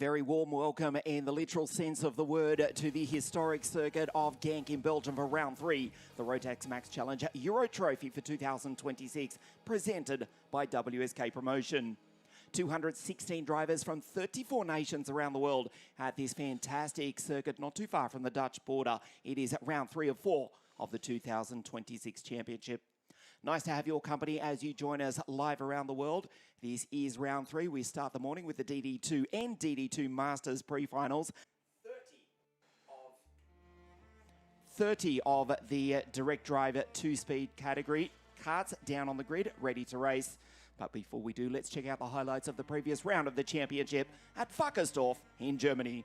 very warm welcome in the literal sense of the word to the historic circuit of GENK in Belgium for round 3, the Rotax Max Challenge Euro Trophy for 2026, presented by WSK Promotion. 216 drivers from 34 nations around the world at this fantastic circuit not too far from the Dutch border. It is round 3 of 4 of the 2026 championship. Nice to have your company as you join us live around the world. This is round 3. We start the morning with the DD2 and DD2 Masters pre-finals. 30 of the direct drive 2-speed category karts down on the grid, ready to race. But before we do, let's check out the highlights of the previous round of the championship at Wackersdorf in Germany.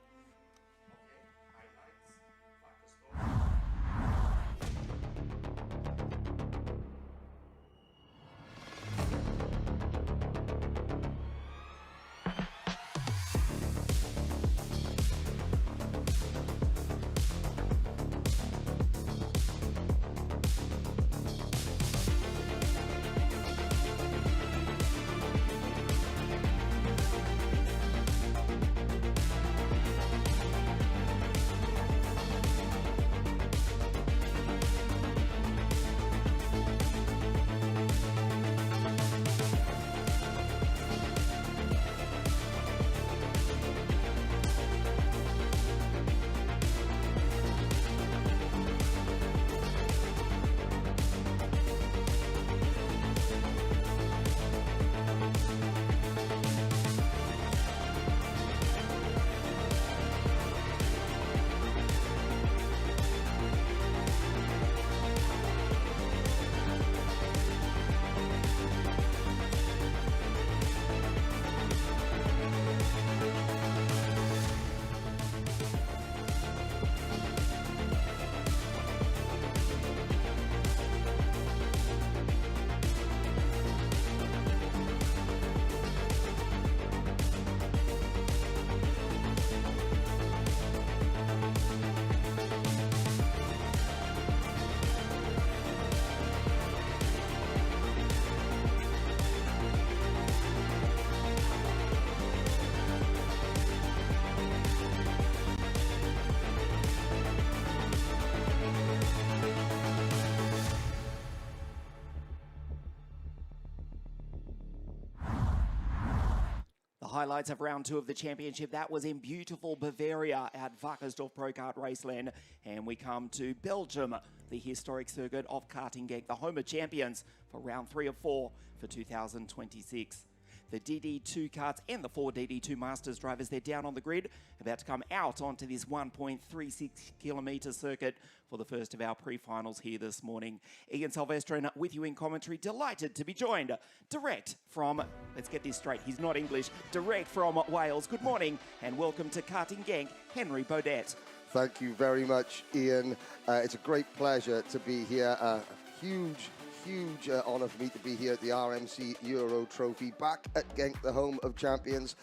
Highlights of round 2 of the championship. That was in beautiful Bavaria at Wackersdorf Pro Kart Raceland. And we come to Belgium, the historic circuit of karting GENK, the home of champions for round 3 of 4 for 2026. The DD2 karts and the 4 DD2 Masters drivers, they're down on the grid, about to come out onto this 1.36 kilometre circuit for the first of our pre-finals here this morning. Ian Silvestrin with you in commentary, delighted to be joined direct from, let's get this straight, he's not English, direct from Wales. Good morning and welcome to Karting GENK, Henry Baudet. Thank you very much, Ian. It's a great pleasure to be here. Huge honour for me to be here at the RMC Euro Trophy, back at GENK, the home of champions.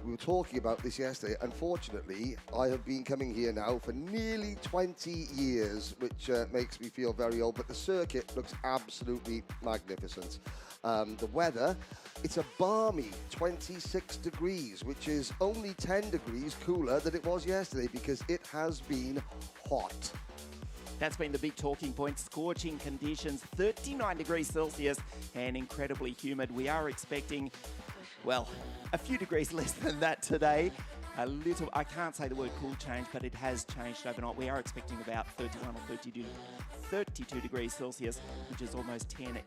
We were talking about this yesterday. Unfortunately, I have been coming here now for nearly 20 years, which makes me feel very old, but the circuit looks absolutely magnificent. The weather, it's a balmy 26 degrees, which is only 10 degrees cooler than it was yesterday because it has been hot. That's been the big talking point. Scorching conditions, 39 degrees Celsius and incredibly humid. We are expecting, well, a few degrees less than that today. A little, I can't say the word cool change, but it has changed overnight. We are expecting about 31 or 32 degrees Celsius, which is almost 10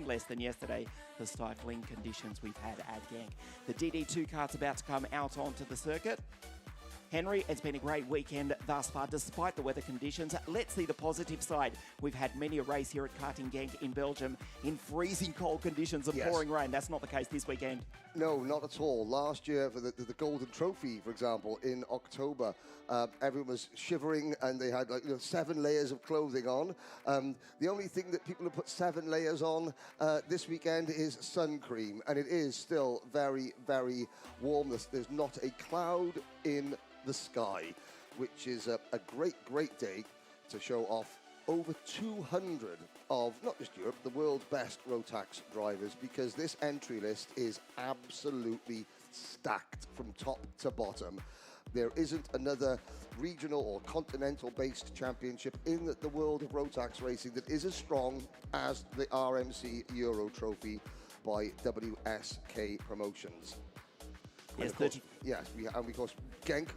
less than yesterday, the stifling conditions we've had at GENK. The DD2 kart's about to come out onto the circuit. Henry, it's been a great weekend thus far, despite the weather conditions. Let's see the positive side. We've had many a race here at Karting GENK in Belgium in freezing cold conditions and pouring rain. That's not the case this weekend. No, not at all. Last year for the Golden Trophy, for example, in October, everyone was shivering and they had 7 layers of clothing on. The only thing that people have put 7 layers on this weekend is sun cream, and it is still very, very warm. There's not a cloud in the sky, which is a great day to show off over 200 of, not just Europe, the world's best Rotax drivers, because this entry list is absolutely stacked from top to bottom. There isn't another regional or continental-based championship in the world of Rotax racing that is as strong as the RMC Euro Trophy by WSK Promotions. Yes, and of course, GENK,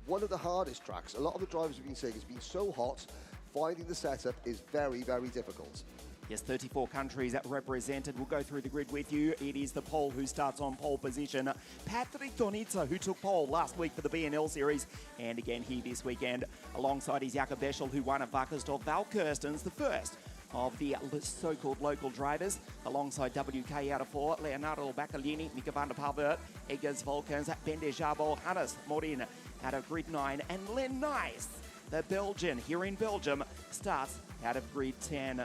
one of the hardest tracks. A lot of the drivers have been saying it's been so hot, finding the setup is very, very difficult. Yes, 34 countries represented. We'll go through the grid with you. It is the pole who starts on pole position. Patrick Donitsa, who took pole last week for the BNL Series, and again here this weekend. Alongside is Jakob Beschel, who won at Wackersdorf. Val Kirsten's the first of the so-called local drivers, alongside WK out of 4, Leonardo Baccalini, Mika van der Pavert, Eggers Volkens, Bende Jabo, Hannes Morin out of grid 9, and Len Nice, the Belgian, here in Belgium, starts out of grid 10.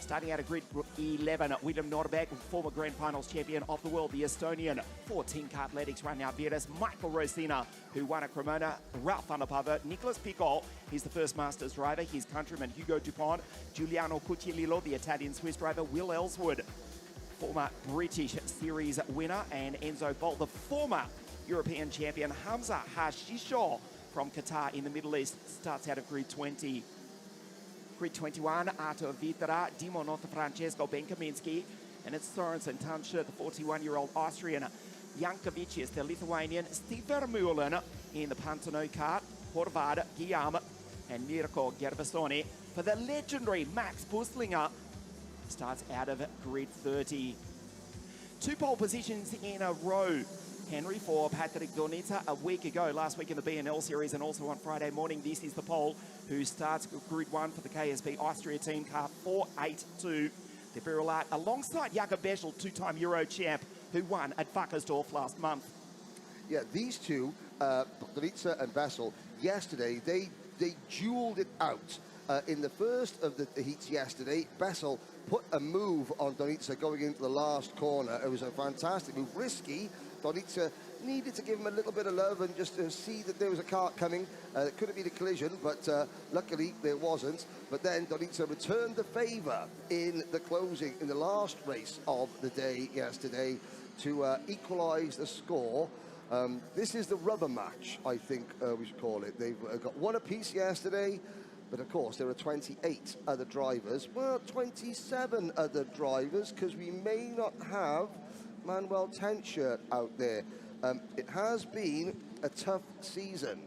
Starting out of grid 11, Willem Nordbeck, former Grand Finals champion of the world, the Estonian, for Team Athletics right now, Vieras, Michael Rosina, who won at Cremona, Ralph van der Pavert, Nicolas Picot, he's the first Masters driver, his countryman Hugo Dupont, Giuliano Cucciolillo, the Italian-Swiss driver, Will Ellswood, former British Series winner, and Enzo Bolt, the former European champion, Hamza Hashisho from Qatar in the Middle East, starts out of grid 20. Grid 21, Artur Vitra, Dimon Francesco Benkaminski, and it's Sorensen Tanscher, the 41-year-old Austrian, Jankovic, the Lithuanian, Steve Vermeulen in the Pantano kart, Horvad, Guillaume, and Mirko Gervasoni. For the legendary Max Buslinger, starts out of grid 30. 2 pole positions in a row. Henry for Patrick Donitsa a week ago, last week in the BNL Series, and also on Friday morning. This is the pole who starts grid 1 for the KSB Austria team car 482. The Virulat alongside Jakob Beschel, 2-time Euro champ, who won at Wackersdorf last month. Yeah, these two, Donitsa and Beschel, yesterday, they duelled it out. In the first of the heats yesterday, Beschel put a move on Donitsa going into the last corner. It was a fantastic move, risky. Donitsa needed to give him a little bit of love and just to see that there was a kart coming. It could have been a collision, but luckily there wasn't. But then Donitsa returned the favour in the closing, in the last race of the day yesterday, to equalise the score. This is the rubber match, I think we should call it. They've got one apiece yesterday, but of course there are 28 other drivers. Well, 27 other drivers, because we may not have Manuel Tenshirt out there. It has been a tough season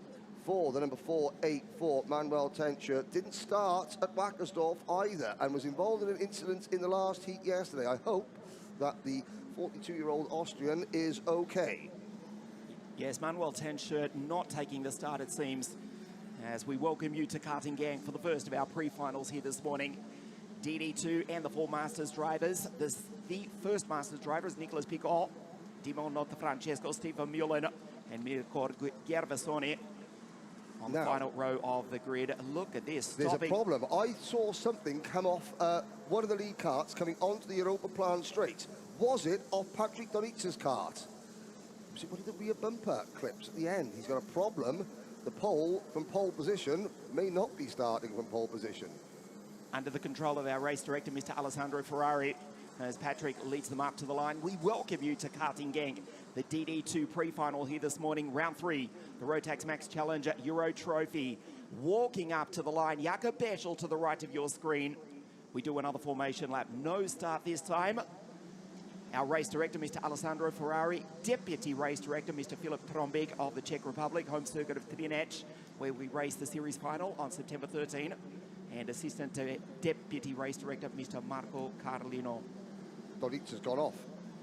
for the number 484, Manuel Tenshirt. Didn't start at Wackersdorf either, and was involved in an incident in the last heat yesterday. I hope that the 42-year-old Austrian is okay. Yes, Manuel Tenshirt not taking the start, it seems, as we welcome you to Karting Gang for the first of our pre-finals here this morning. DD2 and the 4 Masters drivers. The first Masters driver is Nicolas Picot, Dimon Francesco, Steve Vermeulen, and Mirko Gervasoni on the final row of the grid. Look at this. There's a problem. I saw something come off one of the lead karts coming onto the Europa Plan straight. Was it off Patrick Donitsa's kart? Was it one of the rear bumper clips at the end? He's got a problem. The pole from pole position may not be starting from pole position. Under the control of our race director, Mr. Alessandro Ferrari, as Patrick leads them up to the line. We welcome you to Karting Gang, the DD2 pre-final here this morning, round 3, the Rotax Max Challenger Euro Trophy. Walking up to the line, Jakob Beschel to the right of your screen. We do another formation lap, no start this time. Our race director, Mr. Alessandro Ferrari, deputy race director, Mr. Filip Trombek of the Czech Republic, home circuit of Třinec, where we race the series final on September 13, and assistant deputy race director, Mr. Marco Carlino. Donitsa's gone off.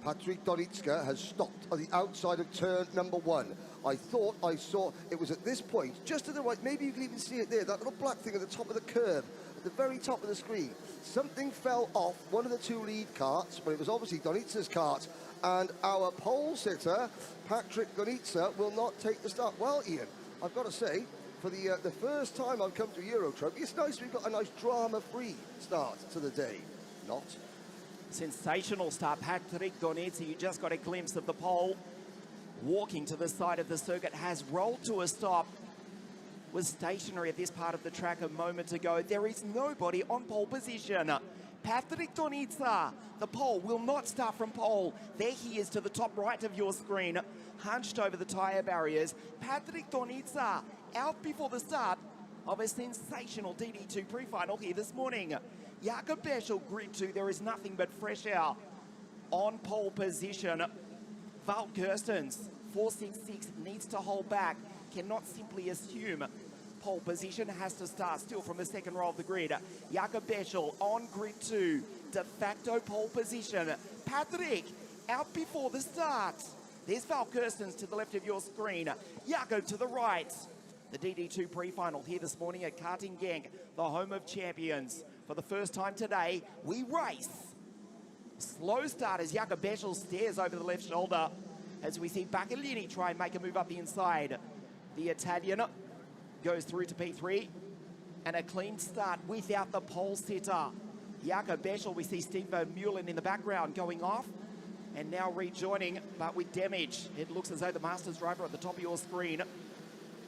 Patrick Donitsa has stopped on the outside of turn number 1. I thought I saw, it was at this point, just to the right, maybe you can even see it there, that little black thing at the top of the curve, at the very top of the screen. Something fell off one of the 2 lead carts, but it was obviously Donitsa's kart, and our pole sitter, Patrick Donitsa, will not take the start. Well, Ian, I've got to say, for the first time I've come to Euro Trophy, it's nice we've got a nice drama-free start to the day. Not. Sensational start, Patrick Donitsa. You just got a glimpse of the pole. Walking to the side of the circuit, has rolled to a stop. Was stationary at this part of the track a moment ago. There is nobody on pole position. Patrick Donitsa, the pole will not start from pole. There he is to the top right of your screen, hunched over the tyre barriers. Patrick Donitsa out before the start of a sensational DD2 pre-final here this morning. Jakob Beschel, grid 2, there is nothing but fresh air. On pole position, Wout Kirstens, 466, needs to hold back, cannot simply assume pole position, has to start still from the second row of the grid. Jakob Beschel on grid 2, de facto pole position. Patrick out before the start. There's Wout Kirstens to the left of your screen, Jakob to the right. The DD2 pre-final here this morning at Karting GENK, the home of champions. For the first time today, we race. Slow start as Jakob Beschel stares over the left shoulder as we see Baccalini try and make a move up the inside. The Italian goes through to P3 and a clean start without the pole sitter. Jakob Beschel, we see Steve Mullen in the background going off and now rejoining, but with damage. It looks as though the Masters driver at the top of your screen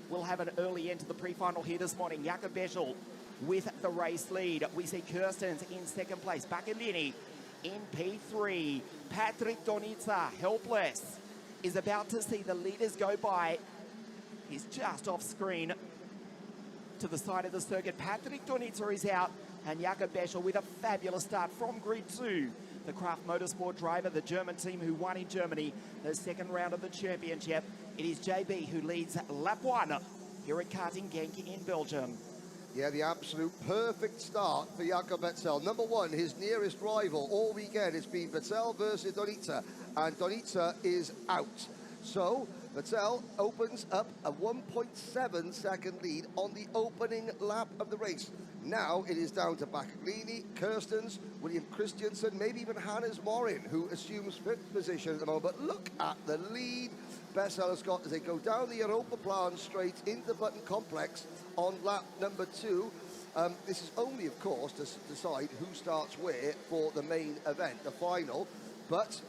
will have an early end to the pre-final here this morning. Jakob Beschel with the race lead. We see Kirstens in second place. Baccalini in P3. Patrick Donitsa, helpless, is about to see the leaders go by. He's just off screen to the side of the circuit. Patrick Donitsa is out, and Jakob Beschel with a fabulous start from grid 2. The Kraft Motorsport driver, the German team who won in Germany the second round of the championship. It is JB who leads lap 1 here at Karting GENK in Belgium. Yeah, the absolute perfect start for Jakob Beschel. Number 1, his nearest rival all weekend has been Beschel versus Donitsa, and Donitsa is out. So Beschel opens up a 1.7 second lead on the opening lap of the race. Now it is down to Baccalini, Kirstens, William Christensen, maybe even Hannes Morin, who assumes 5th position at the moment. But look at the lead Beschel has got as they go down the Europa Plan straight into the Button Complex on lap number 2. This is only, of course, to decide who starts where for the main event, the final. But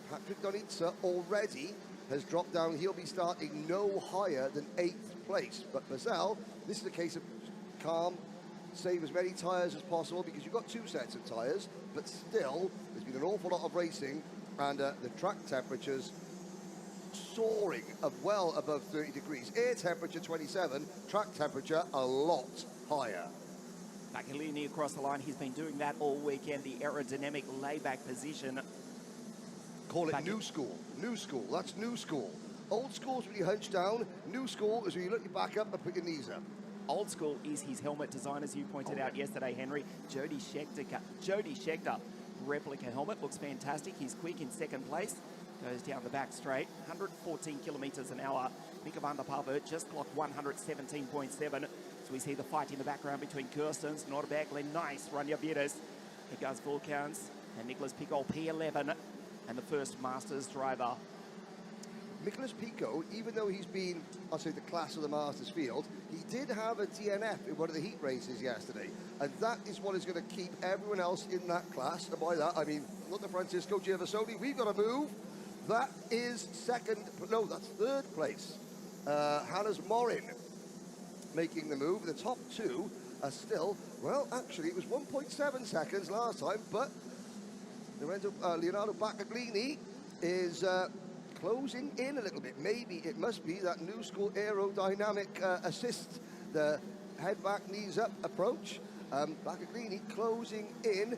Patrick Donitsa already has dropped down. He'll be starting no higher than 8th place. But Beschel, this is a case of calm, save as many tyres as possible because you've got 2 sets of tyres, but still, there's been an awful lot of racing, and the track temperatures soaring well above 30 degrees. Air temperature 27, track temperature a lot higher. Baccalini across the line, he's been doing that all weekend, the aerodynamic layback position. Call it new school, that's new school. Old school is when you hunch down, new school is when you look your back up and put your knees up. Old school is his helmet design, as you pointed out yesterday, Henry. Jody Scheckter replica helmet, looks fantastic. He's quick in second place, goes down the back straight, 114 kilometres an hour. Mika van der Parve just clocked 117.7. So we see the fight in the background between Kirstens, Norberg, Nice, Ranja Vidas, Egas Volkans, and Nicholas Picol, P11, and the first Masters driver. Nicholas Pico, even though he's been, I'll say, the class of the Masters field, he did have a DNF in one of the heat races yesterday. And that is what is going to keep everyone else in that class. And by that, I mean, look at Francisco Gervasoni. We've got to move. That is that's 3rd place. Hannes Morin making the move. The top 2 are still, well, actually, it was 1.7 seconds last time, but Leonardo Baccalini is closing in a little bit. Maybe it must be that new school aerodynamic assist, the head back, knees up approach. Baccalini closing in.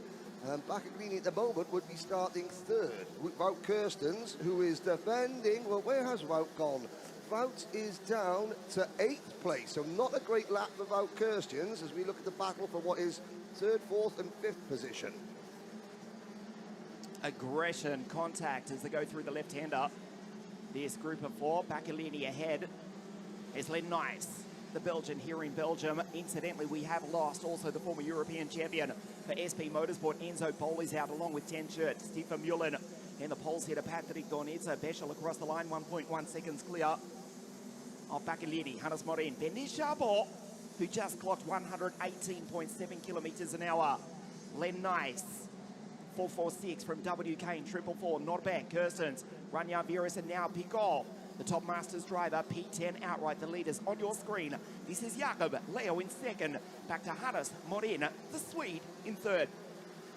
Baccalini at the moment would be starting 3rd. Wout Kirstens, who is defending. Well, where has Wout gone? Wout is down to 8th place, so not a great lap for Wout Kirstens as we look at the battle for what is 3rd, 4th and 5th position. Aggression, contact as they go through the left-hander. This group of 4, Baccalini ahead is Len Nice, the Belgian here in Belgium. Incidentally, we have lost also the former European champion for SP Motorsport. Enzo Pol is out along with 10 shirts. Stefan Mullen in the pole sitter. Patrick Donitsa, Beschel across the line, 1.1 seconds clear of Baccalini. Hannes Morin, Benny Chabot, who just clocked 118.7 kilometres an hour. Len Nice, 446 from WK in 444. Norberg, Kirstens, Ranja Viras, and now Picol. The top Masters driver, P10 outright, the leaders on your screen. This is Jakob, Leo in second. Back to Hannes Morin, the Swede, in 3rd.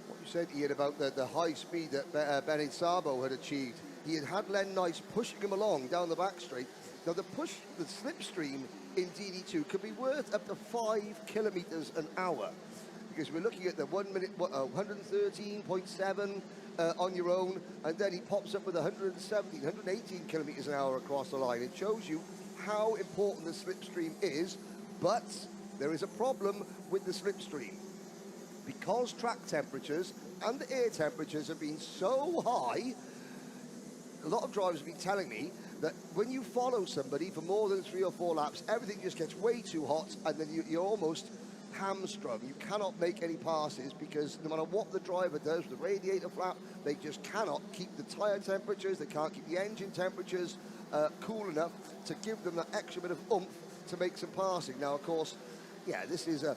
What you said, Ian, about the high speed that Bennett Sabo had achieved. He had Len Nice pushing him along down the back straight. Now the slipstream in DD2 could be worth up to 5 kilometers an hour, because we're looking at the 1 minute, 113.7 on your own, and then he pops up with 117, 118 kilometers an hour across the line. It shows you how important the slipstream is, but there is a problem with the slipstream. Because track temperatures and the air temperatures have been so high, a lot of drivers have been telling me that when you follow somebody for more than 3 or 4 laps, everything just gets way too hot, and then you're almost hamstrung. You cannot make any passes, because no matter what the driver does, the radiator flap, they just cannot keep the tyre temperatures, they can't keep the engine temperatures cool enough to give them that extra bit of oomph to make some passing. Now, of course, yeah, this is a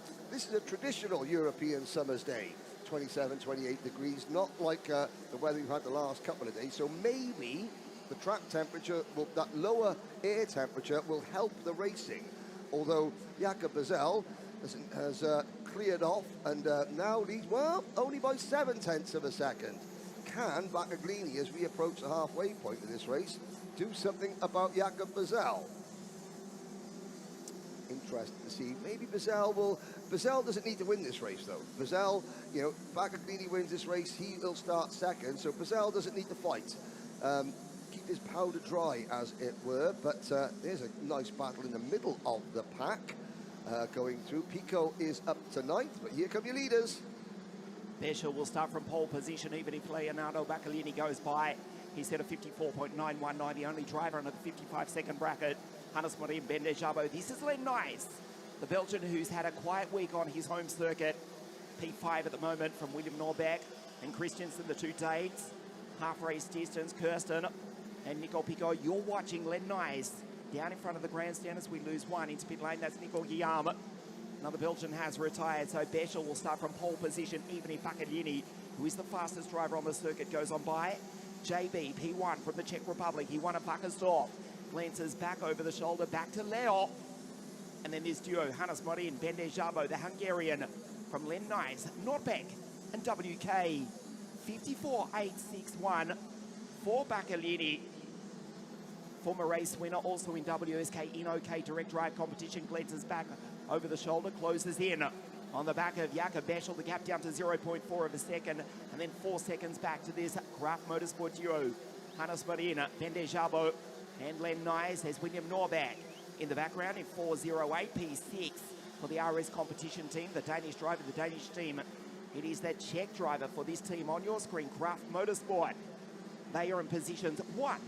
traditional European summer's day, 27, 28 degrees, not like the weather we've had the last couple of days. So maybe the track temperature, that lower air temperature, will help the racing. Although Jakob Bezel has cleared off and now leads, well, only by 0.7 of a second. Can Bacaglini, as we approach the halfway point of this race, do something about Jakob Bezel? Interested to see. Maybe Bezel doesn't need to win this race, though. Bezel, you know, Bacaglini wins this race, he'll start second, so Bezel doesn't need to fight. Keep his powder dry, as it were, but there's a nice battle in the middle of the pack going through. Pico is up to 9th, but here come your leaders. Becher will start from pole position, even if Leonardo Bacaglini goes by. He's set a 54.919, the only driver under the 55-second bracket. Hannes Marin Bendejabo. This is Len Nice, the Belgian who's had a quiet week on his home circuit. P5 at the moment from William Norbeck and Christensen, the 2 Danes. Half race distance, Kirsten and Nico Pico. You're watching Len Nice down in front of the grandstand as we lose 1 into pit lane. That's Nico Guillaume. Another Belgian has retired, so Becher will start from pole position, even if Bacaglini, who is the fastest driver on the circuit, goes on by. JB, P1 from the Czech Republic. He won at Wackersdorf. Glances back over the shoulder, back to Leo. And then this duo, Hannes Marin, Bendejabo, the Hungarian from Len Nice, Norbeck and WK. 54.861 for Bacaglini. Former race winner, also in WSK in OK direct drive competition, glances back over the shoulder, closes in on the back of Jakob Becher, the gap down to 0.4 of a second, and then 4 seconds back to this Graf Motorsport duo. Hannes Marin, Bendejabo, and Len Nice as William Norbeck in the background in 4.08 P6 for the RS competition team, the Danish driver, the Danish team. It is that Czech driver for this team on your screen, Graf Motorsport. They are in positions 1,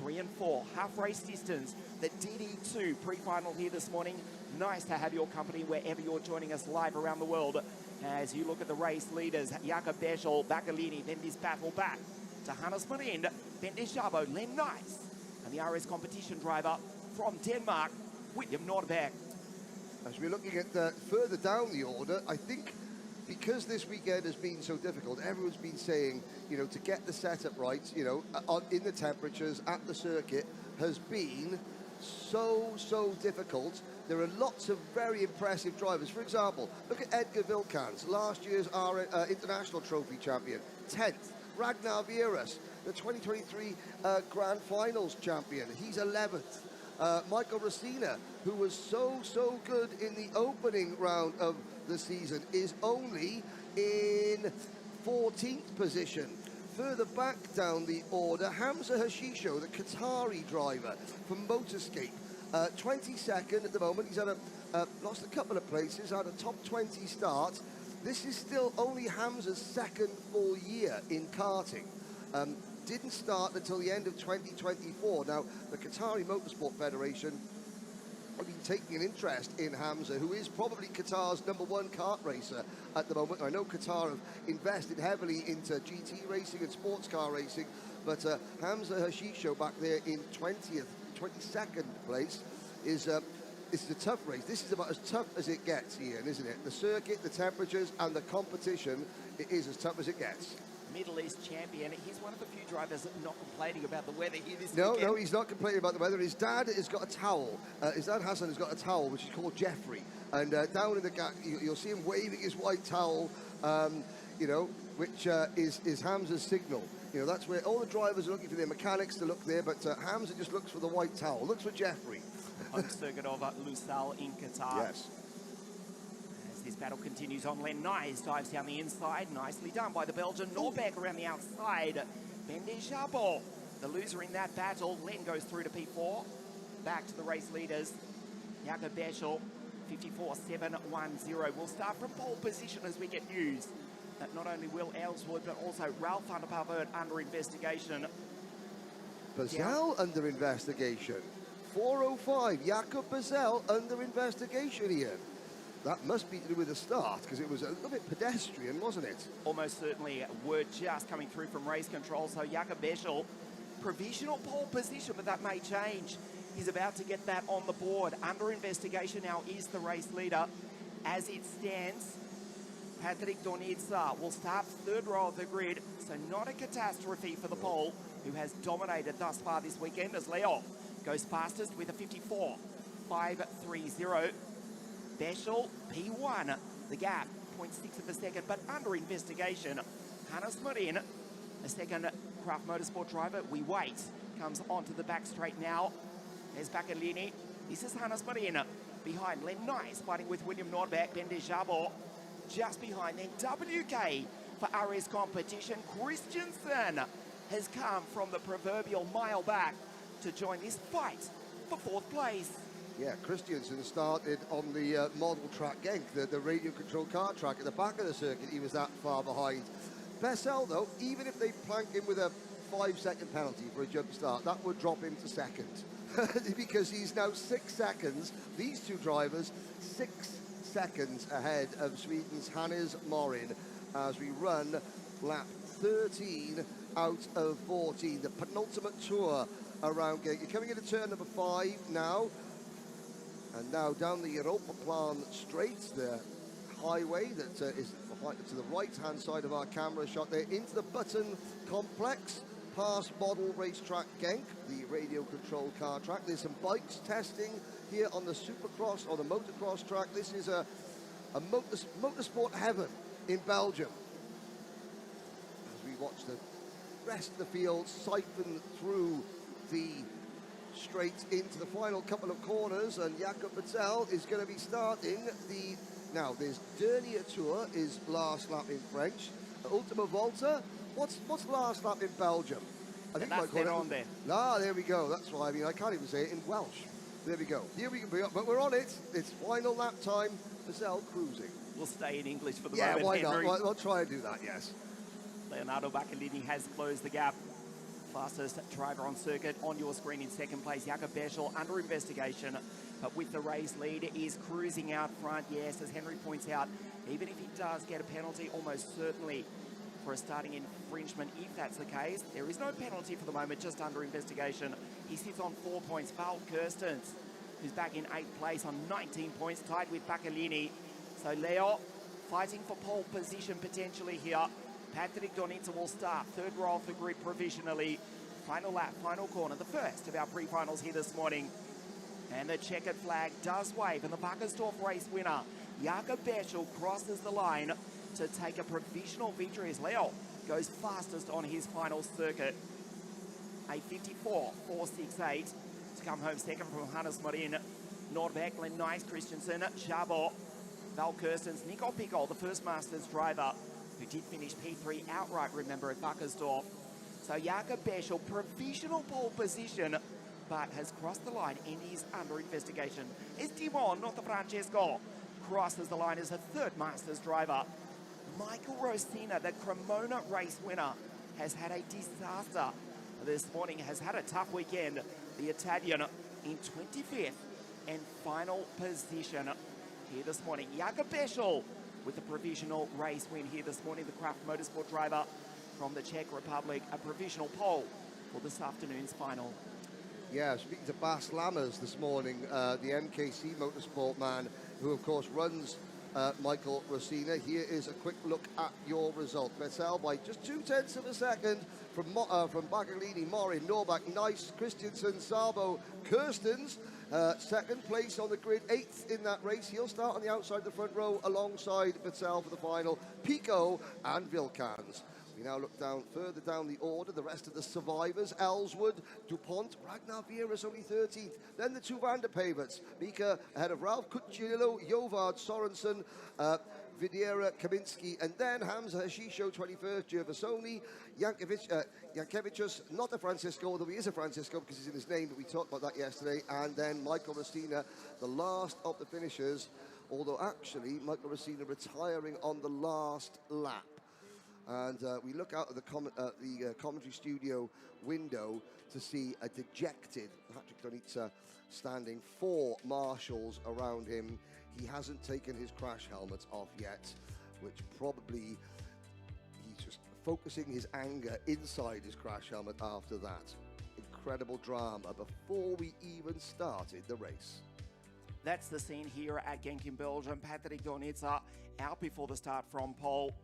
3 and 4, half race distance. The DD2 pre-final here this morning. Nice to have your company wherever you're joining us live around the world as you look at the race leaders, Jakob Becher, Bacaglini, then this battle back to Hannes Marin, Bendejabo, Len Nice, and the RS competition driver from Denmark, William Norbeck. As we're looking at further down the order, I think because this weekend has been so difficult, everyone's been saying, you know, to get the setup right, you know, in the temperatures at the circuit has been so difficult. There are lots of very impressive drivers. For example, look at Edgar Vilkans, last year's our international trophy champion, 10th. Ragnar Vieras, the 2023 Grand Finals champion, he's 11th. Michael Racina, who was so good in the opening round of the season, is only in 14th position. Further back down the order, Hamza Hashisho, the Qatari driver from Motorscape, 22nd at the moment. He's had lost a couple of places, had a top 20 start. This is still only Hamza's second full year in karting. Didn't start until the end of 2024. Now, the Qatari Motorsport Federation have been taking an interest in Hamza, who is probably Qatar's #1 kart racer at the moment. I know Qatar have invested heavily into GT racing and sports car racing, but Hamza Hashisho back there in 22nd place is this is a tough race. This is about as tough as it gets, Ian, isn't it? The circuit, the temperatures, and the competition, it is as tough as it gets. Middle East champion. He's one of the few drivers not complaining about the weather here this weekend. No, he's not complaining about the weather. His dad has got a towel. His dad Hassan has got a towel, which is called Jeffrey. And down in the gap, you'll see him waving his white towel. you know, which is Hamza's signal. You know, that's where all the drivers are looking for their mechanics to look there, but Hamza just looks for the white towel, looks for Jeffrey. Home circuit of Lusail in Qatar. Yes. As this battle continues on, Len Nyes dives down the inside. Nicely done by the Belgian. Norbeck around the outside. Bendejabo, the loser in that battle. Len goes through to P4. Back to the race leaders. Jakob Beschel, 54.710. We'll start from pole position as we get news that not only Will Ayleswood, but also Ralph van der Pavert under investigation. Bazell under investigation. 4:05, Jakob Bazell under investigation, Ian. That must be to do with the start, because it was a little bit pedestrian, wasn't it? Almost certainly. Word just coming through from race control. So Jakob Beschel, provisional pole position, but that may change. He's about to get that on the board. Under investigation now is the race leader. As it stands, Patrick Donitsa will start third row of the grid, so not a catastrophe for the pole, who has dominated thus far this weekend, as Leo goes fastest with a 54.530. Beschel, P1, the gap, 0.6 of a second, but under investigation. Hannes Marin, a second Craft Motorsport driver, we wait, comes onto the back straight now. There's Baccalini. This is Hannes Marin. Behind Len Nyes, fighting with William Nordbeck, Bendejabo. Just behind then, WK for RS competition. Christensen has come from the proverbial mile back to join this fight for fourth place. Yeah, Christensen started on the model track GENK, the radio control car track at the back of the circuit. He was that far behind. Bessel, though, even if they plank him with a 5-second penalty for a jump start, that would drop him to second. Because he's now 6 seconds, these two drivers, 6 seconds ahead of Sweden's Hannes Marin as we run lap 13 out of 14, the penultimate tour around GENK. You're coming into turn number 5 now, and now down the Europaplan straight, the highway that is to the right-hand side of our camera shot there, into the Button complex, past model racetrack GENK, the radio control car track. There's some bikes testing here on the Supercross or the motocross track. This is a motorsport heaven in Belgium. As we watch the rest of the field siphon through the straight into the final couple of corners, and Jakob Bazell is going to be starting the... Now, there's Dernier Tour is last lap in French. Ultima Volta, what's last lap in Belgium? I think that's it on there. Ah, there we go. That's why, I mean, I can't even say it in Welsh. There we go. Here we go. But we're on it. It's final lap time. Bazell cruising. We'll stay in English for the moment. Yeah, why Henry. not? We'll try and do that, yes. Leonardo Baccalini has closed the gap. Fastest driver on circuit on your screen in second place. Jakob Beschel under investigation, but with the race lead is cruising out front. Yes, as Henry points out, even if he does get a penalty, almost certainly for a starting infringement, if that's the case, there is no penalty for the moment, just under investigation. He sits on 4 points. Val Kirstens, who's back in 8th place on 19 points, tied with Baccalini. So Leo fighting for pole position potentially here. Patrick Donitsa will start third row of the grid provisionally. Final lap, final corner, the first of our pre-finals here this morning. And the checkered flag does wave, and the Wackersdorf race winner, Jakob Beschel, crosses the line to take a provisional victory as Leo goes fastest on his final circuit. A 54.468 to come home second from Hannes Marin, Nordbeck, Len Nyes, Christensen, Jabo, Val Kirstens, Nico Pico, the first Masters driver, who did finish P3 outright, remember, at Wackersdorf. So Jakob Beschel, provisional pole position, but has crossed the line and is under investigation. Esteban Francesco crosses the line as a third Masters driver. Michael Rosina, the Cremona race winner, has had a disaster this morning, has had a tough weekend. The Italian in 25th and final position here this morning. Jakob Beschel with a provisional race win here this morning. The Craft Motorsport driver from the Czech Republic, a provisional pole for this afternoon's final. Yeah, speaking to Bas Lammers this morning, the MKC Motorsport man, who of course runs Michael Rosina. Here is a quick look at your result. Bazell by just 0.2 of a second from Baccalini, Morin, Norbeck, Nyes, Christensen, Sabo, Kirstens. Second place on the grid, 8th in that race. He'll start on the outside of the front row alongside Vettel for the final, Pico and Vilkans. We now look further down the order, the rest of the survivors, Ellswood, DuPont, Ragnar Vieira's only 13th. Then the two Vanderpavets, Mika ahead of Ralph Cucciolillo, Jovard Sorensen, Vidiera Kaminski, and then Hamza Hashisho 21st, Gervasoni, Jankevicius, not a Francisco, although he is a Francisco because he's in his name, but we talked about that yesterday, and then Michael Racina, the last of the finishers, although actually Michael Racina retiring on the last lap. And we look out of the commentary studio window to see a dejected Patrick Donitsa standing, 4 marshals around him. He hasn't taken his crash helmet off yet, which probably he's just focusing his anger inside his crash helmet after that. Incredible drama before we even started the race. That's the scene here at GENK in Belgium. Patrick Donitsa out before the start from pole.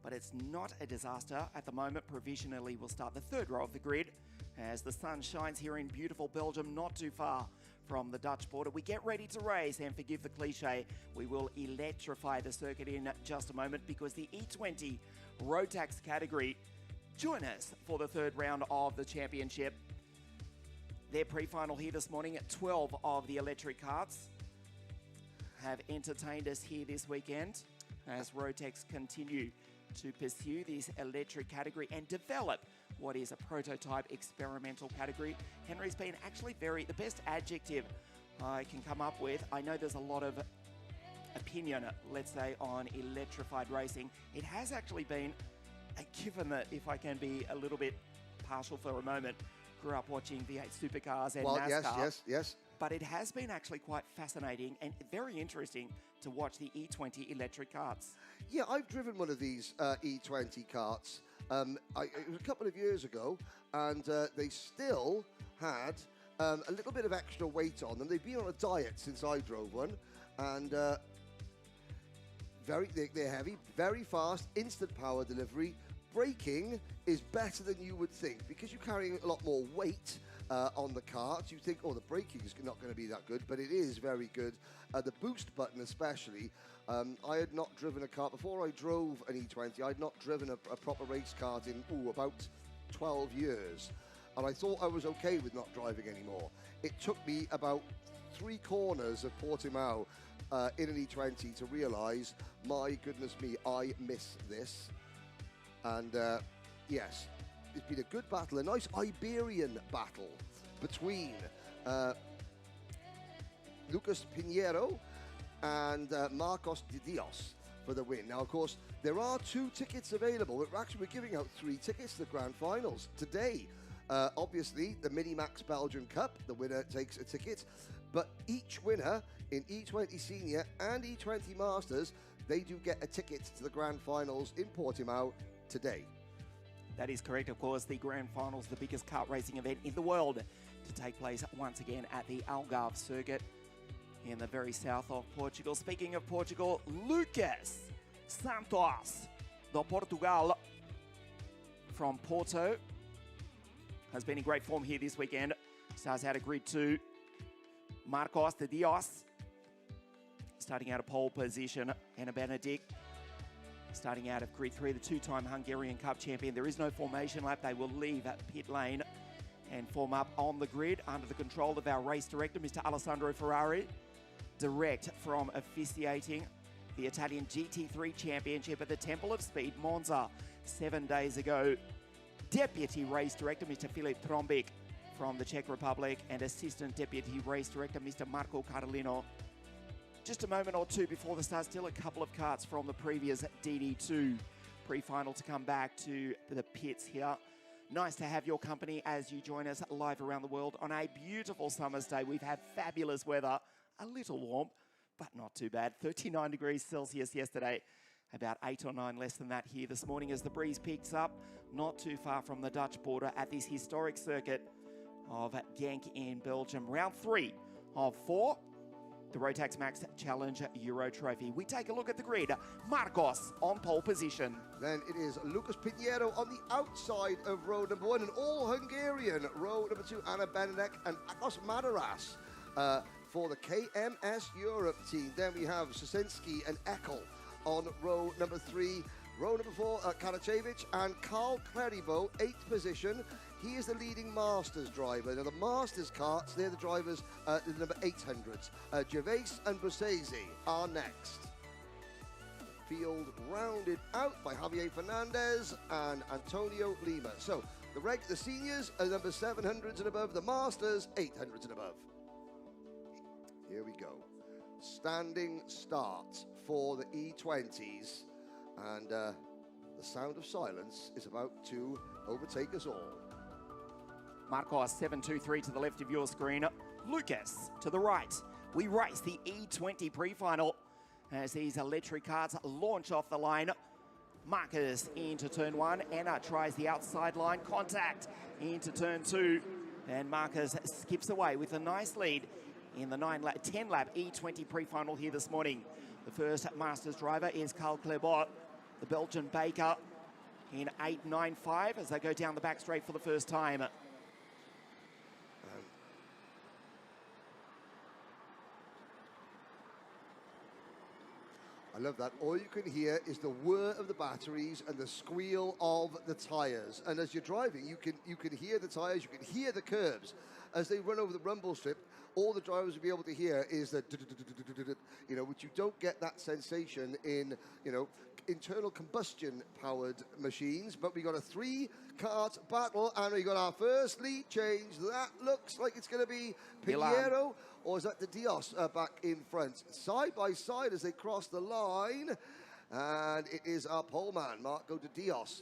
But it's not a disaster at the moment. Provisionally, we'll start the third row of the grid as the sun shines here in beautiful Belgium, not too far from the Dutch border. We get ready to race, and forgive the cliche, we will electrify the circuit in just a moment because the E20 Rotax category join us for the third round of the championship. Their pre-final here this morning at 12 of the electric carts have entertained us here this weekend as Rotax continue to pursue this electric category and develop what is a prototype experimental category. Henry's been actually the best adjective I can come up with. I know there's a lot of opinion, let's say, on electrified racing. It has actually been, given that if I can be a little bit partial for a moment, grew up watching V8 supercars and NASCAR. Yes. But it has been actually quite fascinating and very interesting to watch the E20 electric carts. Yeah, I've driven one of these E20 carts it was a couple of years ago, and they still had a little bit of extra weight on them. They've been on a diet since I drove one, and they're heavy, very fast, instant power delivery. Braking is better than you would think because you're carrying a lot more weight on the cart. You think, oh, the braking is not going to be that good, but it is very good. The boost button especially. I had not driven a cart before I drove an E20. I had not driven a proper race cart in about 12 years. And I thought I was okay with not driving anymore. It took me about 3 corners of Portimao in an E20 to realise, my goodness me, I miss this. And yes, it's been a good battle, a nice Iberian battle between Lucas Pinheiro and Marcos de Dios for the win. Now, of course, there are 2 tickets available. We're giving out 3 tickets to the grand finals today. Obviously, the Minimax Belgian Cup, the winner takes a ticket. But each winner in E20 Senior and E20 Masters, they do get a ticket to the grand finals in Portimao today. That is correct. Of course, the grand finals, the biggest kart racing event in the world, to take place once again at the Algarve circuit in the very south of Portugal. Speaking of Portugal, Lucas Santos do Portugal from Porto has been in great form here this weekend. Starts out at grid 2. Marcos de Dios starting out of pole position. Anna Benedict starting out of grid 3, the 2-time Hungarian Cup champion. There is no formation lap. They will leave at pit lane and form up on the grid under the control of our race director, Mr. Alessandro Ferrari, direct from officiating the Italian GT3 Championship at the Temple of Speed, Monza, 7 days ago. Deputy Race Director, Mr. Filip Trombik from the Czech Republic, and Assistant Deputy Race Director, Mr. Marco Carolino. Just a moment or two before the start, still a couple of karts from the previous DD2 pre-final to come back to the pits here. Nice to have your company as you join us live around the world on a beautiful summer's day. We've had fabulous weather, a little warm, but not too bad. 39 degrees Celsius yesterday, about 8 or 9 less than that here this morning as the breeze picks up, not too far from the Dutch border at this historic circuit of GENK in Belgium. Round 3 of 4. The Rotax Max Challenge Euro Trophy. We take a look at the grid. Marcos on pole position. Then it is Lucas Pinheiro on the outside of row number 1, and all Hungarian row number 2, Anna Benedek and Akos Madaras for the KMS Europe team. Then we have Sosinski and Eckel on row number 3. Row number 4, Karachevich and Carl Cleribo, 8th position. He is the leading Masters driver. Now, the Masters carts, they're the drivers, the number 800s. Gervais and Bussese are next. Field rounded out by Javier Fernandez and Antonio Lima. So, the seniors are number 700s and above, the Masters, 800s and above. Here we go. Standing start for the E20s. And the sound of silence is about to overtake us all. Marcos 723 to the left of your screen. Lucas to the right. We race the E20 pre-final as these electric carts launch off the line. Marcus into turn 1. Anna tries the outside line. Contact into turn 2. And Marcus skips away with a nice lead in the 10-lap E20 pre-final here this morning. The first Masters driver is Carl Clebot, the Belgian baker, in 8.95 as they go down the back straight for the first time. I love that. All you can hear is the whir of the batteries and the squeal of the tyres. And as you're driving, you can hear the tyres, you can hear the curbs. As they run over the rumble strip, all the drivers will be able to hear is the, which you don't get that sensation in, internal combustion powered machines. But we got a 3-kart battle and we got our first lead change. That looks like it's going to be Pinheiro, or is that De Dios back in front? Side by side as they cross the line. And it is our poleman, Marco De Dios,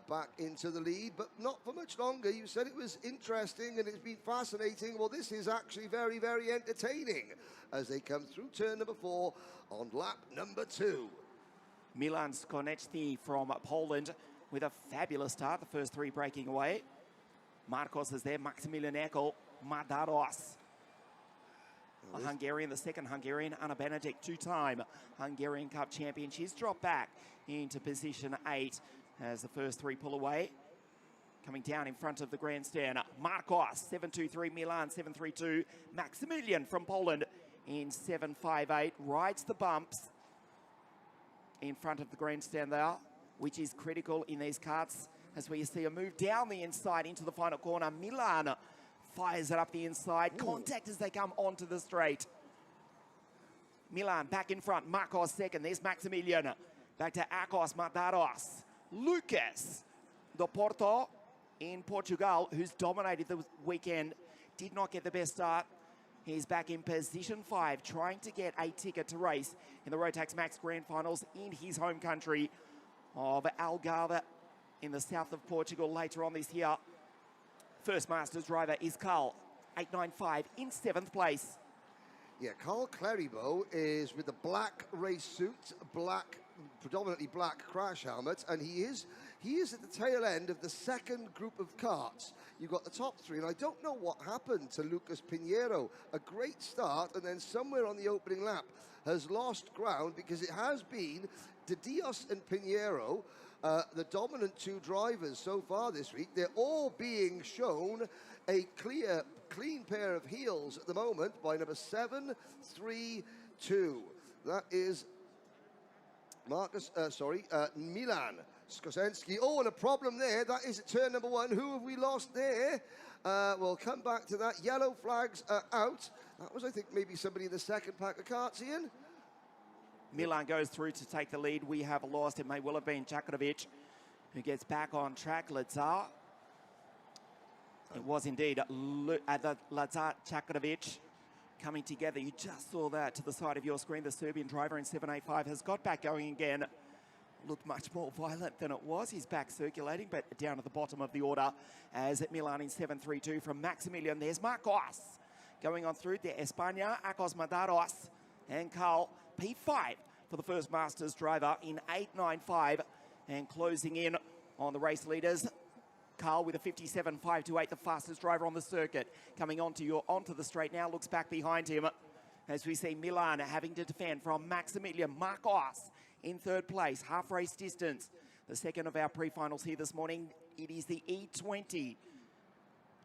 back into the lead, but not for much longer. You said it was interesting and it's been fascinating. Well, this is actually very, very entertaining as they come through turn number 4 on lap number 2. Milan Skonecki from Poland with a fabulous start, the first 3 breaking away. Marcos is there, Maximilian Eckel, Madaros, a Hungarian, the second Hungarian, Anna Benedict, 2-time Hungarian Cup champion. She's dropped back into position 8 as the first 3 pull away. Coming down in front of the grandstand, Marcos, 723, Milan, 732. Maximilian from Poland in 758, rides the bumps in front of the grandstand there, which is critical in these carts as we see a move down the inside into the final corner. Milan fires it up the inside. Contact as they come onto the straight. Milan back in front. Marcos second. There's Maximilian. Back to Akos Madaros. Lucas do Porto in Portugal, who's dominated the weekend, did not get the best start. He's back in position 5, trying to get a ticket to race in the Rotax Max Grand Finals in his home country of Algarve in the south of Portugal later on this year. First Masters driver is Carl, 895 in 7th place. Yeah, Carl Cleribo is with the black race suit, predominantly black crash helmet, and he is at the tail end of the second group of carts. You've got the top 3, and I don't know what happened to Lucas Pinheiro. A great start, and then somewhere on the opening lap has lost ground because it has been De Dios and Pinheiro, the dominant 2 drivers so far this week. They're all being shown a clean pair of heels at the moment by number 732. That is Milan Skosensky. Oh, and a problem there. That is at turn number 1. Who have we lost there? We'll come back to that. Yellow flags are out. That was, I think, maybe somebody in the second pack of carts, Ian. Milan goes through to take the lead. We have lost. It may well have been Chakovic who gets back on track. Lazar. It was indeed Lazar Chakovic coming together. You just saw that to the side of your screen. The Serbian driver in 785 has got back going again. Looked much more violent than it was. He's back circulating, but down at the bottom of the order as at Milan in 732 from Maximilian. There's Marcos going on through there. España, Akos Madaros and Carl, P5 for the first Masters driver in 895 and closing in on the race leaders. Carl with a 57.528, the fastest driver on the circuit. Coming onto the straight now, looks back behind him as we see Milan having to defend from Maximilian. Marcos in 3rd place, half race distance. The second of our pre-finals here this morning. It is the E20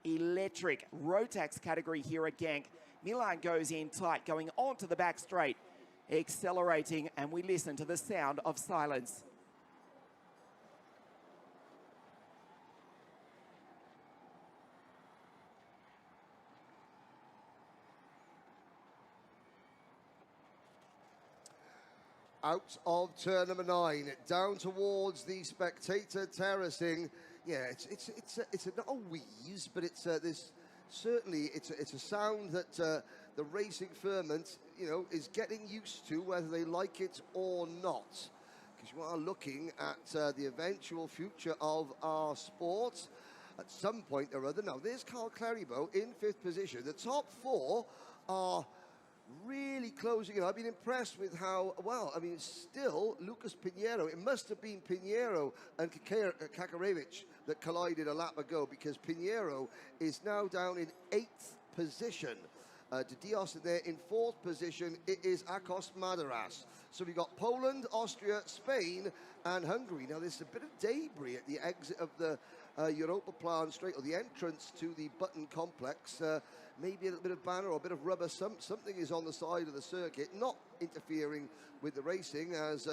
electric Rotax category here at GENK. Milan goes in tight, going onto the back straight, accelerating, and we listen to the sound of silence. Out of turn number 9, down towards the spectator terracing. Yeah, it's not a wheeze, but it's this certainly it's a sound that the racing firmament, you know, is getting used to, whether they like it or not. Because you are looking at the eventual future of our sport at some point or other. Now, there's Carl Cleribo in 5th position. The top 4 are really closing in. I've been impressed with how well. I mean, it's still Lucas Pinheiro. It must have been Pinheiro and Kakarevich that collided a lap ago, because Pinheiro is now down in 8th position. De Dios there in 4th position. It is Akos Madaras. So we've got Poland, Austria, Spain, and Hungary. Now, there's a bit of debris at the exit of the Europa Plan straight, or the entrance to the Button complex. Maybe a little bit of banner or a bit of rubber. Something is on the side of the circuit, not interfering with the racing, as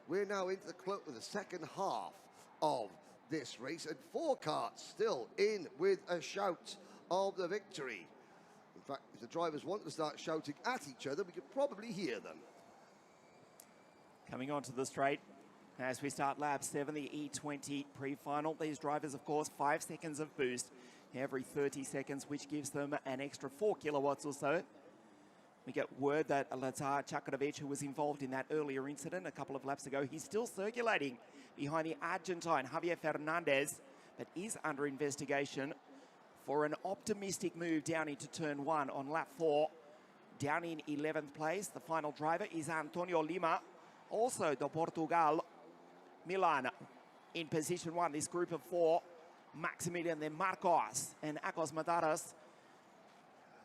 we're now into the second half of this race, and 4 karts still in with a shout of the victory. In fact, if the drivers want to start shouting at each other, we could probably hear them. Coming onto the straight as we start lap 7, the E20 pre-final. These drivers, of course, 5 seconds of boost every 30 seconds, which gives them an extra 4 kilowatts or so. We get word that Lazar Čaković, who was involved in that earlier incident a couple of laps ago, he's still circulating behind the Argentine Javier Fernandez, but is under investigation for an optimistic move down into turn 1 on lap 4. Down in 11th place, the final driver is Antonio Lima, also de Portugal. Milan in position 1, this group of 4. Maximilian, then Marcos and Akos Madaras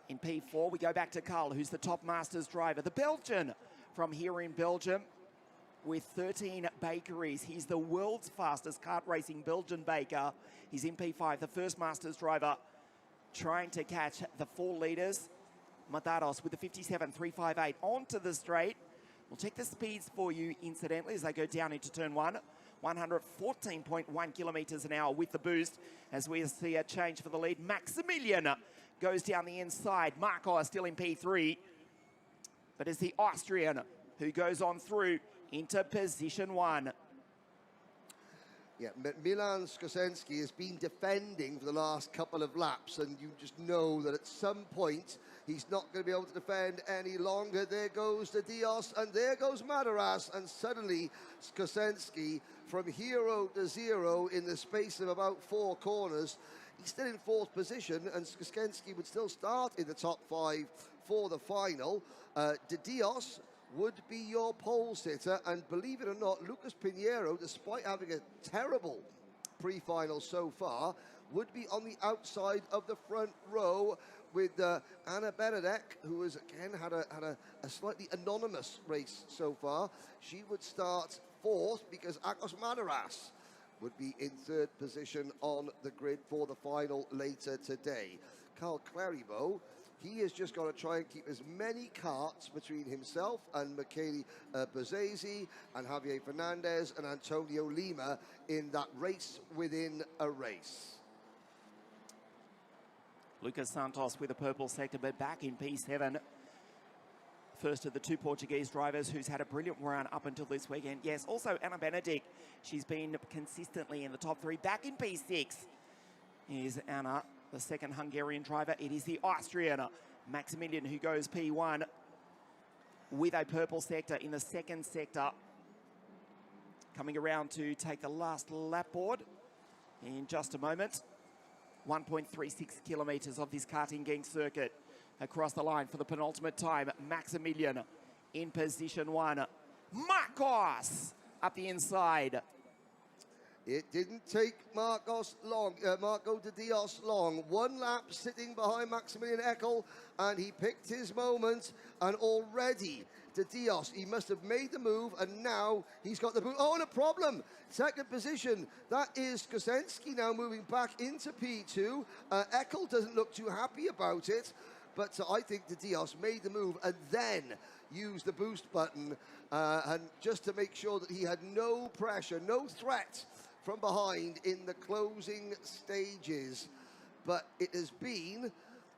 in P4. We go back to Carl, who's the top Masters driver, the Belgian from here in Belgium with 13 bakeries. He's the world's fastest kart racing Belgian baker. He's in P5, the first Masters driver trying to catch the 4 leaders. Madaras with the 57.358 onto the straight. We'll check the speeds for you incidentally as they go down into turn 1. 114.1 kilometers an hour with the boost, as we see a change for the lead. Maximilian goes down the inside. Marco still in P3, but it's the Austrian who goes on through into position 1. Yeah, Milan Skosenski has been defending for the last couple of laps, and you just know that at some point he's not going to be able to defend any longer. There goes De Dios, and there goes Madaras, and suddenly Skosenski, from hero to zero in the space of about 4 corners, he's still in 4th position, and Skosenski would still start in the top 5 for the final. De Dios would be your pole sitter, and believe it or not, Lucas Pinheiro, despite having a terrible pre-final so far, would be on the outside of the front row with Anna Benedek, who has again had a slightly anonymous race so far. She would start 4th because Akos Madaras would be in 3rd position on the grid for the final later today. Carl Cleribo, he has just got to try and keep as many karts between himself and Michele Bezzesi and Javier Fernandez and Antonio Lima in that race within a race. Lucas Santos with a purple sector, but back in P7. First of the 2 Portuguese drivers who's had a brilliant run up until this weekend. Yes, also Anna Benedict. She's been consistently in the top 3. Back in P6 is Anna, the second Hungarian driver. It is the Austrian Maximilian who goes P1 with a purple sector in the 2nd sector. Coming around to take the last lap board in just a moment. 1.36 kilometers of this karting GENK circuit across the line for the penultimate time. Maximilian in position 1. Marcos up the inside. It didn't take Marco de Dios long. 1 lap sitting behind Maximilian Eckel, and he picked his moment, and already de Dios, he must have made the move, and now he's got the boot. Oh, and a problem. 2nd position. That is Kosenski now moving back into P2. Eckel doesn't look too happy about it. But I think De Dios made the move and then used the boost button, and just to make sure that he had no pressure, no threat from behind in the closing stages. But it has been,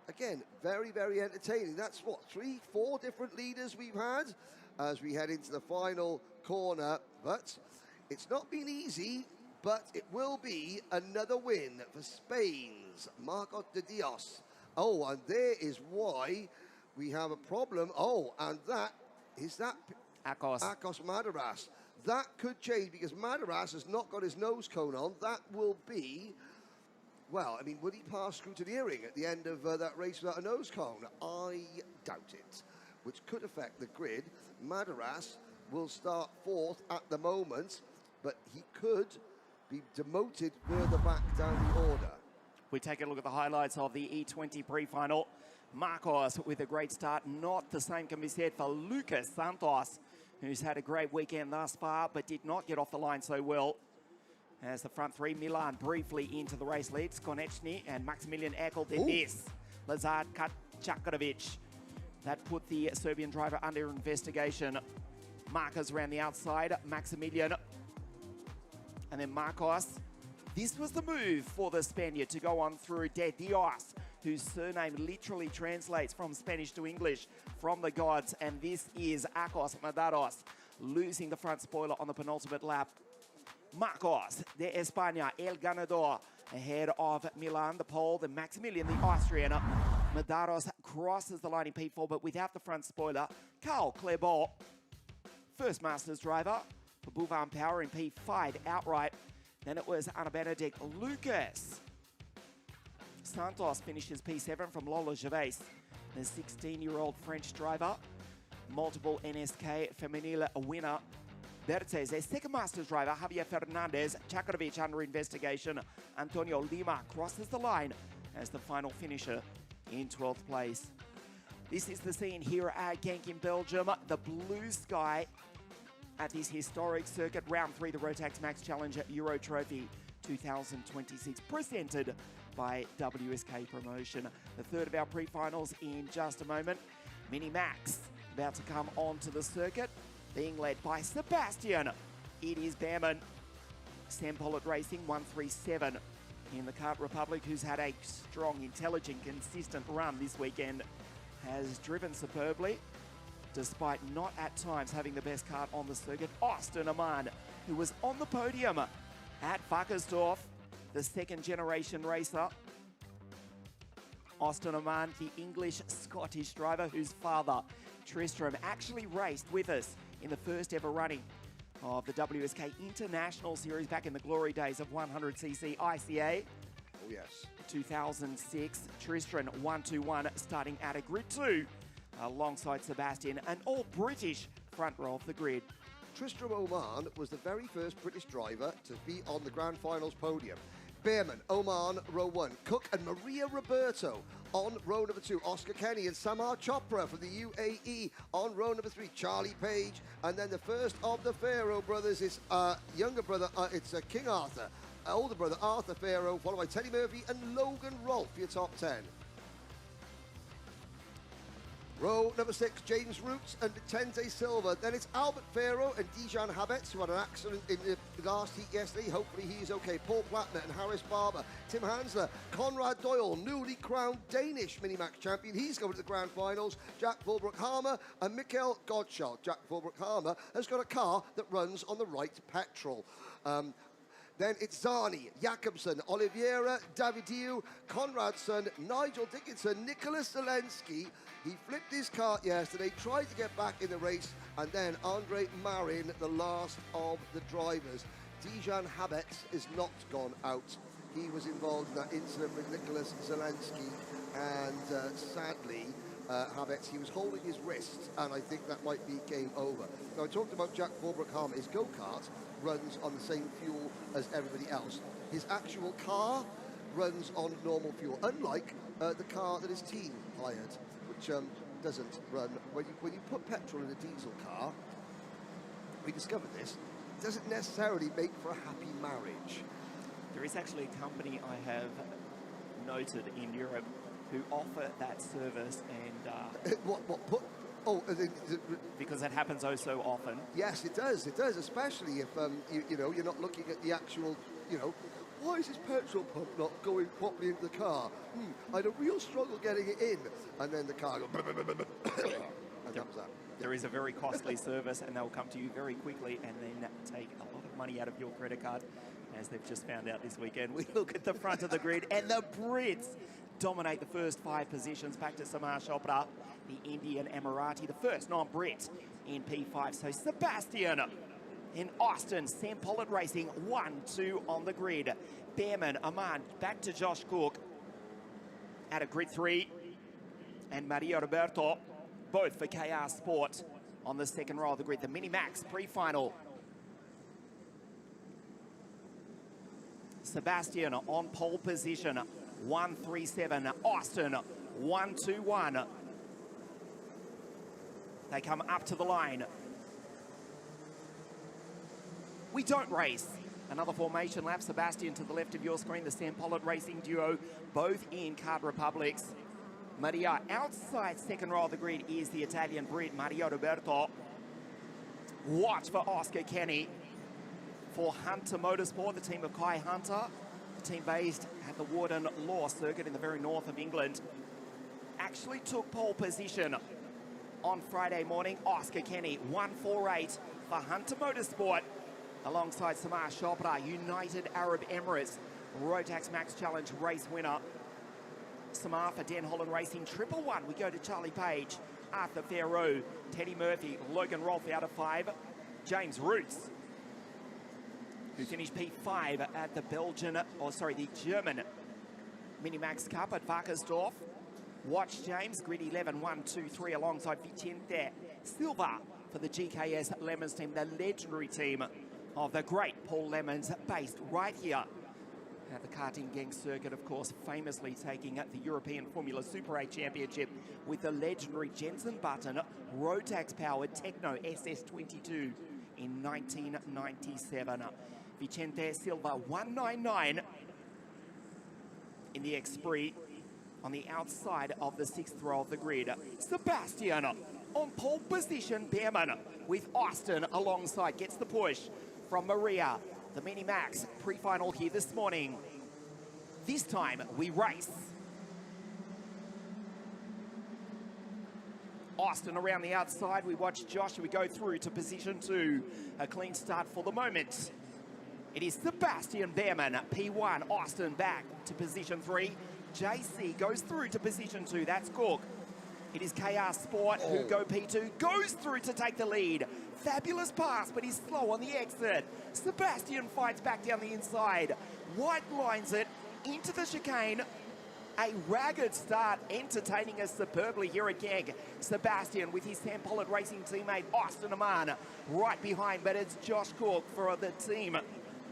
again, very, very entertaining. That's what, 3, 4 different leaders we've had as we head into the final corner. But it's not been easy, but it will be another win for Spain's Marcos de Dios. Oh, and there is why we have a problem. Oh, and that is that Akos Madaras. That could change because Madaras has not got his nose cone on. That will be, well, I mean, would he pass scrutineering at the end of that race without a nose cone? I doubt it, which could affect the grid. Madaras will start 4th at the moment, but he could be demoted further back down the order. We take a look at the highlights of the E20 pre-final. Marcos with a great start. Not the same can be said for Lucas Santos, who's had a great weekend thus far, but did not get off the line so well. As the front three, Milan briefly into the race leads. Konechny and Maximilian Eckel did this. Lazard Kačakovic. That put the Serbian driver under investigation. Marcos around the outside. Maximilian. And then Marcos. This was the move for the Spaniard to go on through De Dios, whose surname literally translates from Spanish to English, from the gods. And this is Akos Madaros, losing the front spoiler on the penultimate lap. Marcos de España, el ganador, ahead of Milan, the Pole, then Maximilian, the Austrian. Madaros crosses the line in P4, but without the front spoiler. Carl Clerbault, first Masters driver for Bouvin Power in P5 outright. Then it was Anna Benedict. Lucas Santos finishes P7 from Lola Gervais, the 16-year-old French driver, multiple NSK Femenil winner. Berthez, their second Masters driver, Javier Fernandez. Čakovic under investigation. Antonio Lima crosses the line as the final finisher in 12th place. This is the scene here at Genk in Belgium. The blue sky at this historic circuit. Round 3, the Rotax Max Challenger Euro Trophy 2026, presented by WSK Promotion. The third of our pre-finals in just a moment. Mini Max about to come onto the circuit, being led by Sebastian. It is Behrman. Sam Pollard Racing 137 in the Kart Republic, who's had a strong, intelligent, consistent run this weekend, has driven superbly, despite not at times having the best kart on the circuit. Austin Amann, who was on the podium at Wackersdorf, the second generation racer. Austin Amann, the English-Scottish driver whose father, Tristram, actually raced with us in the first ever running of the WSK International Series back in the glory days of 100cc ICA. Oh yes. 2006, Tristram 121 starting at a grid 2 alongside Sebastian, an all-British front row of the grid. Tristram Oman was the very first British driver to be on the Grand Finals podium. Behrman, Oman, row 1. Cook and Maria Roberto on row number 2. Oscar Kenny and Samar Chopra from the UAE on row number 3. Charlie Page, and then the first of the Farrow brothers is younger brother, it's King Arthur. Older brother Arthur Farrow, followed by Teddy Murphy and Logan Rolfe, your top 10. Row number 6, James Roots and Tenze Silva. Then it's Albert Farrow and Dijan Habetz, who had an accident in the last heat yesterday. Hopefully he's okay. Paul Plattner and Harris Barber. Tim Hansler, Conrad Doyle, newly crowned Danish Minimax champion. He's going to the Grand Finals. Jack Fulbrook-Harmer and Mikkel Godschalk. Jack Fulbrook-Harmer has got a car that runs on the right petrol. Then it's Zani, Jakobsen, Oliveira, Davidiu, Conradson, Nigel Dickinson, Nicholas Zelensky. He flipped his kart yesterday, tried to get back in the race, and then Andre Marin, the last of the drivers. Dijan Habetz is not gone out. He was involved in that incident with Nicholas Zelensky, and sadly, Habetz, he was holding his wrist, and I think that might be game over. Now, I talked about Jack Fulbrook-Harmer. His go-kart runs on the same fuel as everybody else. His actual car runs on normal fuel, unlike the car that his team hired, which doesn't run. When you put petrol in a diesel car, we discovered this, it doesn't necessarily make for a happy marriage. There is actually a company I have noted in Europe who offer that service, and Oh, because it happens oh so often. yes, it does, especially if you're not looking at the actual, why is this petrol pump not going properly into the car? I had a real struggle getting it in, and then the car goes, and that was that. There is a very costly service, and they'll come to you very quickly and then take a lot of money out of your credit card, as they've just found out this weekend. We look at the front of the grid, and the Brits dominate the first 5 positions. Back to Samar Chopra, the Indian Emirati, the first non-Brit in P5. So Sebastian in Austin, Sam Pollard Racing, 1-2 on the grid. Behrman, Aman, back to Josh Cook out of grid 3. And Mario Roberto, both for KR Sport on the second row of the grid. The Mini-Max pre-final. Sebastian on pole position, 137. Austin, 121. They come up to the line. We don't race. Another formation lap. Sebastian to the left of your screen. The Sam Pollard Racing duo, both in Card Republics. Maria outside second row of the grid is the Italian Brit, Mario Roberto. Watch for Oscar Kenny. For Hunter Motorsport, the team of Kai Hunter, the team based at the Warden Law Circuit in the very north of England, actually took pole position on Friday morning. Oscar Kenny, 148 for Hunter Motorsport, alongside Samar Chopra, United Arab Emirates, Rotax Max Challenge race winner. Samar for Den Holland Racing, 111. We go to Charlie Page, Arthur Farrow, Teddy Murphy, Logan Rolfe out of 5, James Roots, who finished P5 at the the German Minimax Cup at Wackersdorf. Watch James, grid 11, 1, 2, 3, alongside Vicente Silva for the GKS Lemons team, the legendary team of the great Paul Lemons, based right here at the karting GENK circuit, of course, famously taking the European Formula Super 8 Championship with the legendary Jensen Button Rotax-powered Techno SS22 in 1997. Vicente Silva, 199 in the Esprit on the outside of the 6th row of the grid. Sebastian on pole position. Behrman with Austin alongside, gets the push from Maria. The Mini-Max pre-final here this morning. This time we race. Austin around the outside. We watch Josh. We go through to position 2. A clean start for the moment. It is Sebastian Behrman, P1. Austin back to position 3. JC goes through to position 2. That's Cook. It is KR Sport who go P2. Goes through to take the lead. Fabulous pass, but he's slow on the exit. Sebastian fights back down the inside. White lines it into the chicane. A ragged start, entertaining us superbly here at GENK. Sebastian with his Sam Pollard Racing teammate Austin Aman right behind, but it's Josh Cook for the team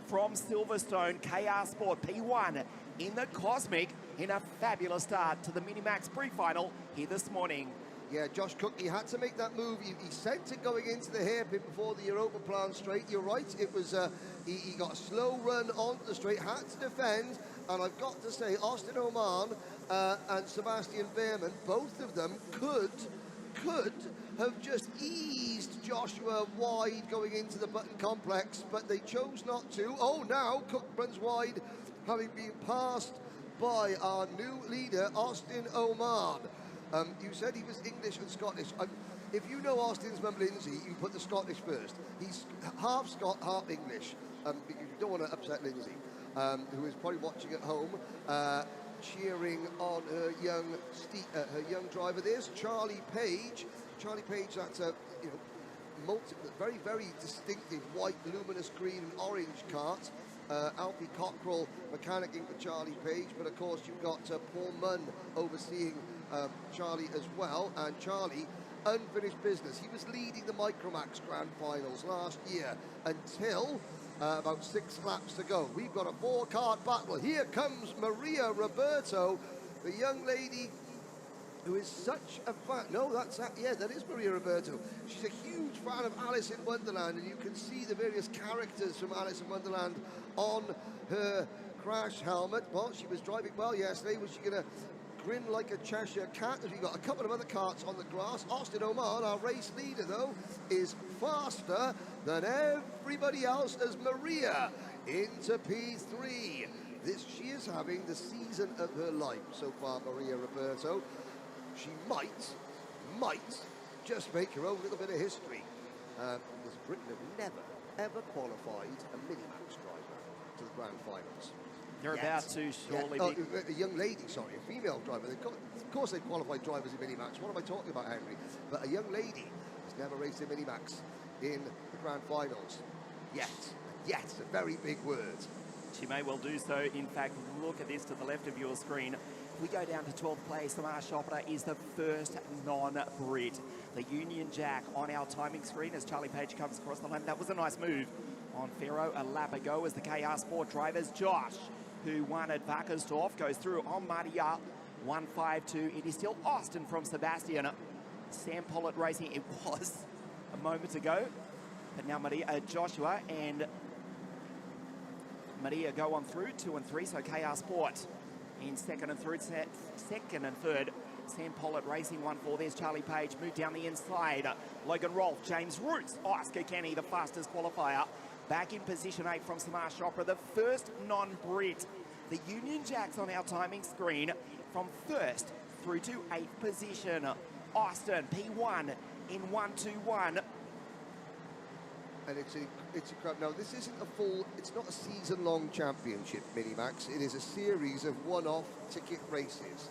from Silverstone. KR Sport P1 in the Cosmic in a fabulous start to the Minimax pre-final here this morning. Yeah, Josh Cook, he had to make that move. He sent it going into the hairpin before the Europa plan straight. You're right, it was, he got a slow run onto the straight, had to defend, and I've got to say, Austin Oman and Sebastian Behrman, both of them could have just eased Joshua wide going into the Button complex, but they chose not to. Oh, now Cook runs wide, having been passed by our new leader, Austin Oman. You said he was English and Scottish. If you know Austin's mum Lindsay, you put the Scottish first. He's half Scot, half English, because you don't want to upset Lindsay, who is probably watching at home, cheering on her young driver. There's Charlie Page. Charlie Page, that's a very, very distinctive white, luminous green and orange kart. Alfie Cockrell mechanicking for Charlie Page, but of course you've got Paul Munn overseeing Charlie as well, and Charlie, unfinished business. He was leading the Micromax Grand Finals last year until about 6 laps to go. We've got a 4-kart battle. Here comes Maria Roberto, the young lady who is such a fan. No, that is Maria Roberto. She's a huge fan of Alice in Wonderland, and you can see the various characters from Alice in Wonderland on her crash helmet. Well, she was driving well yesterday. Was she going to grin like a Cheshire cat as we've got a couple of other carts on the grass. Austin Oman, our race leader though, is faster than everybody else as Maria into P3. She is having the season of her life so far, Maria Roberto. She might just make her own little bit of history. Because Britain have never, ever qualified a Minimax driver to the grand finals. They're about to surely be... a young lady, sorry, a female driver. Of course they qualified drivers in Minimax. What am I talking about, Henry? But a young lady has never raced in Minimax in the grand finals. Yet. Yet, a very big word. She may well do so. In fact, look at this to the left of your screen. We go down to 12th place. Samar Chopra is the first non-Brit. The Union Jack on our timing screen as Charlie Page comes across the line. That was a nice move on Ferro a lap ago as the KR Sport drivers. Josh, who won at Wackersdorf, goes through on Maria 152. It is still Austin from Sebastian. Sam Pollitt racing. It was a moment ago. But now Joshua and Maria go on through 2 and 3. So KR Sport in second and third. Sam Pollitt racing 1-4. There's Charlie Page. Moved down the inside. Logan Rolfe, James Roots, Oscar Kenny, the fastest qualifier. Back in position 8 from Samar Chopra, the first non-Brit. The Union Jacks on our timing screen from first through to 8th position. Austin, P1 in 1-2-1. And it's incredible. Now, this isn't a full, it's not a season-long championship, Minimax. It is a series of one-off ticket races.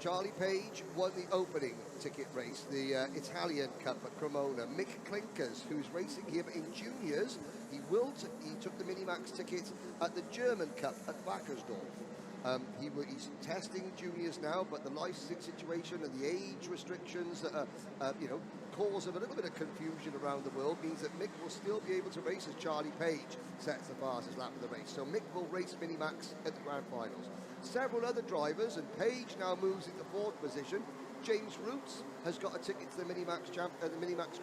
Charlie Page won the opening ticket race, the Italian Cup at Cremona. Mick Klinkers, who's racing here in juniors, he took the Minimax ticket at the German Cup at Wackersdorf. He's testing juniors now, but the licensing situation and the age restrictions that are, cause of a little bit of confusion around the world means that Mick will still be able to race as Charlie Page sets the fastest lap of the race. So Mick will race Minimax at the grand finals. Several other drivers, and Page now moves into 4th position. James Roots has got a ticket to the Minimax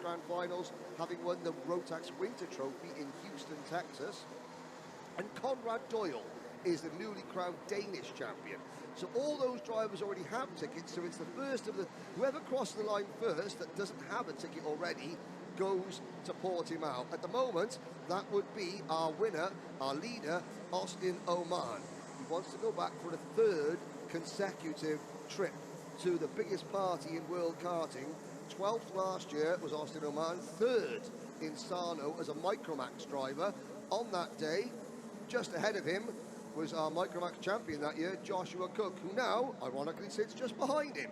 Grand Finals, having won the Rotax Winter Trophy in Houston, Texas. And Conrad Doyle is the newly crowned Danish champion. So all those drivers already have tickets, so it's the first of the... Whoever crossed the line first that doesn't have a ticket already goes to Portimao. At the moment, that would be our winner, our leader, Austin Oman. He wants to go back for a 3rd consecutive trip to the biggest party in world karting. 12th last year was Austin Oman, 3rd in Sarno as a Micromax driver. On that day, just ahead of him, was our Micromax champion that year, Joshua Cook, who now, ironically, sits just behind him,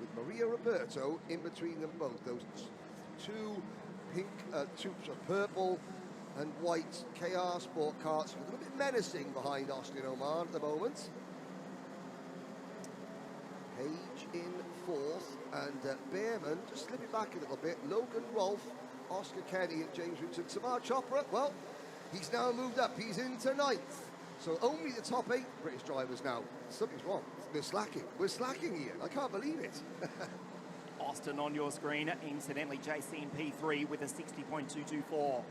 with Maria Roberto in between them both. Those two purple and white KR Sport carts, a little bit menacing behind Austin Oman at the moment. Page in 4th, and Behrman just slipping back a little bit. Logan Rolfe, Oscar Kenny, and James Roots. And Samar Chopra, well, he's now moved up. He's into 9th. So only the top 8 British drivers now. Something's wrong. We're slacking. We're slacking here. I can't believe it. Austin on your screen. Incidentally, JC in P3 with a 60.224.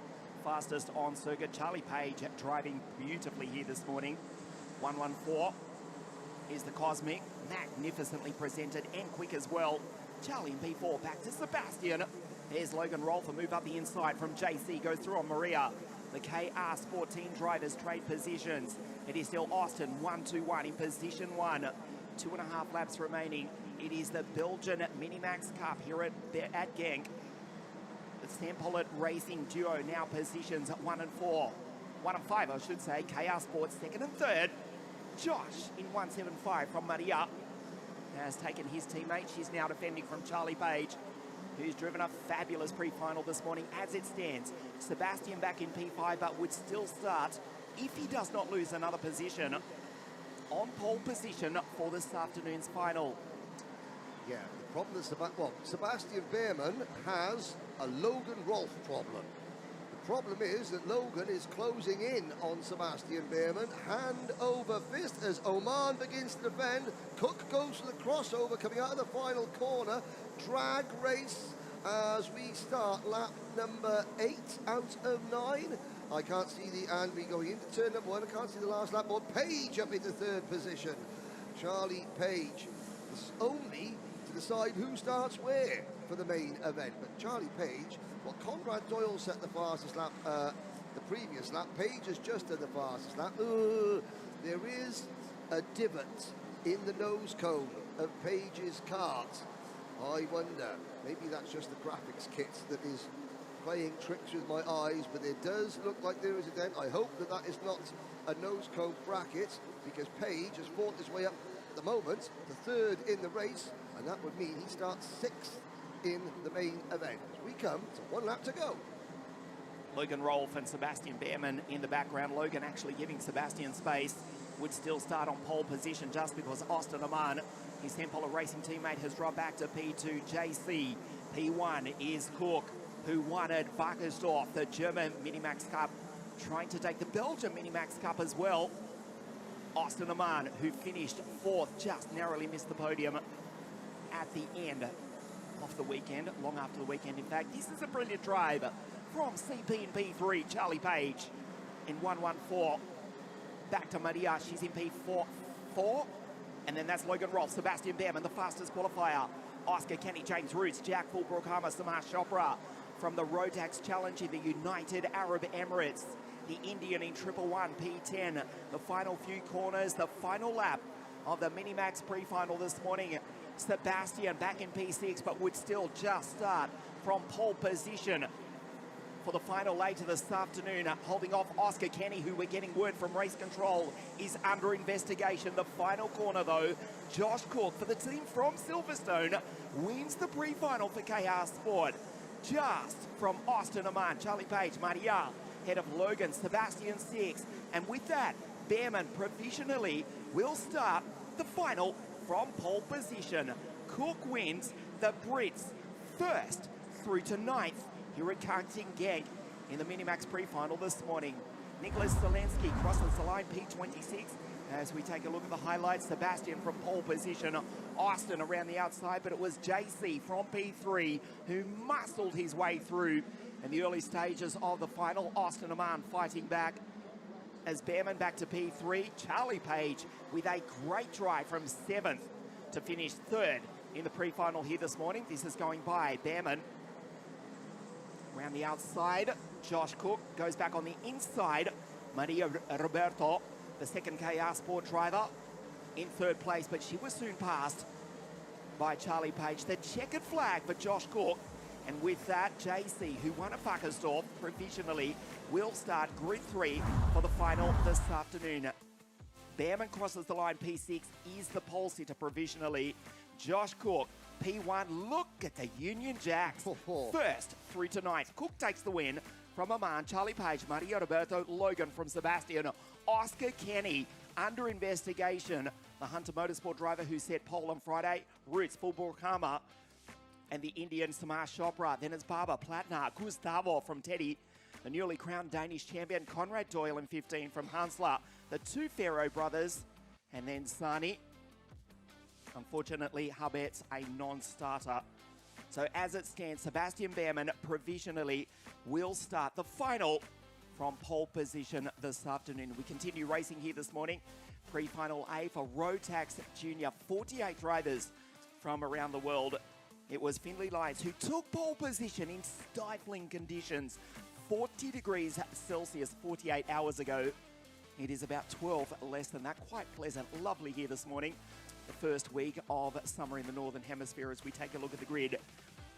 Fastest on circuit. Charlie Page driving beautifully here this morning. 114 is the Cosmic. Magnificently presented and quick as well. Charlie in P4 back to Sebastian. There's Logan Rolfe, a move up the inside from JC. Goes through on Maria. The KR Sport team drivers trade positions. It is still Austin 1-2-1 in position 1. 2.5 laps remaining. It is the Belgian Minimax Cup here at GENK. The Sam Pollitt Racing duo now positions 1 and 4. 1 and 5, I should say. KR Sport 2nd and 3rd. Josh in 175 from Maria has taken his teammate. She's now defending from Charlie Page, who's driven a fabulous pre-final this morning as it stands. Sebastian back in P5, but would still start if he does not lose another position on pole position for this afternoon's final. Yeah, the problem is, Sebastian Behrman has a Logan Rolfe problem. The problem is that Logan is closing in on Sebastian Behrman, hand over fist as Oman begins to defend. Cook goes for the crossover coming out of the final corner. Drag race as we start lap number 8 out of 9. I can't see and we going into turn number 1. I can't see the last lap board. Page up into 3rd position. Charlie Page. This is only to decide who starts where for the main event. But Charlie Page, well, Conrad Doyle set the fastest lap the previous lap. Page has just done the fastest lap. There is a divot in the nose cone of Page's kart. I wonder, maybe that's just the graphics kit that is playing tricks with my eyes, but it does look like there is a dent. I hope that that is not a nose cone bracket, because Page has fought his way up at the moment to third in the race, and that would mean he starts sixth in the main event. As we come to 1 lap to go. Logan Rolfe and Sebastian Behrman in the background. Logan actually giving Sebastian space. Would still start on pole position just because Austin Aman, his Tempola Racing teammate, has dropped back to P2. JC. P1 is Cook, who won at Wackersdorf, the German Minimax Cup, trying to take the Belgian Minimax Cup as well. Austin Aman, who finished fourth, just narrowly missed the podium at the end of the weekend, long after the weekend, in fact. This is a brilliant drive from CP and P3, Charlie Page in 114. Back to Maria, she's in P4. And then that's Logan Rolfe, Sebastian Behrman, the fastest qualifier. Oscar Kenny, James Roots, Jack Fulbrook-Hama, Samar Chopra from the Rotax Challenge in the United Arab Emirates. The Indian in 111, P10. The final few corners, the final lap of the Minimax pre-final this morning. Sebastian back in P6, but would still just start from pole position for the final later this afternoon, holding off Oscar Kenny, who we're getting word from race control is under investigation. The final corner, though, Josh Cook for the team from Silverstone wins the pre-final for KR Sport. Just from Austin Aman, Charlie Page, Maria, head of Logan, Sebastian 6. And with that, Behrman provisionally will start the final from pole position. Cook wins the Brits first through to 9th here at GENK in the Minimax pre-final this morning. Nicholas Zelensky crosses the line, P26. As we take a look at the highlights, Sebastian from pole position, Austin around the outside, but it was JC from P3 who muscled his way through in the early stages of the final. Austin Aman fighting back as Behrman back to P3. Charlie Page with a great drive from 7th to finish 3rd in the pre-final here this morning. This is going by Behrman. Around the outside, Josh Cook goes back on the inside. Maria Roberto, the second KR Sport driver, in 3rd place, but she was soon passed by Charlie Page. The checkered flag for Josh Cook. And with that, JC, who won at Wackersdorf provisionally, will start Grid 3 for the final this afternoon. Behrman crosses the line, P6, is the pole sitter provisionally. Josh Cook, P1, look at the Union Jacks. First through to 9th. Cook takes the win from Aman, Charlie Page, Maria Roberto, Logan from Sebastian. Oscar Kenny under investigation. The Hunter Motorsport driver who set pole on Friday. Roots, Fulbrook-Hama, and the Indian Samar Chopra. Then it's Barbara Platnar, Gustavo from Teddy. The newly crowned Danish champion, Conrad Doyle in 15 from Hansler. The two Farrow brothers, and then Sani. Unfortunately, Hubbert's a non-starter. So as it stands, Sebastian Behrman provisionally will start the final from pole position this afternoon. We continue racing here this morning. Pre-final A for Rotax Junior, 48 drivers from around the world. It was Findlay Lights who took pole position in stifling conditions. 40 degrees Celsius 48 hours ago. It is about 12 less than that. Quite pleasant, lovely here this morning. The first week of summer in the Northern Hemisphere as we take a look at the grid.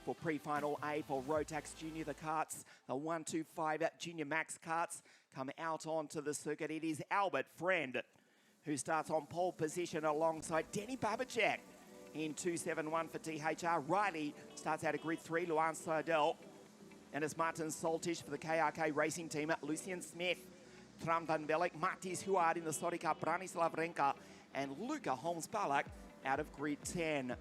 For pre-final A for Rotax Junior, the karts, the 125 Junior Max karts come out onto the circuit. It is Albert Friend who starts on pole position alongside Denny Babacek in 271 for THR. Riley starts out of grid 3, Luan Sardell. And it's Martin Soltich for the KRK Racing Team, Lucian Smith, Tram van Belek, Matis Huard in the Sodica, Branislav Renka, and Luca Holmes-Balak out of grid 10.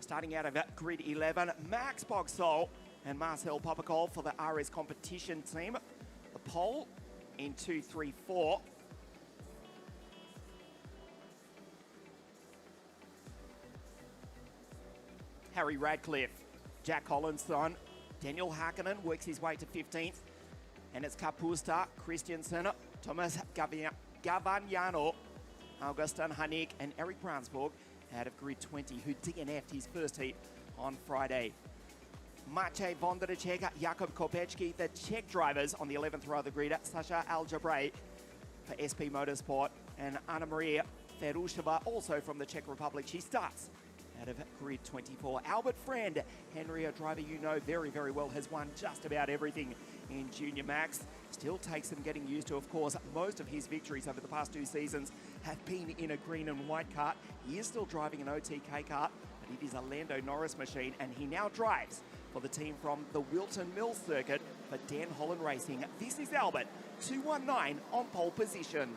Starting out of grid 11, Max Bogsol and Marcel Popakol for the RS Competition Team. The pole in 234. Harry Radcliffe, Jack Collinson, Daniel Hakkinen works his way to 15th. And it's Kapusta, Christiansen, Thomas Gavagnano Augustin Hanik and Eric Bransburg out of grid 20, who DNF'd his first heat on Friday. Maciej Vondracek, Jakub Kopecki, the Czech drivers on the 11th row of the grid, Sasha Aljabray for SP Motorsport, and Anna Maria Ferusheva, also from the Czech Republic. She starts out of grid 24. Albert Friend, Henry, a driver you know very, very well, has won just about everything in Junior Max. Still takes some getting used to, of course. Most of his victories over the past 2 seasons have been in a green and white kart. He is still driving an OTK kart, but it is a Lando Norris machine, and he now drives for the team from the Wilton Mills circuit for Dan Holland Racing. This is Albert, 219 on pole position.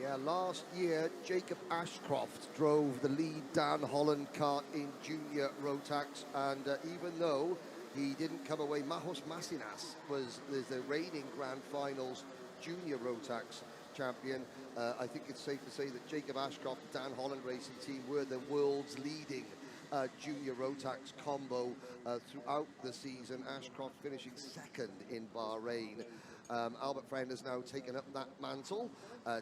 Yeah, last year, Jacob Ashcroft drove the lead Dan Holland kart in Junior Rotax, and even though he didn't come away, Majos Masinas was the reigning Grand Finals Junior Rotax champion. I think it's safe to say that Jacob Ashcroft, Dan Holland Racing team were the world's leading Junior Rotax combo throughout the season. Ashcroft finishing second in Bahrain. Albert Friend has now taken up that mantle.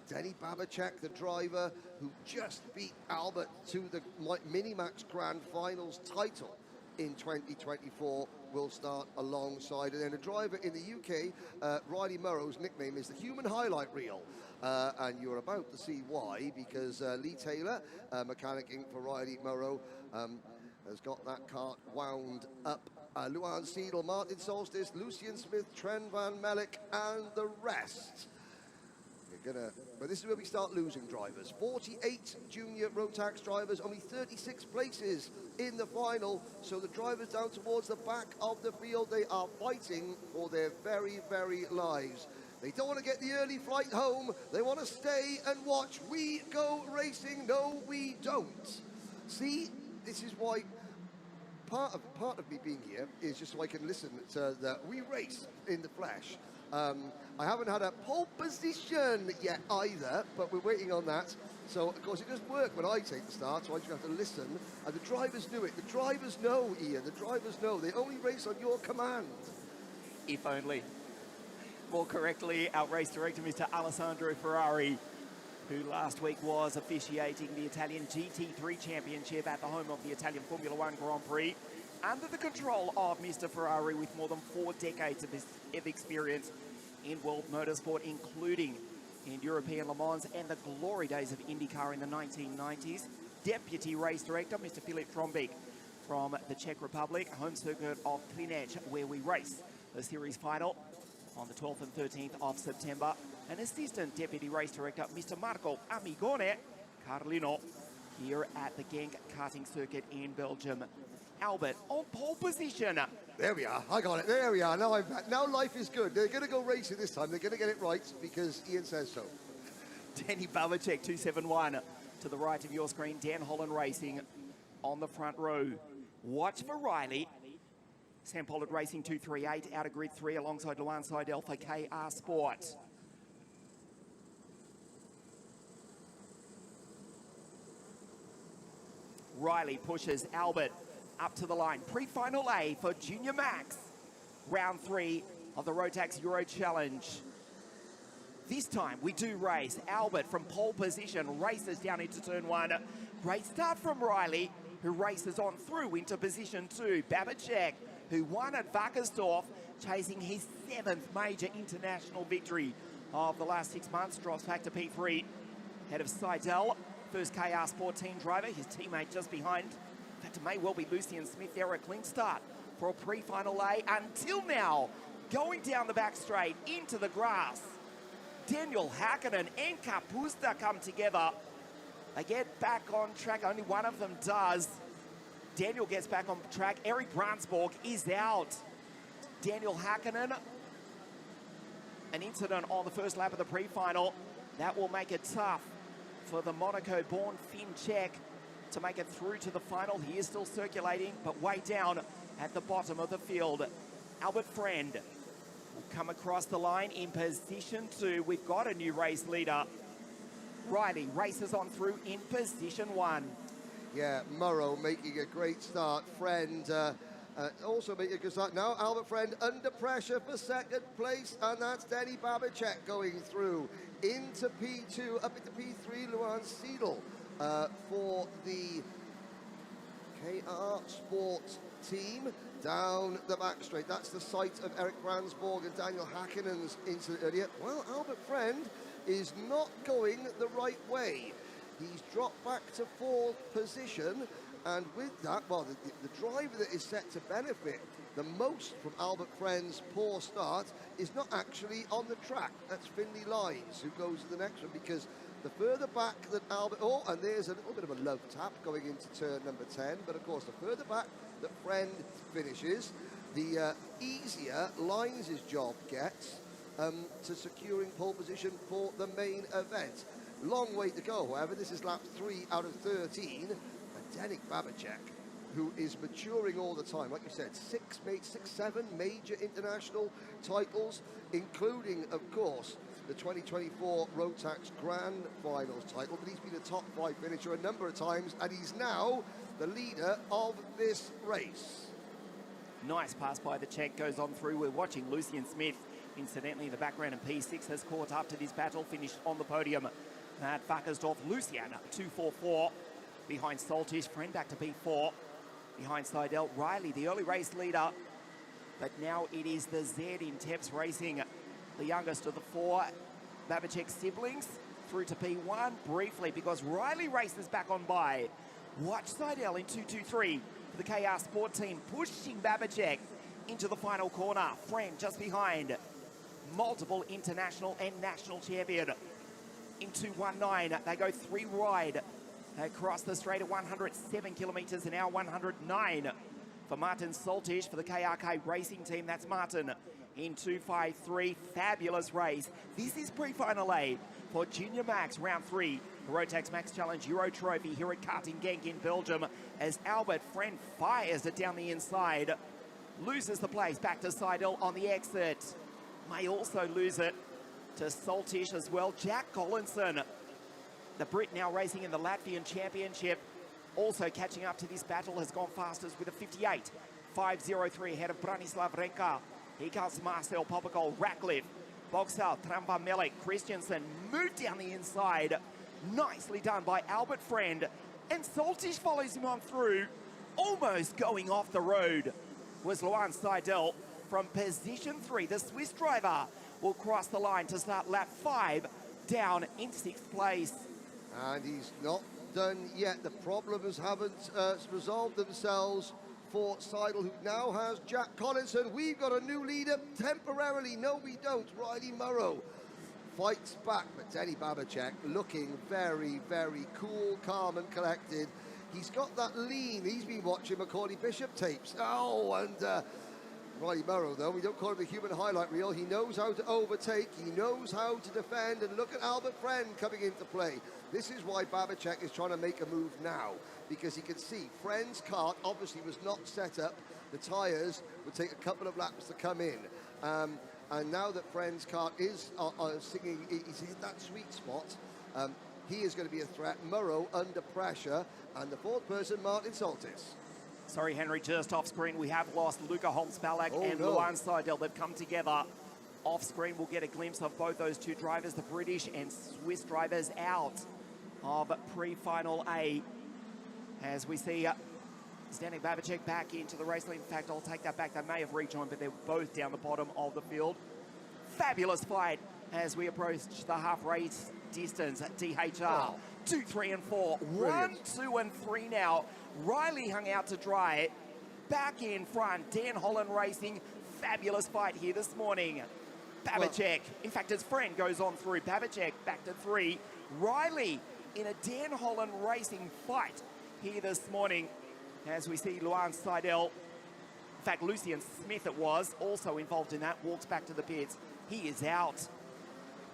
Denny Babacek, the driver who just beat Albert to the Minimax Grand Finals title in 2024, will start alongside. And then a driver in the UK, Riley Murrow's nickname is the Human Highlight Reel. And you're about to see why, because Lee Taylor, mechanicking for Riley Murrow, has got that kart wound up. Luan Seidel, Martin Solstice, Lucian Smith, Tren Van Mellick, and the rest. But this is where we start losing drivers. 48 Junior Rotax drivers, only 36 places in the final. So the drivers down towards the back of the field, they are fighting for their very, very lives. They don't want to get the early flight home. They want to stay and watch We Go Racing. No, we don't. See, this is why part of me being here is just so I can listen to the We Race in the flesh. I haven't had a pole position yet either, but we're waiting on that. So, of course, it doesn't work when I take the start, so I just have to listen. And the drivers do it. The drivers know, Ian. The drivers know. They only race on your command. If only. More correctly, our race director, Mr. Alessandro Ferrari, who last week was officiating the Italian GT3 Championship at the home of the Italian Formula One Grand Prix, under the control of Mr. Ferrari, with more than 4 decades of experience in world motorsport, including in European Le Mans and the glory days of IndyCar in the 1990s. Deputy race director, Mr. Filip Trombik from the Czech Republic, home circuit of Klinec, where we race the series final on the 12th and 13th of September. And assistant deputy race director, Mr. Marco Amigone Carlino, here at the GENK karting circuit in Belgium. Albert on pole position. There we are. I got it. There we are. Now I'm back. Now life is good. They're going to go racing this time. They're going to get it right because Ian says so. Denny Babacek, 271 to the right of your screen. Dan Holland Racing on the front row. Watch for Riley. Sam Pollard Racing 238 out of grid 3 alongside Luan Seidel for KR Sport. Riley pushes Albert up to the line. Pre-final A for Junior Max. Round 3 of the Rotax Euro Challenge. This time we do race. Albert from pole position races down into turn 1. Great start from Riley, who races on through into position 2. Babacek, who won at Wackersdorf, chasing his 7th major international victory of the last 6 months, drops back to P3. Head of Seidel, first KR Sport team driver, his teammate just behind. In fact, it may well be Lucian Smith there. A clean start for a pre-final A until now. Going down the back straight into the grass. Daniel Hakkinen and Kapusta come together. They get back on track. Only one of them does. Daniel gets back on track. Eric Bransburg is out. Daniel Hakkinen, an incident on the first lap of the pre-final. That will make it tough for the Monaco-born Finn Czech to make it through to the final. He is still circulating, but way down at the bottom of the field. Albert Friend will come across the line in position 2. We've got a new race leader. Riley races on through in position 1. Yeah, Murrow making a great start. Friend Also making a good start now. Albert Friend under pressure for second place, and that's Denny Babicek going through into P2, up into P3. Luan Seidel for the KR Sports team down the back straight. That's the site of Eric Bransborg and Daniel Hackinen's incident earlier. Well, Albert Friend is not going the right way. He's dropped back to fourth position, and with that, well, the driver that is set to benefit the most from Albert Friend's poor start is not actually on the track. That's Finlay Lines, who goes to the next one, because the further back that Albert... Oh, and there's a little bit of a love tap going into turn number 10, but of course, the further back that Friend finishes, the easier Lines' job gets to securing pole position for the main event. Long way to go, however. This is lap 3 out of 13. And Denik Babicek, who is maturing all the time, like you said, 7 major international titles, including, of course, the 2024 Rotax Grand Finals title, but he's been a top 5 finisher a number of times, and he's now the leader of this race. Nice pass by the Czech, goes on through. We're watching Lucian Smith, incidentally, in the background, and P6 has caught up to this battle, finished on the podium. Matt Wackersdorf, Lucian, 2.44. Behind Saltish, Friend back to P4. Behind Seidel, Riley, the early race leader. But now it is the Z in Teps Racing, the youngest of the 4 Babicek siblings, through to P1 briefly, because Riley races back on by. Watch Seidel in 2.23 for the KR Sport team, pushing Babicek into the final corner. Friend just behind. Multiple international and national champion. In 2.19, they go 3 wide across the straight at 107 kilometres an hour, 109 for Martin Saltish for the KRK Racing team. That's Martin in 2.53. Fabulous race. This is pre-final A for Junior Max round 3. The Rotax Max Challenge Euro Trophy here at Karting Genk in Belgium, as Albert Friend fires it down the inside. Loses the place back to Seidel on the exit. May also lose it to Saltish as well. Jack Collinson, the Brit now racing in the Latvian Championship, also catching up to this battle, has gone fastest with a 58.503 ahead of Branislav Renka. Here comes Marcel Popagol, Ratcliffe, Boxall, Trampa Melek, Christensen, moved down the inside. Nicely done by Albert Friend, and Saltish follows him on through, almost going off the road. Was Luan Seidel from position 3. The Swiss driver will cross the line to start lap 5 down in 6th place. And he's not done yet. The problems haven't resolved themselves for Seidel, who now has Jack Collinson. We've got a new leader temporarily. No, we don't. Riley Murrow fights back, but Denny Babicek looking very, very cool, calm and collected. He's got that lean. He's been watching Macaulay Bishop tapes. Oh, and Riley Murrow, though, we don't call him the human highlight reel. He knows how to overtake. He knows how to defend. And look at Albert Friend coming into play. This is why Babicek is trying to make a move now, because he can see Friend's kart obviously was not set up. The tyres would take a couple of laps to come in. And now that Friend's kart is singing, he's hit that sweet spot. He is going to be a threat. Murrow under pressure. And the 4th person, Martin Saltis. Sorry, Henry, just off screen, we have lost Luca Holzbalak and Luan Seidel. They've come together. Off screen, we'll get a glimpse of both those 2 drivers, the British and Swiss drivers, out of pre-final A. As we see Zdenek Babicek back into the race. In fact, I'll take that back. They may have rejoined, but they're both down the bottom of the field. Fabulous fight as we approach the half race distance at DHR. 2, 3 and 4. Brilliant. 1, 2 and 3 now. Riley hung out to dry. Back in front, Dan Holland Racing. Fabulous fight here this morning. Babicek, in fact, his friend goes on through. Babicek back to 3. Riley in a Dan Holland Racing fight here this morning, as we see Luan Seidel. In fact, Lucian Smith it was, also involved in that, walks back to the pits. He is out.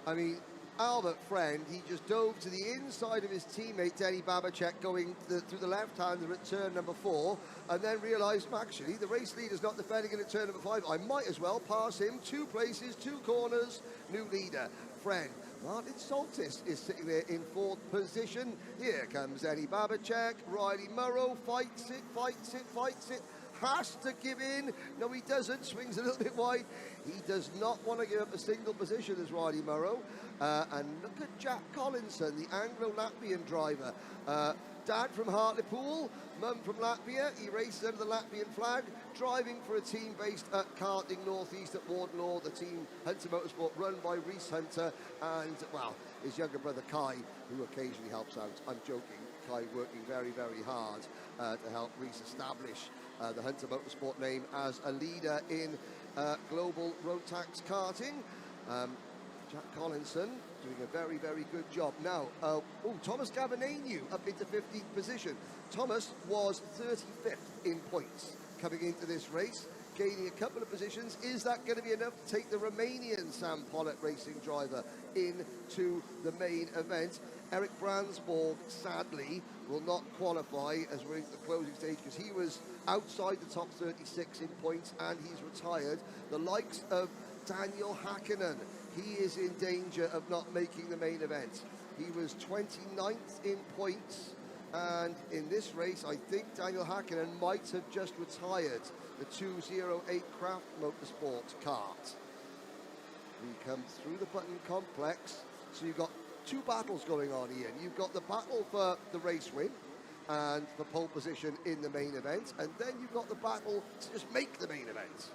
I mean, Albert Friend, he just dove to the inside of his teammate, Denny Babicek, going through the left-hander at turn number 4, and then realised, actually, the race leader's not defending it at turn number 5. I might as well pass him. 2 places, 2 corners, new leader, Friend. Martin Saltis is sitting there in 4th position. Here comes Denny Babicek. Riley Murrow fights it, fights it, fights it. has to give in. No, he doesn't. Swings a little bit wide. He does not want to give up a single position as Riley Murrow. And look at Jack Collinson, the Anglo-Latvian driver. Dad from Hartlepool, mum from Latvia. He races under the Latvian flag, driving for a team based at Carting North East at Wardenlaw, the team Hunter Motorsport, run by Reese Hunter, and, well, his younger brother Kai, who occasionally helps out. I'm joking. Kai working very, very hard to help Reese establish the Hunter Motorsport name as a leader in global Rotax karting. Jack Collinson doing a very, very good job. Now, Thomas Gavinanu up into 15th position. Thomas was 35th in points coming into this race, gaining a couple of positions. Is that going to be enough to take the Romanian Sam Pollitt racing driver into the main event? Eric Brandsborg, sadly, will not qualify as we're into the closing stage because he was outside the top 36 in points and he's retired. The likes of Daniel Hakkinen, he is in danger of not making the main event. He was 29th in points, and in this race, I think Daniel Hakkinen might have just retired the 208 Craft Motorsport kart. We come through the Button Complex, so you've got two battles going on, Ian. You've got the battle for the race win and the pole position in the main event, and then you've got the battle to just make the main event.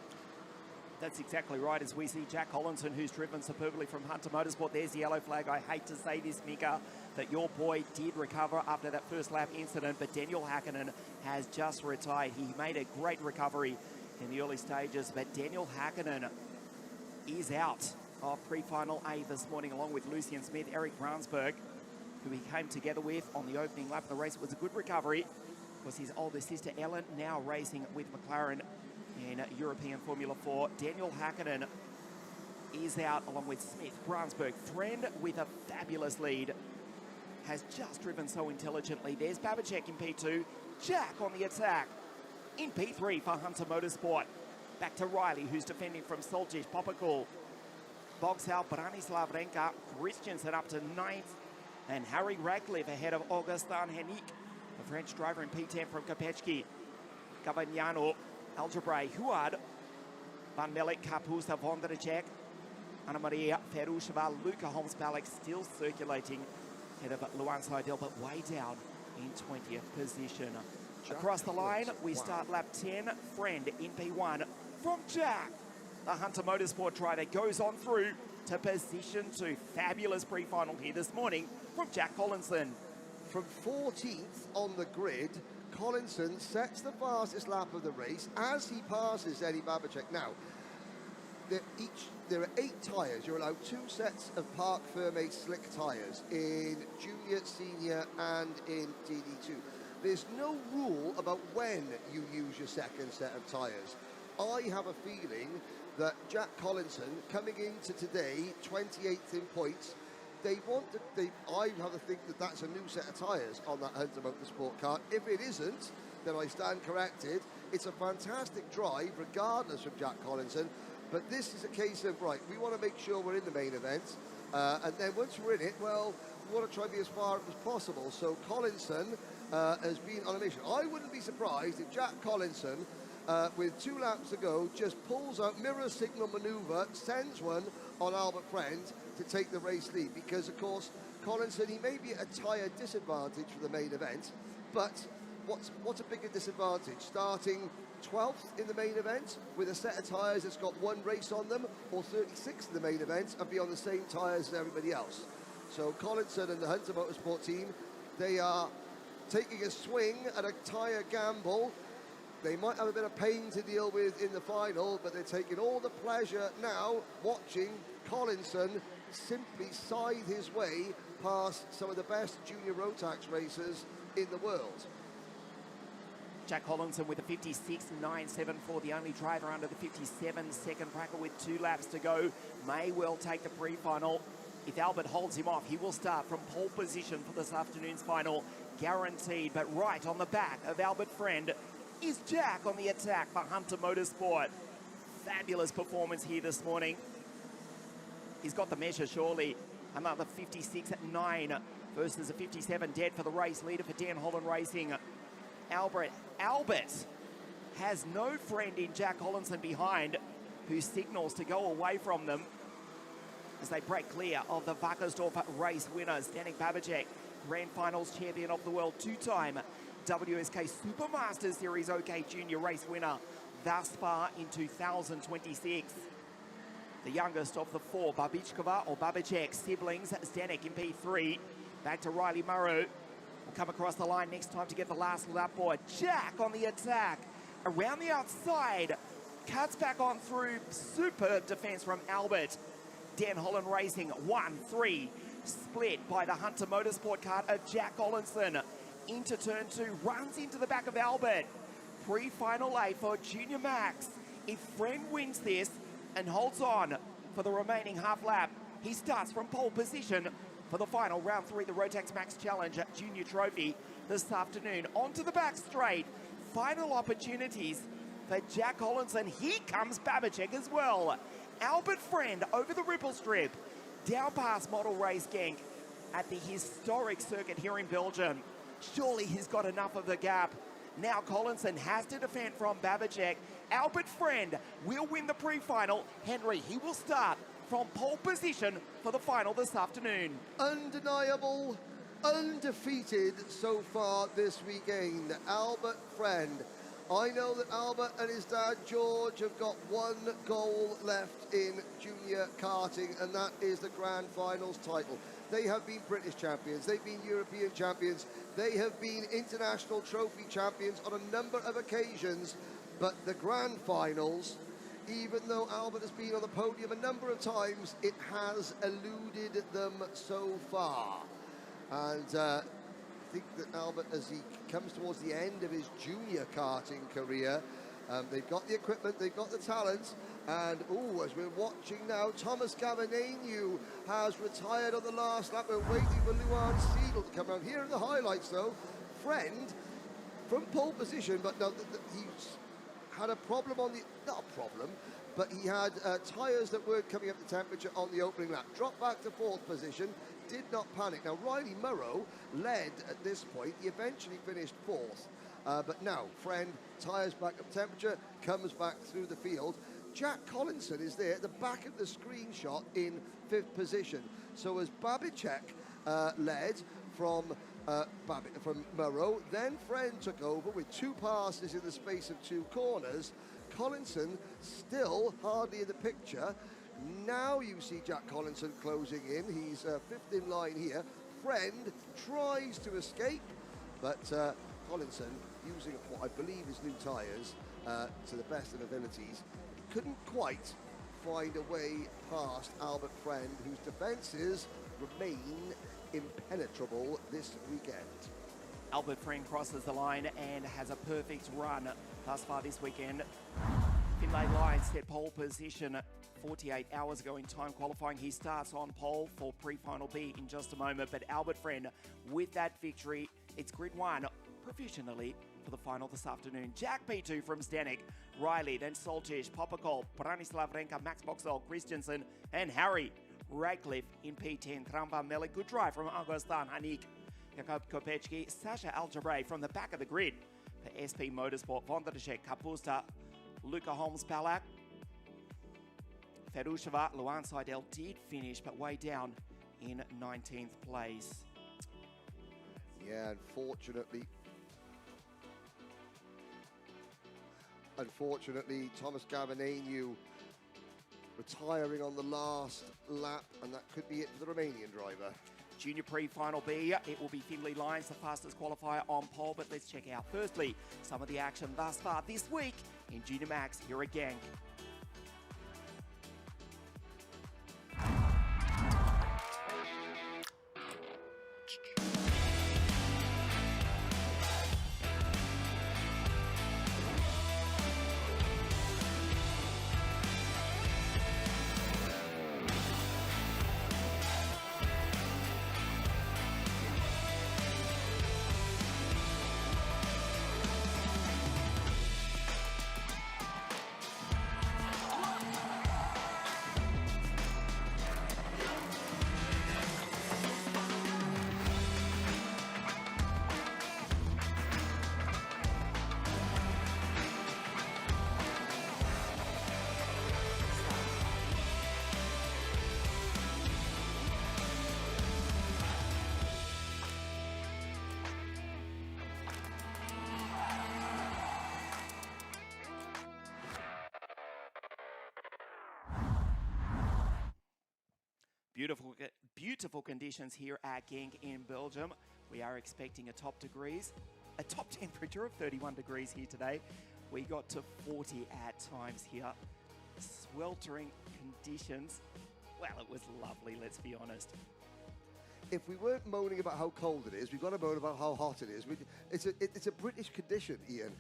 That's exactly right, as we see Jack Collinson, who's driven superbly from Hunter Motorsport. There's the yellow flag. I hate to say this, Mika, that your boy did recover after that first lap incident, but Daniel Hakkinen has just retired. He made a great recovery in the early stages, but Daniel Hakkinen is out of pre-final A this morning, along with Lucian Smith. Eric Bransberg, who he came together with on the opening lap of the race. It was a good recovery. Was his older sister Ellen, now racing with McLaren in European Formula 4. Daniel Hakkinen is out along with Smith. Bransberg, Friend with a fabulous lead, has just driven so intelligently. There's Babacek in P2. Jack on the attack in P3 for Hunter Motorsport. Back to Riley, who's defending from Soljic, Popakul, Boxhal, Branislav Renka, Christensen up to 9th, and Harry Radcliffe ahead of Augustin Hennick, the French driver in P10 from Kopechki. Cavagnano, Algebray, Huard, Van Melek, Kapusta, Vondracek, Anna Maria Ferusheva, Luca Holmes-Balek still circulating ahead of Luan Seidel, but way down in 20th position. Across the line, we start lap 10. Friend in P1 from Jack. The Hunter Motorsport driver goes on through to position 2. Fabulous pre-final here this morning from Jack Collinson. From 14th on the grid, Collinson sets the fastest lap of the race as he passes Eddie Babacek. Now, there are 8 tyres. You're allowed 2 sets of Park Ferme slick tyres in junior, senior, and in DD2. There's no rule about when you use your second set of tyres. I have a feeling that Jack Collinson, coming into today, 28th in points, I have to think that that's a new set of tyres on that Hunter Motorsport car. If it isn't, then I stand corrected. It's a fantastic drive, regardless of Jack Collinson. But this is a case of, right, we want to make sure we're in the main event. And then once we're in it, well, we want to try to be as far as possible. So Collinson has been on a mission. I wouldn't be surprised if Jack Collinson, with 2 laps to go, just pulls out mirror signal manoeuvre, sends one on Albert Friend to take the race lead, because of course Collinson, he may be at a tyre disadvantage for the main event, but what's a bigger disadvantage, starting 12th in the main event with a set of tyres that's got 1 race on them, or 36th in the main event and be on the same tyres as everybody else? So Collinson and the Hunter Motorsport team, they are taking a swing at a tyre gamble. They might have a bit of pain to deal with in the final, but they're taking all the pleasure now watching Collinson simply scythe his way past some of the best junior Rotax racers in the world. Jack Collinson with a 56.974, the only driver under the 57-second bracket with 2 laps to go. May well take the pre-final. If Albert holds him off, he will start from pole position for this afternoon's final, guaranteed. But right on the back of Albert Friend is Jack on the attack for Hunter Motorsport. Fabulous performance here this morning. He's got the measure, surely. Another 56.9 versus a 57 dead for the race leader for Dan Holland Racing. Albert has no friend in Jack Collinson behind, who signals to go away from them as they break clear of the Wackersdorf race winners. Zdeněk Babicek, Grand Finals champion of the world, two-time WSK Supermasters Series OK Junior race winner thus far in 2026. The youngest of the four, Babičková or Babicek siblings, Zdeněk in P3. Back to Riley Murrow. Will come across the line next time to get the last lap board. Jack on the attack. Around the outside. Cuts back on through. Superb defense from Albert. Den Holland Racing 1-3. Split by the Hunter Motorsport car of Jack Collinson. Into turn 2. Runs into the back of Albert. Pre-final A for Junior Max. If Friend wins this and holds on for the remaining half lap, he starts from pole position for the final round 3, the Rotax Max Challenge Junior Trophy this afternoon. Onto the back straight. Final opportunities for Jack Collinson. Here comes Babicek as well. Albert Friend over the ripple strip. Down past Model Race GENK at the historic circuit here in Belgium. Surely he's got enough of the gap. Now Collinson has to defend from Babicek. Albert Friend will win the pre-final. Henry, he will start from pole position for the final this afternoon. Undeniable, undefeated so far this weekend. Albert Friend. I know that Albert and his dad George have got one goal left in junior karting, and that is the Grand Finals title. They have been British champions, they've been European champions, they have been international trophy champions on a number of occasions, but the Grand Finals, even though Albert has been on the podium a number of times, it has eluded them so far. And I think that Albert, as he comes towards the end of his junior karting career, they've got the equipment, they've got the talent, and as we're watching now, Thomas Gavagneniu has retired on the last lap. We're waiting for Luan Seidel to come around. Here are the highlights though. Friend from pole position, but no, he's had a problem on the, not a problem, but he had tyres that weren't coming up to temperature on the opening lap. Dropped back to 4th position, did not panic. Now, Riley Murrow led at this point. He eventually finished 4th. But now, Friend, tyres back up temperature, comes back through the field. Jack Collinson is there at the back of the screenshot in 5th position. So as Babicek led from Murrow, then Friend took over with 2 passes in the space of 2 corners. Collinson still hardly in the picture. Now you see Jack Collinson closing in. He's 5th in line here. Friend tries to escape, but Collinson, using what I believe is new tyres to the best of abilities, couldn't quite find a way past Albert Friend, whose defences remain impenetrable this weekend. Albert Friend crosses the line and has a perfect run thus far this weekend. Finlay Lyons set pole position 48 hours ago in time qualifying. He starts on pole for pre-final B in just a moment, but Albert Friend with that victory, it's grid 1 provisionally for the final this afternoon. Jack P2 from Zdeněk, Riley, then Soltich, Popakov, Branislav Renka, Max Boxall, Christensen, and Harry Radcliffe in P10. Trampa Melik, good drive from Augustin Hanik, Jakub Kopecki, Sasha Algebre from the back of the grid for SP Motorsport, Vondrašek, Kapusta, Luca Holmes-Palak, Ferusheva, Luan Seidel did finish, but way down in 19th place. Yeah, unfortunately, Thomas Gavagneniu retiring on the last lap, and that could be it for the Romanian driver. Junior pre-final B, it will be Finlay Lyons, the fastest qualifier on pole, but let's check out firstly some of the action thus far this week in Junior Max here at GENK. beautiful conditions here at Genk in Belgium. We are expecting a top temperature of 31 degrees here today. We got to 40 at times here. Sweltering conditions. Well, it was lovely, let's be honest. If we weren't moaning about how cold it is, we've got to moan about how hot it is. It's a British condition, Ian.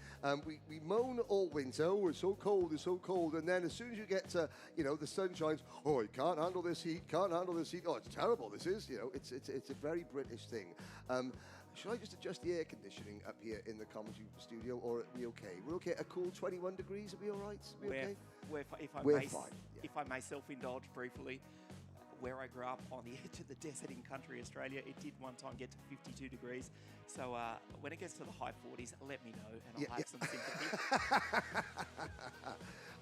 We moan all winter, oh, it's so cold, and then as soon as you get to, the sun shines, oh, I can't handle this heat, oh, it's terrible, this is, it's a very British thing. Should I just adjust the air conditioning up here in the commentary studio, or are we okay? We're okay, a cool 21 degrees, are we all right? Are we okay? We're fine, yeah. If I may self-indulge briefly, where I grew up on the edge of the desert in country Australia, it did one time get to 52 degrees. So when it gets to the high 40s, let me know and I'll have some sympathy.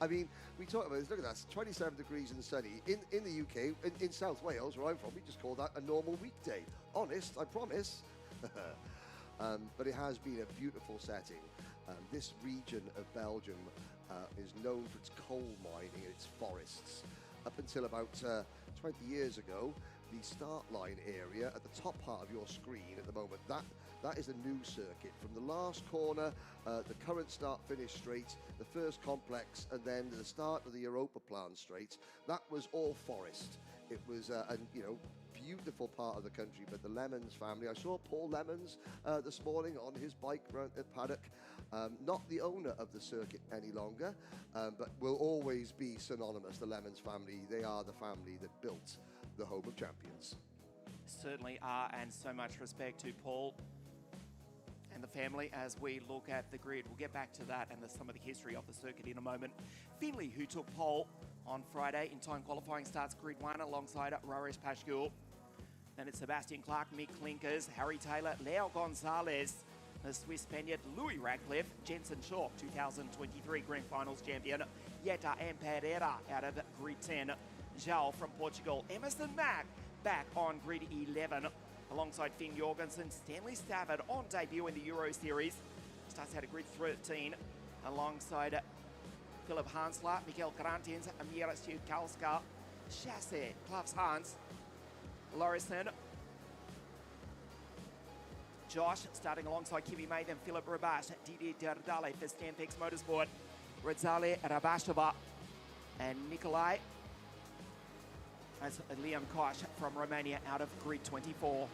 I mean, we talk about this, look at that, it's 27 degrees and sunny. In the UK, in South Wales, where I'm from, we just call that a normal weekday. Honest, I promise. But it has been a beautiful setting. This region of Belgium is known for its coal mining and its forests. Up until about 20 years ago, the start line area at the top part of your screen at the moment, that is a new circuit. From the last corner, the current start-finish straight, the first complex, and then the start of the Europa Plan straight, that was all forest. It was a beautiful part of the country, but the Lemons family, I saw Paul Lemons this morning on his bike around the paddock, not the owner of the circuit any longer, but will always be synonymous, the Lemons family. They are the family that built the home of champions. Certainly are, and so much respect to Paul and the family as we look at the grid. We'll get back to that and some of the history of the circuit in a moment. Finley, who took pole on Friday in time qualifying, starts grid 1 alongside Raresh Pashkul. Then it's Sebastian Clark, Mick Klinkers, Harry Taylor, Leo Gonzalez, the Swiss Spaniard Louis Radcliffe, Jensen Chalk, 2023 Grand Finals champion, Yeta and Pereira out of grid 10, João from Portugal, Emerson Mack back on grid 11, alongside Finn Jorgensen, Stanley Stafford on debut in the Euro Series, starts out at grid 13, alongside Philip Hansler, Mikael Grantins, Amir Stjukalska, Chasse, Klaus Hans, Lorison, Josh starting alongside Kimi May, then Philip Rabash, Didier Dardale for Stampex Motorsport, Razale Rabashova, and Nikolai as Liam Koch from Romania out of grid 24.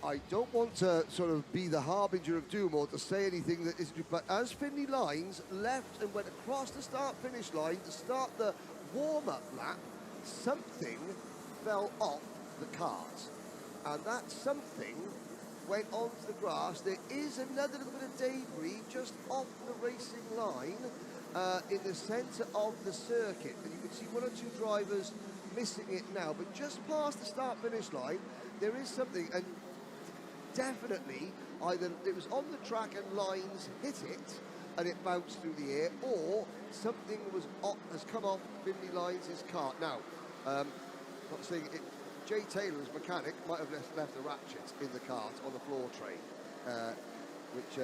I don't want to sort of be the harbinger of doom or to say anything that isn't, but as Finley Lines left and went across the start-finish line to start the warm-up lap, something fell off the cart, and that something went onto the grass. There is another little bit of debris just off the racing line in the centre of the circuit, and you can see one or two drivers missing it now, but just past the start-finish line there is something, and definitely either it was on the track and Lines hit it and it bounced through the air, or something has come off Finley Lines' cart. Now, not saying it, Jay Taylor's mechanic might have left a ratchet in the cart on the floor tray, which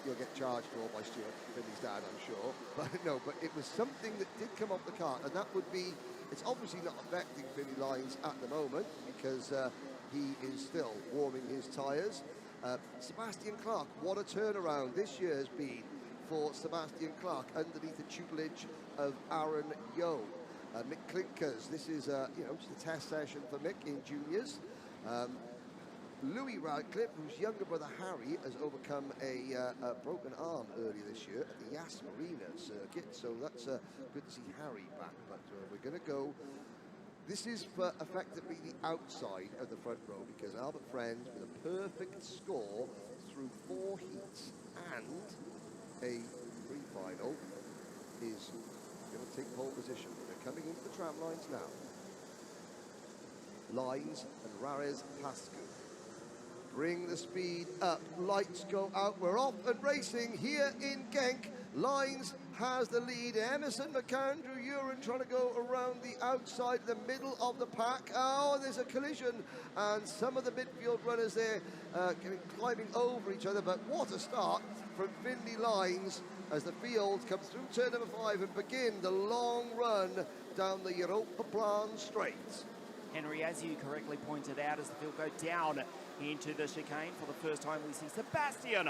you'll get charged for by Stuart, Finley's dad, I'm sure. But no, but it was something that did come off the cart, and that would be, it's obviously not affecting Finley Lines at the moment because he is still warming his tyres. Sebastian Clark, what a turnaround this year has been for Sebastian Clark underneath the tutelage of Aaron Yo. Mick Klinkers, this is just a test session for Mick in juniors. Louis Radcliffe, whose younger brother Harry has overcome a broken arm earlier this year at the Yas Marina circuit, so that's good to see Harry back. But we're going to go. This is for effectively the outside of the front row, because Albert Friend, with a perfect score through 4 heats and a pre-final, is going to take pole position. They're coming into the tram lines now. Lines and Rares Pascu. Bring the speed up, lights go out, we're off and racing here in Genk. Lines has the lead, Emerson McAndrew Uren trying to go around the outside, the middle of the pack. Oh, there's a collision, and some of the midfield runners there climbing over each other, but what a start from Finley Lines as the field comes through turn number 5 and begin the long run down the Europa Plan straight. Henry, as you correctly pointed out, as the field go down into the chicane, for the first time we see Sebastian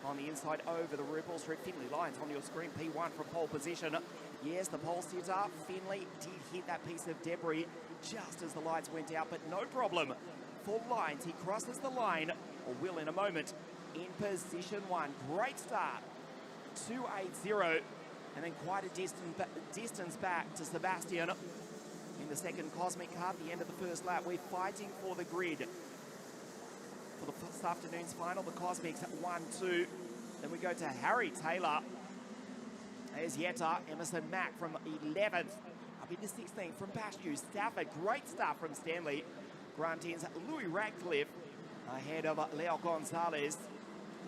on the inside over the ripple strip. Finley Lyons on your screen, P1 from pole position. Yes, the pole sitter, Finley did hit that piece of debris just as the lights went out, but no problem for Lyons. He crosses the line, or will in a moment, in position 1. Great start, 2.80, and then quite a distance back to Sebastian in the second Cosmic car at the end of the first lap. We're fighting for the grid for this afternoon's final. The Cosmics at 1-2. Then we go to Harry Taylor. There's Yetta, Emerson Mack from 11th. Up into 16th from Pashew. Stafford, great start from Stanley. Grantins, Louis Radcliffe ahead of Leo Gonzalez.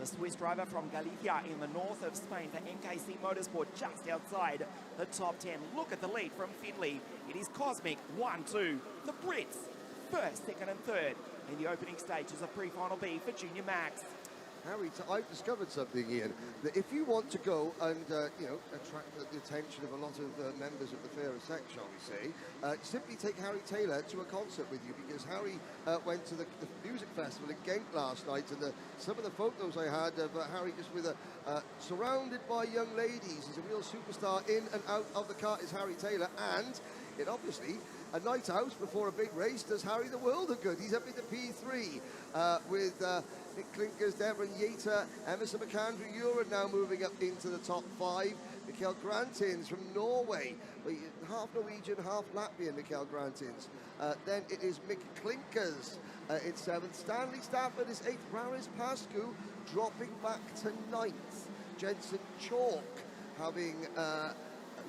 The Swiss driver from Galicia in the north of Spain for NKC Motorsport, just outside the top 10. Look at the lead from Finley. It is Cosmic 1-2. The Brits, first, second and third in the opening stages of pre-final B for Junior Max. Harry, I've discovered something, Ian, that if you want to go and, attract the attention of a lot of members of the fairer sex, shall we say, simply take Harry Taylor to a concert with you, because Harry went to the music festival in Genk last night, and some of the photos I had of Harry just with surrounded by young ladies. He's a real superstar. In and out of the car is Harry Taylor, and it obviously, a night out before a big race does Harry the world of good. He's up into P3 with Nick Klinkers, Devon Yater, Emerson McAndrew Uren now moving up into the top 5. Mikael Grantins from Norway, half Norwegian, half Latvian, Mikael Grantins. Then it is Mick Klinkers in 7th. Stanley Stafford is 8th. Raris Pascu dropping back to 9th. Jensen Chalk having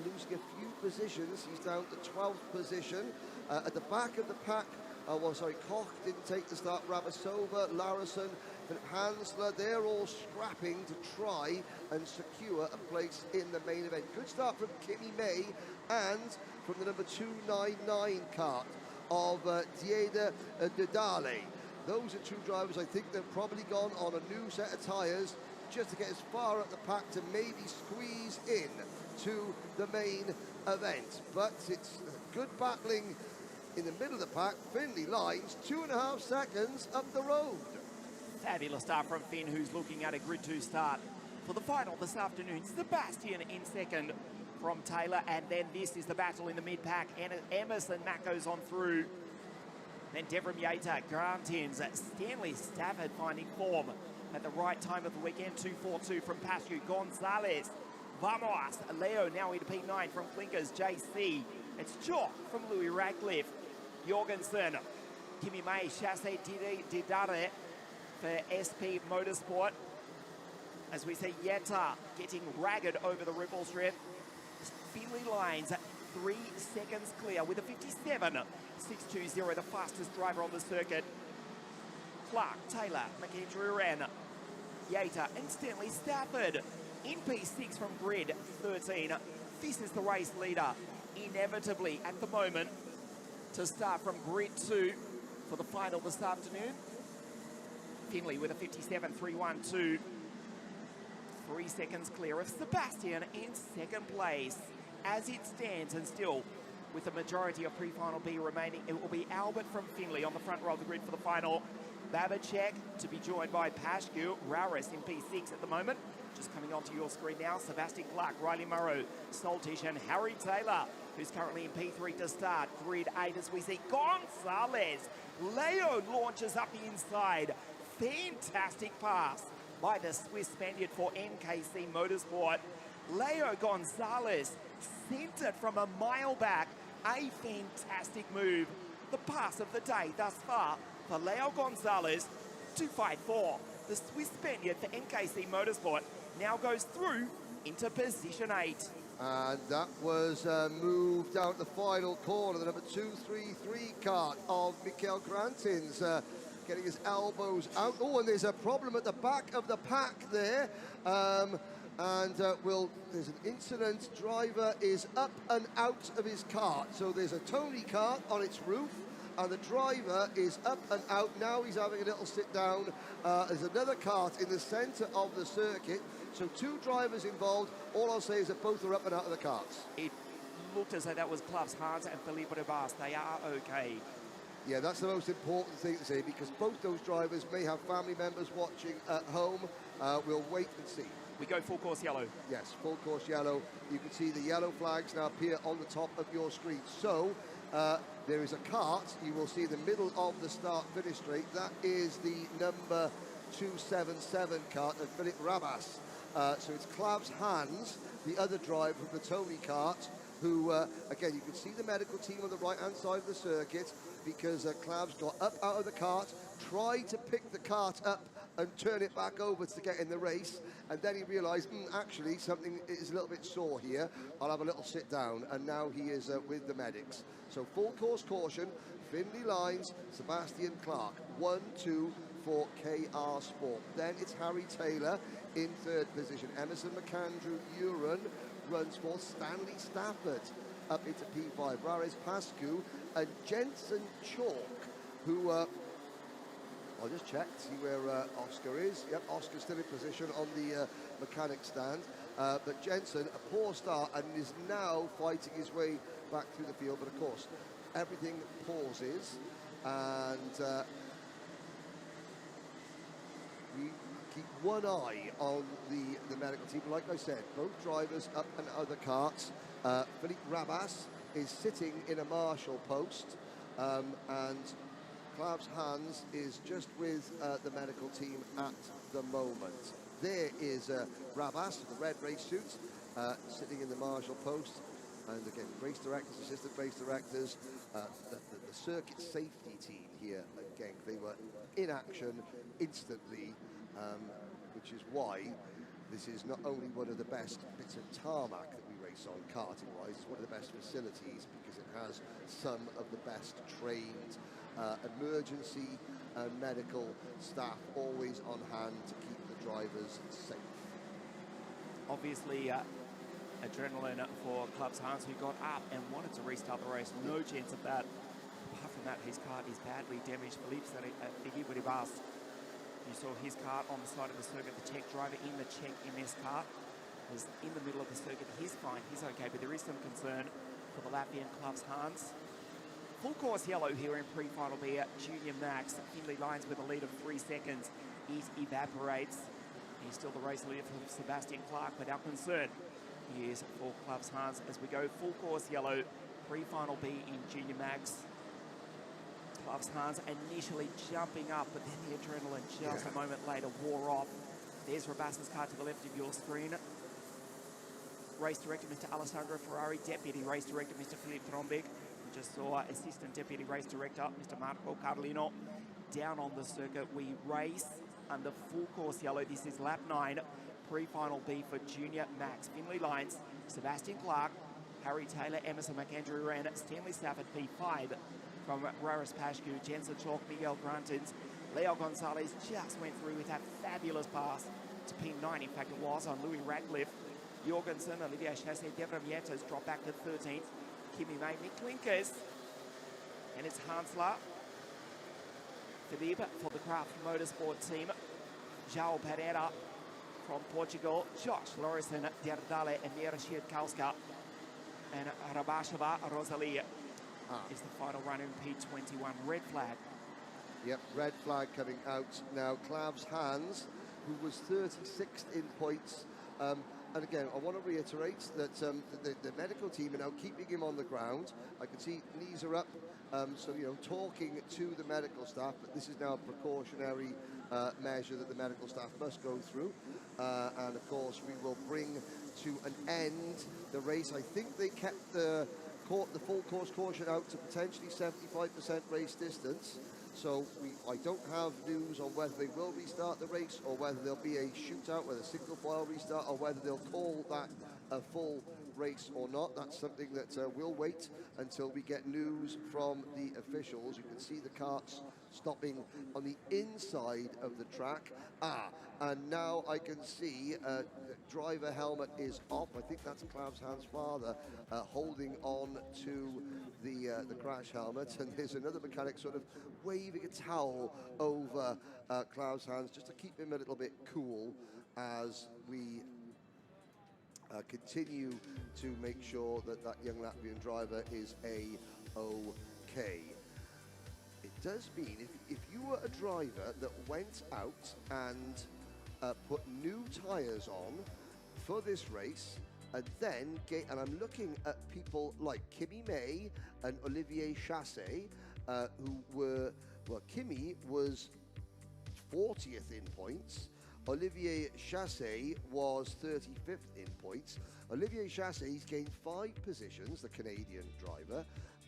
losing a few positions. He's down to 12th position. At the back of the pack, Koch didn't take the start. Rabasova, Larison, and Hansler, they're all scrapping to try and secure a place in the main event. Good start from Kimi May and from the number 299 cart of Dieda Dedale. Those are two drivers. I think they've probably gone on a new set of tyres just to get as far up the pack to maybe squeeze in to the main event. But it's good battling in the middle of the pack. Finley Lyons 2.5 seconds up the road. Fabulous start from Finn, who's looking at a Grid 2 start for the final this afternoon. Sebastian in second from Taylor, and then this is the battle in the mid-pack. Emerson Mack goes on through. Then Devram Yater, Grantins, Stanley Stafford finding form at the right time of the weekend. 2.42 from Pashew. Gonzalez, Vamos, Leo now into P9 from Klinkers, JC. It's Chalk from Louis Radcliffe. Jorgensen, Kimi May, Chassé Didare for SP Motorsport. As we see Yetta getting ragged over the ripple strip. Finley Lyons 3 seconds clear with a 57.620, the fastest driver on the circuit. Clark, Taylor, McAndrew Uren, Yater and Stanley Stafford in P6 from grid 13. This is the race leader, inevitably at the moment, to start from grid 2 for the final this afternoon. Finley with a 57.312. 3 seconds clear of Sebastian in second place. As it stands, and still with the majority of pre-final B remaining, it will be Albert from Finley on the front row of the grid for the final. Babacek to be joined by Pashew, Raris in P6 at the moment. Just coming onto your screen now, Sebastian Clark, Riley Murrow, Saltish and Harry Taylor, who's currently in P3 to start. Grid 8 as we see Gonzalez. Leo launches up the inside. Fantastic pass by the Swiss Spaniard for NKC Motorsport. Leo Gonzalez sent it from a mile back. A fantastic move. The pass of the day thus far for Leo Gonzalez. 2.54. The Swiss Spaniard for NKC Motorsport now goes through into position 8. And that was moved down the final corner, the number 233 cart of Mikael Grantins, getting his elbows out. Oh, and there's a problem at the back of the pack there. There's an incident. Driver is up and out of his cart. So there's a Tony cart on its roof, and the driver is up and out. Now he's having a little sit down. There's another cart in the center of the circuit. So 2 drivers involved. All I'll say is that both are up and out of the carts. It looked as though that was Clough, Hans and Felipe Rebas. They are okay. Yeah, that's the most important thing to say, because both those drivers may have family members watching at home. We'll wait and see. We go full course yellow. Yes, full course yellow. You can see the yellow flags now appear on the top of your screen. So there is a kart. You will see in the middle of the start-finish straight. That is the number 277 kart of Philip Rabas. So it's Clav's Hans, the other driver of the Tony kart, who, again, you can see the medical team on the right-hand side of the circuit, because Clav's got up out of the kart, tried to pick the kart up and turn it back over to get in the race, and then he realised, actually, something is a little bit sore here. I'll have a little sit down, and now he is with the medics. So full course caution, Finley Lines, Sebastian Clark, 1-2 for KR Sport. Then it's Harry Taylor in third position. Emerson McAndrew Uran runs for Stanley Stafford up into P5. Rares Pascu and Jensen Chalk, who I'll just check to see where Oscar is. Yep, Oscar's still in position on the mechanic stand. But Jensen, a poor start, and is now fighting his way back through the field. But of course, everything pauses, and we keep one eye on the medical team. Like I said, both drivers up and out of the carts. Philippe Rabas is sitting in a marshal post, and Clav's Hans is just with the medical team at the moment. There is Rabas, the red race suit, sitting in the marshal post. And again, race directors, assistant race directors, the circuit safety team here at GENK, they were in action instantly, which is why this is not only one of the best bits of tarmac that we race on karting-wise, it's one of the best facilities because it has some of the best trained emergency and medical staff always on hand to keep the drivers safe. Obviously, adrenaline for Clav's Hans, who got up and wanted to restart the race. No chance of that. Apart from that, his kart is badly damaged. Philippe Ribas, you saw his kart on the side of the circuit. The Czech driver in the Czech MS kart was in the middle of the circuit. He's fine, he's okay, but there is some concern for the Latvian Clav's Hans. Full course yellow here in pre-final B. Junior Max, Finley Lines with a lead of 3 seconds. It evaporates. He's still the race leader for Sebastian Clark, but our concern is for Clav's Hans as we go full course yellow, pre-final B in Junior Max. Clav's Hans initially jumping up, but then the adrenaline just a moment later wore off. There's Rabas's car to the left of your screen. Race Director Mr. Alessandro Ferrari, Deputy Race Director Mr. Philippe Trombek. We just saw Assistant Deputy Race Director Mr. Marco Carlino down on the circuit. We race under full course yellow. This is lap 9. Pre-final B for Junior Max. Finley Lines, Sebastian Clark, Harry Taylor, Emerson McAndrew ran Stanley Stafford P5 from Rares Pascu, Jensen Chalk, Miguel Grantins. Leo Gonzalez just went through with that fabulous pass to P9. In fact, it was on Louis Radcliffe. Jorgensen, Olivier Chasset, Devram Yetos dropped back to 13th. Kimi May, Nick Klinkers. And it's Hansler, Fabib for the Craft Motorsport team. João Pereira from Portugal, Josh Lorison, Derdale, Emira Shiedkowska, and Rabashava Rosalie is the final runner in P21. Red flag. Yep, red flag coming out now. Clav's Hans, who was 36th in points. And again, I want to reiterate that the medical team are now keeping him on the ground. I can see knees are up, so, you know, talking to the medical staff, but this is now a precautionary measure that the medical staff must go through. And of course, we will bring to an end the race. I think they kept the full course caution out to potentially 75% race distance. So I don't have news on whether they will restart the race or whether there'll be a shootout, whether single file restart, or whether they'll call that a full race or not. That's something that we'll wait until we get news from the officials. You can see the carts stopping on the inside of the track. And now I can see the driver helmet is off. I think that's Clav's Hans' father holding on to the crash helmet. And there's another mechanic sort of waving a towel over Clav's Hans just to keep him a little bit cool as we continue to make sure that that young Latvian driver is A-OK. does mean if you were a driver that went out and put new tyres on for this race, and then and I'm looking at people like Kimi May and Olivier Chassé, who were, well, Kimi was 40th in points. Olivier Chassé was 35th in points. Olivier Chassé's gained 5 positions, the Canadian driver,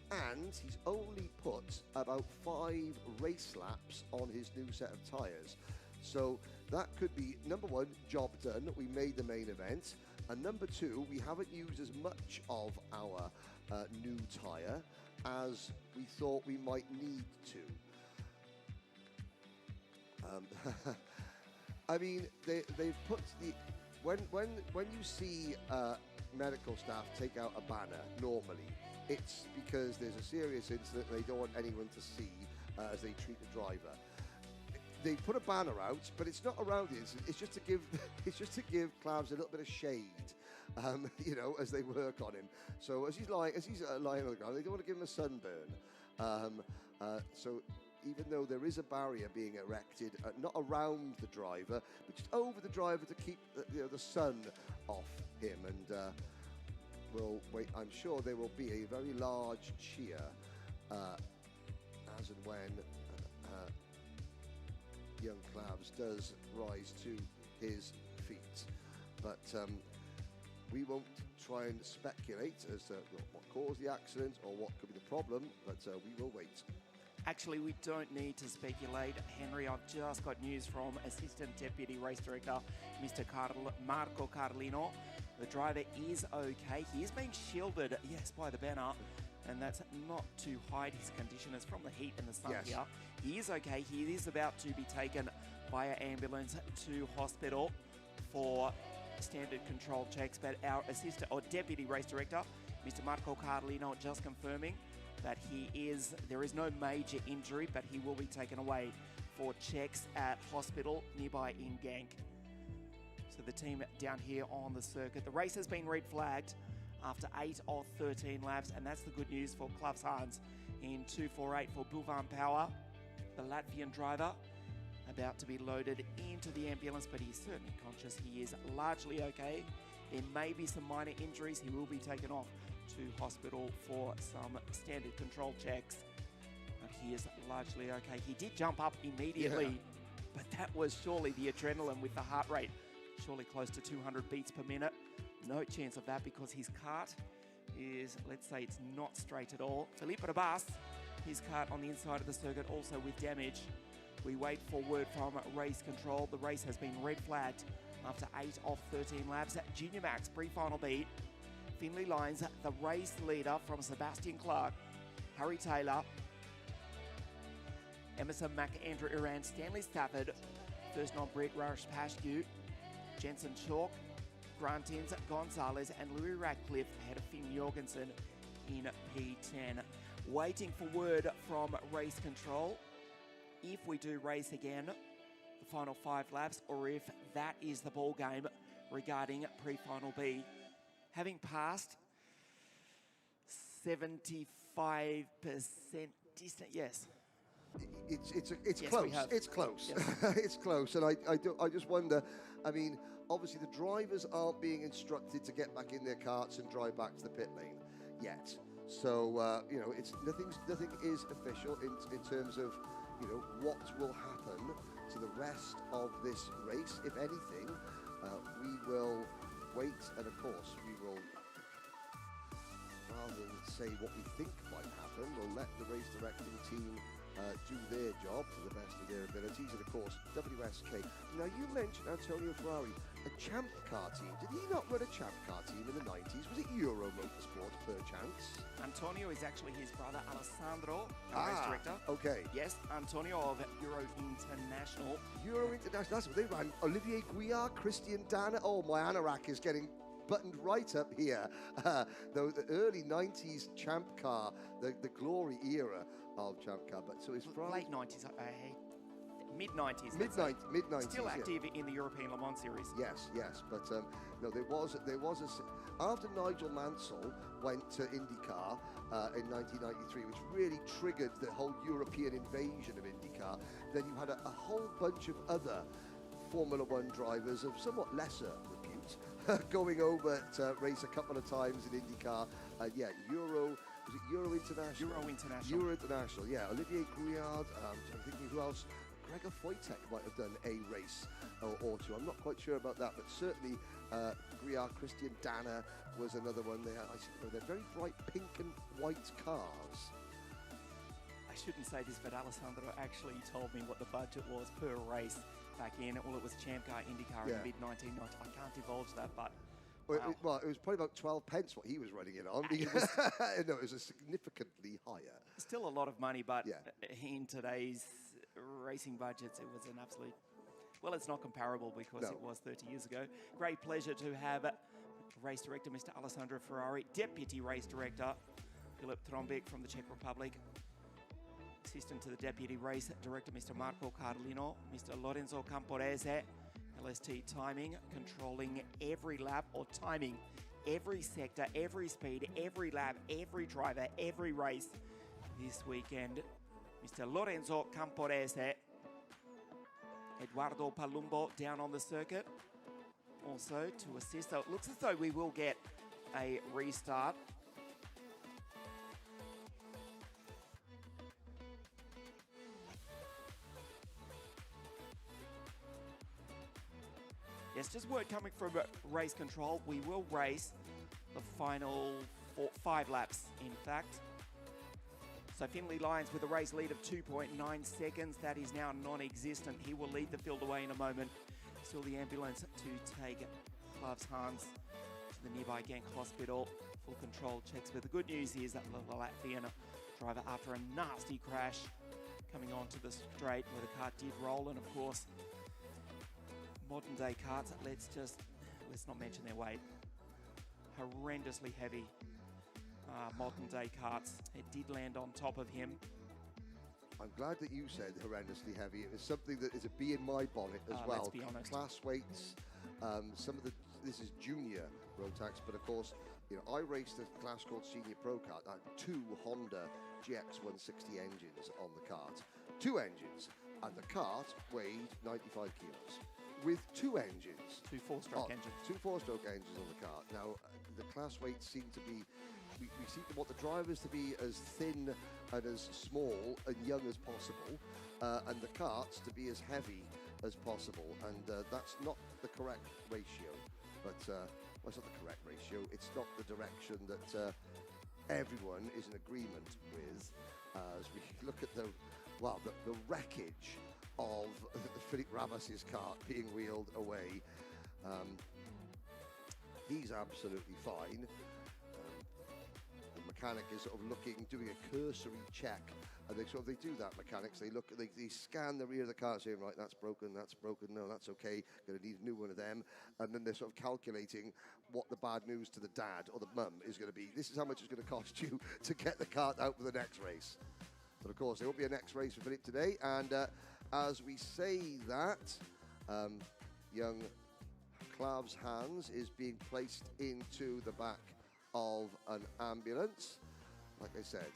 and he's only put about 5 race laps on his new set of tyres. So that could be, number one, job done, we made the main event, and number two, we haven't used as much of our new tyre as we thought we might need to. I mean, they've put the, when you see medical staff take out a banner, normally, it's because there's a serious incident and they don't want anyone to see as they treat the driver. They put a banner out, but it's not around the incident. It's just to give, Clavs a little bit of shade, you know, as they work on him. So as he's lying on the ground, they don't want to give him a sunburn. So even though there is a barrier being erected, not around the driver, but just over the driver to keep the sun off him. And we'll wait. I'm sure there will be a very large cheer as and when young Clavs does rise to his feet. But we won't try and speculate as to what caused the accident or what could be the problem, but we will wait. Actually, we don't need to speculate. Henry, I've just got news from Assistant Deputy Race Director, Mr. Marco Carlino. The driver is okay. He is being shielded, yes, by the banner, and that's not to hide his condition. It's from the heat and the sun here. He is okay. He is about to be taken via ambulance to hospital for standard control checks, but our Assistant or Deputy Race Director, Mr. Marco Carlino, just confirming that there is no major injury, but he will be taken away for checks at hospital nearby in GENK. So the team down here on the circuit. The race has been red flagged after 8 of 13 laps, and that's the good news for Clavs Hans in 248 for Buvan Power, the Latvian driver, about to be loaded into the ambulance, but he's certainly conscious. He is largely okay. There may be some minor injuries. He will be taken off to hospital for some standard control checks, but he is largely okay. He did jump up immediately, but that was surely the adrenaline with the heart rate surely close to 200 beats per minute. No chance of that because his kart is, let's say it's not straight at all. Philippe Rabas, his kart on the inside of the circuit also with damage. We wait for word from race control. The race has been red flagged after 8 of 13 laps. Junior Max pre-final beat. Finley Lines, the race leader from Sebastian Clark, Harry Taylor, Emerson McAndrew Iran, Stanley Stafford, first non-Brit Raresh Pascu, Jensen Chalk, Grantins, Gonzalez, and Louis Radcliffe ahead of Finn Jorgensen in P10. Waiting for word from race control if we do race again, the final 5 laps, or if that is the ball game regarding pre-final B. Having passed 75% distance, yes. It's yes, close. It's close. Yes. It's close, and I just wonder. I mean, obviously the drivers aren't being instructed to get back in their karts and drive back to the pit lane yet. So you know, nothing is official in terms of, you know, what will happen to the rest of this race. If anything, we will wait, and of course we will, rather than say what we think might happen, we'll let the race directing team do their job to the best of their abilities. And of course, WSK. Now you mentioned Antonio Ferrari, a champ car team. Did he not run a champ car team in the 90s? Was it Euro Motorsport per chance? Antonio is actually his brother Alessandro, the race director. Okay. Yes, Antonio of Euro International. Euro International, that's what they ran. Olivier Guillard, Christian Danner. Oh, my anorak is getting buttoned right up here. The early 90s champ car, the glory era of champ car. But so it's from late 90s, Mid-90s. Mid-90s. Still active in the European Le Mans Series. Yes, but no, there was after Nigel Mansell went to IndyCar in 1993, which really triggered the whole European invasion of IndyCar. Then you had a whole bunch of other Formula One drivers of somewhat lesser repute going over to race a couple of times in IndyCar. Was it Euro International? Euro International, yeah. Olivier Grouillard, I'm thinking who else? Gregor Wojtek might have done a race or two. I'm not quite sure about that, but certainly Grouillard, Christian Danner was another one there. They're very bright pink and white cars. I shouldn't say this, but Alessandro actually told me what the budget was per race back in. Well, it was Champ Car IndyCar in the mid-1990s. I can't divulge that, but... Well, it was probably about 12 pence what he was running it on. No, it was a significantly higher. Still a lot of money, but in today's racing budgets, it was an absolute... Well, it's not comparable because it was 30 years ago. Great pleasure to have race director, Mr. Alessandro Ferrari, deputy race director, Filip Trombik from the Czech Republic, assistant to the deputy race director, Mr. Marco Carlino, Mr. Lorenzo Camporese, LST timing, controlling every lap or timing every sector, every speed, every lap, every driver, every race this weekend. Mr. Lorenzo Camporese, Eduardo Palumbo down on the circuit. Also to assist, so it looks as though we will get a restart. Yes, just word coming from race control. We will race the final 5 laps, in fact. So Finlay Lyons with a race lead of 2.9 seconds. That is now non-existent. He will lead the field away in a moment. Still the ambulance to take Klavs Hans to the nearby Genk hospital. Full control checks. But the good news is that the Latvian driver, after a nasty crash coming onto the straight where the car did roll, and of course, modern day karts, let's not mention their weight. Horrendously heavy modern day karts. It did land on top of him. I'm glad that you said horrendously heavy. It was something that is a bee in my bonnet as well. Let's be honest. Class weights, this is junior Rotax, but of course, I raced a class called Senior Pro Kart. I had 2 Honda GX 160 engines on the kart. 2 engines, and the kart weighed 95 kilos. With 2 engines. 2 4-stroke engines. 2 4-stroke engines on the kart. Now, the class weights seem to be, we seem to want the drivers to be as thin and as small and young as possible, and the karts to be as heavy as possible. And that's not the correct ratio. But, well, it's not the correct ratio. It's not the direction that everyone is in agreement with. As we look at the wreckage of Philippe Rabas's kart being wheeled away. He's absolutely fine. The mechanic is sort of doing a cursory check, and they do that, mechanics. They scan the rear of the car, saying, right, that's broken, no, that's okay, gonna need a new one of them. And then they're sort of calculating what the bad news to the dad or the mum is gonna be. This is how much it's gonna cost you to get the kart out for the next race. But of course, there won't be a next race for Philippe today. And as we say that, young Klavs Hans is being placed into the back of an ambulance. Like I said,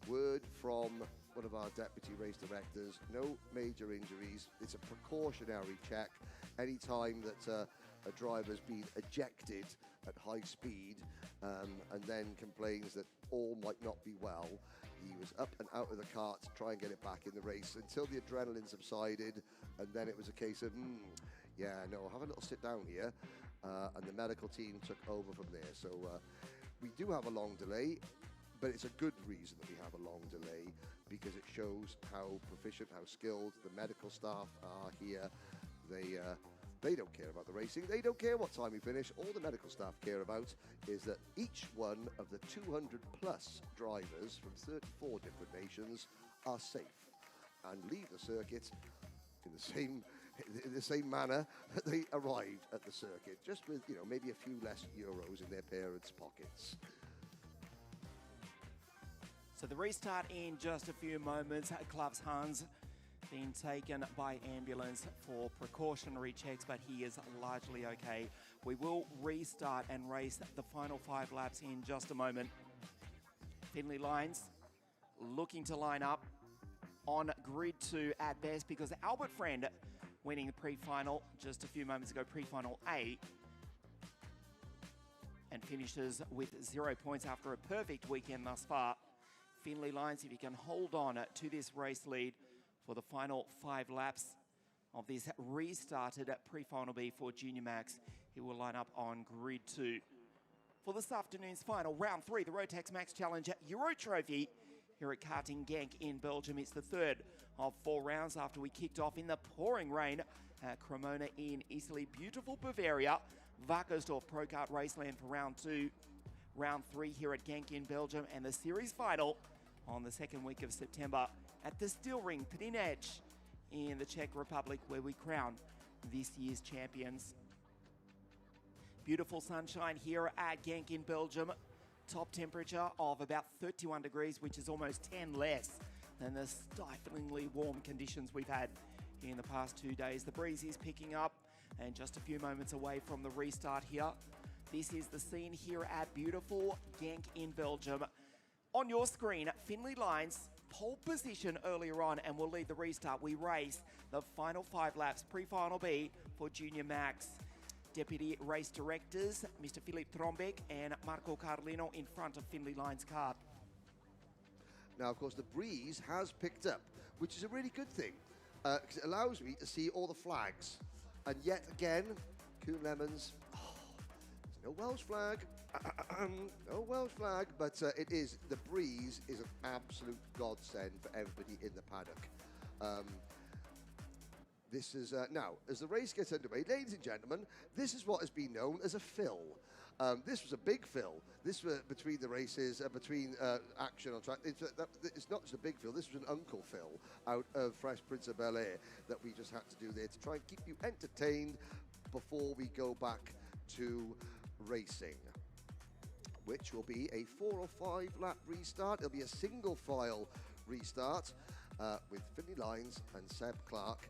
word from one of our deputy race directors, no major injuries. It's a precautionary check. Anytime that a driver's been ejected at high speed and then complains that all might not be well, he was up and out of the cart to try and get it back in the race until the adrenaline subsided, and then it was a case of, have a little sit down here, and the medical team took over from there. So we do have a long delay, but it's a good reason that we have a long delay, because it shows how proficient, how skilled the medical staff are here. They don't care about the racing. They don't care what time we finish. All the medical staff care about is that each one of the 200+ drivers from 34 different nations are safe and leave the circuit in the same manner that they arrived at the circuit, just with maybe a few less euros in their parents' pockets. So the restart in just a few moments. Klavs Hans Being taken by ambulance for precautionary checks, but he is largely okay. We will restart and race the final 5 laps in just a moment. Finley Lines looking to line up on grid 2 at best, because Albert Friend winning the pre-final just a few moments ago, pre-final A, and finishes with 0 points after a perfect weekend thus far. Finley Lines, if he can hold on to this race lead for the final 5 laps of this restarted pre-final B for Junior Max, he will line up on grid 2. For this afternoon's final, round 3, the Rotax Max Challenge Euro Trophy here at karting GENK in Belgium. It's the third of 4 rounds after we kicked off in the pouring rain at Cremona in Italy. Beautiful Bavaria, Wackersdorf Pro Kart Raceland for round 2. Round 3 here at GENK in Belgium, and the series final on the second week of September at the Steel Ring Pninec in the Czech Republic, where we crown this year's champions. Beautiful sunshine here at GENK in Belgium. Top temperature of about 31 degrees, which is almost 10 less than the stiflingly warm conditions we've had in the past 2 days. The breeze is picking up, and just a few moments away from the restart here. This is the scene here at beautiful GENK in Belgium. On your screen, Finley Lines, pole position earlier on, and we'll lead the restart. We race the final 5 laps, pre-final B for Junior Max. Deputy Race Directors, Mr. Philippe Trombeck and Marco Carlino in front of Finley Lines' car. Now, of course, the breeze has picked up, which is a really good thing, because it allows me to see all the flags. And yet again, Kuhn Lemons, there's no Welsh flag, no Welsh flag, but it is, the breeze is an absolute godsend for everybody in the paddock. This is, now, as the race gets underway, ladies and gentlemen, this is what has been known as a fill. This was a big fill. This was between the races, between action on track. It's not just a big fill, this was an uncle fill out of Fresh Prince of Bel-Air that we just had to do there to try and keep you entertained before we go back to racing, which will be a 4 or 5 lap restart. It'll be a single file restart with Finley Lines and Seb Clark.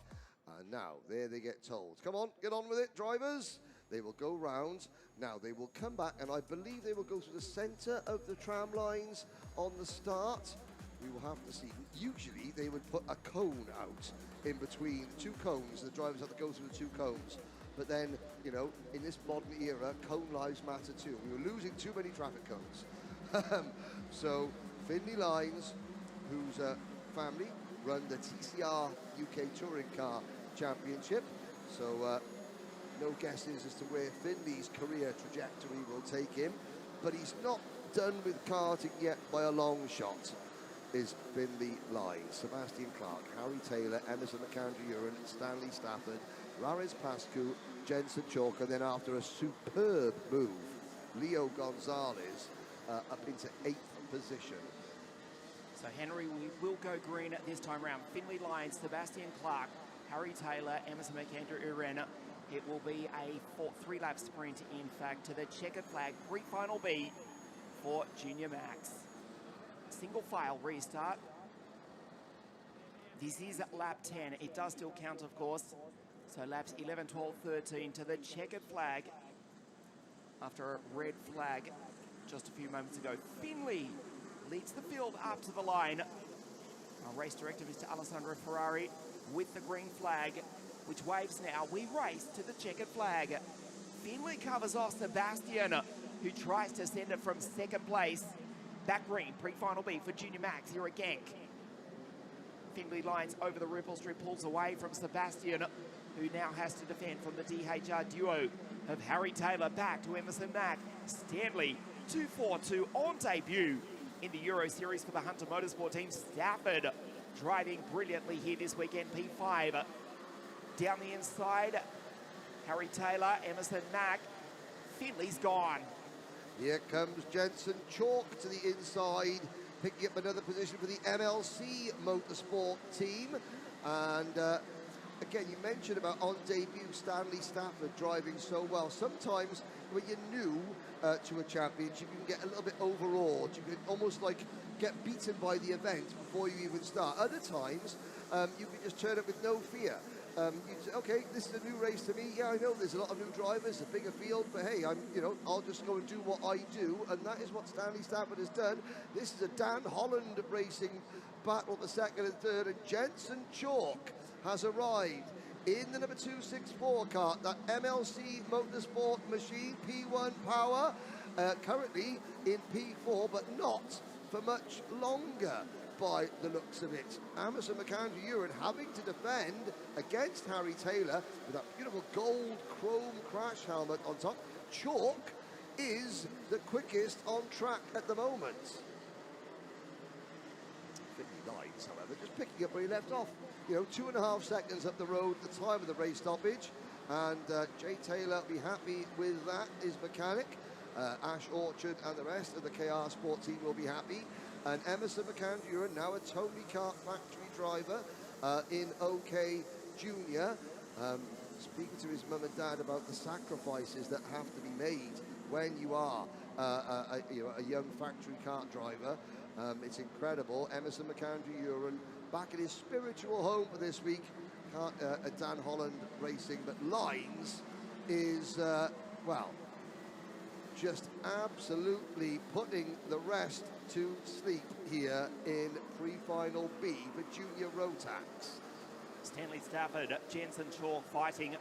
And now, there they get told. Come on, get on with it, drivers. They will go round. Now, they will come back, and I believe they will go to the centre of the tram lines on the start. We will have to see. Usually, they would put a cone out in between 2 cones. The drivers have to go through the 2 cones. But then, you know, in this modern era, cone lives matter too. We were losing too many traffic cones. So, Finley Lines, whose family run the TCR UK Touring Car Championship. So no guesses as to where Finley's career trajectory will take him, but he's not done with karting yet by a long shot, is Finley Lines. Sebastian Clark, Harry Taylor, Emerson McAndrew-Uren, Stanley Stafford, Rares Pascu, Jensen Chalker, then after a superb move, Leo Gonzalez up into 8th position. So Henry, we will go green at this time round. Finley Lines, Sebastian Clark, Harry Taylor, Emerson McAndrew-Uren. It will be a 3-lap sprint, in fact, to the checkered flag pre-final B for Junior Max. Single file restart. This is lap 10. It does still count, of course. So laps 11, 12, 13 to the checkered flag after a red flag just a few moments ago. Finley leads the field up to the line. Our race director, Mr. Alessandro Ferrari, with the green flag, which waves now. We race to the checkered flag. Finley covers off Sebastian, who tries to send it from 2nd place. Back green, pre-final B for Junior Max here at GENK. Finley Lines over the Ripple Strip, pulls away from Sebastian, who now has to defend from the DHR duo of Harry Taylor back to Emerson Mack. Stanley, 242 on debut in the Euro Series for the Hunter Motorsport team. Stafford driving brilliantly here this weekend, P5. Down the inside, Harry Taylor, Emerson Mack. Finley's gone. Here comes Jensen Chalk to the inside, picking up another position for the MLC Motorsport team. And again, you mentioned about on debut Stanley Stafford driving so well. Sometimes when you're new to a championship, you can get a little bit overawed. You can almost like get beaten by the event before you even start. Other times, you can just turn it with no fear. You'd say, okay, this is a new race to me. Yeah, I know there's a lot of new drivers, a bigger field, but hey, I'll just go and do what I do, and that is what Stanley Stafford has done. This is a Dan Holland racing battle for second and third, and Jensen Chalk has arrived in the number 264 kart, that MLC Motorsport machine, P1 power, currently in P4, but not for much longer by the looks of it. Emerson McAndrew-Uren having to defend against Harry Taylor with that beautiful gold chrome crash helmet on top. Chalk is the quickest on track at the moment. 59s, however, just picking up where he left off. 2.5 seconds up the road at the time of the race stoppage. And Jay Taylor will be happy with that, his mechanic. Ash Orchard and the rest of the KR Sport team will be happy. And Emerson McAndrew, now a Tony Kart factory driver in OK Junior, speaking to his mum and dad about the sacrifices that have to be made when you are a young factory kart driver. It's incredible. Emerson McAndrew back at his spiritual home for this week at Dan Holland Racing, but Lines is, well, just absolutely putting the rest to sleep here in pre-final B for Junior Rotax. Stanley Stafford, Jensen Chalk fighting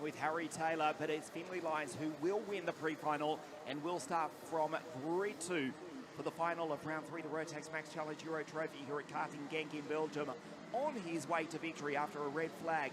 with Harry Taylor, but it's Finley Lines who will win the pre-final and will start from grid 2 for the final of round 3, the Rotax Max Challenge Euro Trophy here at Karting Genk in Belgium, on his way to victory after a red flag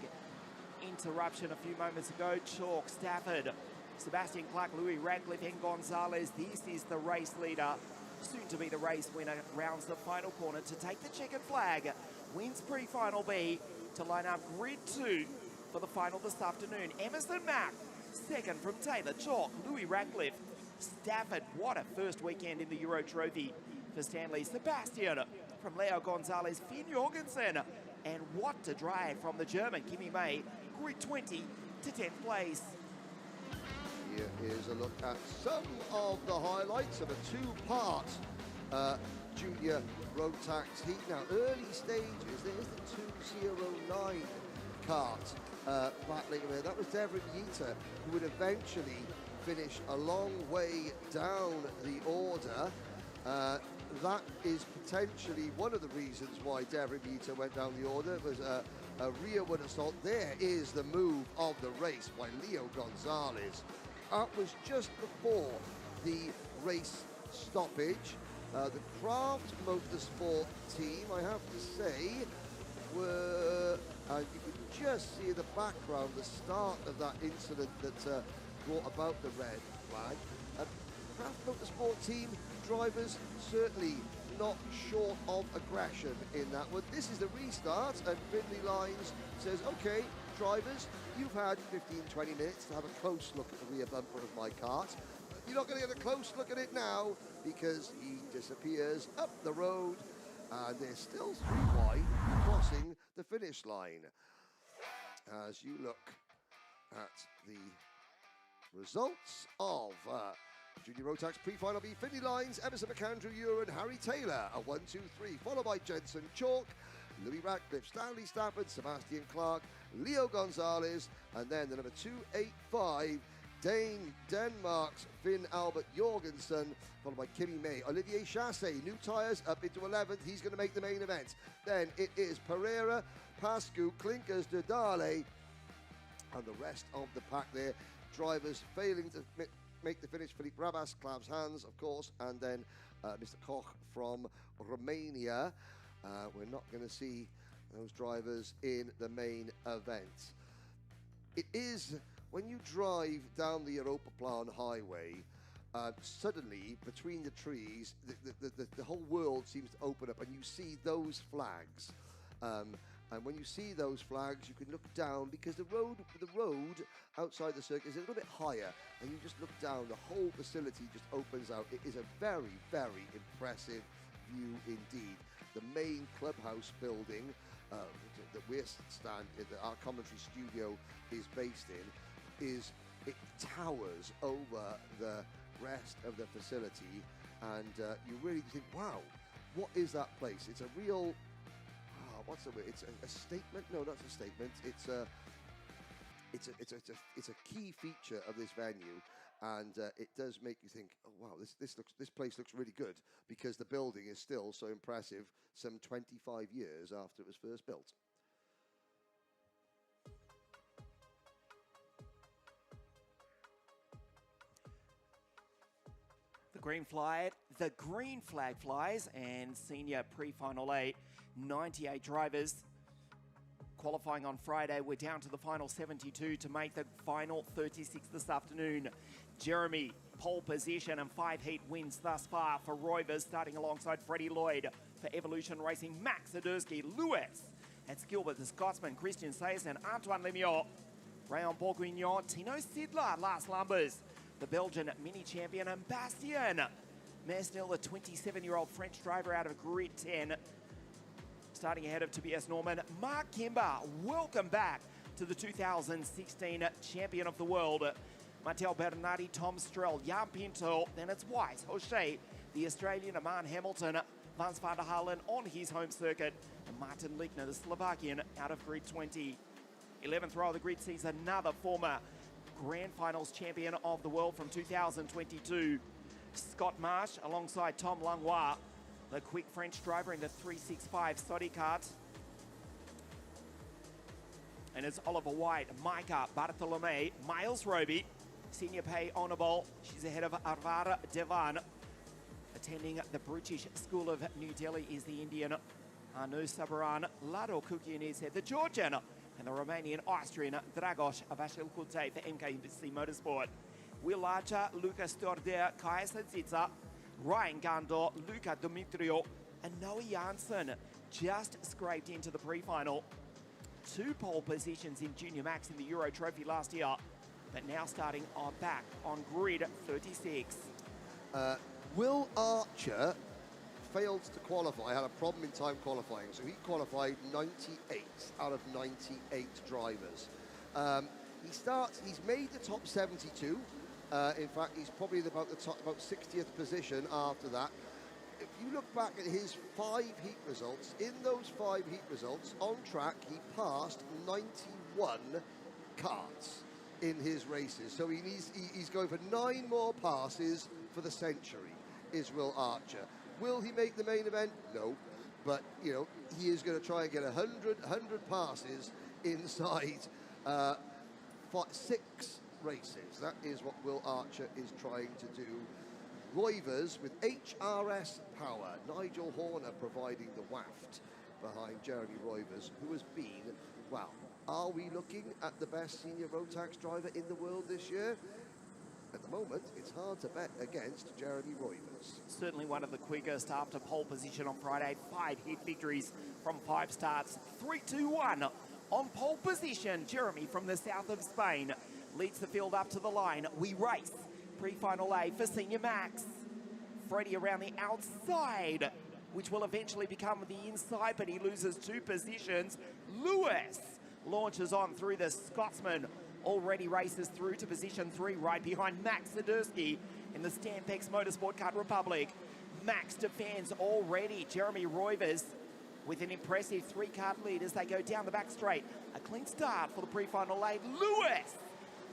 interruption a few moments ago. Chalk, Stafford, Sebastian Clark, Louis Radcliffe and Gonzalez. This is the race leader, soon to be the race winner, rounds the final corner to take the checkered flag, wins pre-final B to line up grid 2 for the final this afternoon. Emerson Mack, second from Taylor, Chalk, Louis Radcliffe, Stafford. What a first weekend in the Euro Trophy for Stanley. Sebastian from Leo Gonzalez, Finn Jorgensen, and what to drive from the German Kimi May, grid 20 to 10th place. Here is a look at some of the highlights of a two-part Junior Rotax heat. Now, early stages, there's the 209 kart battling away. That was Devon Yeater, who would eventually finish a long way down the order. That is potentially one of the reasons why Devon Yeater went down the order. It was a rearward assault. There is the move of the race by Leo Gonzalez. That was just before the race stoppage. The Craft Motorsport team, I have to say, were, you can just see in the background the start of that incident that brought about the red flag. Craft Motorsport team drivers certainly not short of aggression in that one. This is the restart, and Finley Lines says, okay, drivers, you've had 15-20 minutes to have a close look at the rear bumper of my kart. You're not going to get a close look at it now because he disappears up the road, and they're still 3 wide crossing the finish line. As you look at the results of Junior Rotax pre-final B, Finley Lines, Emerson McAndrew-Uren, Harry Taylor, a 1-2-3, followed by Jensen Chalk, Louis Radcliffe, Stanley Stafford, Sebastian Clark, Leo Gonzalez, and then the number 285, Denmark's Finn Albert Jorgensen, followed by Kimi May. Olivier Chassé, new tyres, up into 11th. He's going to make the main event. Then it is Pereira, Pascu, Clinkers, Dardale, and the rest of the pack there. Drivers failing to make the finish. Philippe Rabas, Clavs Hans, of course, and then Mr. Koch from Romania. We're not going to see those drivers in the main event. It is, when you drive down the Europaplan highway, suddenly between the trees, the whole world seems to open up and you see those flags. And when you see those flags, you can look down because the road outside the circuit is a little bit higher, and you just look down, the whole facility just opens out. It is a very, very impressive view indeed. The main clubhouse building that we're that our commentary studio is based in, it towers over the rest of the facility, and you really think, wow, what is that place? It's a real what's the word? It's a statement. No, not a statement. It's a key feature of this venue, and it does make you think, oh wow, this place looks really good, because the building is still so impressive some 25 years after it was first built. The green flag flies, and senior pre-final 8, 98 drivers qualifying on Friday. We're down to the final 72 to make the final 36 this afternoon. Jeremy, pole position and 5 heat wins thus far for Roivers, starting alongside Freddie Lloyd. For Evolution Racing, Max Zadursky, Lewis, and Gilbert, the Scotsman, Christian Sayers and Antoine Lemieux. Rayon Bourguignon, Tino Sidler, last numbers. The Belgian mini champion, and Bastien Mesnil, the 27-year-old French driver out of Grid 10. Starting ahead of Tobias Norman, Mark Kimber, welcome back to the 2016 champion of the world. Matteo Bernardi, Tom Strel, Jan Pinto, then it's Weiss, O'Shea, the Australian Aman Hamilton, Vance van der Halen on his home circuit, and Martin Lichtner, the Slovakian, out of Grid 20. 11th row of the grid sees another former Grand Finals champion of the world from 2022. Scott Marsh alongside Tom Langlois, the quick French driver in the 365 Sodi kart. And it's Oliver White, Micah Bartolome, Miles Roby, Senior Pay Honourable. She's ahead of Arvara Devan. Attending the British School of New Delhi is the Indian Anu Sabaran, Lado Kukian is here, the Georgian, and the Romanian Austrian Dragos Vasilkute for MKC Motorsport. Will Archer, Lucas Storder, Kaya Sadzica, Ryan Gandor, Luca Dimitriou, and Noah Janssen just scraped into the pre-final. 2 pole positions in Junior Max in the Euro Trophy last year, but now starting back on grid 36. Will Archer failed to qualify, had a problem in time qualifying, so he qualified 98th out of 98 drivers. He's made the top 72. In fact, he's probably about 60th position after that. If you look back at his 5 heat results, in those 5 heat results, on track, he passed 91 karts in his races. So he's going for 9 more passes for the century, is Will Archer. Will he make the main event? No. But, you know, he is going to try and get 100 passes inside 6 races. That is what Will Archer is trying to do. Roivers with HRS power. Nigel Horner providing the waft behind Jeremy Roivers, who has been, well, are we looking at the best senior Rotax driver in the world this year? At the moment, it's hard to bet against Jeremy Roivers. Certainly one of the quickest after pole position on Friday. 5 hit victories from 5 starts. 3-2-1 on pole position. Jeremy from the south of Spain leads the field up to the line. We race pre-final A for Senior Max. Freddie around the outside, which will eventually become the inside, but he loses 2 positions. Lewis launches on through the Scotsman. Already races through to position 3 right behind Max Zadursky in the Stampex Motorsport Kart Republic. Max defends already. Jeremy Roivers with an impressive 3-kart lead as they go down the back straight. A clean start for the pre-final lane. Lewis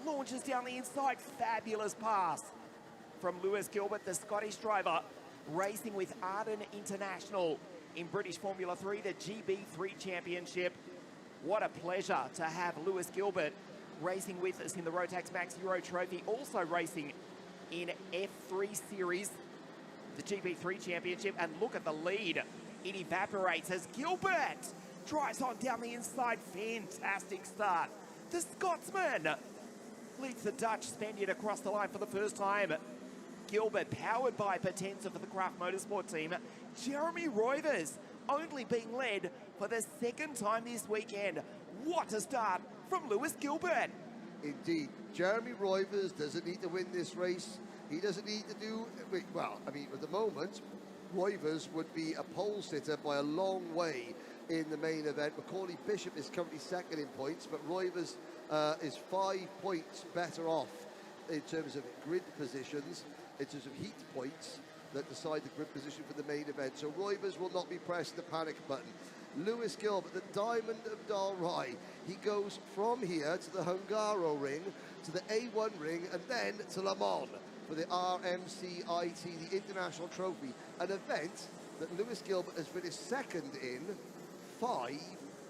launches down the inside. Fabulous pass from Lewis Gilbert, the Scottish driver, racing with Arden International in British Formula 3, the GB3 Championship. What a pleasure to have Lewis Gilbert racing with us in the Rotax Max Euro Trophy, also racing in F3 Series, the GB3 Championship. And look at the lead. It evaporates as Gilbert drives on down the inside. Fantastic start. The Scotsman leads the Dutch Spaniard across the line for the first time. Gilbert, powered by Potenza for the Craft Motorsport team. Jeremy Roivers only being led for the 2nd time this weekend. What a start from Lewis Gilbert. Indeed, Jeremy Roivers doesn't need to win this race. He doesn't need to do, well, I mean, at the moment, Roivers would be a pole sitter by a long way in the main event. Macaulay Bishop is currently 2nd in points, but Roivers is 5 points better off in terms of grid positions, in terms of heat points that decide the grid position for the main event. So Roivers will not be pressing the panic button. Lewis Gilbert, the Diamond of Dalry. He goes from here to the Hungaro ring, to the A1 ring, and then to Le Mans for the RMCIT, the International Trophy, an event that Lewis Gilbert has finished second in 5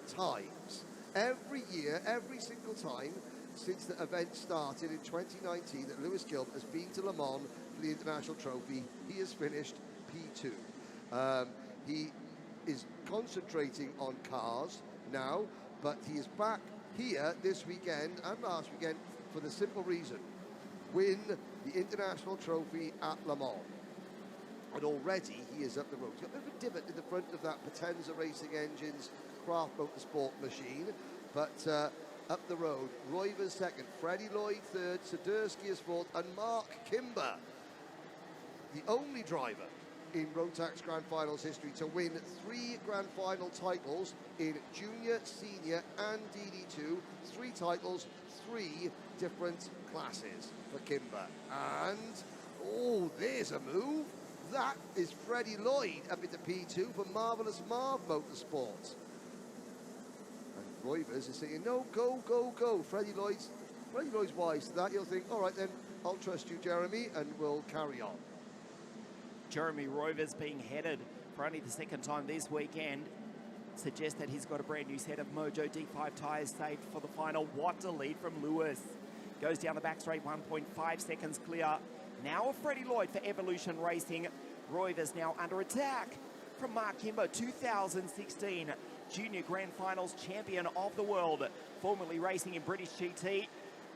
times. Every year, every single time since the event started in 2019 that Lewis Gilbert has been to Le Mans for the International Trophy, he has finished P2. He is concentrating on cars now, but he is back here this weekend and last weekend for the simple reason: win the International Trophy at Le Mans. And already he is up the road. He's got a bit of a divot in the front of that Potenza Racing Engines Craft Motorsport machine, but up the road, Roivers second, Freddie Lloyd third, Sadurski is fourth, and Mark Kimber, the only driver in Rotax Grand Finals history to win 3 Grand Final titles in Junior, Senior and DD2. 3 titles, 3 different classes for Kimber. And, oh, there's a move. That is Freddie Lloyd up into P2 for Marvellous Marv Motorsports. And Roivers is saying, no, go, go, go. Freddie Lloyd's wise to that. He'll think, all right then, I'll trust you, Jeremy, and we'll carry on. Jeremy Roivers being headed for only the second time this weekend suggests that he's got a brand new set of Mojo D5 tyres saved for the final. What a lead from Lewis. Goes down the back straight, 1.5 seconds clear. Now a Freddie Lloyd for Evolution Racing. Roivers now under attack from Mark Kimber, 2016 Junior Grand Finals champion of the world, formerly racing in British GT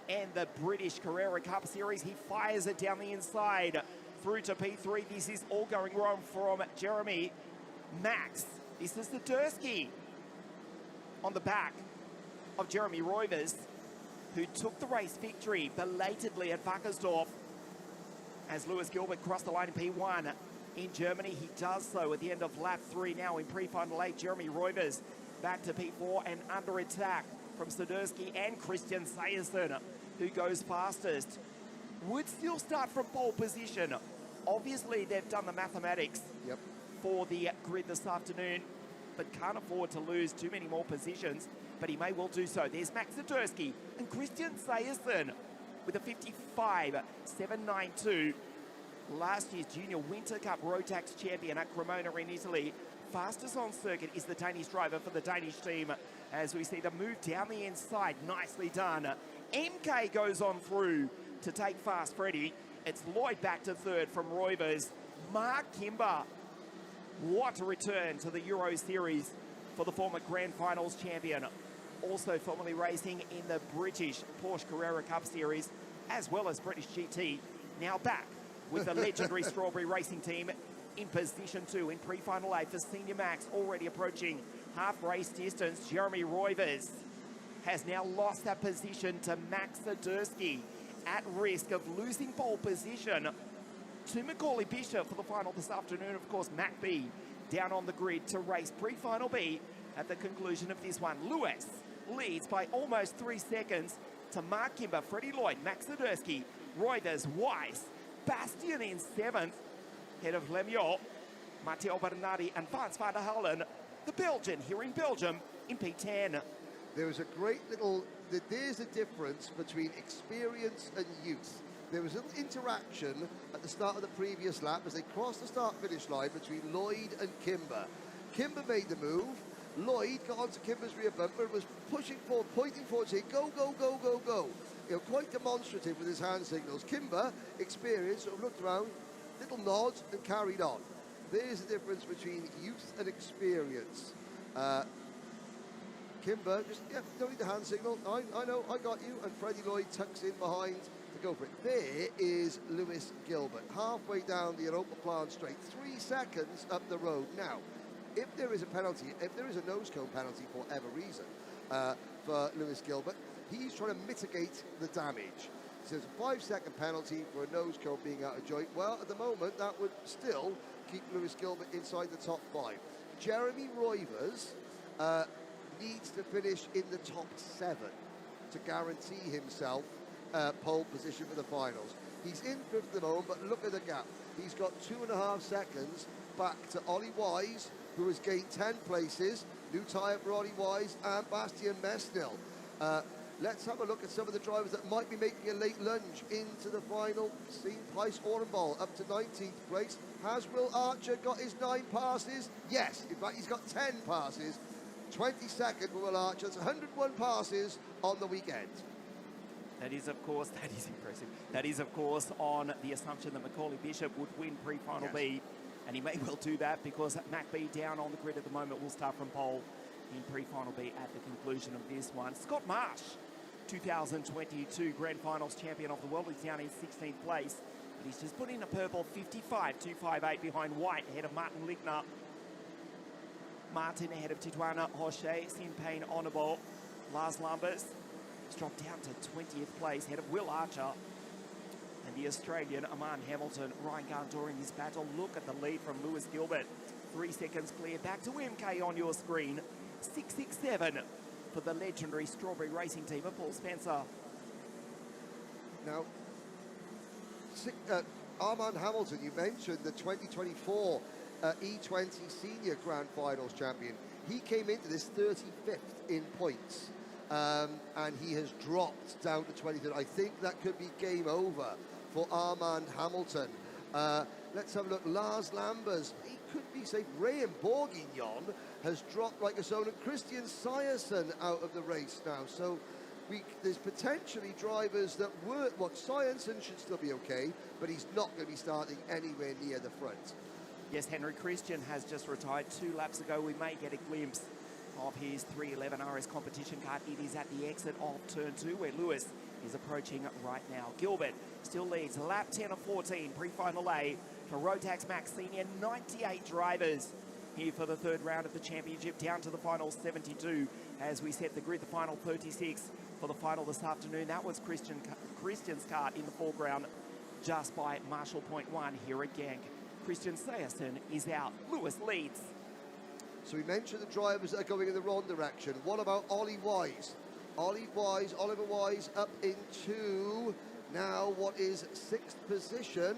and the British Carrera Cup Series. He fires it down the inside through to P3. This is all going wrong from Jeremy. Max, this is Sadurski on the back of Jeremy Roivers, who took the race victory belatedly at Wackersdorf. As Lewis Gilbert crossed the line in P1 in Germany, he does so at the end of lap 3 now in pre-final 8. Jeremy Roivers back to P4 and under attack from Sadurski and Christian Sayerson, who goes fastest. Would still start from pole position. Obviously, they've done the mathematics for the grid this afternoon, but can't afford to lose too many more positions, but he may well do so. There's Max Sadurski and Christian Sayerson with a 55.792. Last year's Junior Winter Cup Rotax champion at Cremona in Italy. Fastest on circuit is the Danish driver for the Danish team, as we see them move down the inside. Nicely done. MK goes on through to take fast Freddie. It's Lloyd back to third from Roivers. Mark Kimber. What a return to the Euro Series for the former Grand Finals champion. Also formerly racing in the British Porsche Carrera Cup Series, as well as British GT. Now back with the legendary Strawberry Racing team in position 2 in pre-final 8 for Senior Max, already approaching half race distance. Jeremy Roivers has now lost that position to Max Sadurski, at risk of losing pole position to Macaulay Bishop for the final this afternoon. Of course, Mac B down on the grid to race pre-final B at the conclusion of this one. Lewis leads by almost 3 seconds to Mark Kimber, Freddie Lloyd, Max Sadurski, Roivers, Weiss, Bastian in 7th, head of Lemieux, Matteo Bernardi and Vance van der Halen, the Belgian here in Belgium in P10. There was a great little, there's a difference between experience and youth. There was an interaction at the start of the previous lap as they crossed the start-finish line between Lloyd and Kimber. Kimber made the move. Lloyd got onto Kimber's rear bumper and was pushing forward, pointing forward, saying, go, go, go, go, go. You know, quite demonstrative with his hand signals. Kimber, experienced, sort of looked around, little nods and carried on. There's the difference between youth and experience. Kimber just, don't need the hand signal. I know, I got you. And Freddie Lloyd tucks in behind to go for it. There is Lewis Gilbert, halfway down the Europa Plan straight, 3 seconds up the road. Now, if there is a penalty, if there is a nose cone penalty for whatever reason for Lewis Gilbert, he's trying to mitigate the damage. So there's a 5-second penalty for a nose cone being out of joint. Well, at the moment, that would still keep Lewis Gilbert inside the top 5. Jeremy Roivers needs to finish in the top 7 to guarantee himself pole position for the finals. He's in 5th at the moment, but look at the gap. He's got 2.5 seconds back to Ollie Wise, who has gained 10 places, new tyre for Ollie Wise and Bastian Mesnil. Let's have a look at some of the drivers that might be making a late lunge into the final. Seen Price Orenball up to 19th place. Has Will Archer got his 9 passes? Yes, in fact he's got 10 passes. 22nd for Will Archer. That's 101 passes on the weekend. That is, of course, that is impressive. That is, of course, on the assumption that Macaulay Bishop would win pre-final B. And he may well do that because Mac B down on the grid at the moment will start from pole in pre-final B at the conclusion of this one. Scott Marsh, 2022 Grand Finals champion of the world. He's down in 16th place. But he's just put in a purple 55.258 behind White, ahead of Martin Lickner. Martin ahead of Tituana Hoche, Simpane Honorable. Lars Lumbers has dropped down to 20th place, ahead of Will Archer. And the Australian Aman Hamilton, Ryan Gandor in this battle. Look at the lead from Lewis Gilbert. 3 seconds clear. Back to MK on your screen. 667 for the legendary Strawberry Racing team of Paul Spencer. Now, Armand Hamilton, you mentioned the 2024 E20 Senior Grand Finals champion. He came into this 35th in points, and he has dropped down to 23rd. I think that could be game over for Armand Hamilton. Let's have a look. Lars Lambers, he could be safe. Rayan Bourguignon has dropped like a stone, and Christian Syerson out of the race now. So there's potentially drivers that were, Syerson should still be okay, but he's not going to be starting anywhere near the front. Yes, Henry Christian has just retired 2 laps ago. We may get a glimpse of his 311 RS competition card. It is at the exit of turn 2 where Lewis is approaching right now. Gilbert still leads lap 10 of 14, pre-final A for Rotax Max Senior. 98 drivers here for the 3rd round of the championship, down to the final 72 as we set the grid. The final 36 for the final this afternoon. That was Christian's cart in the foreground, just by Marshall Point 1 here at GENK. Christian Syerson is out. Lewis leads. So we mentioned the drivers that are going in the wrong direction. What about Ollie Wise? Oliver Wise up into now what is 6th position.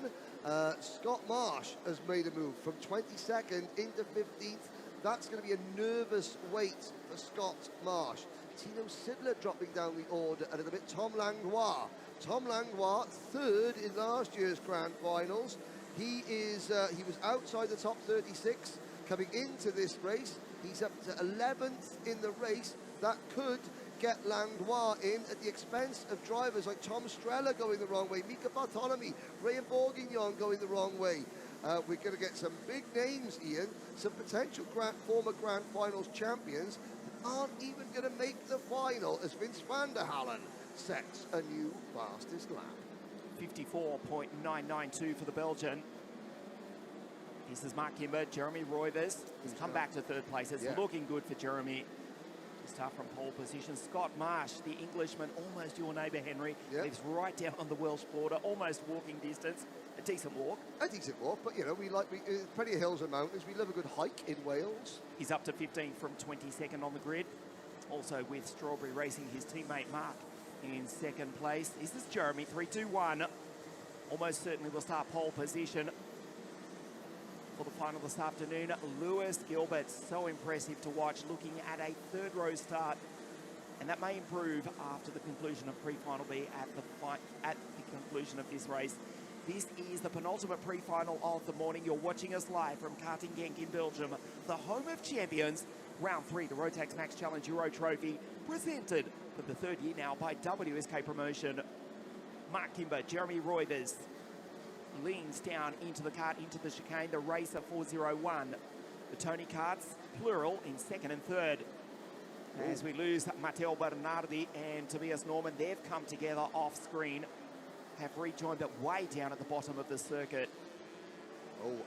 Scott Marsh has made a move from 22nd into 15th. That's going to be a nervous wait for Scott Marsh. Tino Sidler dropping down the order a little bit. Tom Langlois, 3rd in last year's Grand Finals. He was outside the top 36 coming into this race. He's up to 11th in the race. That could get Langlois in at the expense of drivers like Tom Strella going the wrong way, Mika Bartholomew, Rayan Bourguignon going the wrong way. We're going to get some big names, Ian, some potential former Grand Finals champions that aren't even going to make the final as Vince van der Hallen sets a new fastest lap. 54.992 for the Belgian. This is Mark Kimber. Jeremy Roivers has come back to 3rd place. It's looking good for Jeremy. Start from pole position. Scott Marsh, the Englishman, almost your neighbour, Henry, lives right down on the Welsh border, almost walking distance. A decent walk. A decent walk, but you know, plenty of hills and mountains. We love a good hike in Wales. He's up to 15 from 22nd on the grid. Also with Strawberry Racing, his teammate Mark in 2nd place. This is Jeremy, 3-2-1. Almost certainly will start pole position for the final this afternoon. Lewis Gilbert, so impressive to watch, looking at a 3rd row start, and that may improve after the conclusion of pre-final B at the conclusion of this race. This is the penultimate pre-final of the morning. You're watching us live from Karting Genk in Belgium, the home of champions. Round 3, the Rotax Max Challenge Euro Trophy, presented for the 3rd year now by WSK Promotion. Mark Kimber, Jeremy Roivers leans down into the kart, into the chicane. The Racer 401. The Tony karts, plural, in 2nd and 3rd. As we lose Matteo Bernardi and Tobias Norman, they've come together off screen, have rejoined, but way down at the bottom of the circuit.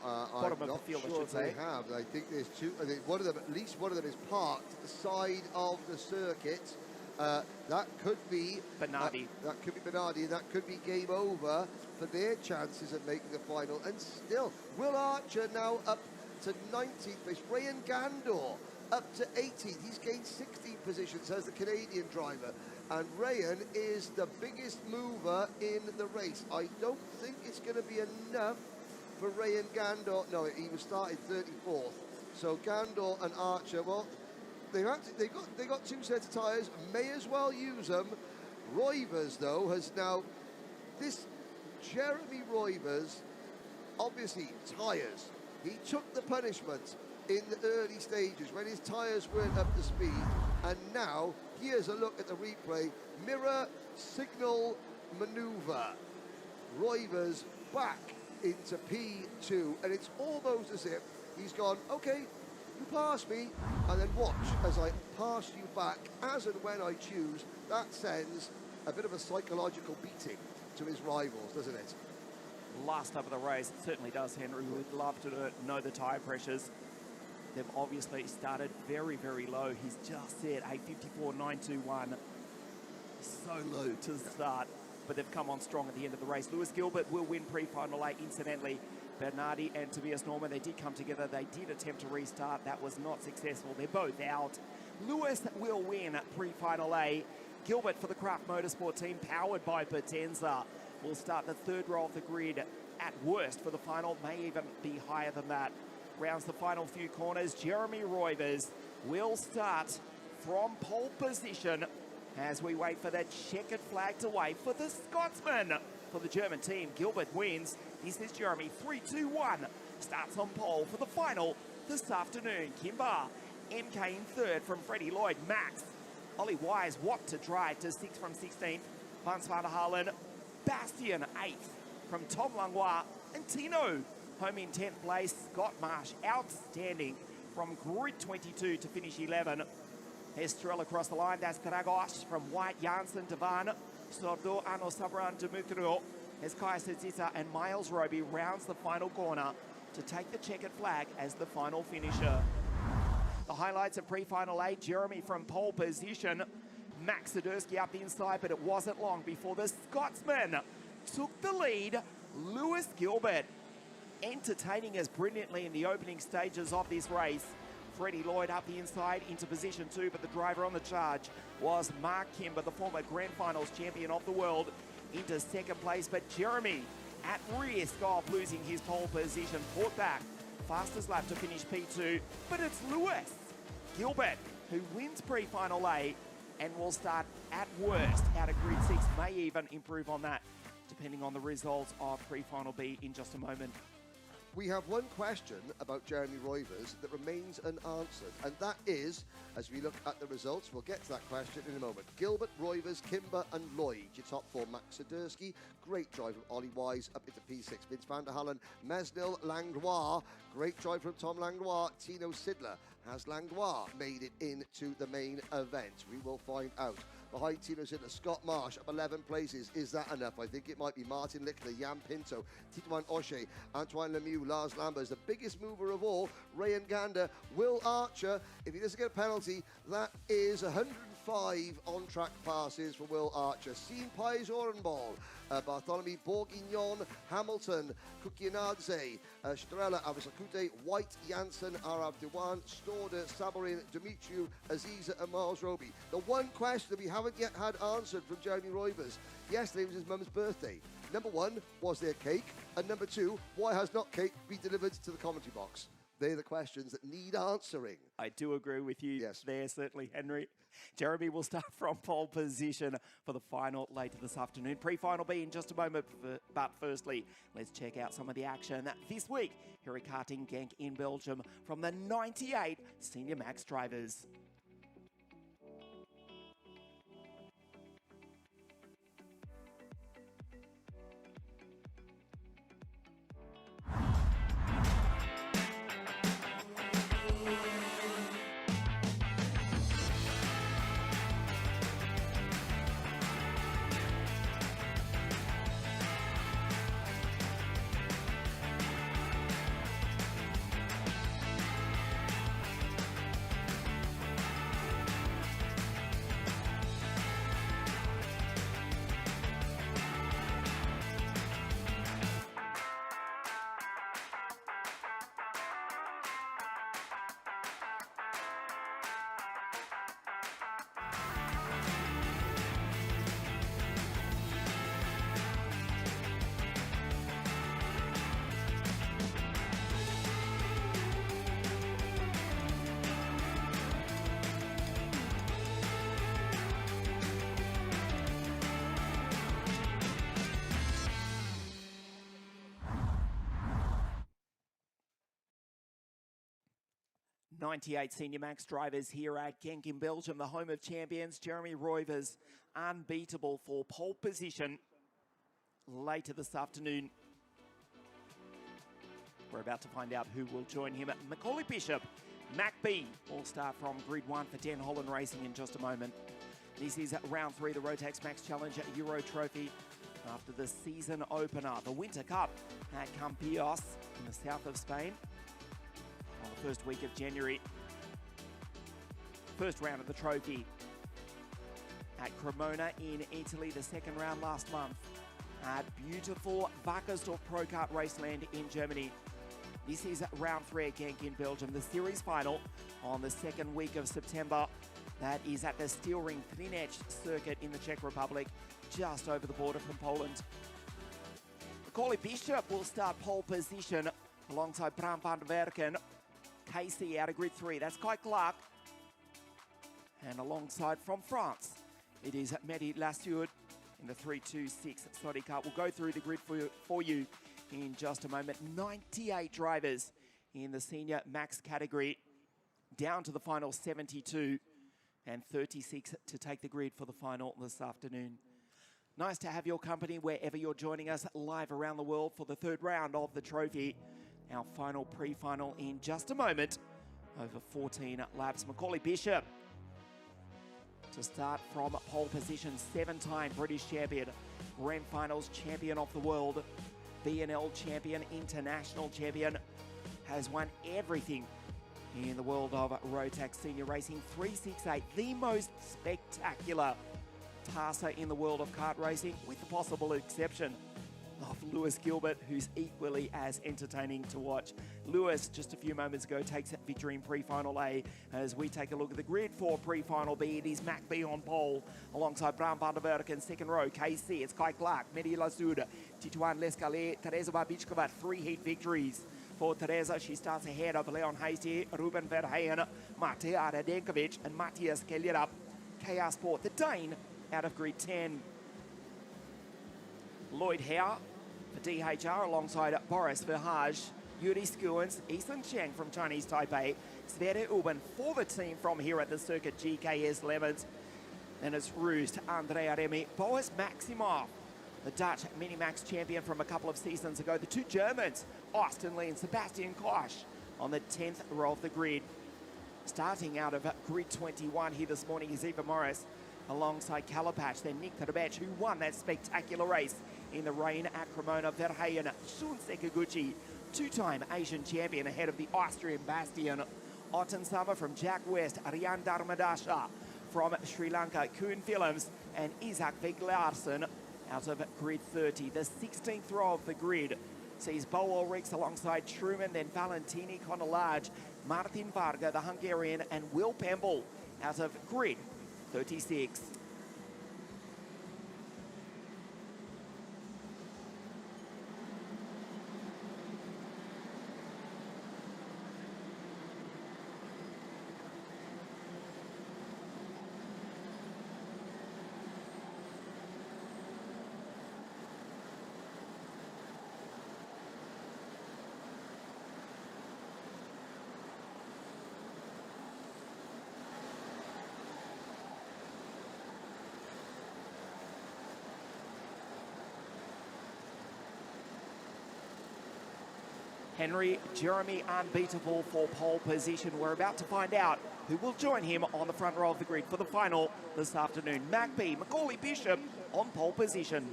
Bottom of the field, I should say. I think there's 2. I think one of them, at least one of them, is parked at the side of the circuit. That could be Bernardi. That could be Bernardi, and that could be game over for their chances of making the final. And still, Will Archer now up to 19th place. Rayan Gandor up to 18th. He's gained 16 positions as the Canadian driver. And Rayan is the biggest mover in the race. I don't think it's going to be enough for Rayan Gandor. No, he was started 34th. So Gandor and Archer, well, They got two sets of tyres. May as well use them. Roivers though has now this Jeremy Roivers, obviously tyres. He took the punishment in the early stages when his tyres weren't up to speed, and now here's a look at the replay. Mirror signal manoeuvre. Roivers back into P2, and it's almost as if he's gone, okay, you pass me, and then watch as I pass you back as and when I choose. That sends a bit of a psychological beating to his rivals, doesn't it? Last up of the race, it certainly does, Henry. We would love to know the tyre pressures. They've obviously started very, very low. He's just set a 54.921. So low to start, but they've come on strong at the end of the race. Lewis Gilbert will win pre-final 8. Incidentally, Bernardi and Tobias Norman, they did come together. They did attempt to restart. That was not successful. They're both out. Lewis will win pre-final A. Gilbert for the Craft Motorsport team, powered by Potenza, will start the third row of the grid at worst for the final. May even be higher than that. Rounds the final few corners. Jeremy Roivers will start from pole position as we wait for that checkered flag to wave for the Scotsman. For the German team, Gilbert wins. This is Jeremy, 3-2-1. Starts on pole for the final this afternoon. Kimber, MK in third from Freddie Lloyd. Max, Ollie Wise, Watt to drive to 6th from 16th. Hans van der Halen, Bastian 8th from Tom Langlois. And Tino, home in 10th place. Scott Marsh, outstanding from grid 22 to finish 11. Estrella across the line. That's Dragos from White, Janssen, Devan, Sordo, Ano Sabran, Demetrio. As Kai Sezita and Miles Roby rounds the final corner to take the checkered flag as the final finisher. The highlights of pre-final 8, Jeremy from pole position. Max Sadursky up the inside, but it wasn't long before the Scotsman took the lead. Lewis Gilbert entertaining us brilliantly in the opening stages of this race. Freddie Lloyd up the inside into position 2, but the driver on the charge was Mark Kimber, the former Grand Finals champion of the world, into second place. But Jeremy, at risk of losing his pole position, fought back. Fastest lap to finish P2, but it's Lewis Gilbert who wins pre-final A and will start at worst out of grid 6, may even improve on that, depending on the results of pre-final B in just a moment. We have one question about Jeremy Roivers that remains unanswered, and that is, as we look at the results, we'll get to that question in a moment. Gilbert, Roivers, Kimber and Lloyd, your top 4. Max Sadursky, great drive from Ollie Wise up into P6. Vince van der Halen, Mesnil, Langlois, great drive from Tom Langlois. Tino Sidler, has Langlois made it into the main event? We will find out. Behind Tino Sidler, Scott Marsh up 11 places. Is that enough? I think it might be. Martin Lickler, Jan Pinto, Titouan O'Shea, Antoine Lemieux, Lars Lambers, the biggest mover of all, Ray Gander, Will Archer. If he doesn't get a penalty, that is 105 on-track passes for Will Archer. Siem Pies Orenball, Bartholomew Bourguignon, Hamilton, Kukianadze, Strela, Avisakute, White, Janssen, Arab Dewan, Storder, Saborin, Demetriou, Aziza and Miles Roby. The one question that we haven't yet had answered from Jeremy Roivers. Yesterday was his mum's birthday. Number 1, was there cake? And number 2, why has not cake been delivered to the commentary box? They're the questions that need answering. I do agree with you Yes. there, certainly, Henry. Jeremy will start from pole position for the final later this afternoon. Pre-final B in just a moment, but firstly, let's check out some of the action this week here at Karting Genk in Belgium from the 98 Senior Max drivers. 98 Senior Max drivers here at GENK in Belgium, the home of champions. Jeremy Roivers, unbeatable for pole position later this afternoon. We're about to find out who will join him. Macaulay Bishop, Mac B, will start from grid 1 for Den Holland Racing in just a moment. This is round 3, the Rotax Max Challenge Euro Trophy. After the season opener, the Winter Cup at Campillos in the south of Spain on the first week of January. First round of the trophy at Cremona in Italy, the second round last month at beautiful Wackersdorf Pro Kart Raceland in Germany. This is round 3 at GENK in Belgium, the series final on the second week of September. That is at the Steel Ring Trinec circuit in the Czech Republic, just over the border from Poland. Macaulay Bishop will start pole position alongside Bram van der Werken. Casey out of grid 3, that's Kai Clark. And alongside from France, it is Mehdi Lassoud in the 326 Slotty car. We'll go through the grid for you in just a moment. 98 drivers in the senior max category, down to the final 72, and 36 to take the grid for the final this afternoon. Nice to have your company wherever you're joining us live around the world for the third round of the trophy. Our final pre-final in just a moment, over 14 laps. Macaulay Bishop to start from pole position, 7-time British champion, Grand Finals champion of the world, B&L champion, international champion, has won everything in the world of Rotax Senior Racing. 368, the most spectacular tasser in the world of kart racing, with the possible exception of Lewis Gilbert, who's equally as entertaining to watch. Lewis, just a few moments ago, takes that victory in pre-final A. As we take a look at the grid for pre-final B, it is Mac B on pole, alongside Bram van der Werken, second row, KC, it's Kai Clark, Mehdi Lassoud, Titouan Lescalais, Teresa Babichkova, 3 heat victories. For Teresa, she starts ahead of Leon Hasty, Ruben Verheyen, Matej Radenkovic, and Matthias Kellerup. KR Sport, the Dane, out of grid 10. Lloyd Howe for DHR alongside Boris Verhage, Yuri Skuens, Ethan Cheng from Chinese Taipei, Sverre Uben for the team from here at the circuit, GKS Lemons. Then it's Roost, Andrea Remy, Boas Maximov, the Dutch Mini-Max champion from a couple of seasons ago. The two Germans, Austin Lee and Sebastian Koch, on the 10th row of the grid. Starting out of grid 21 here this morning is Eva Morris, alongside Kalapach, then Nick Trebech, who won that spectacular race in the rain at Cremona. Verheyen, Shun Sekaguchi, two-time Asian champion ahead of the Austrian Bastian. Ottensama from Jack West, Ariane Dharmadasha from Sri Lanka, Kuhn Willems, and Isaac Veglarsen out of grid 30. The 16th row of the grid sees Bo Ulrichs alongside Truman, then Valentini Conolage, Martin Varga, the Hungarian, and Will Pemble out of grid 36. Henry Jeremy unbeatable for pole position. We're about to find out who will join him on the front row of the grid for the final this afternoon. Mac B, Macaulay Bishop on pole position.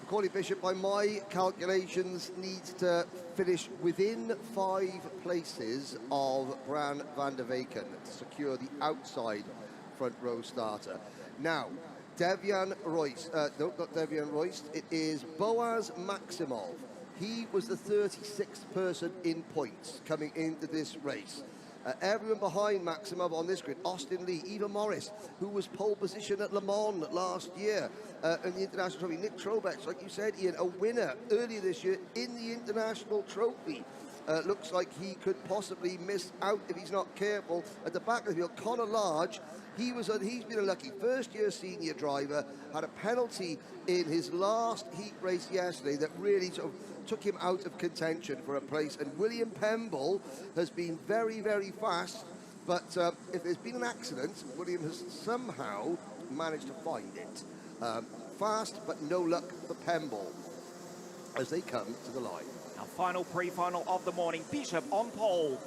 Macaulay Bishop, by my calculations, needs to finish within 5 places of Bram van der Werken to secure the outside front row starter. Now, Devian Royce, no, not Devian Royce, it is Boaz Maximov. He was the 36th person in points coming into this race. Everyone behind Maximov on this grid, Austin Lee, Eva Morris, who was pole position at Le Mans last year in the International Trophy. Nick Trobeck, like you said, Ian, a winner earlier this year in the International Trophy. Looks like he could possibly miss out if he's not careful. At the back of the field, Connor Large, he's been a lucky first-year senior driver, had a penalty in his last heat race yesterday that really sort of took him out of contention for a place. And William Pemble has been very, very fast But if there's been an accident, William has somehow managed to find it. Fast, but no luck for Pemble as they come to the line. Our final pre-final of the morning. Bishop on pole.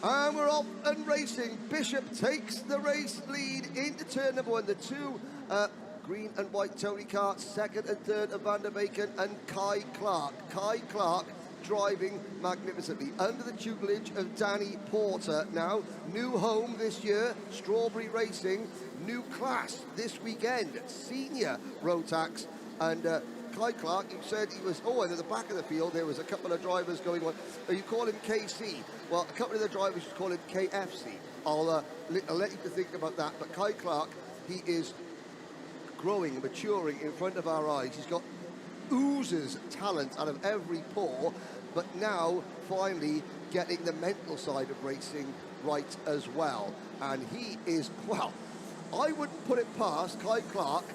And we're off and racing. Bishop takes the race lead into turn number 1. The two green and white Tony Kart, second and third of Van der Beken and Kai Clark. Kai Clark driving magnificently under the tutelage of Danny Porter. Now, new home this year, Strawberry Racing, new class this weekend, senior Rotax. And Kai Clark, you said he was, and at the back of the field there was a couple of drivers going on. You call him KC. Well, a couple of the drivers call him KFC. I'll let you to think about that. But Kai Clark, he is growing, maturing in front of our eyes. He's got oozes talent out of every pore, but now finally getting the mental side of racing right as well. And he is, well, I wouldn't put it past Kai Clark.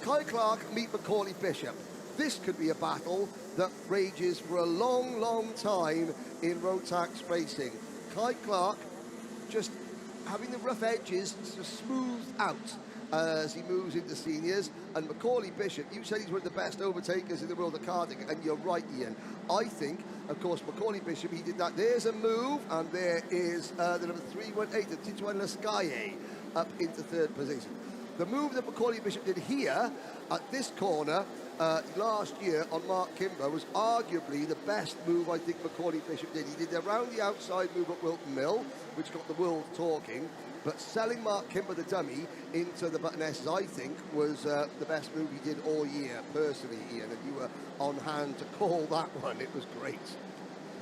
Kai Clark meet Macaulay Bishop. This could be a battle that rages for a long, long time in Rotax racing. Kai Clark just having the rough edges smoothed out as he moves into seniors. And Macaulay Bishop, you said he's one of the best overtakers in the world of karting, and you're right, Ian. I think, of course, Macaulay Bishop, he did that. There's a move, and there is the number 318, the Tituan Lascaye, up into third position. The move that Macaulay Bishop did here at this corner last year on Mark Kimber was arguably the best move I think Macaulay Bishop did. He did around the outside move at Wilton Mill, which got the world talking, but selling Mark Kimber the dummy into the button S's, I think, was the best move he did all year, personally, Ian, and you were on hand to call that one. It was great.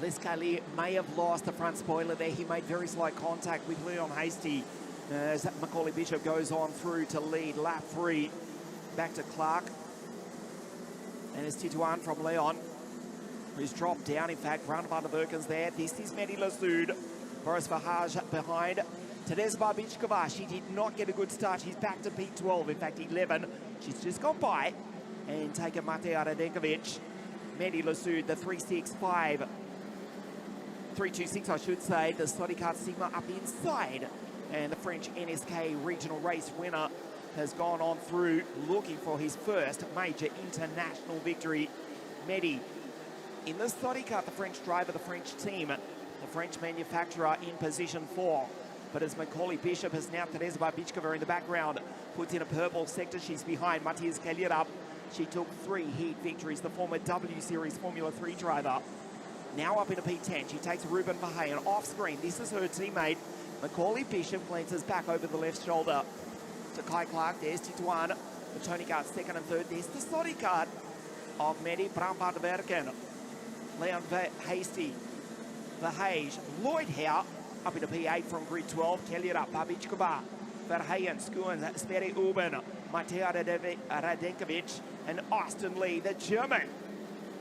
Lascaye may have lost the front spoiler there. He made very slight contact with Leon Hasty as Macaulay Bishop goes on through to lead. Lap 3, back to Clark. And it's Tituan from Leon, who's dropped down. In fact, Van der Beken's there. This is Mehdi Lassoud. Boris Verhaaj behind. Teresa Barbichkova, she did not get a good start. She's back to P12, in fact 11. She's just gone by and taken Mateja Radenkovic. Mehdi Lassoud, the 365. 326, I should say. The Slotty Kart Sigma up inside. And the French NSK regional race winner has gone on through looking for his first major international victory. Mehdi in the Slotty Kart, the French driver, the French team, the French manufacturer in position 4. But as Macaulay Bishop has now Teresa Barbichkova in the background, puts in a purple sector, she's behind Matthias Kellerup. She took 3 heat victories, the former W Series Formula 3 driver. Now up into P10, she takes Ruben Verheyen off screen. This is her teammate. Macaulay Bishop glances back over the left shoulder to Kai Clark. There's Tituan, the Tony Kart second and third. There's the Slotty Kart of Mehdi Van der Beken. Leon Hasty, Verhaaj, Lloyd Howe, up into P8 from grid 12. Kellerup, Barbichkova, Verheyen, Skuan, Sverre Uben, Mateja Radenkovic, and Austin Lee, the German,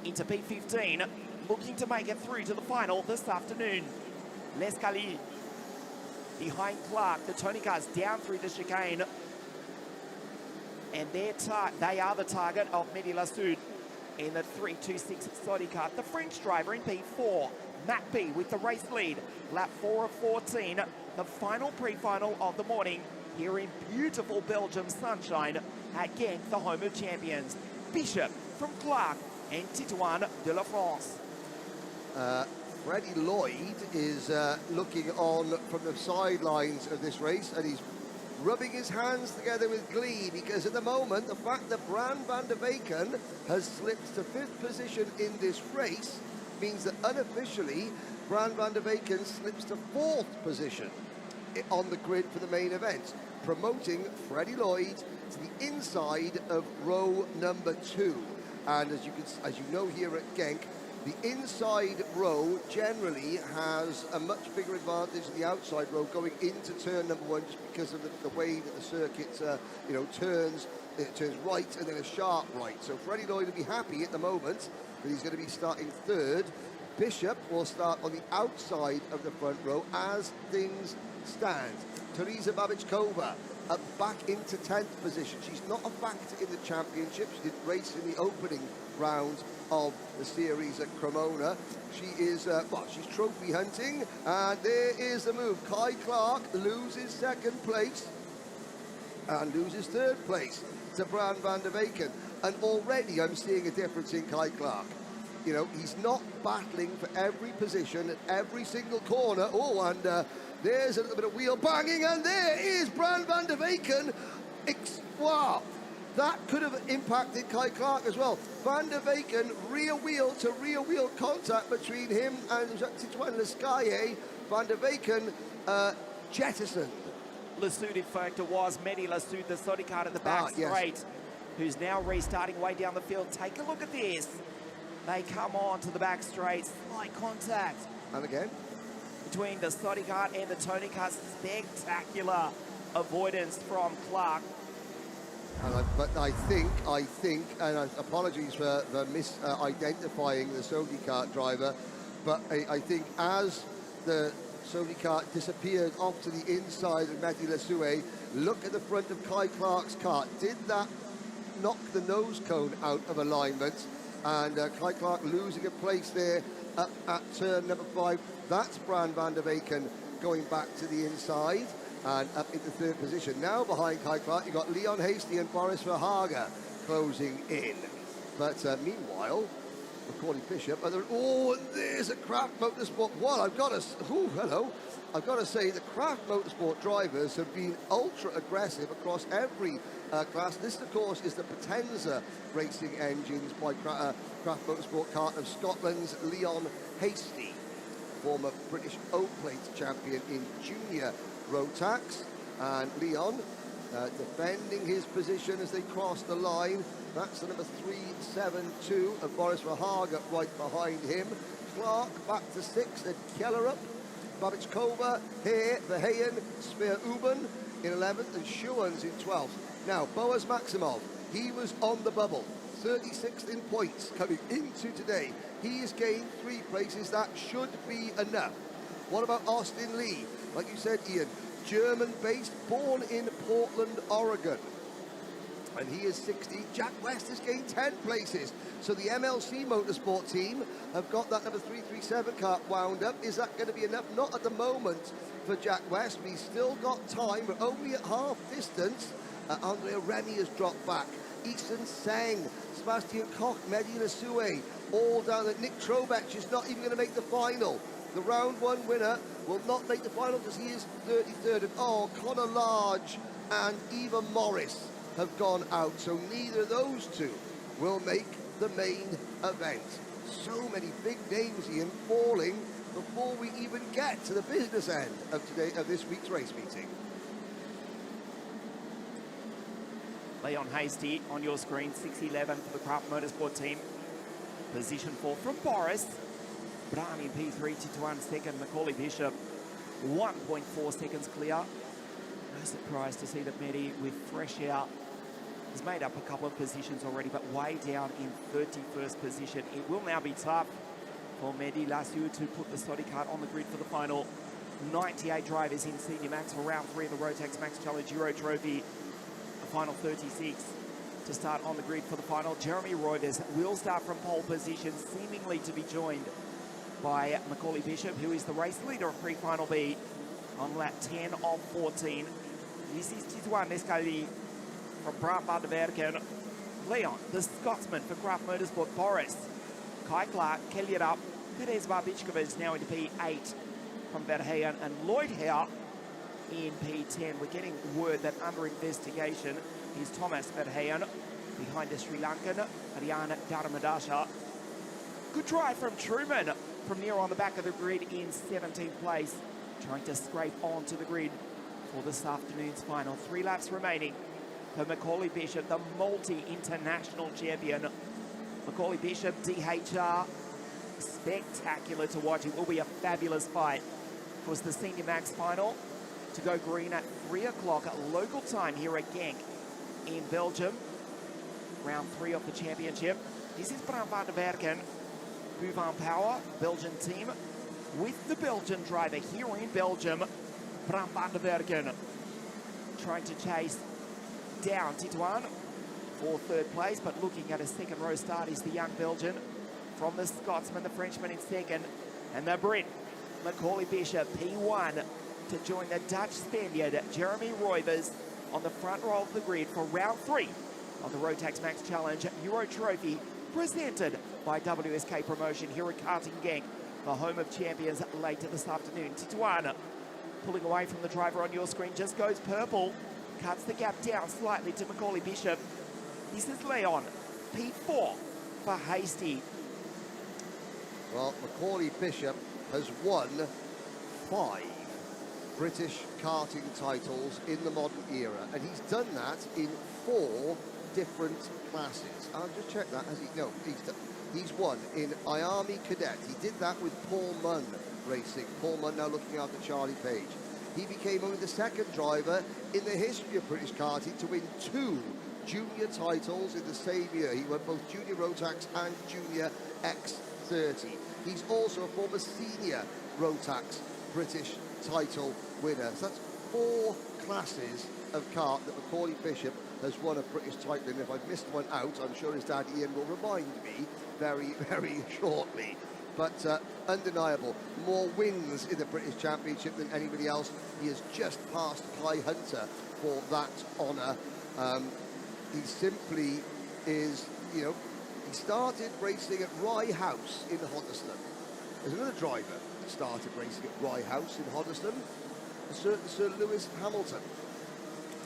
into P15, looking to make it through to the final this afternoon. Lascaye behind Clark, the Tony Karts down through the chicane. And they are the target of Mehdi Lassoud in the 326 Slotty Kart. The French driver in P4, Matt B with the race lead. Lap 4 of 14, the final pre-final of the morning here in beautiful Belgium sunshine at Genk, the home of champions. Bishop from Clark and Tituan de la France. Freddie Lloyd is looking on from the sidelines of this race, and he's rubbing his hands together with glee, because at the moment the fact that Bran van der Beken has slipped to 5th position in this race means that unofficially Bran van der Beken slips to 4th position on the grid for the main event, promoting Freddie Lloyd to the inside of row number 2. And as you know here at Genk, the inside row generally has a much bigger advantage than the outside row going into turn number 1, just because of the way that the circuit turns. It turns right and then a sharp right. So Freddie Lloyd will be happy at the moment that he's going to be starting 3rd. Bishop will start on the outside of the front row as things stand. Teresa Barbichkova back into 10th position. She's not a factor in the championship. She didn't race in the opening round of the series at Cremona. She is, she's trophy hunting, and there is the move. Kai Clark loses second place and loses third place to Bran van der Weyken. And already I'm seeing a difference in Kai Clark. You know, he's not battling for every position at every single corner. Oh, and there's a little bit of wheel banging, and there is Bran van der Weyken. Wow, that could have impacted Kai Clark as well. Van der Weyken, rear wheel to rear wheel contact between him and Titouan Lescaille. Van der Weyken jettisoned. Lassoud, in fact, it was Mehdi Lassoud, the Sodicard at the back straight, who's now restarting way down the field. Take a look at this. They come on to the back straight, slight contact. And again? Between the Sodicard and the Tony Kart, spectacular avoidance from Clark. But I think, and apologies for misidentifying the Sodi Kart driver, but I think as the Sodi Kart disappeared off to the inside of Mehdi Lassoud, look at the front of Kai Clark's kart. Did that knock the nose cone out of alignment? And Kai Clark losing a place there up at turn number 5. That's Bran van der Weyken going back to the inside and up into third position. Now behind Kai Clark, you've got Leon Hasty and Boris Verhagen closing in. But meanwhile, Macaulay Bishop, and there's a Craft Motorsport. Well, I've got to say the Craft Motorsport drivers have been ultra aggressive across every class. This, of course, is the Potenza racing engines by Craft Motorsport kart of Scotland's Leon Hasty, former British O-Plate champion in junior Rotax. And Leon defending his position as they cross the line. That's the number 372 of Boris Verhagen right behind him. Clark back to 6th, then Kellerup, Babichkova, Hare, Verheyen, Speer-Uben in 11th, and Schuens in 12th. Now, Boaz Maximov, he was on the bubble, 36th in points coming into today. He has gained 3 places. That should be enough. What about Austin Lee? Like you said, Ian, German-based, born in Portland, Oregon. And he is 60. Jack West has gained 10 places. So the MLC Motorsport team have got that number 337 kart wound up. Is that going to be enough? Not at the moment for Jack West. But he's still got time. We're only at half distance. Andrea Remy has dropped back. Easton Seng, Sebastian Koch, Mehdi Lassoud, all down there. Nick Trobech is not even going to make the final. The round 1 winner will not make the final because he is 33rd. And Connor Large and Eva Morris have gone out, so neither of those two will make the main event. So many big names, Ian, falling before we even get to the business end of this week's race meeting. Leon Hasty on your screen, 6'11" for the Craft Motorsport team. Position 4 from Boris. Bran in P3, Titouan second, Macaulay Bishop 1.4 seconds clear. No surprise to see that Mehdi, with fresh out, has made up a couple of positions already, but way down in 31st position. It will now be tough for Mehdi Lassoud to put the Sodi kart on the grid for the final. 98 drivers in Senior Max for round 3 of the Rotax Max Challenge Euro Trophy. The final 36 to start on the grid for the final. Jeremy Reuters will start from pole position, seemingly to be joined by Macaulay Bishop, who is the race leader of pre-final B on lap 10 of 14. This is Titouan Lescaille from Bran van der Weyken. Leon, the Scotsman for Craft Motorsport, Boris. Kai Clark, Kellerup, Perez Barbichkova is now into P8 from Verheyen, and Lloyd Hare in P10. We're getting word that under investigation is Thomas Verheyen behind the Sri Lankan, Ariana Dharmadasha. Good try from Truman from near on the back of the grid in 17th place, trying to scrape onto the grid for this afternoon's final. 3 laps remaining for Macaulay Bishop, the multi-international champion. Macaulay Bishop, DHR, spectacular to watch. It will be a fabulous fight. Of course, the Senior Max final to go green at 3 o'clock at local time here at GENK in Belgium. Round 3 of the championship. This is Bran van der Weyken, Bouvin Power, Belgian team, with the Belgian driver here in Belgium, Bran van der Weyken. trying to chase down Titouan for third place, but looking at a second row start is the young Belgian. From the Scotsman, the Frenchman in second, and the Brit, Macaulay Bishop, P1, to join the Dutch Spaniard, Jeremy Roivers, on the front row of the grid for round 3 of the Rotax Max Challenge Euro Trophy, presented by WSK Promotion here at Karting Genk, the home of champions, later this afternoon. Titouan pulling away from the driver on your screen, just goes purple, cuts the gap down slightly to Macaulay Bishop. This is Leon, P4 for Hasty. Well, Macaulay Bishop has won 5 British karting titles in the modern era, and he's done that in 4 different classes. I'll just check that. Has he? No, he's won in Miami Cadet. He did that with Paul Munn Racing. Paul Munn now looking after Charlie Page. He became only the 2nd driver in the history of British karting to win 2 junior titles in the same year. He won both Junior Rotax and Junior X30. He's also a former senior Rotax British title winner. So that's 4 classes of kart that Macaulay Bishop has won a British title in. If I've missed one out, I'm sure his dad Ian will remind me very, very shortly. But undeniable, more wins in the British Championship than anybody else. He has just passed Kai Hunter for that honour. He simply is, you know, he started racing at Rye House in Hoddesdon. There's another driver that started racing at Rye House in Hoddesdon, a certain Sir Lewis Hamilton.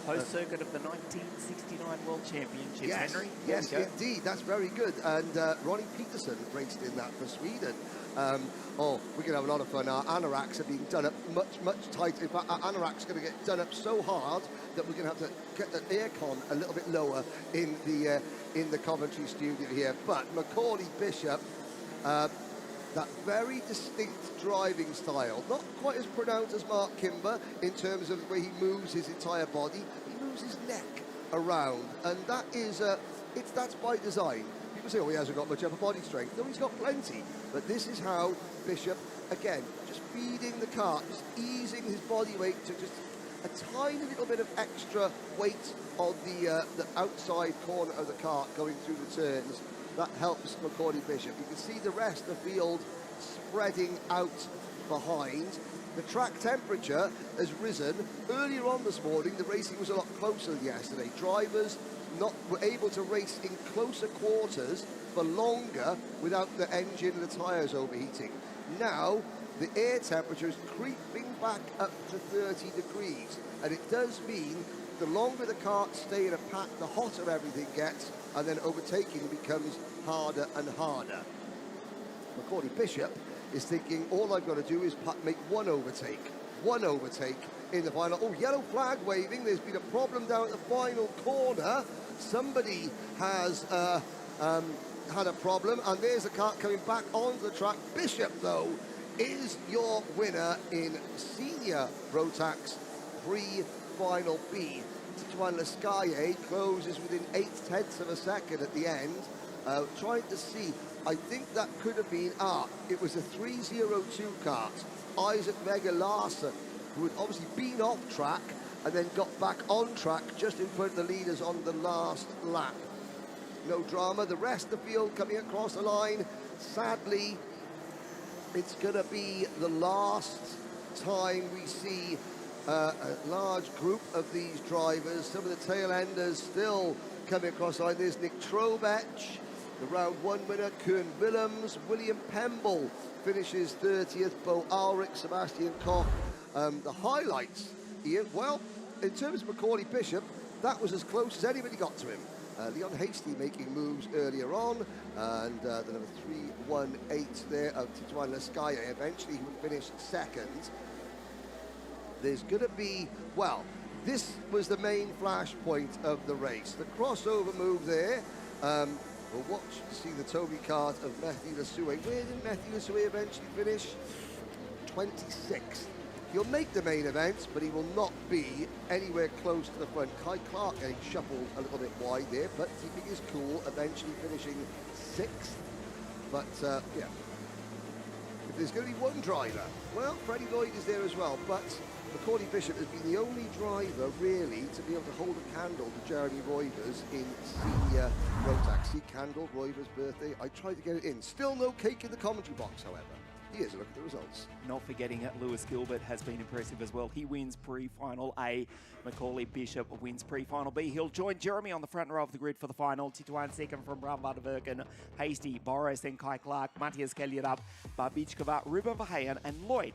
Host circuit of the 1969 World Championships, yes, Henry. Yes, indeed. That's very good. And Ronnie Peterson raced in that for Sweden. Oh, we're going to have a lot of fun. Our anoraks are being done up much tighter. In fact, our anorak's going to get done up so hard that we're going to have to get the aircon a little bit lower in the Coventry studio here. But Macaulay Bishop, that very distinct driving style, not quite as pronounced as Mark Kimber in terms of the way he moves his entire body. He moves his neck around, and that is that's by design. People say, oh, he hasn't got much upper body strength. No, he's got plenty. But this is how Bishop, again, just feeding the kart, just easing his body weight to just a tiny little bit of extra weight on the outside corner of the kart going through the turns. That helps Macaulay Bishop. You can see the rest of the field spreading out behind. The track temperature has risen. Earlier on this morning, the racing was a lot closer than yesterday. Drivers were able to race in closer quarters for longer without the engine and the tyres overheating. Now, the air temperature is creeping back up to 30 degrees. And it does mean the longer the karts stay in a pack, the hotter everything gets, and then overtaking becomes harder and harder. Macaulay Bishop is thinking, all I've got to do is make one overtake in the final. Oh, yellow flag waving. There's been a problem down at the final corner. Somebody has had a problem, and there's the kart coming back onto the track. Bishop, though, is your winner in Senior Rotax pre-final B. Titouan Lescaille closes within 0.8 of a second at the end. Trying to see, I think that could have been, it was a 302 kart. Isaac Vega Larson, who had obviously been off track and then got back on track just in front of the leaders on the last lap. No drama, the rest of the field coming across the line. Sadly, it's going to be the last time we see a large group of these drivers. Some of the tail enders still coming across the line. There's Nick Trobech, the round 1 winner. Kern Willems, William Pemble finishes 30th. Bo Ulrich, Sebastian Koch. The highlights, Ian, well, in terms of Macaulay Bishop, that was as close as anybody got to him. Leon Hasty making moves earlier on, and the number 318 there of Titouan Lescaille. Eventually he would finish second. There's going to be, well, this was the main flashpoint of the race. The crossover move there. We'll watch to see the Toby kart of Matthew Lesue. Where did Matthew Lesue eventually finish? 26th. He'll make the main event, but he will not be anywhere close to the front. Kai Clark getting shuffled a little bit wide there, but keeping his cool, eventually finishing 6th. But, yeah. If there's going to be one driver, well, Freddie Lloyd is there as well, but Macaulay Bishop has been the only driver, really, to be able to hold a candle to Jeremy Roivers in senior Rotax. See, candle, Roivers' birthday. I tried to get it in. Still no cake in the commentary box, however. Here's a look at the results. Not forgetting that Lewis Gilbert has been impressive as well. He wins pre-final A. Macaulay Bishop wins pre-final B. He'll join Jeremy on the front row of the grid for the final. Tituan second from Bram van der Werken, Hasty, Boris and Kai Clark, Matthias Kellyup, Babichkova, Ruben Verheyen and Lloyd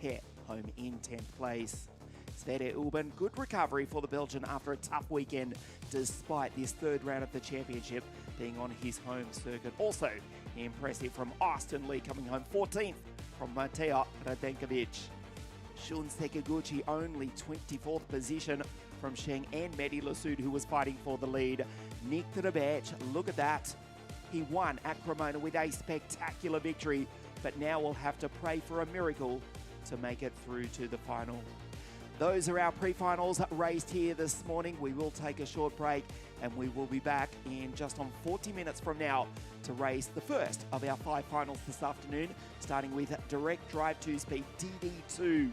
Hare home in 10th place. Sverre Ulben, good recovery for the Belgian after a tough weekend, despite this third round of the championship being on his home circuit. Also impressive from Austin Lee coming home 14th from Mateo Radenkovic. Shun Sekiguchi only 24th position from Sheng and Mehdi Lassoud, who was fighting for the lead. Nick Trabach, look at that. He won at Cremona with a spectacular victory, but now we'll have to pray for a miracle to make it through to the final. Those are our pre-finals raced here this morning. We will take a short break and we will be back in just on 40 minutes from now to race the first of our 5 finals this afternoon, starting with Direct Drive 2-Speed DD2.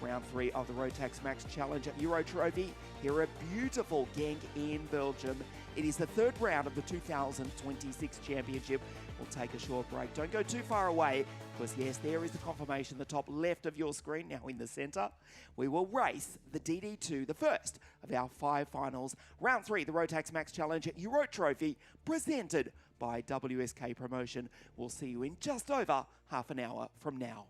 Round 3 of the Rotax Max Challenge Euro Trophy here at beautiful Genk in Belgium. It is the third round of the 2026 championship. We'll take a short break. Don't go too far away because, yes, there is the confirmation, the top left of your screen, now in the centre. We will race the DD2, the first of our 5 finals. Round 3, the Rotax Max Challenge Euro Trophy, presented by WSK Promotion. We'll see you in just over half an hour from now.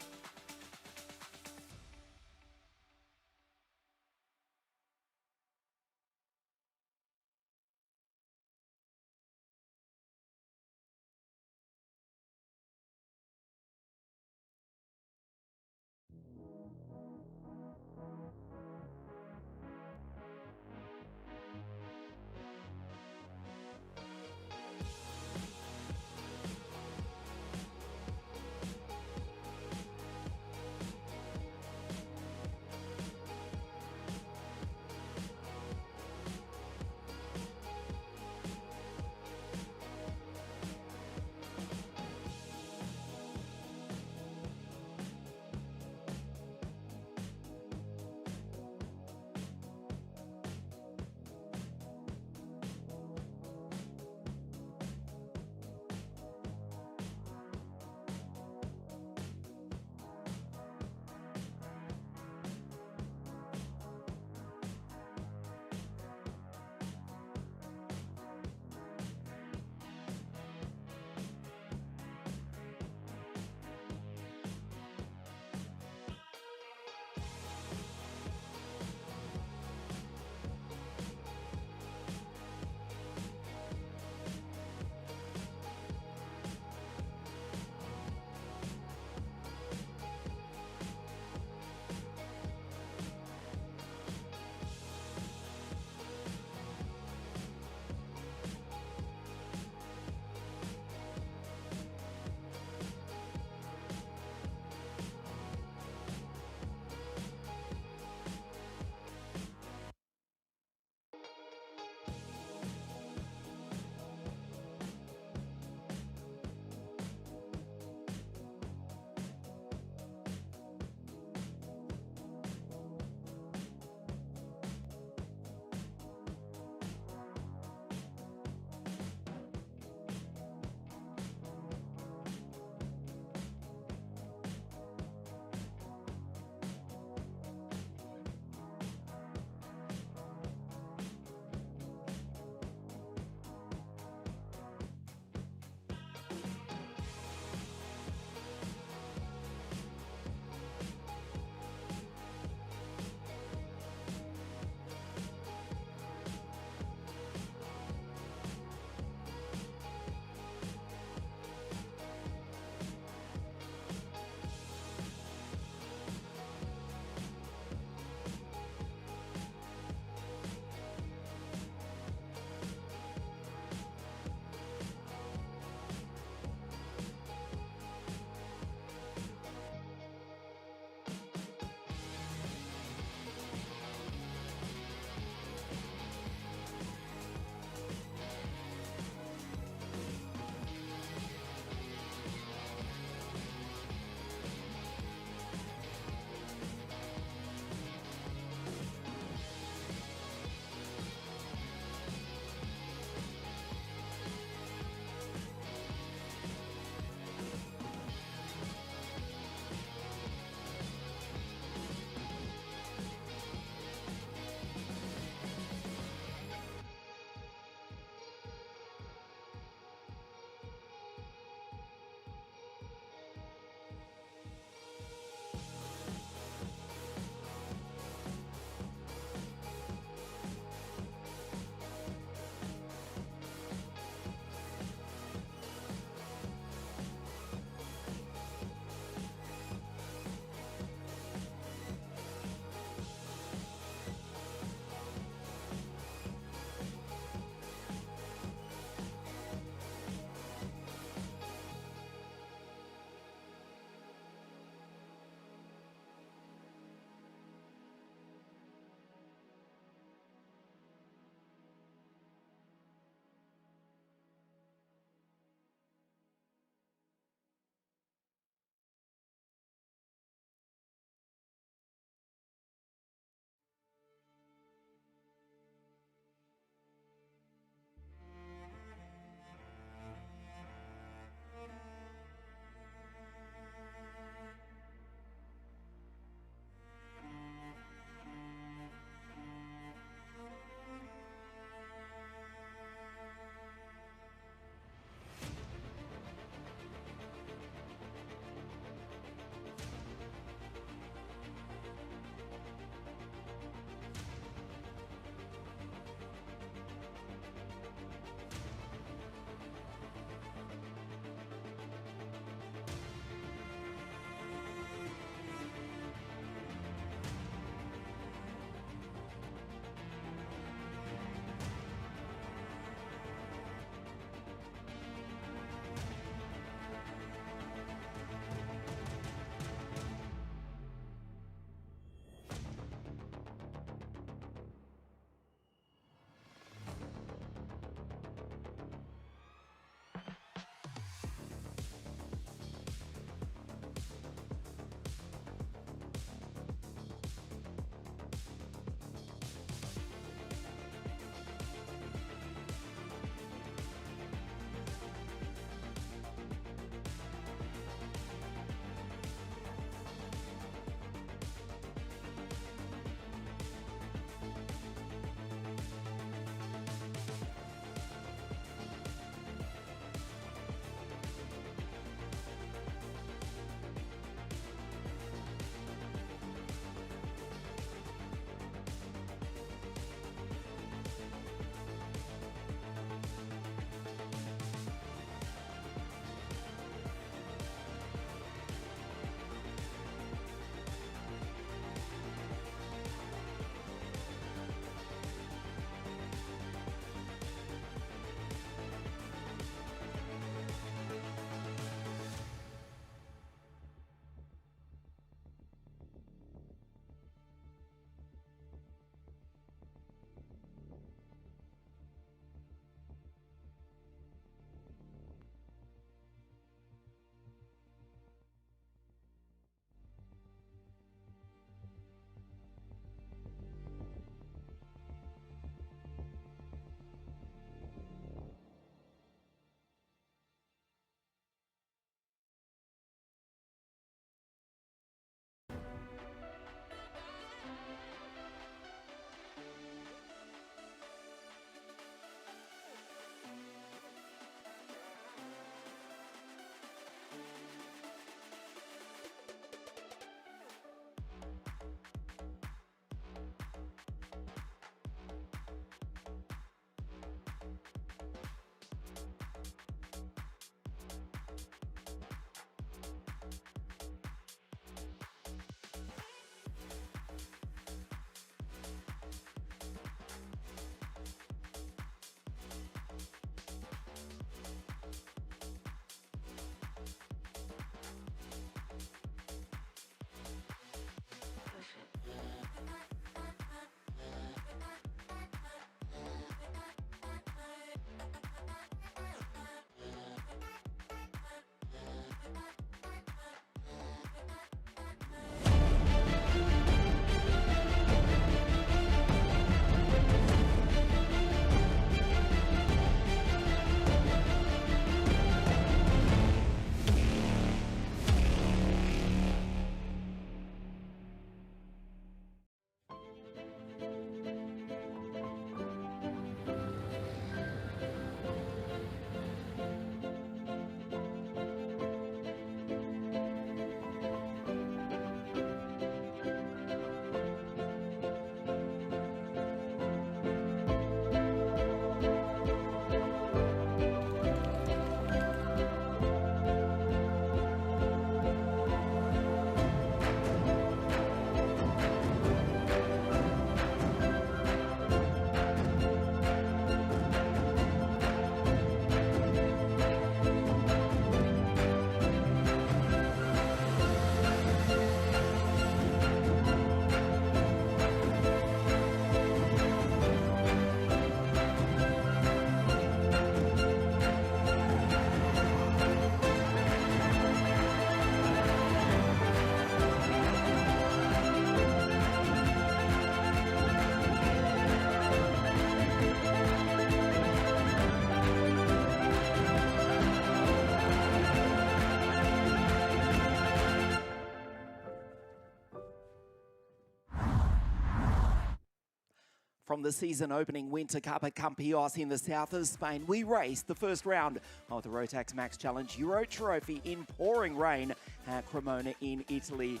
From the season opening Winter Cup at Campillos in the south of Spain, we raced the first round of the Rotax Max Challenge Euro Trophy in pouring rain at Cremona in Italy.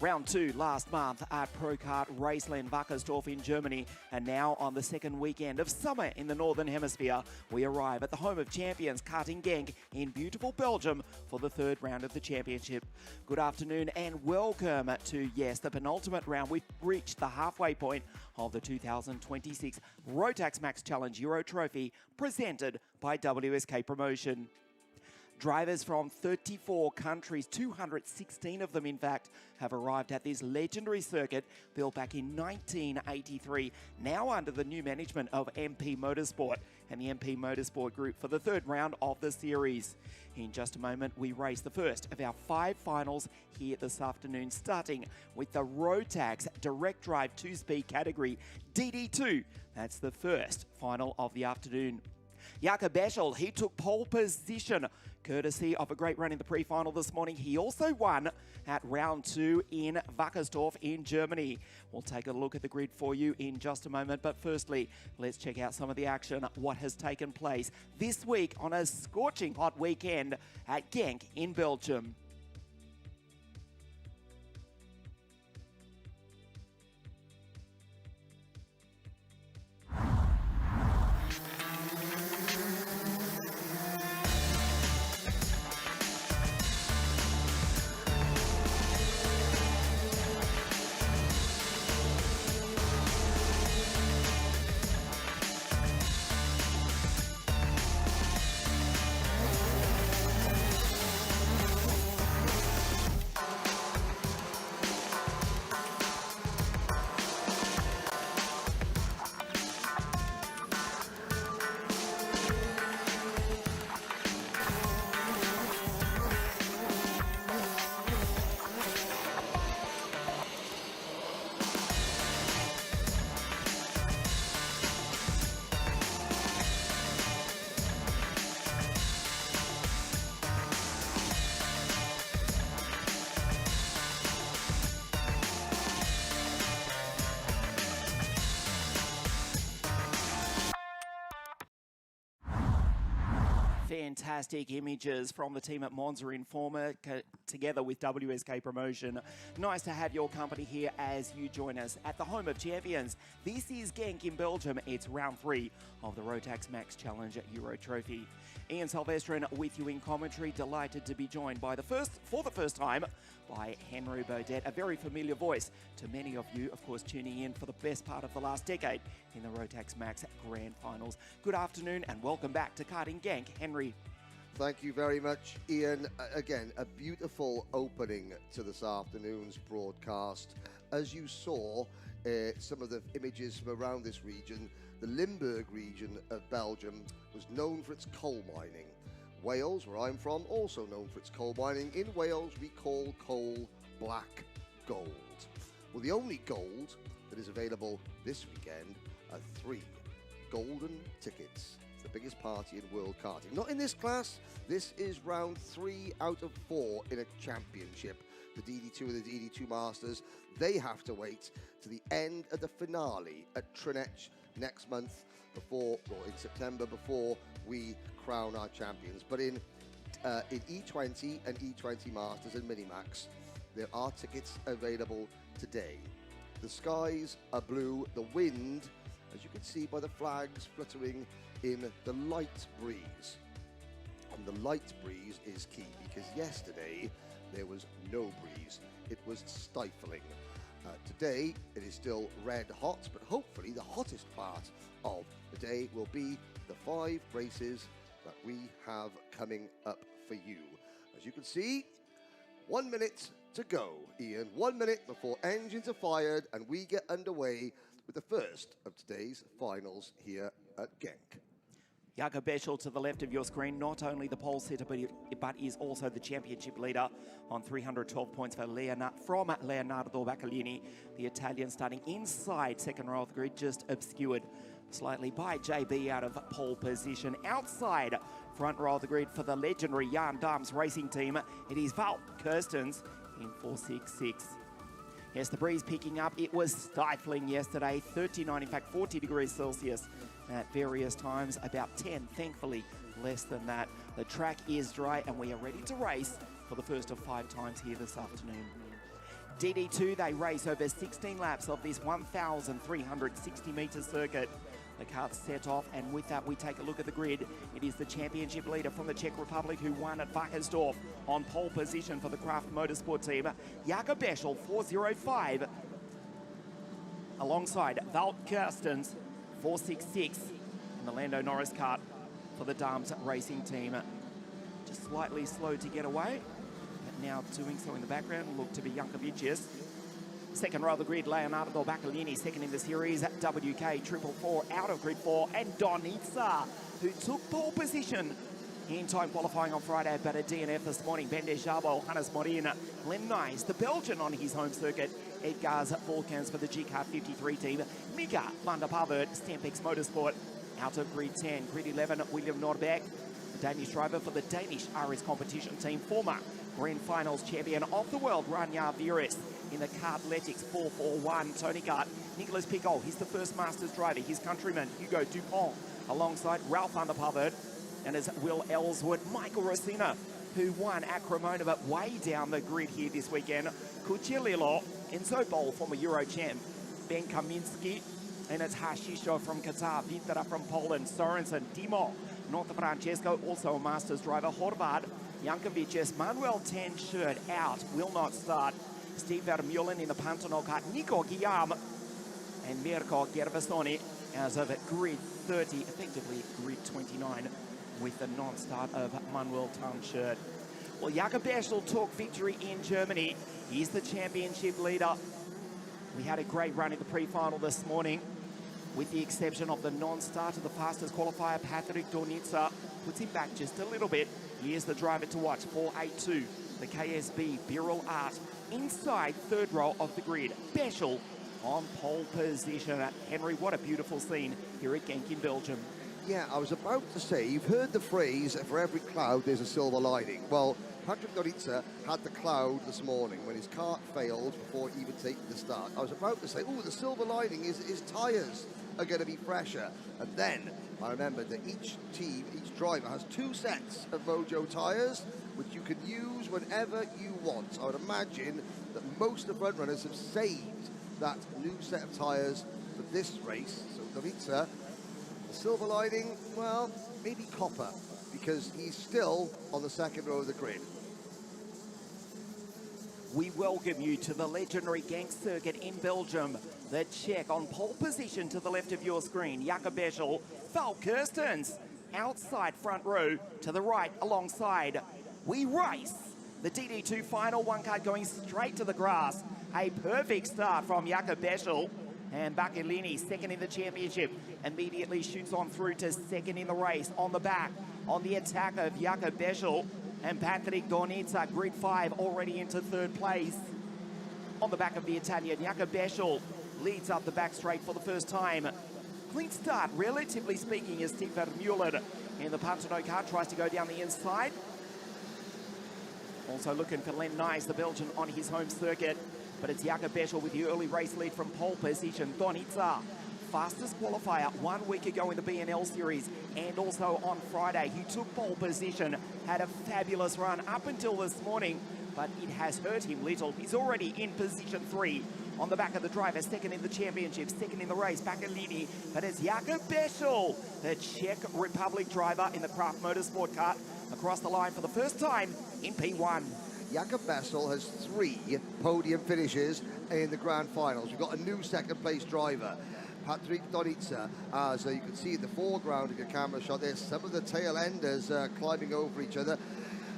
Round 2 last month at Procart Raceland Wackersdorf in Germany, and now on the second weekend of summer in the Northern Hemisphere, we arrive at the home of champions karting GENK in beautiful Belgium for the third round of the championship. Good afternoon and welcome to, yes, the penultimate round. We've reached the halfway point of the 2026 Rotax Max Challenge Euro Trophy presented by WSK Promotion. Drivers from 34 countries, 216 of them in fact, have arrived at this legendary circuit built back in 1983, now under the new management of MP Motorsport and the MP Motorsport Group for the third round of the series. In just a moment, we race the first of our 5 finals here this afternoon, starting with the Rotax Direct Drive 2-speed category DD2. That's the first final of the afternoon. Jakob Eschel, he took pole position courtesy of a great run in the pre-final this morning. He also won at round 2 in Wackersdorf in Germany. We'll take a look at the grid for you in just a moment, but firstly, let's check out some of the action, what has taken place this week on a scorching hot weekend at GENK in Belgium. Fantastic images from the team at Monza Informa together with WSK Promotion. Nice to have your company here as you join us at the home of champions. This is GENK in Belgium. It's round 3 of the Rotax Max Challenge Euro Trophy. Ian Silvestrin with you in commentary. Delighted to be joined for the first time by Henry Baudet, a very familiar voice to many of you, of course, tuning in for the best part of the last decade in the Rotax Max Grand Finals. Good afternoon and welcome back to Karting GENK. Henry. Thank you very much, Ian. Again, a beautiful opening to this afternoon's broadcast. As you saw, some of the images from around this region, the Limburg region of Belgium was known for its coal mining. Wales, where I'm from, also known for its coal mining. In Wales, we call coal black gold. Well, the only gold that is available this weekend are 3 golden tickets. It's the biggest party in world karting. Not in this class. This is round 3 out of 4 in a championship. The DD2 and the DD2 Masters, they have to wait to the end of the finale at Trinech next month in September, before we crown our champions. But in E20 and E20 Masters and Minimax, there are tickets available today. The skies are blue, the wind, as you can see by the flags fluttering in the light breeze. And the light breeze is key because yesterday there was no breeze. It was stifling. Today it is still red hot, but hopefully the hottest part of the day will be the 5 races that we have coming up for you. As you can see, 1 minute to go, Ian. 1 minute before engines are fired and we get underway with the first of today's finals here at GENK. Jakob Eschel to the left of your screen, not only the pole sitter, but is also the championship leader on 312 points from Leonardo Baccalini. The Italian starting inside second row of the grid, just obscured slightly by JB out of pole position. Outside front row of the grid for the legendary Jan Damm's racing team, it is Val Kirstens in 466. Yes, the breeze picking up. It was stifling yesterday, 39, in fact 40 degrees Celsius at various times, about 10, thankfully less than that. The track is dry and we are ready to race for the first of 5 times here this afternoon. DD2, they race over 16 laps of this 1,360 metre circuit. The carts set off, and with that we take a look at the grid. It is the championship leader from the Czech Republic who won at Wackersdorf on pole position for the Craft Motorsport team, Jakob Beschel, 4:05. Alongside Wout Kerstens, 4:66. And the Lando Norris cart for the Dams racing team. Just slightly slow to get away, but now doing so in the background look to be Jankovic. Second row of the grid, Leonardo Baccalini, second in the series. WK 444 out of grid 4, and Donitsa, who took pole position in time qualifying on Friday, but a DNF this morning. Bendes Jabo, Hannes Morin, Len Nys, the Belgian on his home circuit. Edgar's Volkans for the GENK 53 team. Mika van der Pavert, Stampex Motorsport, out of grid 10. Grid 11, William Nordbeck, the Danish driver for the Danish RS competition team. Former Grand Finals champion of the world, Ranja Viris. In the Kartletics 441, Tony Kart. Nicholas Picol, he's the first Masters driver. His countryman, Hugo Dupont, alongside Ralph van der Pavert. And as Will Ellswood, Michael Rosina, who won at Cremona, but way down the grid here this weekend. Kuchililo, Enzo Bol, former Euro champ. Ben Kaminski, and it's Hashisho from Qatar. Vintera from Poland. Sorensen, Timo, North Francesco, also a Masters driver. Horvath, Jankovic, Manuel Ten-Shirt out, will not start. Steve Vermeulen in the Pantano kart, Nico Guillaume and Mirko Gervasoni as of grid 30, effectively grid 29, with the non-start of Manuel Ten-Shirt. Well, Jakob Beschel took victory in Germany. He's the championship leader. We had a great run in the pre-final this morning, with the exception of the non-start of the fastest qualifier, Patrick Donitsa. Puts him back just a little bit. He is the driver to watch, 482, the KSB Birol Art, inside third row of the grid. Beschel on pole position. Henry, what a beautiful scene here at GENK in Belgium. Yeah, I was about to say, you've heard the phrase, for every cloud there's a silver lining. Well, Patrick Donitsa had the cloud this morning when his kart failed before even taking the start. I was about to say, oh, the silver lining is his tyres are going to be fresher. And then I remembered that each team, each driver has 2 sets of Mojo tyres, which you can use whenever you want. I would imagine that most of the front runners have saved that new set of tyres for this race. So Donitsa, the silver lining, well, maybe copper, because he's still on the second row of the grid. We welcome you to the legendary GENK circuit in Belgium. The Czech on pole position to the left of your screen, Jakob Beschel. Wout Kerstens outside front row to the right alongside. We race the DD2 final, one card going straight to the grass. A perfect start from Jakob Beschel. And Baccalini, second in the championship, immediately shoots on through to second in the race. On the back, on the attack of Jakob Beschel and Patrick Donitsa, grid 5, already into third place. On the back of the Italian, Jakob Beschel leads up the back straight for the first time. Clean start, relatively speaking, as Steve Vermeulen in the Pantano car tries to go down the inside. Also looking for Len Nys, the Belgian, on his home circuit. But it's Jakob Beschel with the early race lead from pole position. Donitsa, fastest qualifier 1 week ago in the BNL series, and also on Friday. He took pole position, had a fabulous run up until this morning, but it has hurt him little. He's already in position 3 on the back of the driver, second in the championship, second in the race, Baccalini. But it's Jakob Beschel, the Czech Republic driver in the Craft Motorsport kart, across the line for the first time in P1. Jakob Beschel has 3 podium finishes in the grand finals. We've got a new second place driver, Patrick Donitsa, as you can see in the foreground of your camera shot, there's some of the tail enders climbing over each other.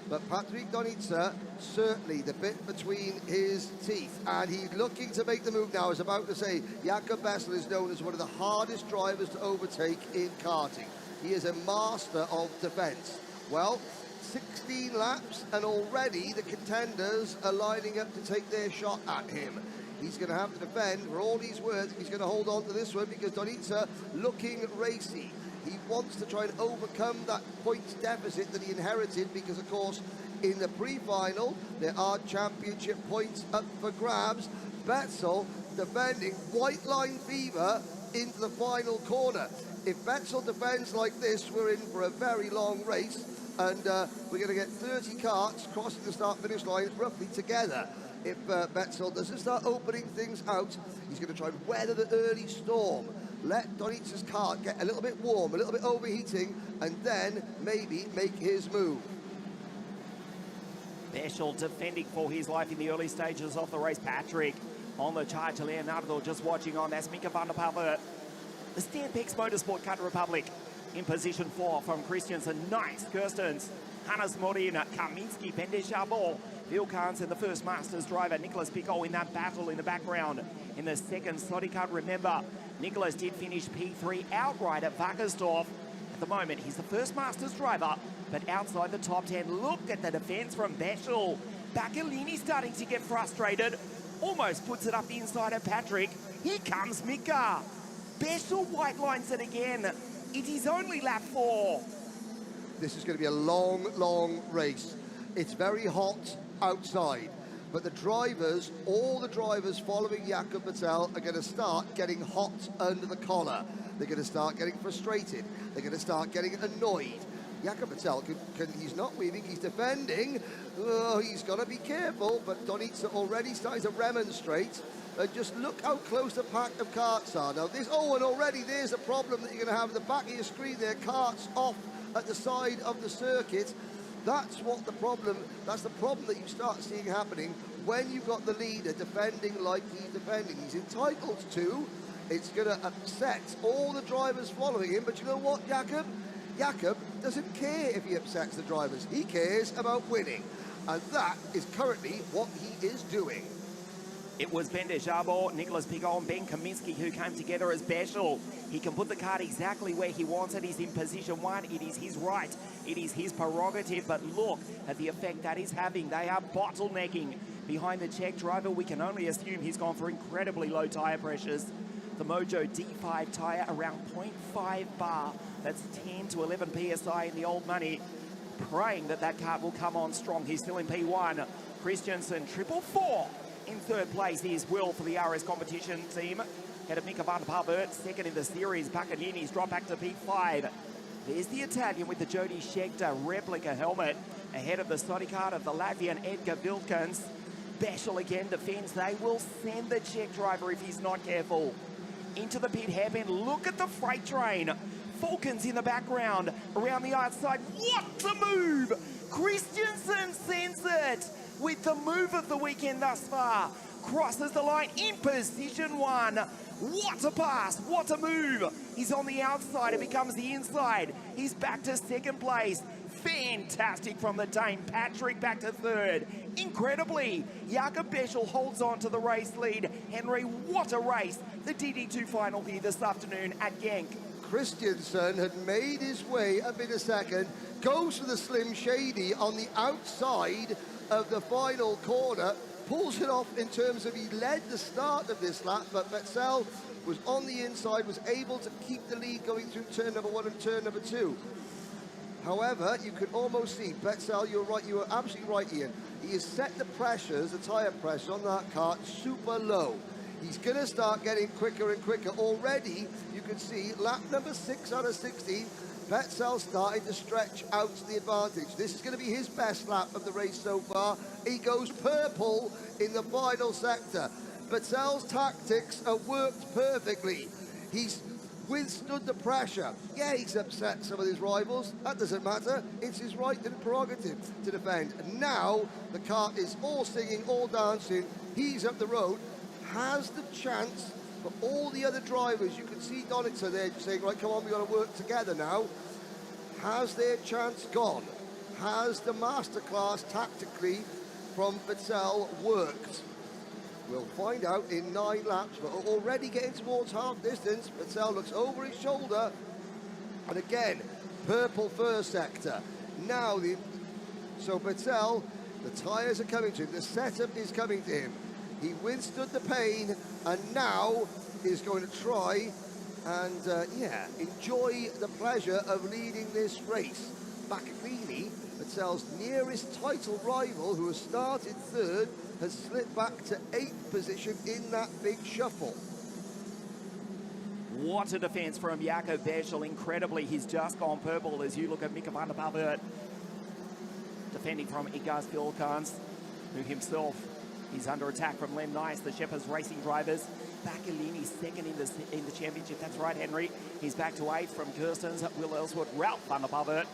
But Patrick Donitsa, certainly the bit between his teeth, and he's looking to make the move now. I was about to say, Jakob Beschel is known as one of the hardest drivers to overtake in karting. He is a master of defense. Well, 16 laps, and already the contenders are lining up to take their shot at him. He's going to have to defend. For all he's worth, he's going to hold on to this one, because Donitsa looking racy. He wants to try and overcome that points deficit that he inherited, because, of course, in the pre-final. There are championship points up for grabs. Betzel defending white line fever into the final corner. If Betzel defends like this, we're in for a very long race, and we're going to get 30 karts crossing the start-finish line roughly together. If Betzel doesn't start opening things out, he's going to try and weather the early storm. Let Donits's kart get a little bit warm, a little bit overheating, and then maybe make his move. Bechel defending for his life in the early stages of the race. Patrick on the charge. Leonardo just watching on. That's Mika van der Pavert. The Stampex Motorsport Cup Republic in position 4 from Christiansen. Nice. Kirstens, Hannes Morin, Kaminski, Pendeshabo, Vilkans, and the first Masters driver, Nicholas Pico, in that battle in the background. In the second slotty card, remember, Nicholas did finish P3 outright at Wackersdorf. At the moment, he's the first Masters driver, but outside the top 10. Look at the defense from Bechel. Bacalini starting to get frustrated. Almost puts it up the inside of Patrick. Here comes Mika. Bechel white lines it again. It is only lap 4. This is going to be a long, long race. It's very hot outside, but the drivers, all the drivers following Jakob Betzel are going to start getting hot under the collar. They're going to start getting frustrated. They're going to start getting annoyed. Jakob Betzel, he's not weaving, he's defending. Oh, he's got to be careful, but Donitsa already starting to remonstrate. And just look how close the pack of karts are. Now, and already there's a problem that you're going to have at the back of your screen there. Karts off at the side of the circuit. That's the problem that you start seeing happening when you've got the leader defending like he's defending. He's entitled to. It's going to upset all the drivers following him. But you know what, Jakob? Jakob doesn't care if he upsets the drivers. He cares about winning. And that is currently what he is doing. It was Ben Deschambault, Nicholas Pigot, and Ben Kaminski who came together as Bechel. He can put the kart exactly where he wants it. He's in position 1. It is his right. It is his prerogative. But look at the effect that is having. They are bottlenecking behind the Czech driver. We can only assume he's gone for incredibly low tyre pressures. The Mojo D5 tyre around 0.5 bar. That's 10 to 11 PSI in the old money. Praying that kart will come on strong. He's still in P1. Christiansen, 444. In third place is Will for the RS competition team. Ahead of Mika van der Pavert, second in the series. Paganini's dropped back to P5. There's the Italian with the Jody Scheckter replica helmet. Ahead of the study card of the Latvian Edgar Vilkans. Bechel again defends. They will send the Czech driver if he's not careful. Into the pit hairpin. Look at the freight train. Falcons in the background. Around the outside. What a move! Christiansen sends it with the move of the weekend thus far. Crosses the line in position 1. What a pass, what a move. He's on the outside, it becomes the inside. He's back to second place. Fantastic from the Dane. Patrick back to third. Incredibly, Jakob Bechel holds on to the race lead. Henry, what a race. The DD2 final here this afternoon at GENK. Christiansen had made his way up in a second, goes for the Slim Shady on the outside of the final corner, pulls it off in terms of he led the start of this lap, but Betzel was on the inside, was able to keep the lead going through turn number 1 and turn number 2. However, you could almost see, Betzel, you're right, you were absolutely right, Ian. He has set the pressures, the tyre pressure on that kart super low. He's going to start getting quicker and quicker. Already, you can see lap number 6 out of 16, Betzel starting to stretch out to the advantage. This is going to be his best lap of the race so far. He goes purple in the final sector. Betzel's tactics have worked perfectly. He's withstood the pressure. Yeah, he's upset some of his rivals. That doesn't matter. It's his right and prerogative to defend. And now the kart is all singing, all dancing. He's up the road. Has the chance for all the other drivers. You can see Donitsa there saying, right, come on, we've got to work together now. Has their chance gone? Has the masterclass tactically from Betzel worked? We'll find out in 9 laps, but already getting towards half distance. Betzel looks over his shoulder. And again, purple first sector. Now, so Betzel, the tyres are coming to him. The setup is coming to him. He withstood the pain and now is going to try and, enjoy the pleasure of leading this race. Baccaglini Betzel's nearest title rival, who has started third, has slipped back to 8th position in that big shuffle. What a defense from Jakob Beschel. Incredibly, he's just gone purple as you look at Mika van der Pavert. Defending from Igaz Vilkans, who himself is under attack from Lem Nice, the Shepherds Racing drivers. Bacalini second in the championship. That's right, Henry. He's back to 8th from Kirstens, Will Ellsworth, Ralph van der Pavert,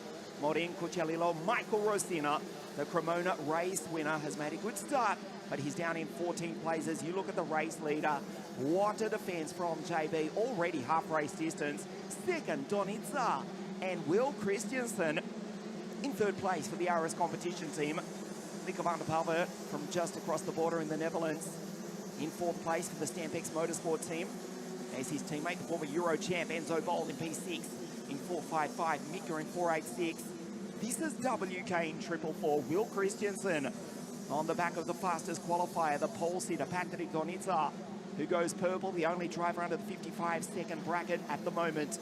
Morin Cuccialillo, Michael Rosina. The Cremona race winner has made a good start, but he's down in 14th places. You look at the race leader. What a defense from JB. Already half race distance. Second, Donitsa. And Will Christensen in 3rd place for the RS competition team. Mika van der Pavert from just across the border in the Netherlands. In 4th place for the Stampex Motorsport team. As his teammate, the former Euro champ Enzo Boll in P6 in 4.55. Mika in 4.86. This is WK in 4.44. Will Christensen on the back of the fastest qualifier, the pole sitter, Patrick Donitsa, who goes purple, the only driver under the 55-second bracket at the moment.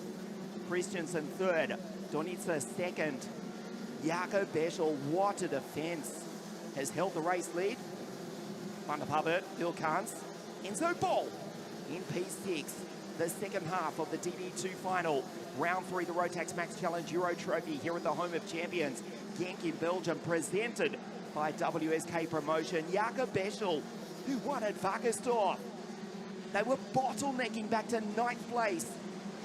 Christensen 3rd, Donitsa 2nd. Jakob Beschel, what a defense, has held the race lead. Van der Pavert, Vilkans, Enzo Boll in P6. The second half of the DD2 final. Round 3, the Rotax Max Challenge Euro Trophy here at the home of champions. GENK in Belgium, presented by WSK Promotion. Jakob Beschel, who won at Wackersdorf. They were bottlenecking back to 9th place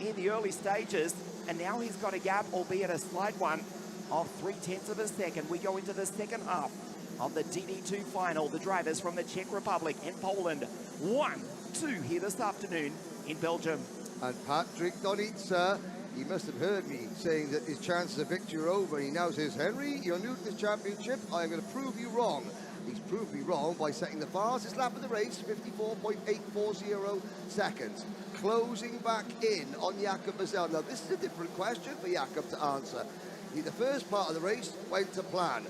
in the early stages, and now he's got a gap, albeit a slight one, of 0.3 of a second. We go into the second half of the DD2 final. The drivers from the Czech Republic and Poland. 1-2 here this afternoon in Belgium. And Patrick Donitsa, he must have heard me saying that his chances of victory are over. He now says, Henry, you're new to this championship. I'm going to prove you wrong. He's proved me wrong by setting the fastest lap of the race, 54.840 seconds. Closing back in on Jakob Beschel. Now, this is a different question for Jakob to answer. The first part of the race went to plan.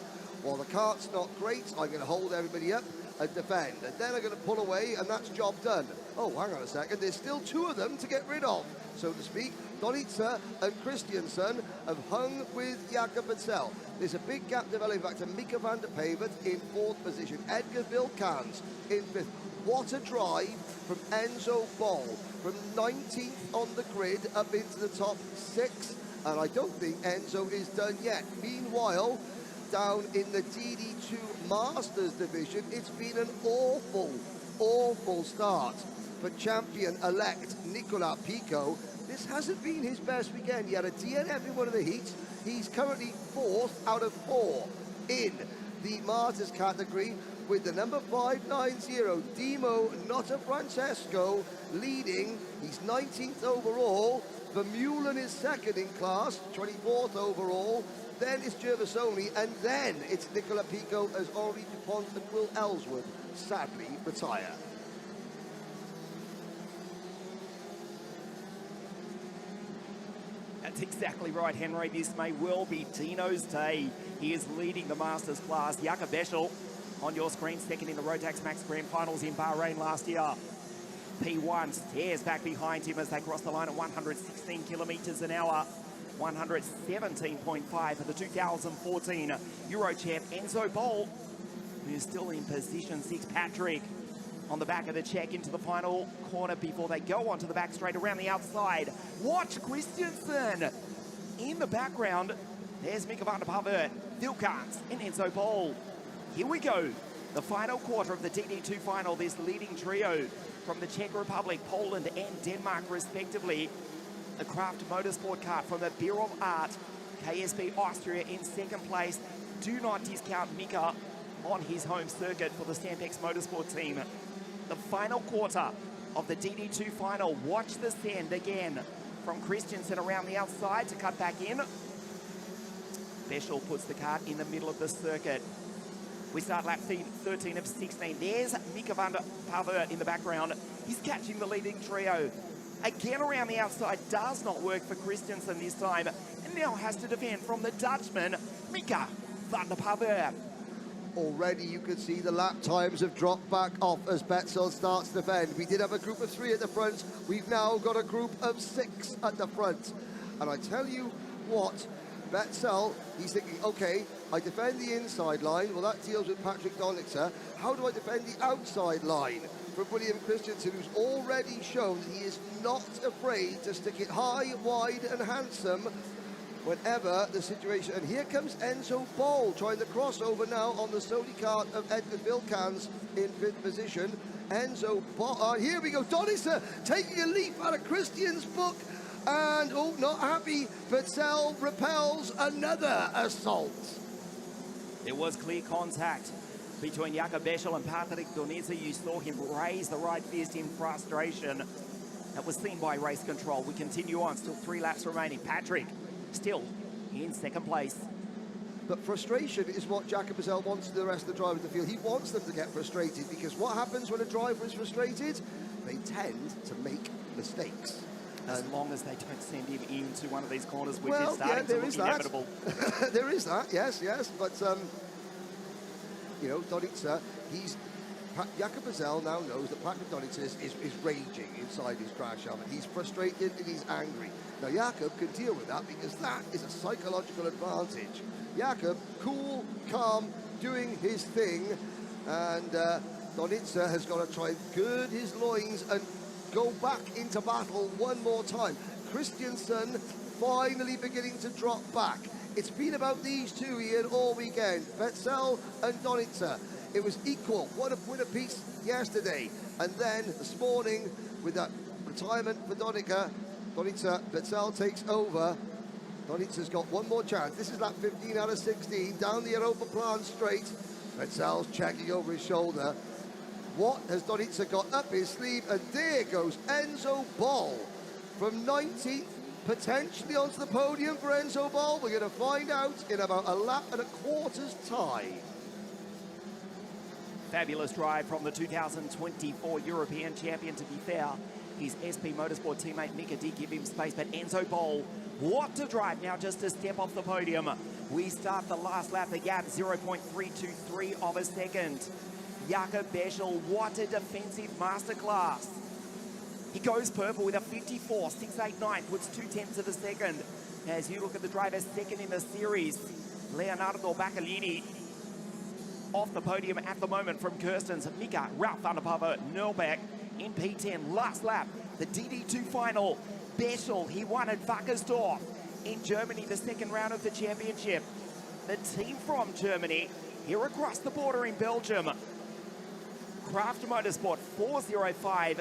Well, the kart's not great. I'm going to hold everybody up and defend. And then I'm going to pull away, and that's job done. Oh, hang on a second. There's still 2 of them to get rid of, so to speak. Donitsa and Christiansen have hung with Jakob Beschel. There's a big gap developing back to Mika van der Pavert in 4th position. Edgar Vilkans in 5th. What a drive from Enzo Boll. From 19th on the grid up into the top 6. And I don't think Enzo is done yet. Meanwhile, down in the DD2 Masters division, it's been an awful start for champion-elect Nicola Pico. This hasn't been his best weekend. He had a DNF in one of the heats. He's currently 4th out of 4 in the Masters category, with the number 590, Dimo Nota Francesco, leading. He's 19th overall. Vermeulen is 2nd in class, 24th overall. Then it's Gervasoni, and then it's Nicola Pico as Henri Dupont and Will Ellsworth sadly retire. That's exactly right, Henry. This may well be Dino's day. He is leading the Masters class. Jakob Beschel on your screen, 2nd in the Rotax Max Grand Finals in Bahrain last year. P1 stares back behind him as they cross the line at 116 kilometres an hour. 117.5 for the 2014 Euro champ Enzo Boll, who's still in position 6. Patrick on the back of the Czech into the final corner before they go onto the back straight around the outside. Watch Christensen in the background. There's Mika van der Pavert, Vilkans and Enzo Boll. Here we go. The final quarter of the DD2 final. This leading trio from the Czech Republic, Poland and Denmark respectively. The Craft Motorsport kart from the Bureau of Art, KSB Austria in 2nd place. Do not discount Mika on his home circuit for the Stampex Motorsport team. The final quarter of the DD2 final. Watch the send again from Christensen around the outside to cut back in. Beschel puts the kart in the middle of the circuit. We start lap 13 of 16. There's Mika van der Pavert in the background. He's catching the leading trio. Again around the outside, does not work for Christensen this time. And now has to defend from the Dutchman, Mika van der Pavert. Already you can see the lap times have dropped back off as Beschel starts to defend. We did have a group of 3 at the front. We've now got a group of 6 at the front. And I tell you what, Beschel, he's thinking, okay, I defend the inside line. Well, that deals with Patrick Donitzer. How do I defend the outside line from William Christensen, who's already shown that he is not afraid to stick it high, wide and handsome whenever the situation. And here comes Enzo Ball trying the crossover now on the Sony cart of Edgar Vilkans in 5th position. Enzo Ball, here we go, Donitzer taking a leaf out of Christian's book, and oh, not happy, Vettel repels another assault. There was clear contact between Jakob Beschel and Patrick Donitzer. You saw him raise the right fist in frustration. That was seen by race control. We continue on, still 3 laps remaining. Patrick still in 2nd place. But frustration is what Jakob Beschel wants the rest of the drivers to feel. He wants them to get frustrated, because what happens when a driver is frustrated? They tend to make mistakes. As long as they don't send him into one of these corners, which is starting to look inevitable. There is that, yes. But, you know, Donitzer, Jakob Beschel now knows that Patrick Donitzer is raging inside his crash helmet. He's frustrated and he's angry. Now, Jakob can deal with that, because that is a psychological advantage. Jakob, cool, calm, doing his thing, and Donitzer has got to try and gird his loins and go back into battle one more time. Christensen finally beginning to drop back. It's been about these two, Ian, all weekend. Vettel and Donitzer. It was equal, one apiece yesterday. And then this morning, with that retirement for Donitzer, Vettel takes over. Donitzer's got one more chance. This is lap 15 out of 16, down the Europa Plan straight. Vettel's checking over his shoulder. What has Donitzer got up his sleeve? And there goes Enzo Ball from 19th, potentially onto the podium for Enzo Ball. We're going to find out in about a lap and a quarter's time. Fabulous drive from the 2024 European champion, to be fair. His SP Motorsport teammate Mika did give him space, but Enzo Ball, what a drive now just to step off the podium. We start the last lap, the gap 0.323 of a second. Jakob Beschel, what a defensive masterclass. He goes purple with a 54.689, puts 0.2 of a second. As you look at the drivers second in the series, Leonardo Baccalini off the podium at the moment from Kirstens, Mika, Ralph van der Pava, Nürburgring in P10. Last lap, the DD2 final. Beschel, he won at Wackersdorf in Germany, the 2nd round of the championship. The team from Germany here across the border in Belgium. Craft Motorsport 405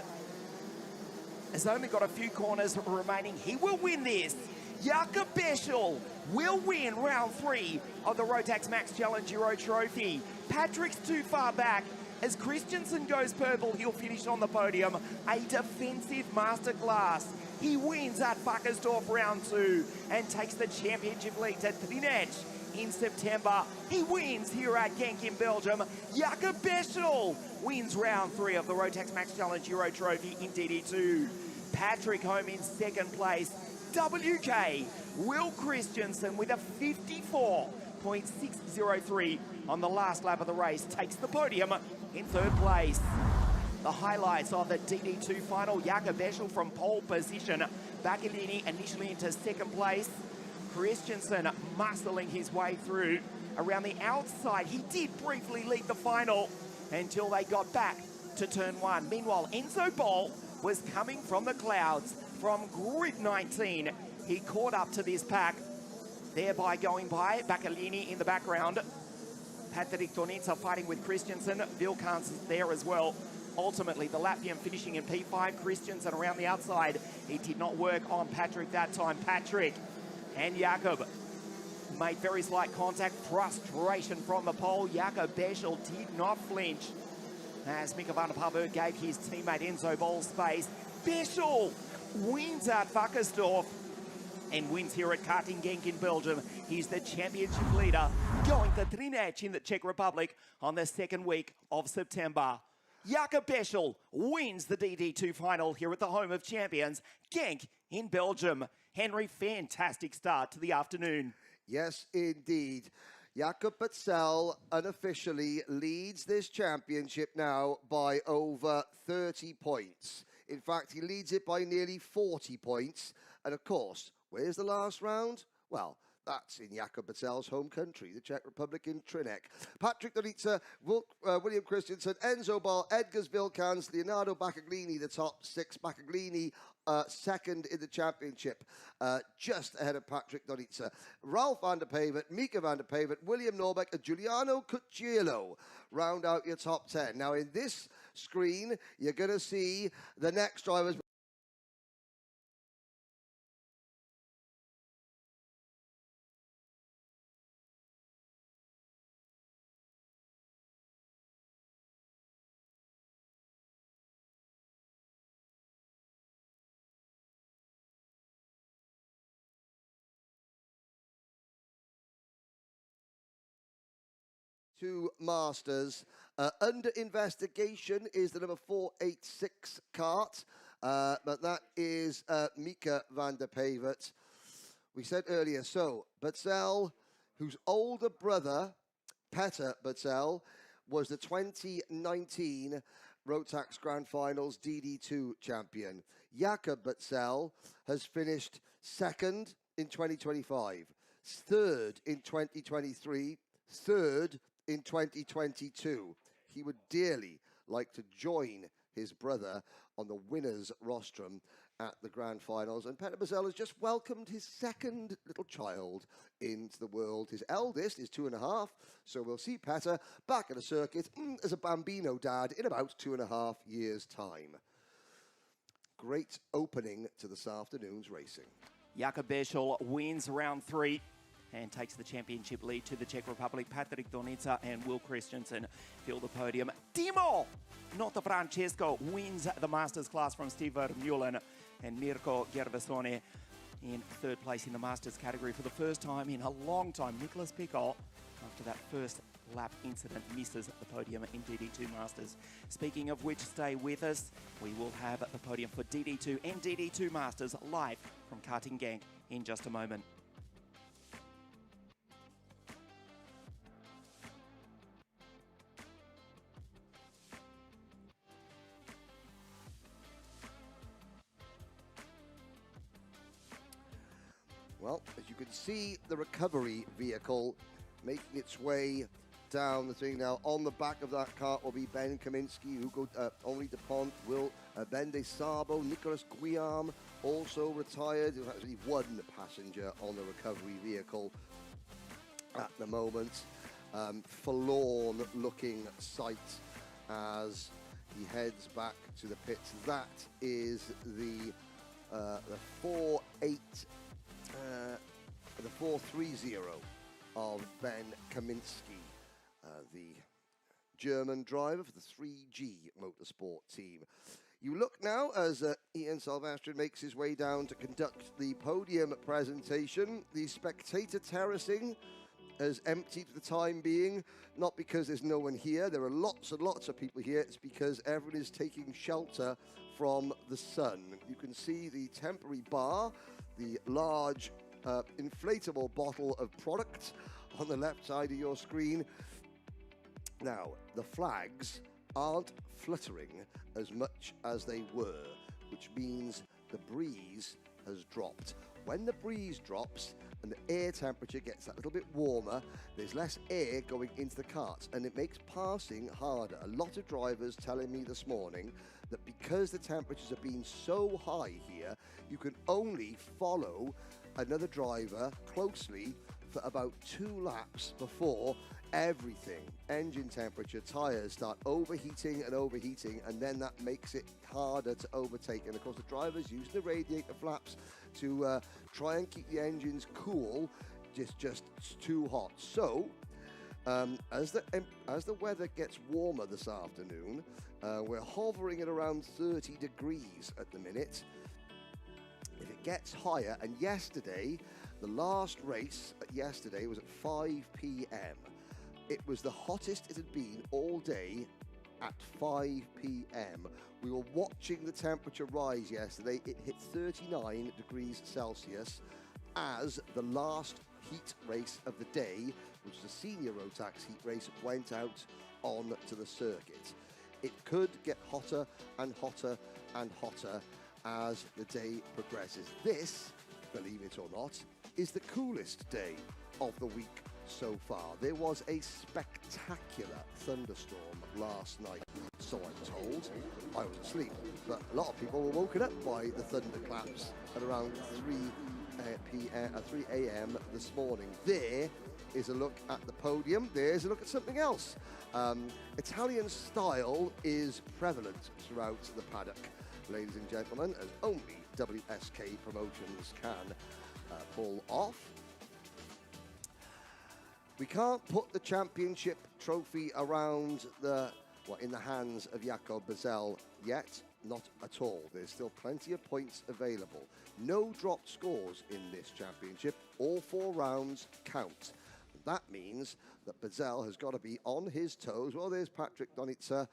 has only got a few corners remaining. He will win this. Jakob Beschel will win round 3 of the Rotax Max Challenge Euro Trophy. Patrick's too far back. As Christensen goes purple, he'll finish on the podium. A defensive masterclass. He wins at Wackersdorf round 2 and takes the championship lead to Trinec in September. He wins here at GENK in Belgium. Jakob Beschel wins round 3 of the Rotax Max Challenge Euro Trophy in DD2. Patrick home in 2nd place. WK Will Christensen with a 54.603 on the last lap of the race takes the podium in 3rd place. The highlights of the DD2 final, Jakob Beschel from pole position. Baccalini initially into 2nd place. Christensen muscling his way through around the outside. He did briefly lead the final until they got back to turn 1. Meanwhile, Enzo Ball was coming from the clouds from grid 19. He caught up to this pack, thereby going by Baccalini in the background. Patrick Donitzer fighting with Christensen. Vilkans is there as well. Ultimately, the Latvian finishing in P5. Christensen around the outside. He did not work on Patrick that time. Patrick and Jakob made very slight contact. Frustration from the pole. Jakob Beschel did not flinch as Mika van der Pava gave his teammate Enzo Ball space. Beschel wins at Wackersdorf and wins here at Karting GENK in Belgium. He's the championship leader going to Trinec in the Czech Republic on the 2nd week of September. Jakob Beschel wins the DD2 final here at the home of champions, GENK in Belgium. Henry, fantastic start to the afternoon. Yes, indeed. Jakob Beschel unofficially leads this championship now by over 30 points. In fact, he leads it by nearly 40 points. And of course, where's the last round? Well, That's in Jakob Batzel's home country, the Czech Republic in Trinek. Patrick Donitsa, William Christensen, Enzo Ball, Edgars Vilkans, Leonardo Baccaglini, the top six. Baccaglini second in the championship, just ahead of Patrick Donitsa. Ralph van der Pavert, Mika van der Pavert, William Norbeck, and Giuliano Cucciello round out your top 10. Now, in this screen, you're going to see the next drivers. Two Masters. Under investigation is the number 486 kart, but that is Mika van der Pavert. We said earlier, so Batzel, whose older brother, Petter Batzel, was the 2019 Rotax Grand Finals DD2 champion. Jakob Batzel has finished second in 2025, third in 2023, third in 2022. He would dearly like to join his brother on the winners' rostrum at the Grand Finals. And Petter Batzel has just welcomed his second little child into the world. His eldest is 2.5, so we'll see Petter back at the circuit as a Bambino dad in about 2.5 years' time. Great opening to this afternoon's racing. Jakob Beschel wins round 3 and takes the championship lead to the Czech Republic. Patrick Donitsa and Will Christensen fill the podium. Timo Francesco wins the Masters class from Steve Vermeulen, and Mirko Gervasoni in third place in the Masters category for the first time in a long time. Nicholas Pickle, after that first lap incident, misses the podium in DD2 Masters. Speaking of which, stay with us. We will have the podium for DD2 and DD2 Masters live from Karting GENK in just a moment. Well, as you can see, the recovery vehicle making its way down the thing now. On the back of that cart will be Ben Kaminsky, Hugo Henri Dupont, Will Ben de Sabo, Nicolas Guillaume, also retired. There's actually one passenger on the recovery vehicle at the moment. Forlorn-looking sight as he heads back to the pits. That is the 430 of Ben Kaminsky, the German driver for the 3G Motorsport team. You look now as Ian Silvestri makes his way down to conduct the podium presentation. The spectator terracing has emptied for the time being, not because there's no one here. There are lots and lots of people here. It's because everyone is taking shelter from the sun. You can see the temporary bar, the large inflatable bottle of product on the left side of your screen. Now, the flags aren't fluttering as much as they were, which means the breeze has dropped. When the breeze drops and the air temperature gets a little bit warmer, there's less air going into the karts, and it makes passing harder. A lot of drivers telling me this morning that because the temperatures have been so high here, you can only follow another driver closely for about 2 laps before everything, engine temperature, tires, start overheating, and then that makes it harder to overtake. And of course, the drivers use the radiator flaps to try and keep the engines cool, just too hot. So as the weather gets warmer this afternoon, we're hovering at around 30 degrees at the minute. If it gets higher, and yesterday, the last race yesterday was at 5 p.m. It was the hottest it had been all day at 5 p.m. We were watching the temperature rise yesterday. It hit 39 degrees Celsius as the last heat race of the day, which is the senior Rotax heat race, went out onto the circuit. It could get hotter and hotter and hotter as the day progresses. This, believe it or not, is the coolest day of the week so far. There was a spectacular thunderstorm last night, so I'm told. I was asleep, but a lot of people were woken up by the thunderclaps at around 3 a.m. this morning. There is a look at the podium. There's a look at something else. Italian style is prevalent throughout the paddock, ladies and gentlemen, as only WSK Promotions can pull off. We can't put the championship trophy around in the hands of Jakob Bezel yet, not at all. There's still plenty of points available. No dropped scores in this championship. All 4 rounds count. That means that Bezel has got to be on his toes. Well, there's Patrick Donitsa,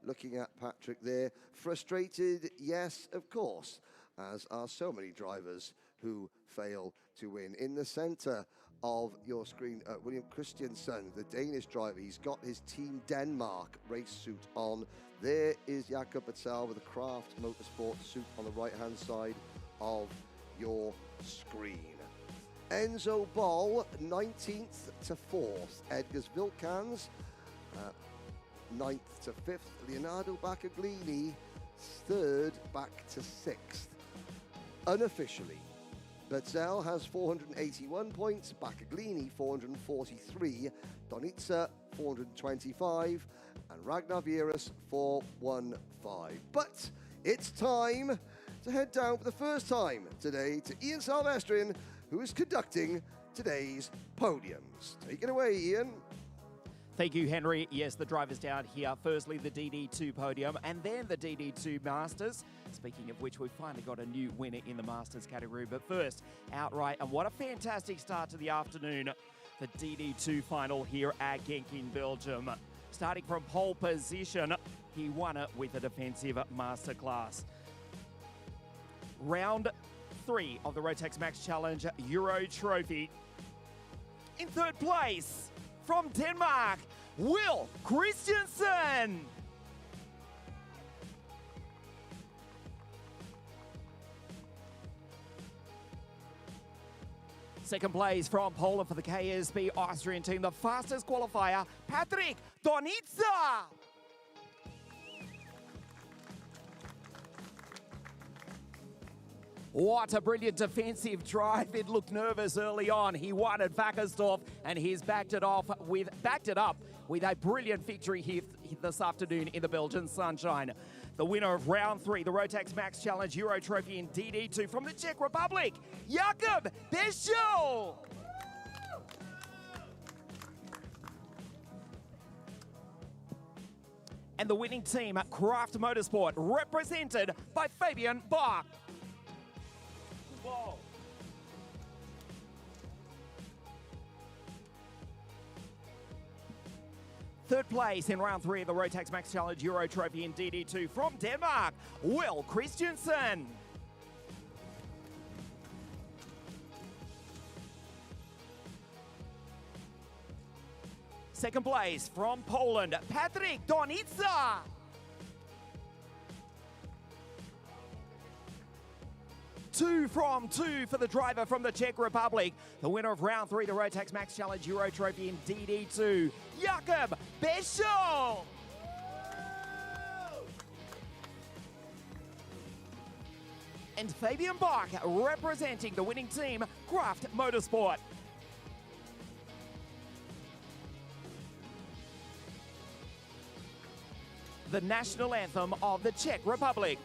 looking at Patrick there. Frustrated, yes, of course, as are so many drivers who fail to win. In the centre of your screen, William Christiansen, the Danish driver. He's got his Team Denmark race suit on. There is Jakob Bezel with the Kraft Motorsport suit on the right-hand side of your screen. Enzo Boll, 19th to 4th. Edgars Vilkans, 9th to 5th. Leonardo Baccaglini, 3rd back to 6th. Unofficially, Bezel has 481 points, Baccaglini 443, Donitsa 425, and Ragnar Vieras 415. But it's time to head down for the first time today to Ian Silvestrian, who is conducting today's podiums. Take it away, Ian. Thank you, Henry. Yes, the drivers down here. Firstly, the DD2 podium and then the DD2 Masters. Speaking of which, we've finally got a new winner in the Masters category. But first, outright, and what a fantastic start to the afternoon. The DD2 final here at GENK in Belgium. Starting from pole position, he won it with a defensive masterclass. Round 3 of the Rotax Max Challenge Euro Trophy. In 3rd place, from Denmark, Will Christiansen. Second place from Poland for the KSB Austrian team, the fastest qualifier, Patrick Donitsa. What a brilliant defensive drive. It looked nervous early on. He won at Wackersdorf and he's backed it up with a brilliant victory here this afternoon in the Belgian sunshine. The winner of round 3, the Rotax Max Challenge Euro Trophy in DD2 from the Czech Republic, Jakob Bezel. And the winning team at Kraft Motorsport, represented by Fabian Bach. Whoa. Third place in round 3 of the Rotax Max Challenge Euro Trophy in DD2 from Denmark, Will Christiansen. Second place from Poland, Patrick Donitsa. Two for the driver from the Czech Republic. The winner of round 3, the Rotax Max Challenge Euro Trophy in DD2, Jakob Bezel. And Fabian Bach representing the winning team, Kraft Motorsport. The national anthem of the Czech Republic.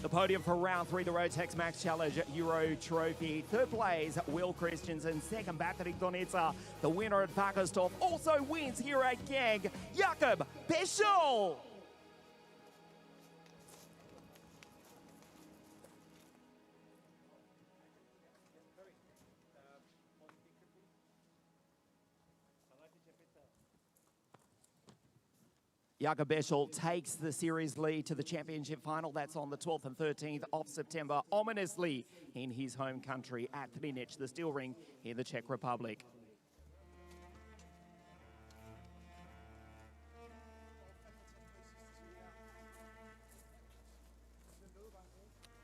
The podium for round 3, the Rotax Max Challenge Euro Trophy. Third place, Will Christiansen. Second, Patrick Donitsa. The winner at Wackersdorf also wins here at GENK, Jakob Bezel. Jakob Beschel takes the series lead to the championship final. That's on the 12th and 13th of September, ominously in his home country at Třinec, the steel ring in the Czech Republic.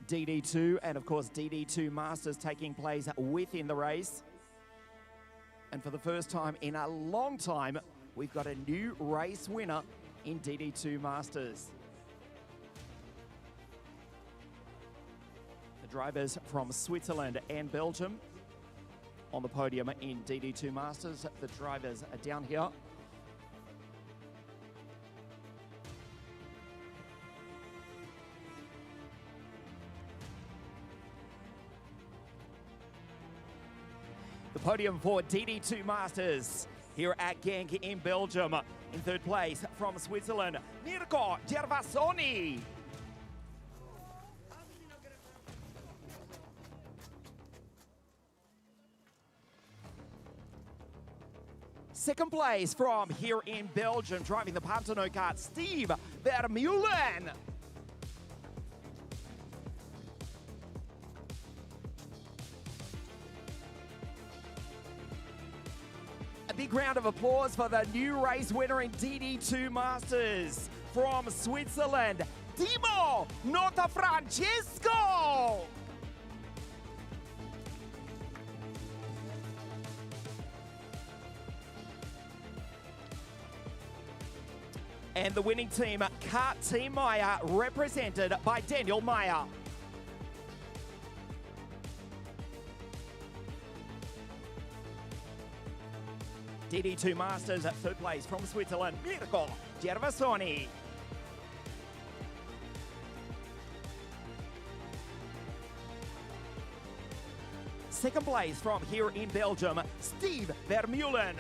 DD2 and, of course, DD2 Masters taking place within the race. And for the first time in a long time, we've got a new race winner in DD2 Masters. The drivers from Switzerland and Belgium on the podium in DD2 Masters. The drivers are down here. The podium for DD2 Masters here at GENK in Belgium. In third place from Switzerland, Mirko Gervasoni. Second place from here in Belgium, driving the Pantano kart, Steve Vermeulen. A big round of applause for the new race winner in DD2 Masters from Switzerland, Timo Notafrancesco. And the winning team, Kart Team Maya, represented by Daniel Meyer. DD2 Masters at third place from Switzerland, Mirko Gervasoni. Second place from here in Belgium, Steve Vermeulen.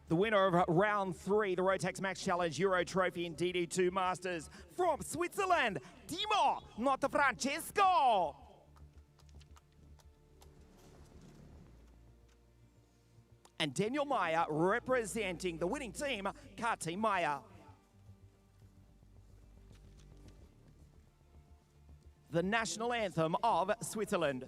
The winner of round 3, the Rotax Max Challenge Euro Trophy in DD2 Masters from Switzerland, Timo Notafrancesco. And Daniel Meyer representing the winning team, Kart Team Meyer. The national anthem of Switzerland.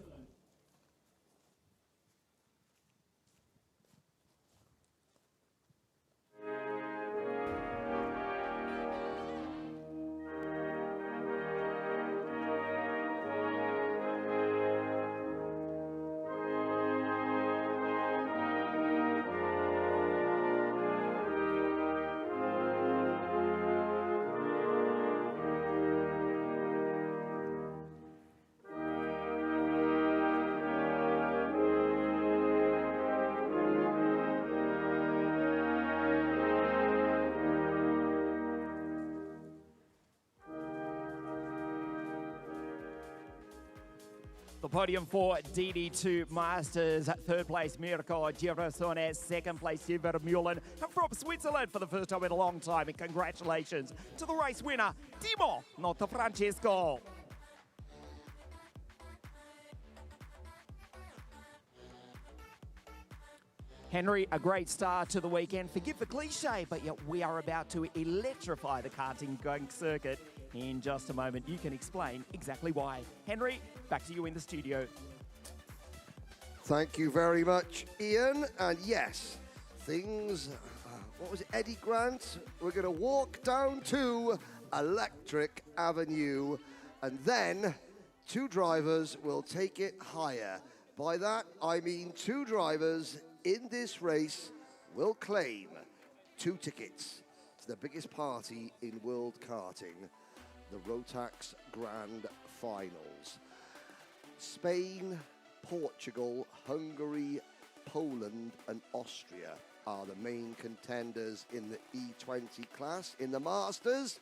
The podium for DD2 Masters. Third place, Mirko Gervasoni. Second place, Steve Vermeulen. And from Switzerland for the first time in a long time. And congratulations to the race winner, Timo Notafrancesco. Henry, a great start to the weekend. Forgive the cliche, but yet we are about to electrify the karting GENK circuit. In just a moment, you can explain exactly why. Henry, back to you in the studio. Thank you very much, Ian. And yes, things, what was it, Eddie Grant? We're going to walk down to Electric Avenue, and then 2 drivers will take it higher. By that, I mean 2 drivers in this race will claim 2 tickets to the biggest party in world karting, the Rotax Grand Finals. Spain, Portugal, Hungary, Poland and Austria are the main contenders in the E20 class. In the Masters,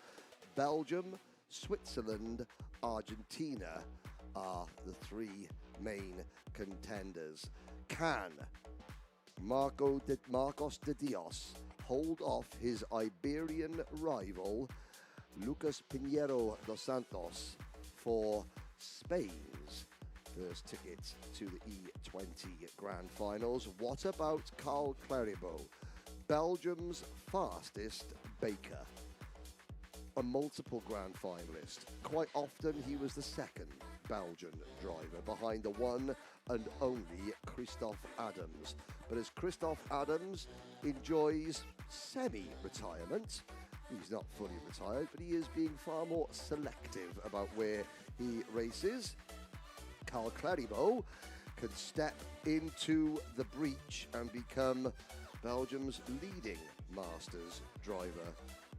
Belgium, Switzerland, Argentina are the 3 main contenders. Can Marcos de Dios hold off his Iberian rival Lucas Pinheiro dos Santos for Spain's first ticket to the E20 Grand Finals. What about Carl Cleribo, Belgium's fastest baker? A multiple Grand Finalist. Quite often he was the second Belgian driver behind the one and only Christophe Adams. But as Christophe Adams enjoys semi-retirement, he's not fully retired, but he is being far more selective about where he races. Carl Cleribo can step into the breach and become Belgium's leading Masters driver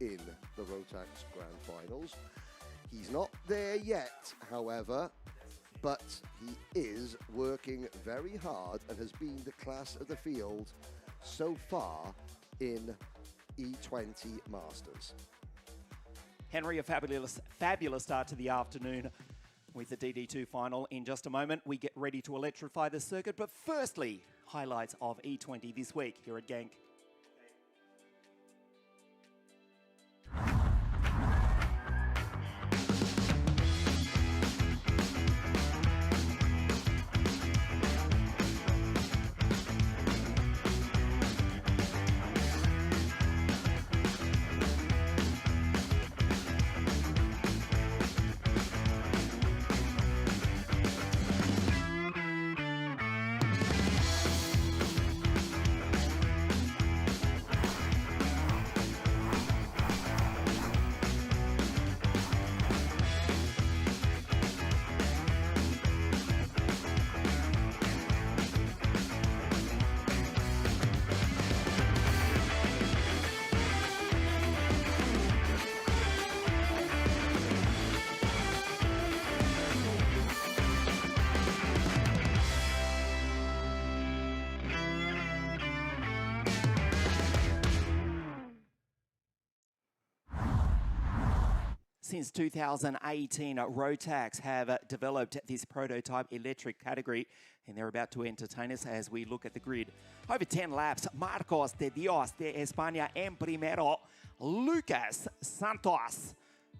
in the Rotax Grand Finals. He's not there yet, however, but he is working very hard and has been the class of the field so far in E20 Masters. Henry, a fabulous start to the afternoon with the DD2 final. In just a moment, we get ready to electrify the circuit. But firstly, highlights of E20 this week here at GENK. Since 2018, Rotax have developed this prototype electric category, and they're about to entertain us as we look at the grid. Over 10 laps, Marcos de Dios de España en primero. Lucas Santos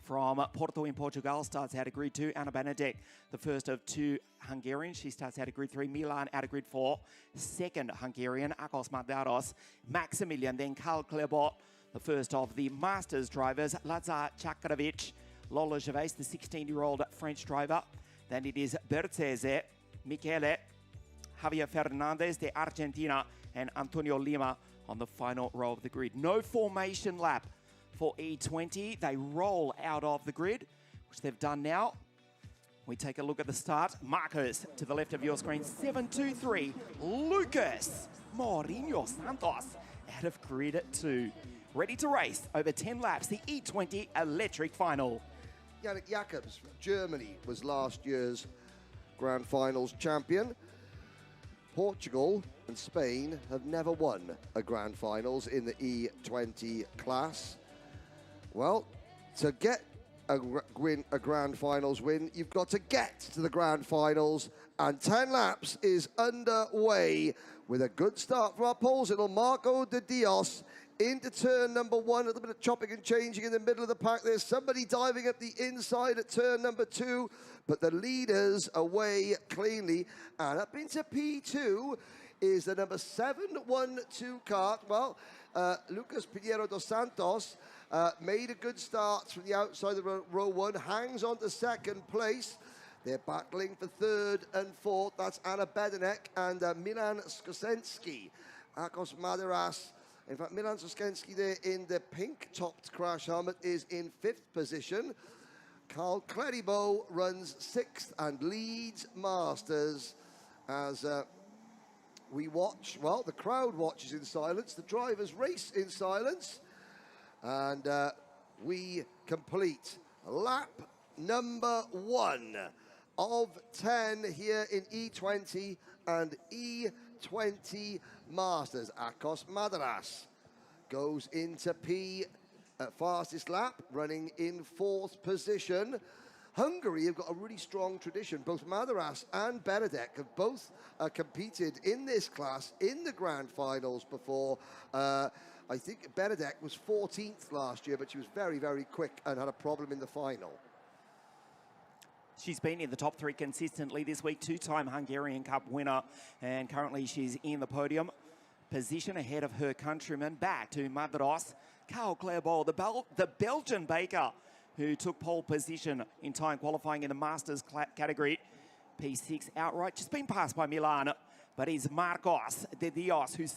from Porto in Portugal starts out of grid 2. Ana Benedek, the first of two Hungarians. She starts out of grid 3. Milan out of grid 4. Second Hungarian, Akos Madaros. Maximilian, then Karl Klebot. The first of the Masters drivers, Lazar Chakravic, Lola Gervais, the 16-year-old French driver. Then it is Bertese, Michele, Javier Fernandez de Argentina, and Antonio Lima on the final row of the grid. No formation lap for E20. They roll out of the grid, which they've done now. We take a look at the start. Marcos to the left of your screen, 7-2-3. Lucas Mourinho Santos out of grid 2. Ready to race over 10 laps, the E20 electric final. Yannick Jacobs from Germany was last year's Grand Finals champion. Portugal and Spain have never won a Grand Finals in the E20 class. Well, to get a Grand Finals win, you've got to get to the Grand Finals, and 10 laps is underway with a good start from our poles. It'll Marco de Dios into turn number 1, a little bit of chopping and changing in the middle of the pack. There's somebody diving up the inside at turn number 2, but the leaders away cleanly. And up into P2 is the number 712 kart. Well, Lucas Pinheiro dos Santos made a good start from the outside of row 1, hangs on to second place. They're battling for 3rd and 4th. That's Anna Bedenek and Milan Skosensky. Akos Madaras. In fact, Milan Skosensky there in the pink-topped crash helmet is in 5th position. Carl Cleribo runs 6th and leads Masters as we watch. Well, the crowd watches in silence. The drivers race in silence. And we complete lap number 1 of 10 here in E20 and E20 Masters. Akos Madaras goes into P at fastest lap, running in 4th position. Hungary have got a really strong tradition. Both Madaras and Benedek have both competed in this class in the Grand Finals before. I think Benedek was 14th last year, but she was very, very quick and had a problem in the final. She's been in the top 3 consistently this week, 2-time Hungarian Cup winner, and currently she's in the podium position ahead of her countryman. Back to Madros, Carl Clairboul, the Belgian baker, who took pole position in time qualifying in the Masters category. P6 outright, just been passed by Milan, but it's Marcos de Dios, whose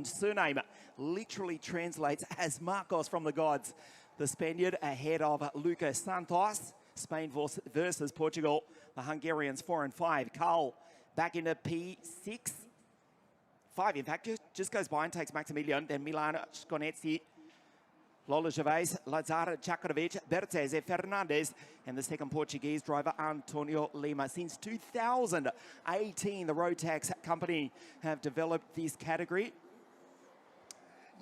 surname literally translates as Marcos from the gods. The Spaniard ahead of Lucas Santos. Spain versus Portugal. The Hungarians 4 and 5. Carl back into P6. 5, in fact, just goes by and takes Maximilian. Then Milan Skonetsi, Lola Gervais, Lazar Čakovic, Bertese Fernandez, and the second Portuguese driver, Antonio Lima. Since 2018, the Rotax company have developed this category.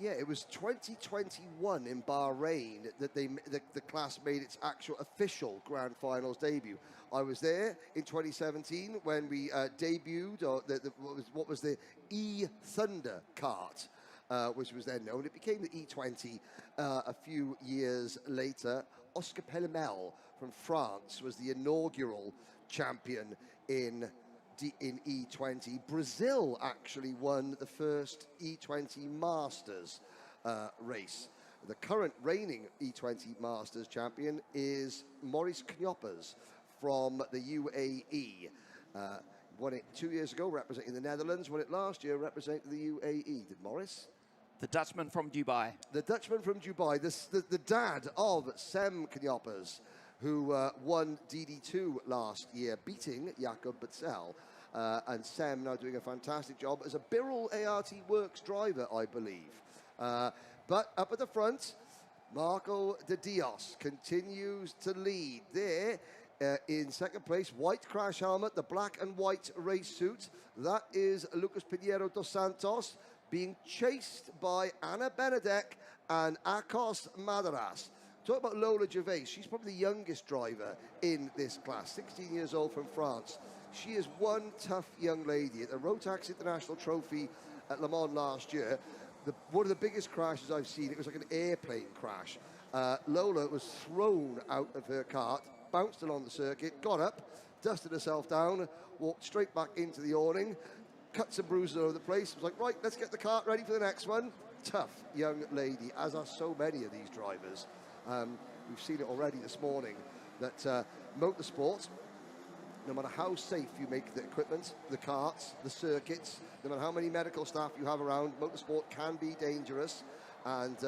Yeah, it was 2021 in Bahrain that the class made its actual official Grand Finals debut. I was there in 2017 when we debuted, or what was the E-Thunder kart, which was then known. It became the E20 a few years later. Oscar Pellemel from France was the inaugural champion in E20. Brazil actually won the first E20 Masters race. The current reigning E20 Masters champion is Maurice Knyoppers from the UAE. Won it 2 years ago representing the Netherlands, won it last year representing the UAE. Did Maurice? The Dutchman from Dubai. The Dutchman from Dubai, the dad of Sem Knyoppers, who won DD2 last year, beating Jakob Betzel. And Sem now doing a fantastic job as a Birrell ART Works driver, I believe. But up at the front, Marco de Dios continues to lead there. In second place, white crash helmet, the black and white race suit. That is Lucas Pinheiro dos Santos, being chased by Ana Benedek and Akos Madaras. Talk about Lola Gervais. She's probably the youngest driver in this class, 16 years old from France. She is one tough young lady. At the Rotax International Trophy at Le Mans last year, one of the biggest crashes I've seen, it was like an airplane crash. Lola was thrown out of her kart, bounced along the circuit, got up, dusted herself down, walked straight back into the awning, cuts and bruises all over the place. Was like, right, let's get the kart ready for the next one. Tough young lady, as are so many of these drivers. We've seen it already this morning, that motorsport, no matter how safe you make the equipment, the karts, the circuits, no matter how many medical staff you have around, motorsport can be dangerous. And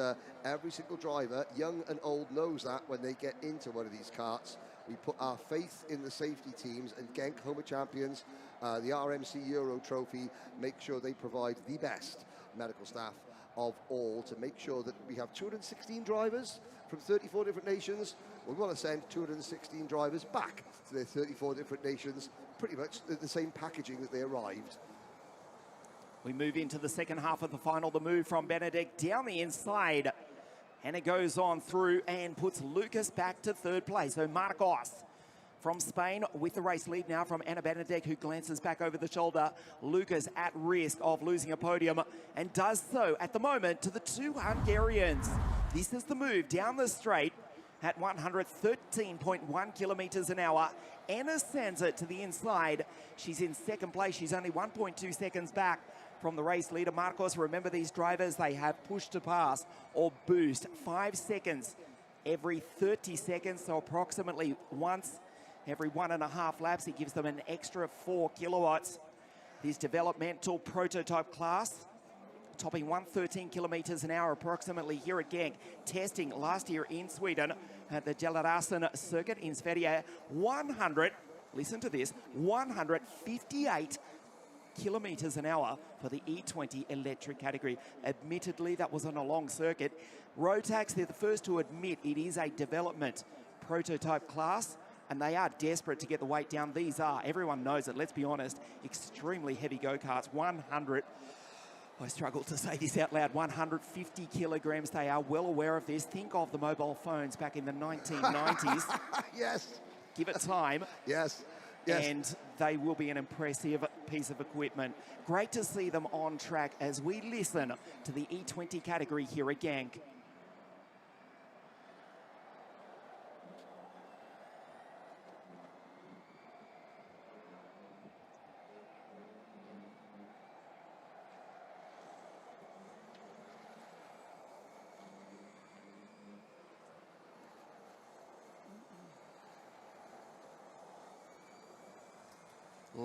every single driver, young and old, knows that when they get into one of these karts. We put our faith in the safety teams, and GENK, home of champions, the RMC Euro Trophy, make sure they provide the best medical staff of all to make sure that we have 216 drivers from 34 different nations. We want to send 216 drivers back to their 34 different nations, pretty much the same packaging that they arrived. We move into the second half of the final. The move from Benedek down the inside, and it goes on through and puts Lucas back to third place. So Marcos from Spain with the race lead now from Ana Benedek, who glances back over the shoulder. Lucas at risk of losing a podium, and does so at the moment to the 2 Hungarians. This is the move down the straight at 113.1 kilometers an hour. Anna sends it to the inside. She's in second place. She's only 1.2 seconds back from the race leader, Marcos. Remember, these drivers, they have push to pass or boost 5 seconds every 30 seconds, so approximately once every 1.5 laps. It gives them an extra 4 kilowatts. This developmental prototype class, topping 113 kilometers an hour approximately here at GENK. Testing last year in Sweden at the Gelarasen circuit in Sverige. 158 kilometers an hour for the E20 electric category. Admittedly, that was on a long circuit. Rotax, they're the first to admit it is a development prototype class, and they are desperate to get the weight down. These are, everyone knows it, let's be honest, extremely heavy go-karts. 100, I struggle to say this out loud, 150 kilograms. They are well aware of this. Think of the mobile phones back in the 1990s. Yes. Give it time. Yes. Yes. And they will be an impressive piece of equipment. Great to see them on track as we listen to the E20 category here at GENK.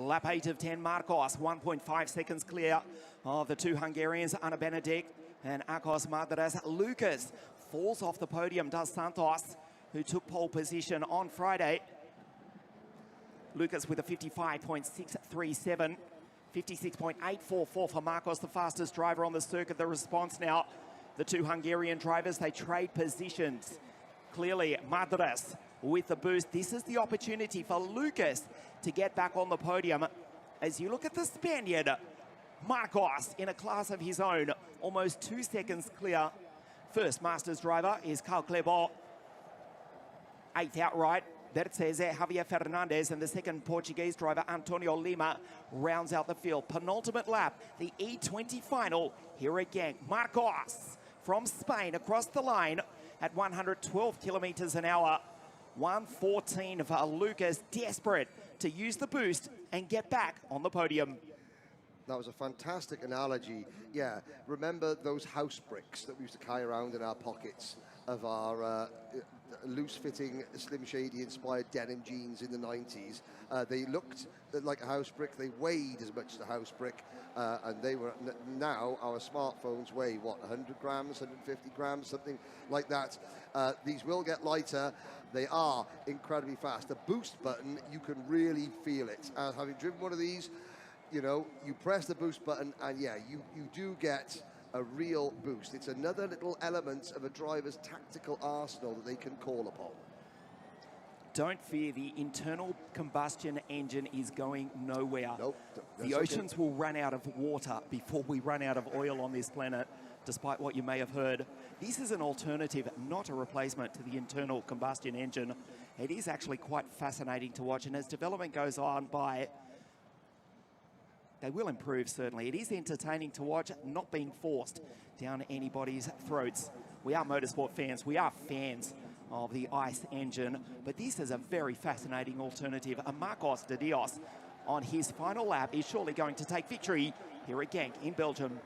Lap 8 of 10, Marcos, 1.5 seconds clear of the two Hungarians, Ana Benedict and Akos Madras. Lucas falls off the podium, does Santos, who took pole position on Friday. Lucas with a 55.637, 56.844 for Marcos, the fastest driver on the circuit. The response now, the two Hungarian drivers, they trade positions. Clearly, Madras with the boost. This is the opportunity for Lucas to get back on the podium. As you look at the Spaniard, Marcos in a class of his own, almost 2 seconds clear. First Masters driver is Carl Clebo. 8th outright, Bertese, Javier Fernandez, and the second Portuguese driver, Antonio Lima, rounds out the field. Penultimate lap, the E20 final here at GENK. Marcos from Spain across the line at 112 kilometers an hour. 1:14 for Lucas, desperate to use the boost and get back on the podium. That was a fantastic analogy. Yeah, remember those house bricks that we used to carry around in our pockets of our loose-fitting, Slim Shady-inspired denim jeans in the 90s? They looked like a house brick. They weighed as much as a house brick. And they were, now our smartphones weigh, what, 100 grams, 150 grams, something like that. These will get lighter. They are incredibly fast. The boost button, you can really feel it. Having driven one of these, you know, you press the boost button and yeah, you do get a real boost. It's another little element of a driver's tactical arsenal that they can call upon. Don't fear, the internal combustion engine is going nowhere. Nope. The oceans will run out of water before we run out of oil on this planet, despite what you may have heard. This is an alternative, not a replacement to the internal combustion engine. It is actually quite fascinating to watch, and as development goes on by, they will improve, certainly. It is entertaining to watch, not being forced down anybody's throats. We are motorsport fans. We are fans of the ICE engine, but this is a very fascinating alternative. Marcos de Dios on his final lap is surely going to take victory here at GENK in Belgium.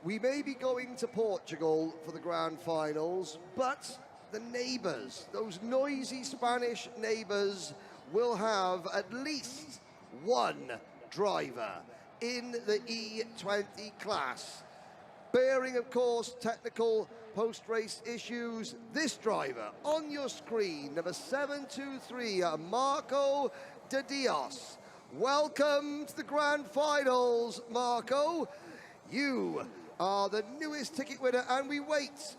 We may be going to Portugal for the grand finals, but the neighbours, those noisy Spanish neighbours, will have at least one driver in the E20 class. Bearing, of course, technical post-race issues, this driver on your screen, number 723, Marco de Dios. Welcome to the grand finals, Marco. You are the newest ticket winner, and we wait,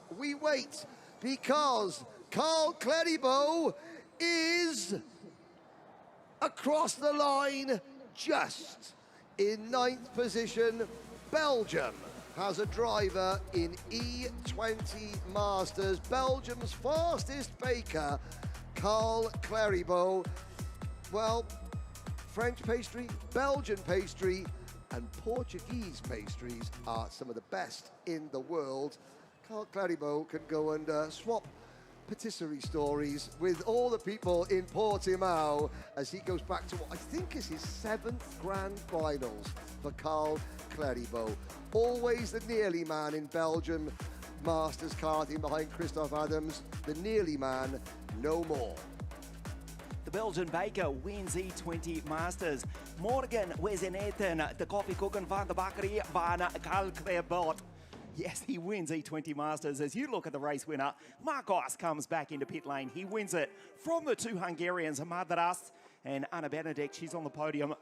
because Carl Cleribo is across the line just in 9th position. Belgium has a driver in E20 Masters. Belgium's fastest baker, Carl Cleribo. Well, French pastry, Belgian pastry, and Portuguese pastries are some of the best in the world. Carl Cleribo can go and swap patisserie stories with all the people in Portimao as he goes back to what I think is his 7th grand finals for Carl Cleribo. Always the nearly man in Belgium Masters karting behind Christoph Adams. The nearly man, no more. The Belgian baker wins E20 Masters. Morgen we zijn eten de koffiekoeken van de bakkerie van Carl Cleribo. Yes, he wins E20 Masters. As you look at the race winner, Marcos comes back into pit lane. He wins it from the two Hungarians, Madras and Ana Benedict. She's on the podium.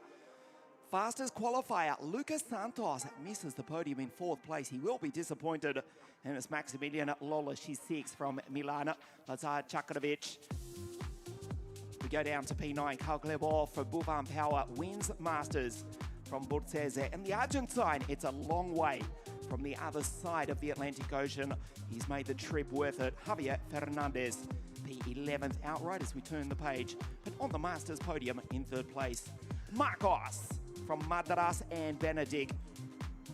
Fastest qualifier, Lucas Santos misses the podium in 4th place. He will be disappointed. And it's Maximilian Lola, she's 6th from Milan. Lazar Chakravic. We go down to P9. Carl Cleribo for Bovan Power wins Masters from Bortese. And the Argentine, it's a long way from the other side of the Atlantic Ocean. He's made the trip worth it. Javier Fernandez, the 11th outright as we turn the page, but on the Masters podium in 3rd place. Marcos from Madras and Benedict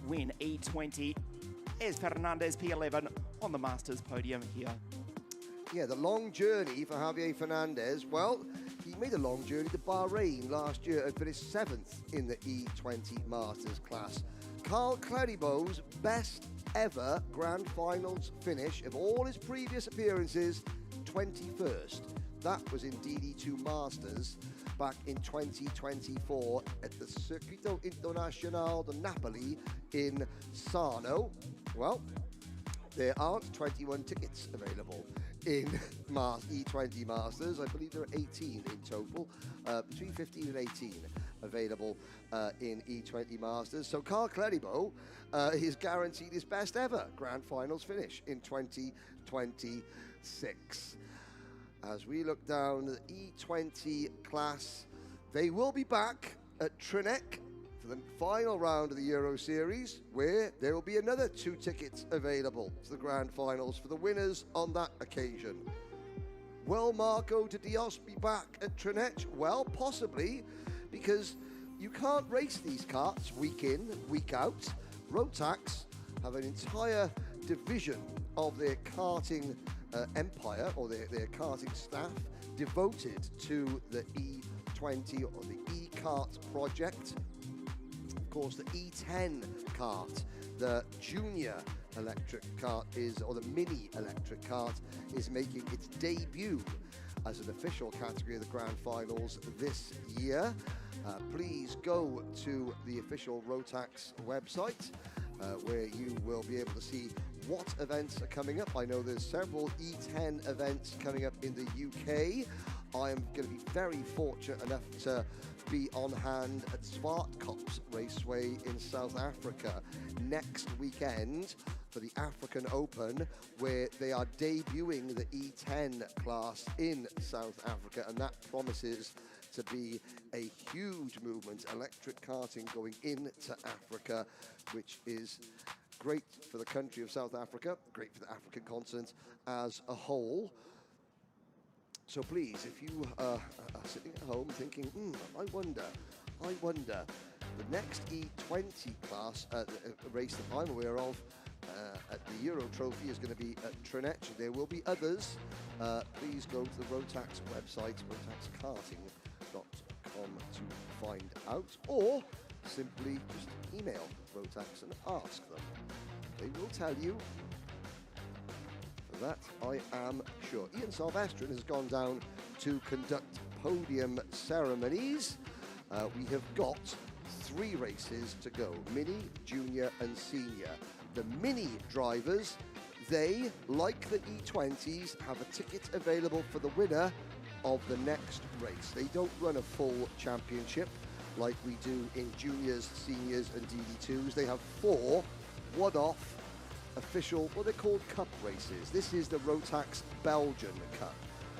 win E20. As Fernandez P11 on the Masters podium here. Yeah, the long journey for Javier Fernandez. Well, he made a long journey to Bahrain last year and finished 7th in the E20 Masters class. Carl Cleribo's best ever Grand Finals finish of all his previous appearances, 21st. That was in DD2 Masters. back in 2024 at the Circuito Internacional de Napoli in Sarno. Well, there aren't 21 tickets available in E20 Masters. I believe there are 18 in total, between 15 and 18 available in E20 Masters. So Carl Cleribo is guaranteed his best ever Grand Finals finish in 2026. As we look down the E20 class, they will be back at Trinec for the final round of the Euro Series, where there will be another 2 tickets available to the Grand Finals for the winners on that occasion. Will Marco de Dios be back at Trinec? Well, possibly, because you can't race these karts week in, week out. Rotax have an entire division of their karting empire, or their karting staff, devoted to the E20 or the e-kart project. Of course, the E10 kart, the junior electric kart or the mini electric kart is making its debut as an official category of the Grand Finals this year. Please go to the official Rotax website where you will be able to see what events are coming up. I know there's several E10 events coming up in the UK. I am going to be very fortunate enough to be on hand at Zwartkops Raceway in South Africa next weekend for the African Open, where they are debuting the E10 class in South Africa, and that promises to be a huge movement. Electric karting going into Africa, which is great for the country of South Africa, great for the African continent as a whole. So please, if you are sitting at home thinking, I wonder, the next E20 class race that I'm aware of at the Euro Trophy is going to be at Trinec. There will be others. Please go to the Rotax website, rotaxkarting.com, to find out, or simply just email Rotax and ask them. They will tell you. That I am sure. Ian Silvestrin has gone down to conduct podium ceremonies. We have got 3 races to go, mini, junior and senior. The mini drivers, they, like the E20s, have a ticket available for the winner of the next race. They don't run a full championship like we do in juniors, seniors and DD2s. They have 4 one-off official, what they're called, cup races. This is the Rotax Belgian Cup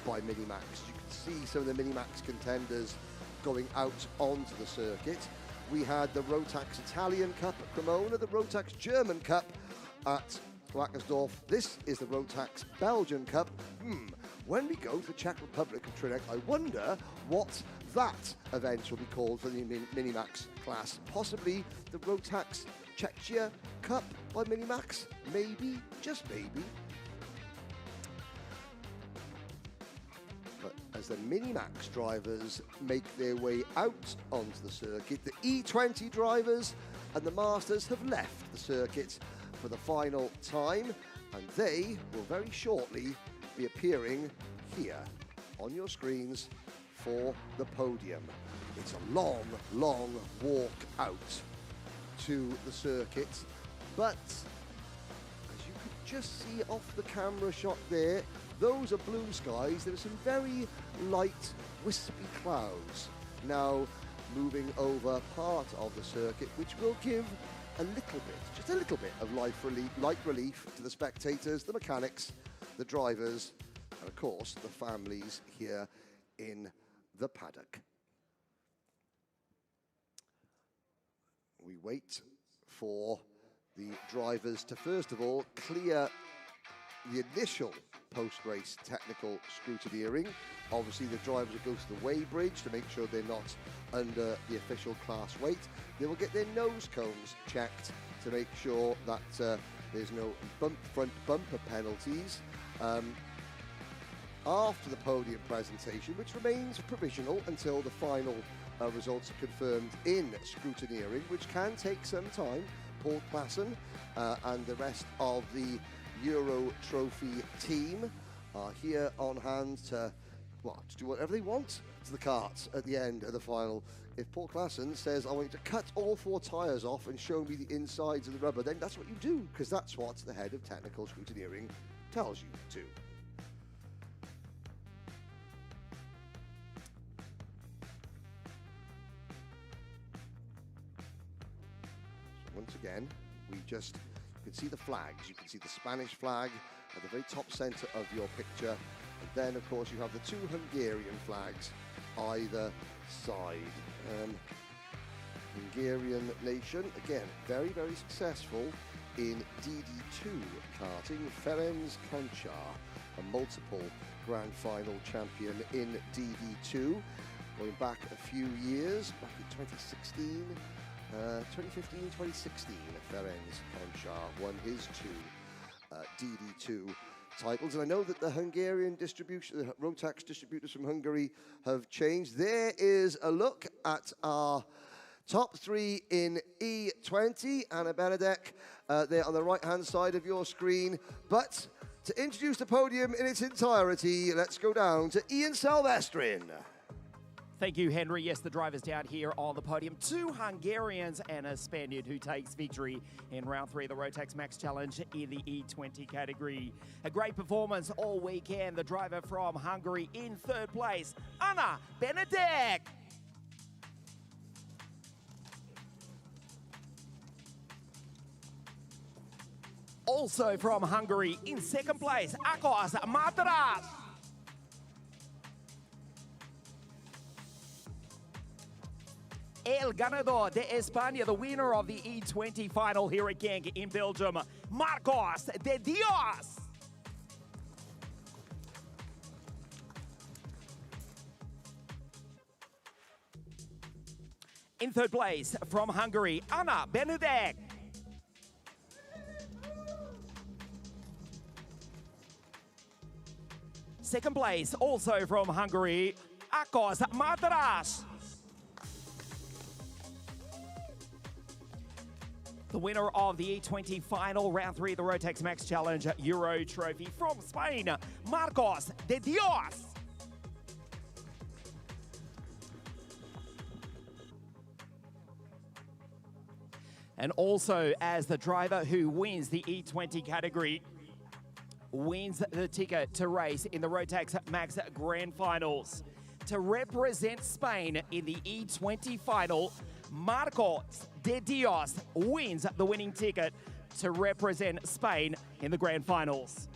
by Minimax. You can see some of the Minimax contenders going out onto the circuit. We had the Rotax Italian Cup at Cremona, the Rotax German Cup at Wackersdorf. This is the Rotax Belgian Cup. When we go to the Czech Republic of Trinec, I wonder what that event will be called for the Minimax class. Possibly the Rotax Czechia Cup by Minimax, maybe, just maybe. But as the Minimax drivers make their way out onto the circuit, the E20 drivers and the Masters have left the circuit for the final time, and they will very shortly be appearing here on your screens for the podium. It's a long, long walk out to the circuit, but as you could just see off the camera shot there, those are blue skies. There are some very light, wispy clouds now moving over part of the circuit, which will give a little bit, just a little bit of light relief to the spectators, the mechanics, the drivers, and of course the families here in the paddock. We wait for the drivers to first of all clear the initial post-race technical scrutineering. Obviously the drivers will go to the weigh bridge to make sure they're not under the official class weight. They will get their nose cones checked to make sure that there's no front bumper penalties. After the podium presentation, which remains provisional until the final results are confirmed in scrutineering, which can take some time, Paul Klassen and the rest of the Euro Trophy team are here on hand to do whatever they want to the carts at the end of the final. If Paul Classen says, I want you to cut all 4 tyres off and show me the insides of the rubber, then that's what you do, because that's what the head of technical scrutineering tells you to. So once again, you can see the flags. You can see the Spanish flag at the very top centre of your picture. And then, of course, you have the 2 Hungarian flags either side. Hungarian nation, again, very, very successful in DD2 karting. Ferenc Kancar, a multiple Grand Final champion in DD2. Going back a few years, back in 2016, 2015, 2016, Ferenc Kancar won his 2 DD2 titles. And I know that the Hungarian distribution, the Rotax distributors from Hungary have changed. There is a look at our top 3 in E20. Anna Benedek, there on the right-hand side of your screen. But to introduce the podium in its entirety, let's go down to Ian Silvestrin. Thank you, Henry. Yes, the drivers down here on the podium. 2 Hungarians and a Spaniard who takes victory in round 3 of the Rotax Max Challenge in the E20 category. A great performance all weekend. The driver from Hungary in 3rd place, Anna Benedek. Also from Hungary in 2nd place, Akos Matras. El Ganador de España, the winner of the E20 final here at GENK in Belgium, Marcos de Dios. In 3rd place from Hungary, Anna Benedek. Second place, also from Hungary, Akos Matras. The winner of the E20 final, round 3 of the Rotax Max Challenge Euro Trophy from Spain, Marcos de Dios. And also as the driver who wins the E20 category, wins the ticket to race in the Rotax Max Grand Finals. To represent Spain in the E20 final, Marcos de Dios wins the winning ticket to represent Spain in the Grand Finals.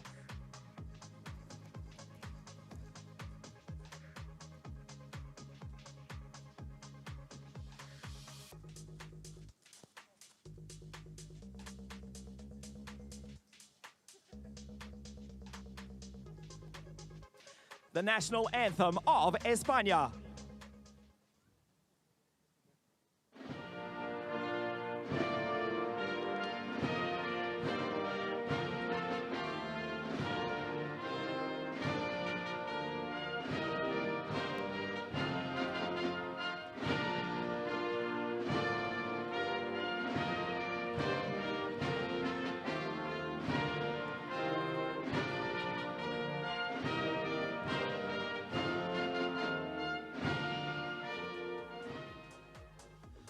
The national anthem of España.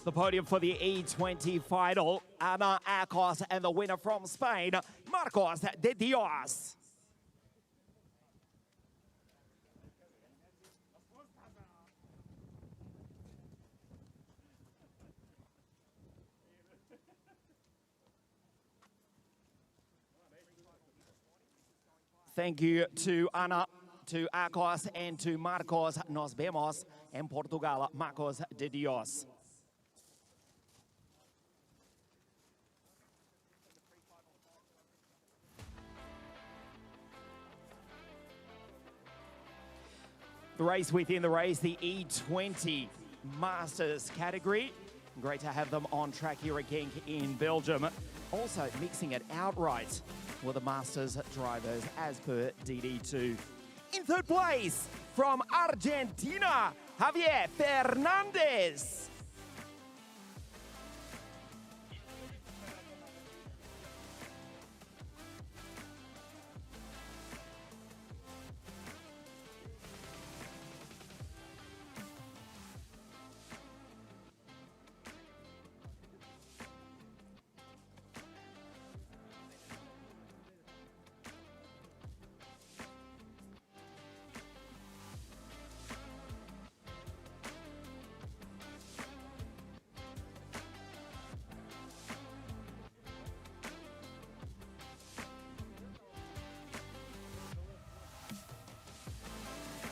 The podium for the E20 final, Ana Akos, and the winner from Spain, Marcos de Dios. Thank you to Ana, to Akos, and to Marcos. Nos vemos en Portugal, Marcos de Dios. The race within the race, the E20 Masters category. Great to have them on track here at GENK in Belgium. Also mixing it outright with the Masters drivers as per DD2. In 3rd place from Argentina, Javier Fernandez.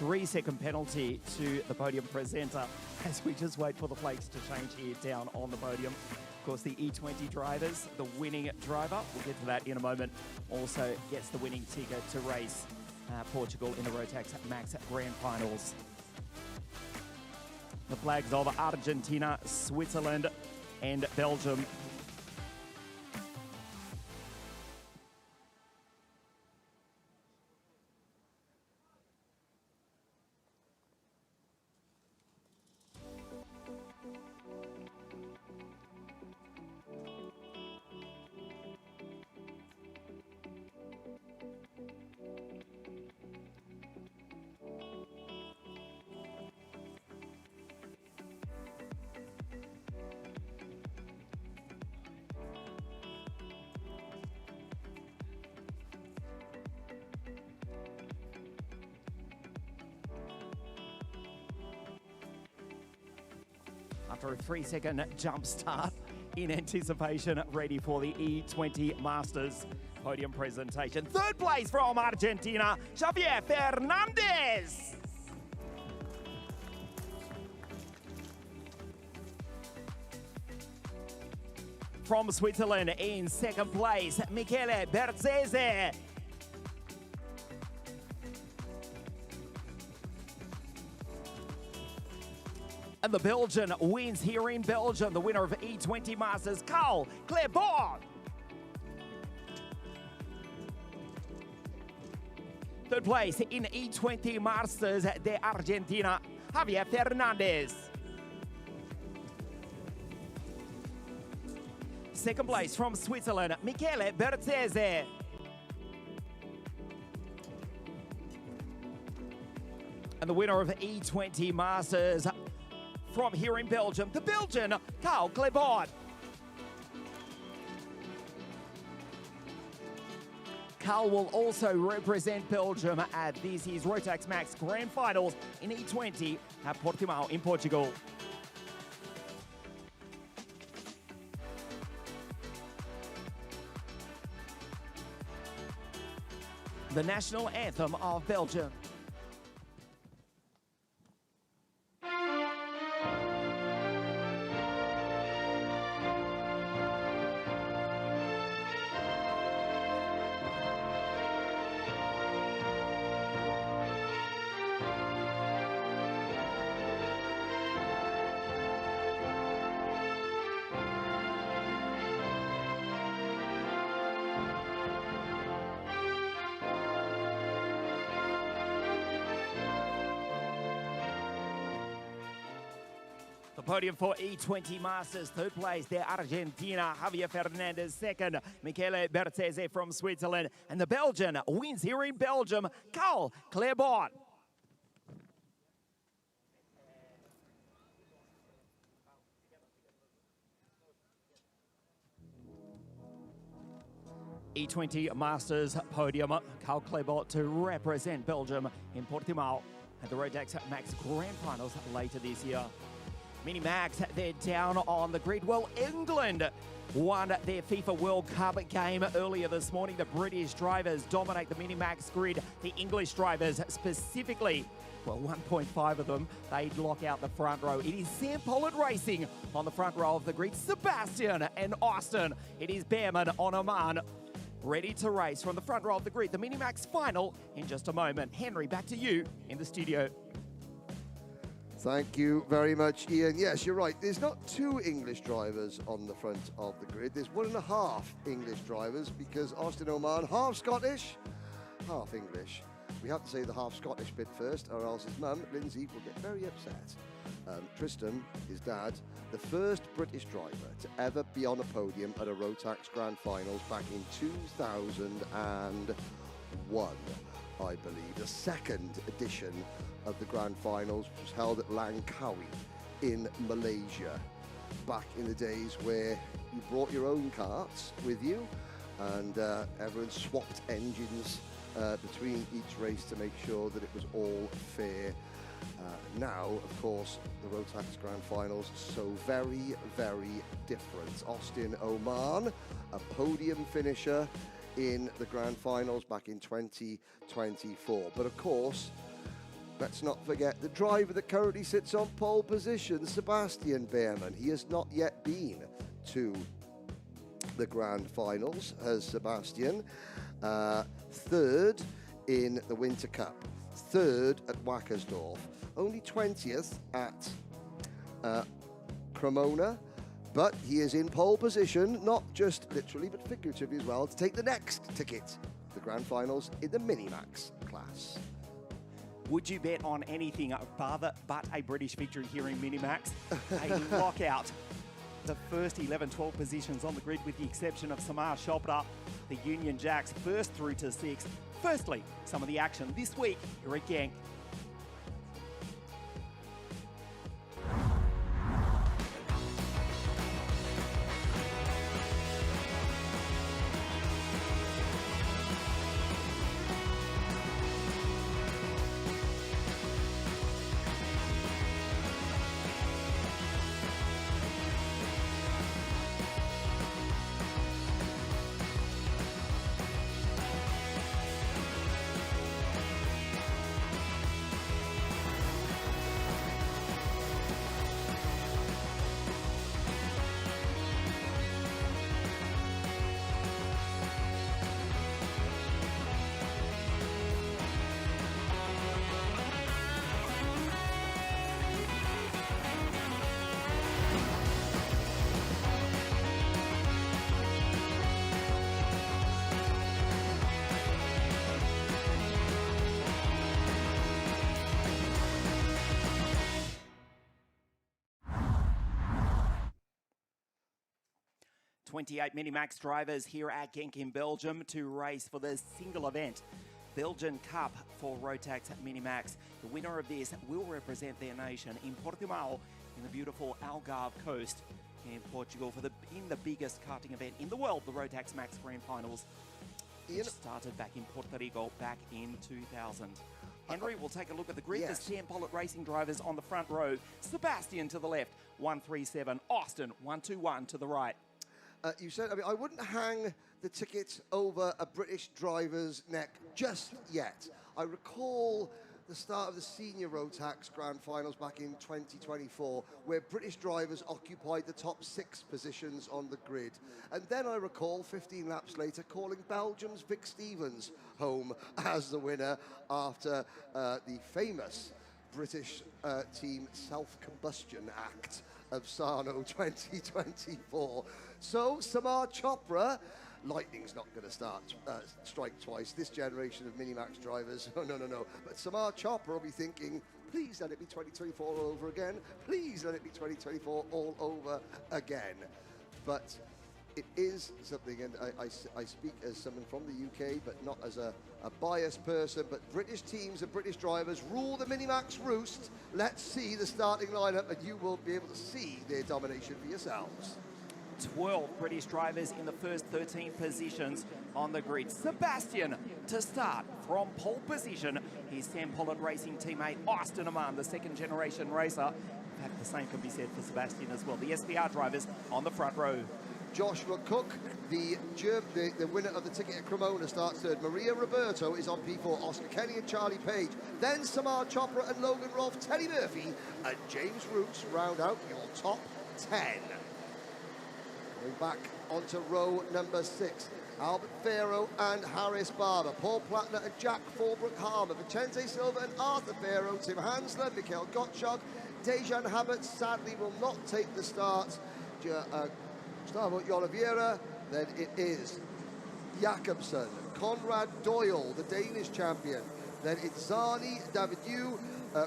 3-second penalty to the podium presenter as we just wait for the flags to change here down on the podium. Of course, the E20 drivers, the winning driver, we'll get to that in a moment, also gets the winning ticket to race Portugal in the Rotax Max Grand Finals. The flags of Argentina, Switzerland, and Belgium. After a 3-second jump start in anticipation, ready for the E20 Masters podium presentation. Third place from Argentina, Javier Fernandez. From Switzerland in second place, Michele Berzese. And the Belgian wins here in Belgium, the winner of E20 Masters, Carl Claiborne. Third place in E20 Masters de Argentina, Javier Fernandez. Second place from Switzerland, Michele Berzese. And the winner of E20 Masters from here in Belgium, the Belgian Carl Claiborne. Carl will also represent Belgium at this year's Rotax Max Grand Finals in E20 at Portimao in Portugal. The national anthem of Belgium. Podium for E20 Masters, third place there, Argentina, Javier Fernandez, second, Michele Berzese from Switzerland, and the Belgian wins here in Belgium, Carl Claiborne. E20 Masters podium, Carl Claiborne to represent Belgium in Portimao at the Rotax Max Grand Finals later this year. Mini Max, they're down on the grid. Well, England won their FIFA World Cup game earlier this morning. The British drivers dominate the Mini Max grid. The English drivers specifically, well, 1.5 of them, they'd lock out the front row. It is Sam Pollard racing on the front row of the grid. Sebastian and Austin. It is Behrman on Oman, ready to race from the front row of the grid. The Mini Max final in just a moment. Henry, back to you in the studio. Thank you very much, Ian. Yes, you're right. There's not two English drivers on the front of the grid. There's 1.5 English drivers because Austin Oman, half Scottish, half English. We have to say the half Scottish bit first, or else his mum, Lindsay, will get very upset. Tristan, his dad, the first British driver to ever be on a podium at a Rotax Grand Finals back in 2001, I believe. The second edition of the Grand Finals, which was held at Langkawi in Malaysia, back in the days where you brought your own carts with you and everyone swapped engines between each race to make sure that it was all fair. Now, of course, the Rotax Grand Finals so very, very different. Austin Oman, a podium finisher in the Grand Finals back in 2024. But of course, Let's not forget the driver that currently sits on pole position, Sebastian Behrman. He has not yet been to the grand finals, has Sebastian. Third in the Winter Cup, third at Wackersdorf, only 20th at Cremona, but he is in pole position, not just literally but figuratively as well, to take the next ticket, the grand finals in the Minimax class. Would you bet on anything but a British victory here in Minimax? A lockout. The first 11, 12 positions on the grid with the exception of Samar Chopra, the Union Jacks first through to 6th. Firstly, some of the action this week here at GENK. "28 Minimax drivers here at GENK in Belgium to race for the single event Belgian Cup for Rotax Minimax. The winner of this will represent their nation in Portimao in the beautiful Algarve coast in Portugal in the biggest karting event in the world, the Rotax Max Grand Finals, which started back in Puerto Rico back in 2000. Henry, we'll take a look at the grid. Yes. The Sam Pollitt Racing drivers on the front row. Sebastian to the left, 137. Austin, 121 to the right. You said, I wouldn't hang the ticket over a British driver's neck just yet. I recall the start of the senior Rotax Grand Finals back in 2024, where British drivers occupied the top 6 positions on the grid. And then I recall 15 laps later calling Belgium's Vic Stevens home as the winner after the famous British team self-combustion act of Sarno 2024. So Samar Chopra, lightning's not going to strike twice. This generation of Minimax drivers, no. But Samar Chopra will be thinking, please let it be 2024 all over again. Please let it be 2024 all over again. But it is something, and I speak as someone from the UK, but not as a biased person, but British teams and British drivers rule the Minimax roost. Let's see the starting lineup, and you will be able to see their domination for yourselves. 12 British drivers in the first 13 positions on the grid. Sebastian to start from pole position. He's Sam Pollitt Racing teammate Austin Amman, the second generation racer. In fact, the same can be said for Sebastian as well. The SPR drivers on the front row. Joshua Cook, the winner of the ticket at Cremona, starts third. Maria Roberto is on P4. Oscar Kenny and Charlie Page. Then Samar Chopra and Logan Rolfe, Teddy Murphy and James Roots round out your top 10. Going back onto row number 6. Albert Farrow and Harris Barber. Paul Plattner and Jack Fallbrook-Harmer. Vicente Silva and Arthur Farrow. Tim Hansler, Mikhail Gottschalk. Dejan Habert sadly will not take the start. Gustavo Oliveira, then it is Jakobsen, Conrad Doyle, the Danish champion, then it's Zani, Davidu,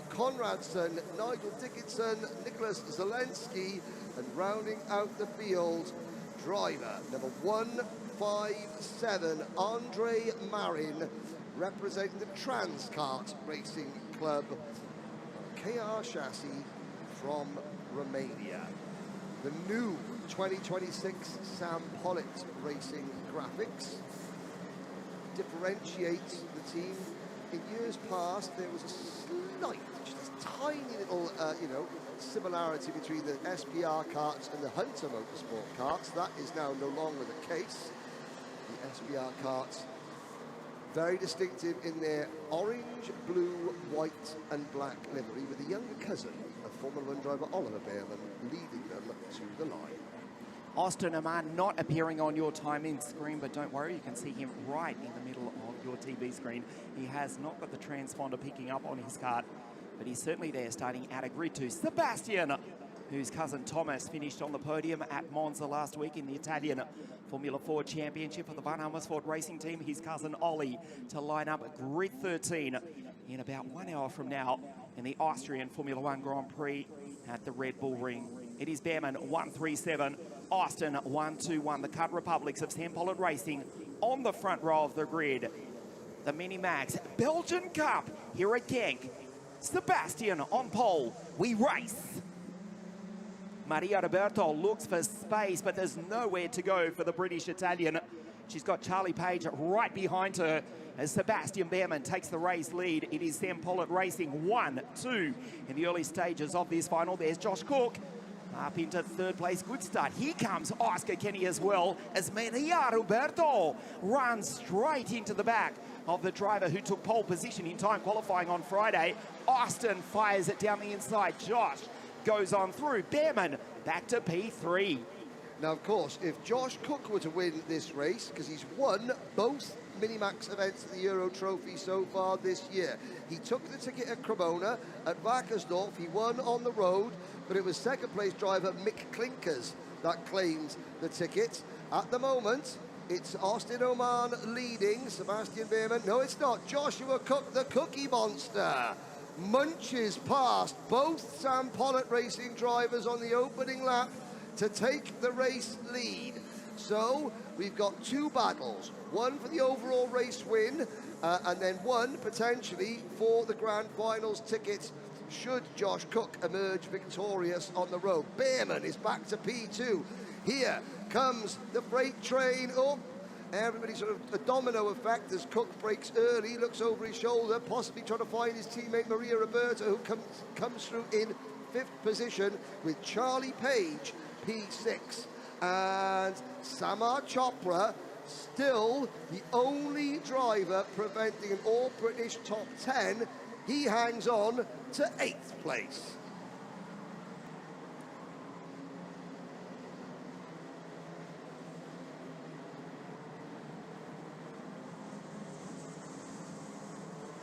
Conradson, Nigel Dickinson, Nicholas Zelensky, and rounding out the field, driver number 157, Andre Marin, representing the Transcart Racing Club, KR chassis from Romania. The new 2026 Sam Pollitt Racing graphics differentiates the team. In years past, there was a slight, just a tiny little, similarity between the SPR karts and the Hunter Motorsport karts. That is now no longer the case. The SPR karts very distinctive in their orange, blue, white and black livery, with a younger cousin of Formula 1 driver Oliver Behrman leading them to the line. Austin Oman not appearing on your timing screen, but don't worry, you can see him right in the middle of your TV screen. He has not got the transponder picking up on his card, but he's certainly there starting out of grid 2. Sebastian, whose cousin Thomas finished on the podium at Monza last week in the Italian Formula 4 Championship for the Van Amersfoort Racing Team. His cousin Ollie to line up grid 13 in about 1 hour from now in the Austrian Formula 1 Grand Prix at the Red Bull Ring. It is Behrman 137, Austin 121. The Cut Republics of Sam Pollitt Racing on the front row of the grid. The Mini Max Belgian Cup here at GENK. Sebastian on pole. We race. Maria Roberto looks for space, but there's nowhere to go for the British Italian. She's got Charlie Page right behind her as Sebastian Behrman takes the race lead. It is Sam Pollitt Racing 1-2 in the early stages of this final. There's Josh Cook up into third place. Good start. Here comes Oscar Kenny as well as Maria Roberto runs straight into the back of the driver who took pole position in time qualifying on Friday. Austin fires it down the inside. Josh goes on through. Behrman back to P3. Now, of course, if Josh Cook were to win this race, because he's won both Minimax events of the Euro Trophy so far this year. He took the ticket at Cremona, at Wackersdorf. He won on the road, but it was second place driver Mick Klinkers that claimed the ticket. At the moment, it's Austin Oman leading, Sebastian Behrman. No, it's not. Joshua Cook, the Cookie Monster, munches past both Sam Pollitt Racing drivers on the opening lap to take the race lead. So we've got two battles, one for the overall race win and then one potentially for the grand finals ticket should Josh Cook emerge victorious on the road. Behrman is back to P2. Here comes the freight train up. Everybody sort of a domino effect as Cook breaks early, looks over his shoulder, possibly trying to find his teammate Maria Roberto, who comes through in 5th position with Charlie Page, P6. And Samar Chopra, still the only driver preventing an all-British top 10. He hangs on to 8th place.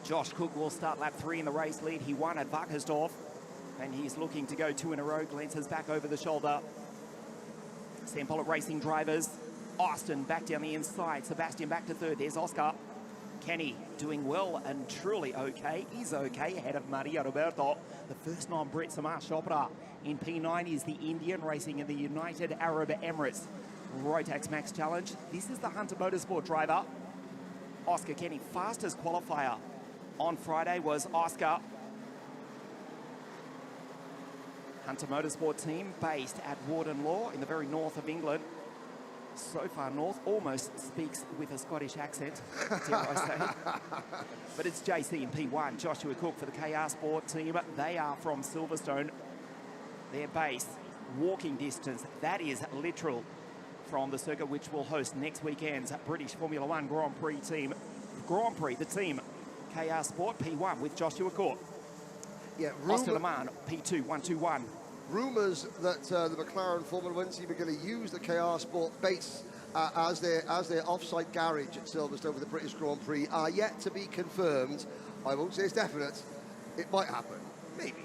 Josh Cook will start lap 3 in the race lead. He won at Wackersdorf, and he's looking to go 2 in a row. Glances back over the shoulder. Sam Pollitt Racing drivers. Austin back down the inside. Sebastian back to 3rd. There's Oscar. Kenny doing well and truly okay. He's okay ahead of Maria Roberto. The first non-Brit, Samar Chopra. In P9 is the Indian racing in the United Arab Emirates Rotax Max Challenge. This is the Hunter Motorsport driver. Oscar Kenny, fastest qualifier on Friday was Oscar. Hunter Motorsport team based at Warden Law in the very north of England. So far north, almost speaks with a Scottish accent, dare I say. But it's JC in P1, Joshua Cook for the KR Sport team. They are from Silverstone. Their base, walking distance, that is literal, from the circuit which will host next weekend's British Formula 1 Grand Prix team. Grand Prix, the team, KR Sport P1 with Joshua Cook. Yeah, Austin Le Mans, P2, 121. Rumours that the McLaren Formula 1 team are going to use the KR Sport base as their off-site garage at Silverstone for the British Grand Prix are yet to be confirmed. I won't say it's definite. It might happen, maybe.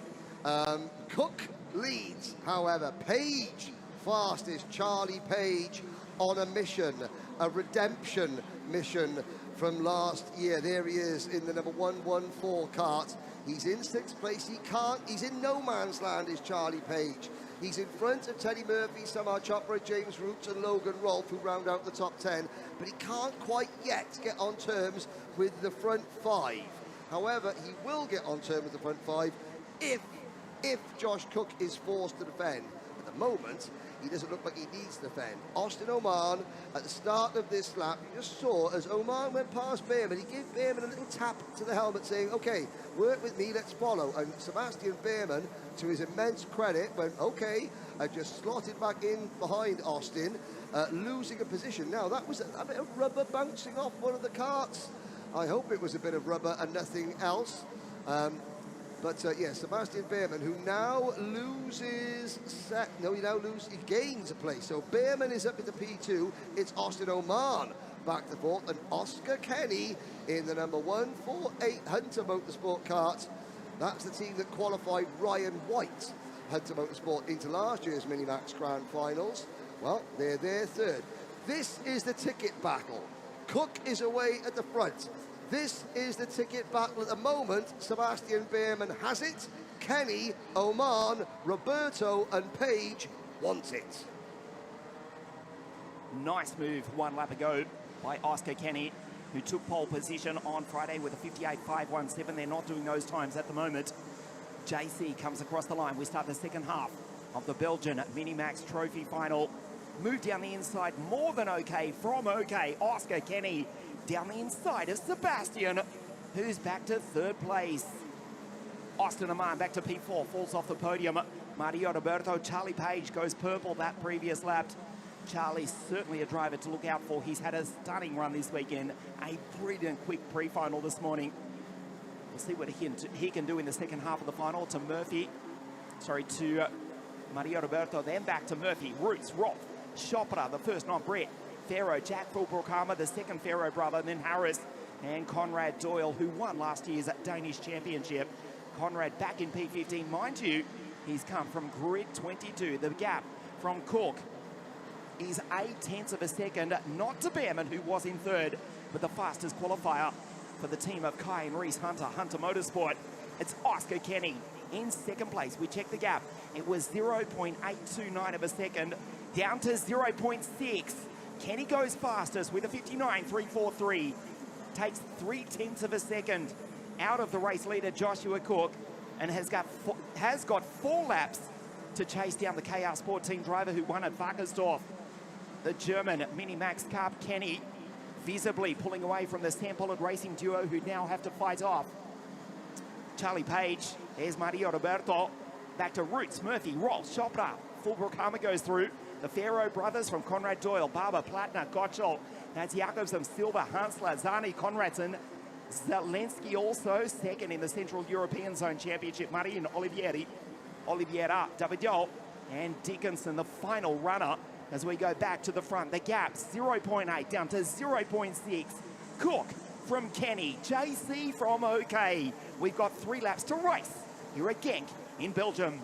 Cook leads, however. Page fastest. Charlie Page on a mission, a redemption mission from last year. There he is in the number 114 kart. He's in 6th place. He's in no man's land, is Charlie Page. He's in front of Teddy Murphy, Samar Chopra, James Roots and Logan Rolfe, who round out the top 10, but he can't quite yet get on terms with the front 5. However, he will get on terms with the front 5 if Josh Cook is forced to defend. At the moment, he doesn't look like he needs to defend. Austin Oman, at the start of this lap, you just saw as Oman went past Behrman, he gave Behrman a little tap to the helmet saying, okay, work with me, let's follow. And Sebastian Behrman, to his immense credit, went, okay, just slotted back in behind Austin, losing a position. Now, that was a bit of rubber bouncing off one of the karts I hope it was a bit of rubber and nothing else. Yeah, Sebastian Behrmann, who now loses, he gains a place. So Behrmann is up into P2. It's Austin Oman back to fourth, and Oscar Kenny in the number 148 Hunter Motorsport kart. That's the team that qualified Ryan White, Hunter Motorsport, into last year's Minimax Grand Finals. Well, they're there third. This is the ticket battle. Cook is away at the front. This is the ticket battle at the moment. Sebastian Behrmann has it. Kenny, Oman, Roberto and Page want it. Nice move, 1 lap ago by Oscar Kenny, who took pole position on Friday with a 58.517. They're not doing those times at the moment. JC comes across the line. We start the second half of the Belgian Minimax Trophy Final. Move down the inside, more than okay from okay. Oscar Kenny down the inside of Sebastian, who's back to third place. Austin Oman back to P4, falls off the podium. Mario Roberto, Charlie Page goes purple that previous lap. Charlie's certainly a driver to look out for. He's had a stunning run this weekend. A brilliant quick pre-final this morning. We'll see what he can do in the second half of the final. To Mario Roberto, then back to Murphy, Roots, Rolf, Chopra, the first non-Brit, Farrow, Jack Fulbrook-Harmer, the second Farrow brother, and then Harris and Conrad Doyle, who won last year's Danish Championship. Conrad back in P15, mind you, he's come from grid 22. The gap from Cook is 0.8 of a second, not to Behrmann, who was in third, but the fastest qualifier for the team of Kai and Reese Hunter Motorsport. It's Oscar Kenny in second place. We check the gap. It was 0.829 of a second, down to 0.6. Kenny goes fastest with a 59.343. Takes 0.3 of a second out of the race leader, Joshua Cook, and has got 4 laps to chase down the KR Sport Team driver who won at Wackersdorf. The German Minimax Cup, Kenny, visibly pulling away from the Sam Pollard Racing duo, who now have to fight off Charlie Page. There's Mario Roberto. Back to Roots, Murphy, Rolf, Chopra. Fulbrook-Harmer goes through. The Farrow brothers from Conrad Doyle, Barber, Plattner, Gottschall. That's Jakobsen, Silva, Hansler, Zani, Conradson. Zelensky also second in the Central European Zone Championship. Martin Oliveira, Davido, and Dickinson, the final runner. As we go back to the front, the gap 0.8 down to 0.6. Cook from Kenny, JC from OK. We've got 3 laps to race here at Genk in Belgium.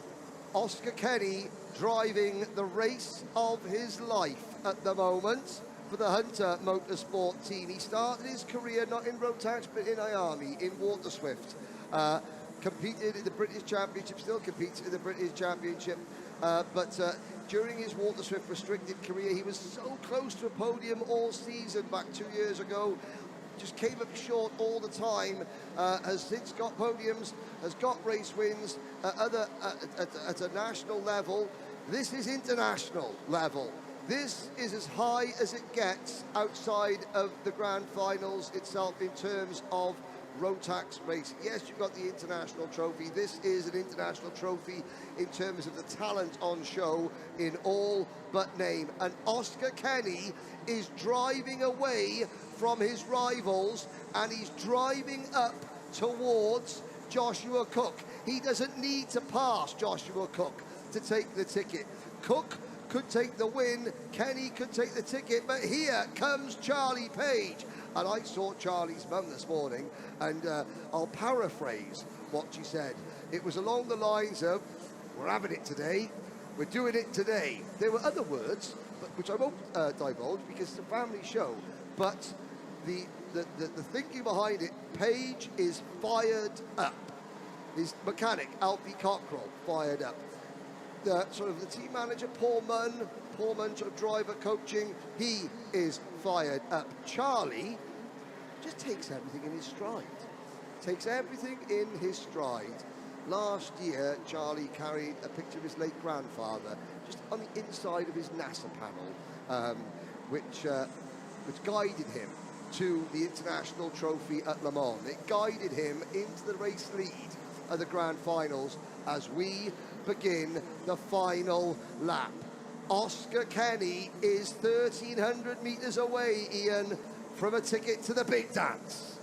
Oscar Kenny driving the race of his life at the moment for the Hunter Motorsport team. He started his career not in Rotax but in Miami, in Water Swift. Competed in the British Championship, still competes in the British Championship, but during his Water Swift restricted career, he was so close to a podium all season back 2 years ago. Just came up short all the time, has since got podiums, has got race wins at a national level. This is international level. This is as high as it gets outside of the Grand Finals itself in terms of Rotax race. Yes, you've got the international trophy. This is an international trophy in terms of the talent on show in all but name. And Oscar Kenny is driving away from his rivals, and he's driving up towards Joshua Cook. He doesn't need to pass Joshua Cook to take the ticket. Cook could take the win, Kenny could take the ticket, but here comes Charlie Page. And I saw Charlie's mum this morning, and I'll paraphrase what she said. It was along the lines of, we're having it today, we're doing it today. There were other words, which I won't divulge because it's a family show, but the thinking behind it, Page is fired up. His mechanic, Alfie Cockrell, fired up. The team manager, Paul Munn, sort of driver coaching, he is fired up. Charlie just takes everything in his stride. Takes everything in his stride. Last year, Charlie carried a picture of his late grandfather just on the inside of his NASA panel, which guided him to the international trophy at Le Mans. It guided him into the race lead of the Grand Finals as we begin the final lap. Oscar Kenny is 1,300 meters away, Ian, from a ticket to the big dance.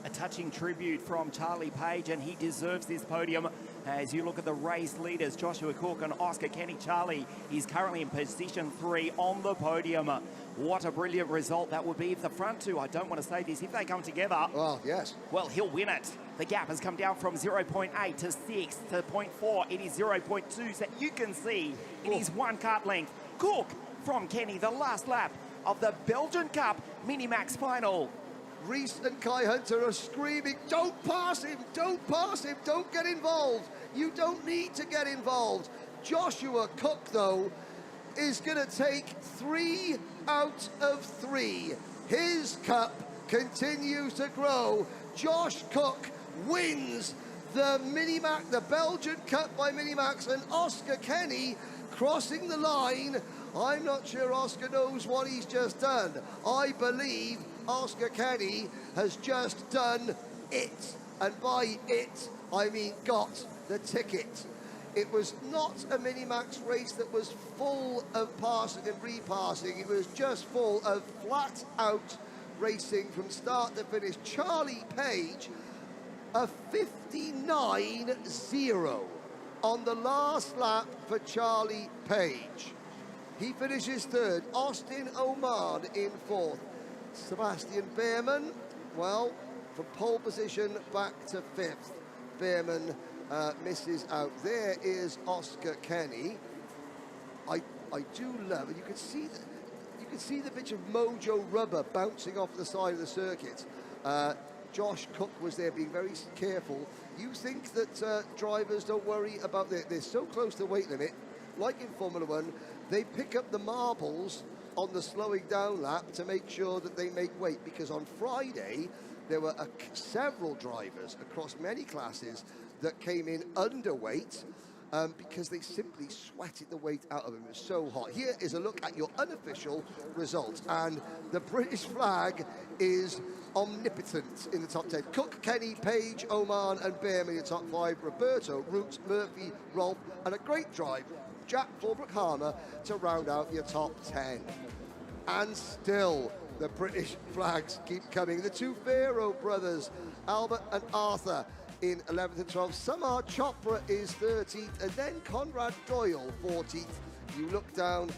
A touching tribute from Charlie Page, and he deserves this podium. As you look at the race leaders, Joshua Cook and Oscar Kenny. Charlie is currently in position 3 on the podium. What a brilliant result that would be if the front two, I don't want to say this, if they come together. Oh, yes. Well, he'll win it. The gap has come down from 0.8 to 6 to 0.4. It is 0.2, so you can see it is 1 kart length. Cook from Kenny, the last lap of the Belgian Cup Minimax final. Reese and Kai Hunter are screaming, don't pass him, don't pass him, don't get involved. You don't need to get involved. Joshua Cook, though, is going to take 3 out of 3. His cup continues to grow. Josh Cook wins the Minimax, the Belgian Cup by Minimax, and Oscar Kenny crossing the line. I'm not sure Oscar knows what he's just done. I believe Oscar Kenny has just done it. And by it, I mean got the ticket. It was not a Minimax race that was full of passing and repassing. It was just full of flat-out racing from start to finish. Charlie Page, a 59.0 on the last lap for Charlie Page. He finishes 3rd. Austin Oman in 4th. Sebastian Behrman, well, from pole position back to 5th. Behrman misses out. There is Oscar Kenny. I do love, and you can see the bit of mojo rubber bouncing off the side of the circuit. Josh Cook was there being very careful. You think that drivers don't worry about they're so close to the weight limit, like in Formula 1, they pick up the marbles on the slowing down lap to make sure that they make weight, because on Friday there were several drivers across many classes that came in underweight because they simply sweated the weight out of them. It was so hot. Here is a look at your unofficial results, and the British flag is omnipotent in the top 10. Cook, Kenny, Page, Oman and Behrman in the top 5. Roberto, Roots, Murphy, Rolfe, and a great drive, Jack Fulbrook-Harmer, to round out your top 10. And still, the British flags keep coming. The 2 Farrow brothers, Albert and Arthur, in 11th and 12th. Samar Chopra is 13th, and then Conrad Doyle, 14th. You look down,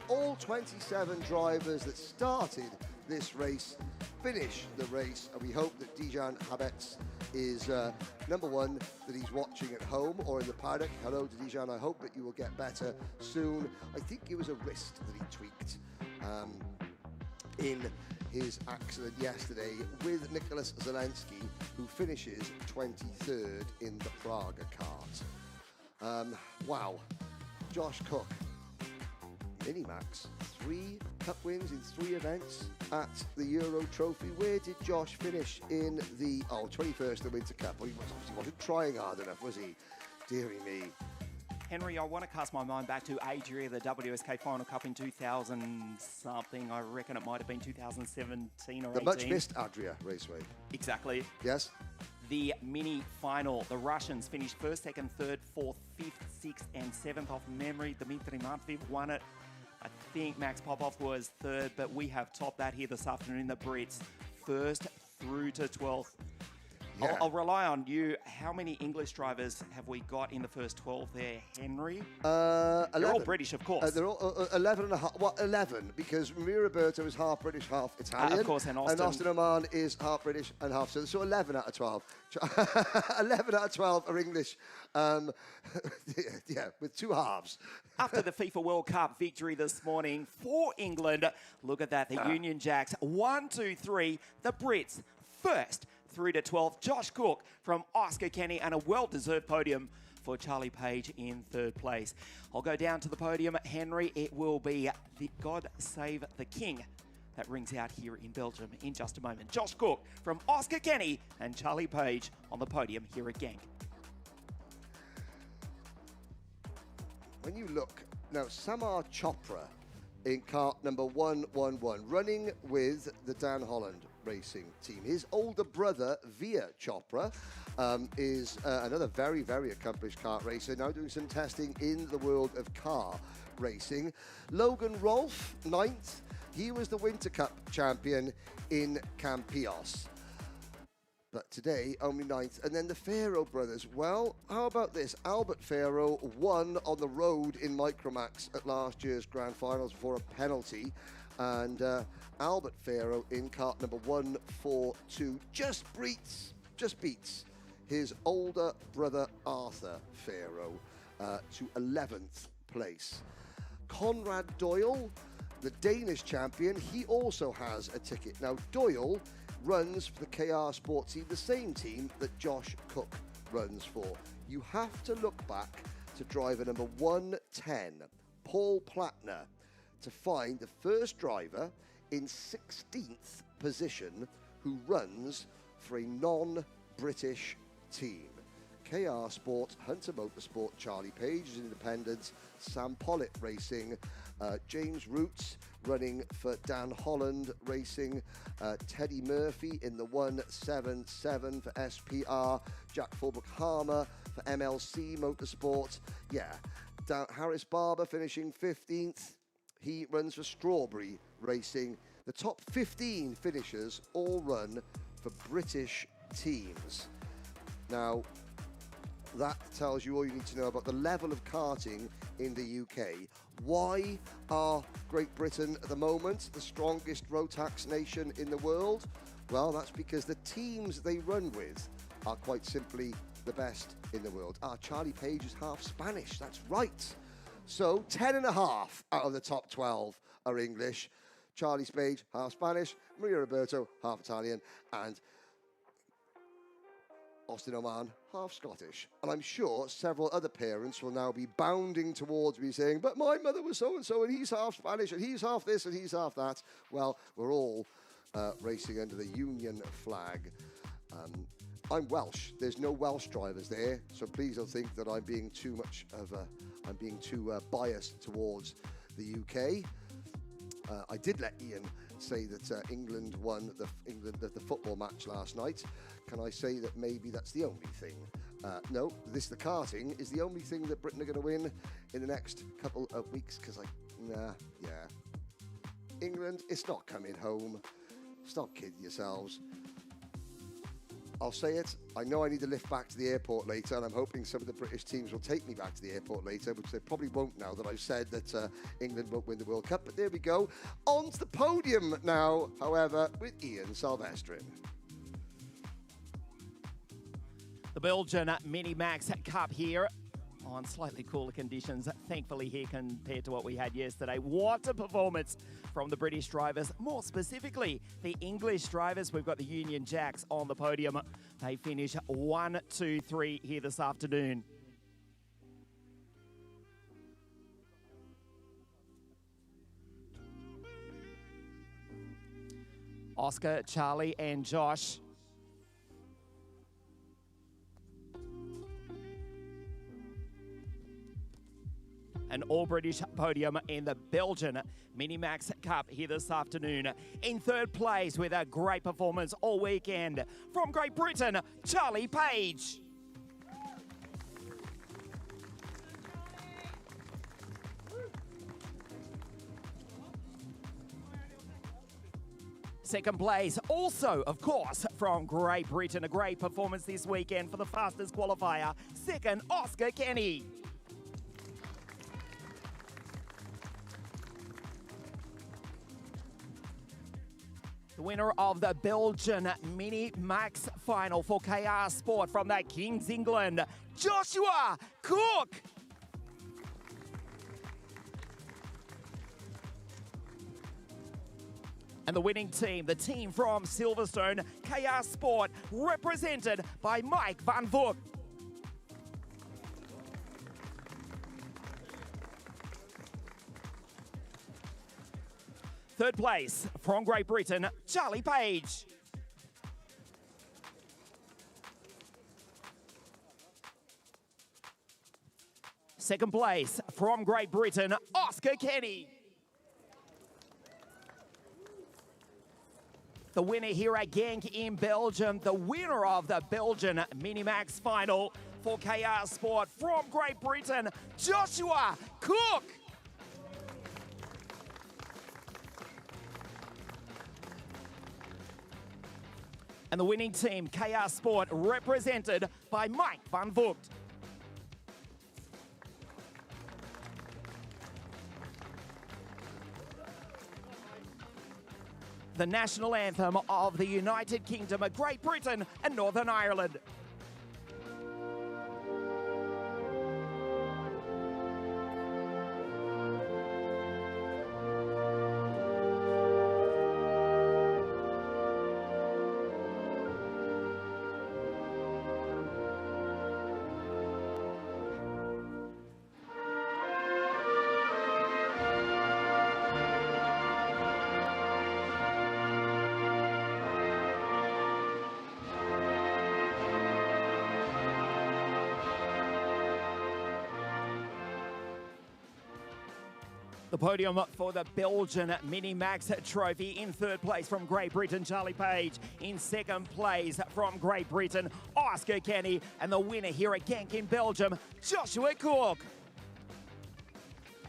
all 27 drivers that started this race finish the race, and we hope that Dijan Habetz is number 1, that he's watching at home or in the paddock. Hello to Dijan, I hope that you will get better soon. I think it was a wrist that he tweaked in his accident yesterday with Nicholas Zelensky, who finishes 23rd in the Praga kart. Wow, Josh Cook, Minimax, 3 cup wins in 3 events at the Euro Trophy. Where did Josh finish in the 21st, the Winter Cup? Well, he wasn't trying hard enough, was he? Deary me. Henry, I want to cast my mind back to Adria, the WSK Final Cup in 2000-something. I reckon it might have been 2017 or 18. The much-missed Adria Raceway. Exactly. Yes. The mini final, the Russians finished 1st, 2nd, 3rd, 4th, 5th, 6th and 7th off memory. Dmitry Matveev won it. I think Max Popov was 3rd, but we have topped that here this afternoon. The Brits 1st through to 12th. Yeah. I'll rely on you. How many English drivers have we got in the first 12 there, Henry? 11. They're all British, of course. They're all 11 and a half. Well, 11, because Maria Roberto is half British, half Italian. Of course, and Austin Oman is half British and half. So 11 out of 12. 11 out of 12 are English. Yeah, with 2 halves. After the FIFA World Cup victory this morning for England, look at that, the Union Jacks, 1, 2, 3, the Brits 1st through to 12th. Josh Cook from Oscar Kenny, and a well-deserved podium for Charlie Page in 3rd place. I'll go down to the podium, Henry. It will be the God Save the King that rings out here in Belgium in just a moment. Josh Cook from Oscar Kenny and Charlie Page on the podium here at GENK. When you look, now Samar Chopra in kart number 111, running with the Dan Holland racing team. His older brother, Veer Chopra, is another very, very accomplished kart racer, now doing some testing in the world of car racing. Logan Rolfe, 9th. He was the Winter Cup champion in Campillos. but today only 9th. And then the Farrow brothers. Well, how about this? Albert Farrow won on the road in Micromax at last year's Grand Finals for a penalty. And Albert Farrow in cart number 142 just beats his older brother Arthur Farrow to 11th place. Conrad Doyle, the Danish champion, he also has a ticket. Now, Doyle runs for the KR Sport team, the same team that Josh Cook runs for. You have to look back to driver number 110, Paul Plattner, to find the first driver in 16th position who runs for a non-British team. KR Sport, Hunter Motorsport, Charlie Page is independent, Sam Pollitt Racing, James Roots running for Dan Holland Racing, Teddy Murphy in the 177 for SPR, Jack Fulbrook-Harmer for MLC Motorsport. Yeah, Harris Barber finishing 15th. He runs for Strawberry Racing. The top 15 finishers all run for British teams. Now, that tells you all you need to know about the level of karting in the UK. Why are Great Britain at the moment the strongest Rotax nation in the world? Well, that's because the teams they run with are quite simply the best in the world. Charlie Page is half Spanish, that's right. So 10.5 out of the top 12 are English. Charlie Page, half Spanish, Maria Roberto, half Italian, and Austin Oman, half Scottish. And I'm sure several other parents will now be bounding towards me saying, but my mother was so-and-so, and he's half Spanish, and he's half this, and he's half that. Well, we're all racing under the Union flag. I'm Welsh. There's no Welsh drivers there, so please don't think that I'm being too biased towards the UK. I did let Ian say that England won the football match last night. Can I say that maybe that's the only thing? No, the karting is the only thing that Britain are going to win in the next couple of weeks, because England, it's not coming home. Stop kidding yourselves. I'll say it. I know I need to lift back to the airport later, and I'm hoping some of the British teams will take me back to the airport later, which they probably won't now that I've said that England won't win the World Cup. But there we go. On to the podium now, however, with Ian Silvestrin. The Belgian Mini Max Cup here on slightly cooler conditions, thankfully here compared to what we had yesterday. What a performance from the British drivers, more specifically the English drivers. We've got the Union Jacks on the podium. They finish 1, 2, 3 here this afternoon. Oscar, Charlie and Josh. An all-British podium in the Belgian Mini-Max Cup here this afternoon. In third place with a great performance all weekend from Great Britain, Charlie Page. Second place, also, of course, from Great Britain. A great performance this weekend for the fastest qualifier. Second, Oscar Kenny. The winner of the Belgian Mini Max Final for KR Sport from the Kings England, Joshua Cook. And the winning team, the team from Silverstone, KR Sport, represented by Mike Van Voort. Third place from Great Britain, Charlie Page. Second place from Great Britain, Oscar Kenny. The winner here at GENK in Belgium, the winner of the Belgian Mini-Max Final for KR Sport from Great Britain, Joshua Cook. And And the winning team, KR Sport, represented by Mike van Vugt. The national anthem of the United Kingdom of Great Britain and Northern Ireland. The podium for the Belgian Mini-Max Trophy. In third place from Great Britain, Charlie Page. In second place from Great Britain, Oscar Kenny. And the winner here at GENK in Belgium, Joshua Cook.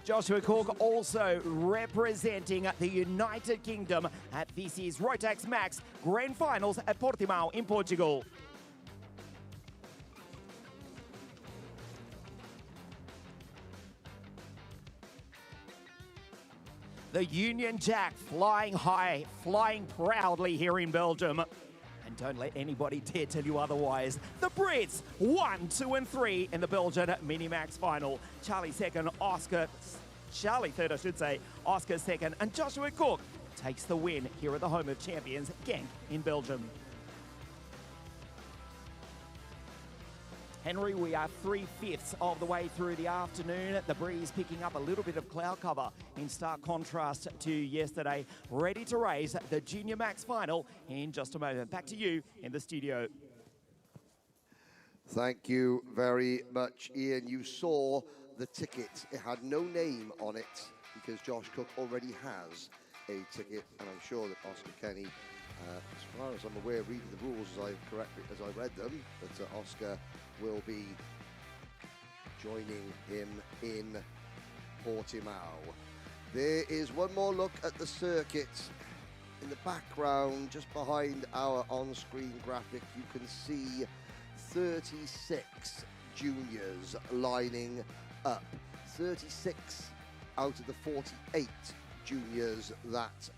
Joshua Cook also representing the United Kingdom at this year's Rotax Max Grand Finals at Portimao in Portugal. The Union Jack flying high, flying proudly here in Belgium. And don't let anybody dare tell you otherwise. The Brits, 1, 2, and 3 in the Belgian Mini-Max final. Charlie third, I should say. Oscar second, and Joshua Cook takes the win here at the home of champions, GENK in Belgium. Henry, we are 3/5 of the way through the afternoon. The breeze picking up a little bit of cloud cover in stark contrast to yesterday. Ready to race the Junior Max final in just a moment. Back to you in the studio. Thank you very much, Ian. You saw the ticket. It had no name on it because Josh Cook already has a ticket, and I'm sure that Oscar Kenny, as far as I'm aware, reading the rules as I read them, that Oscar will be joining him in Portimao. There is one more look at the circuit. In the background, just behind our on-screen graphic, you can see 36 juniors lining up. 36 out of the 48 juniors that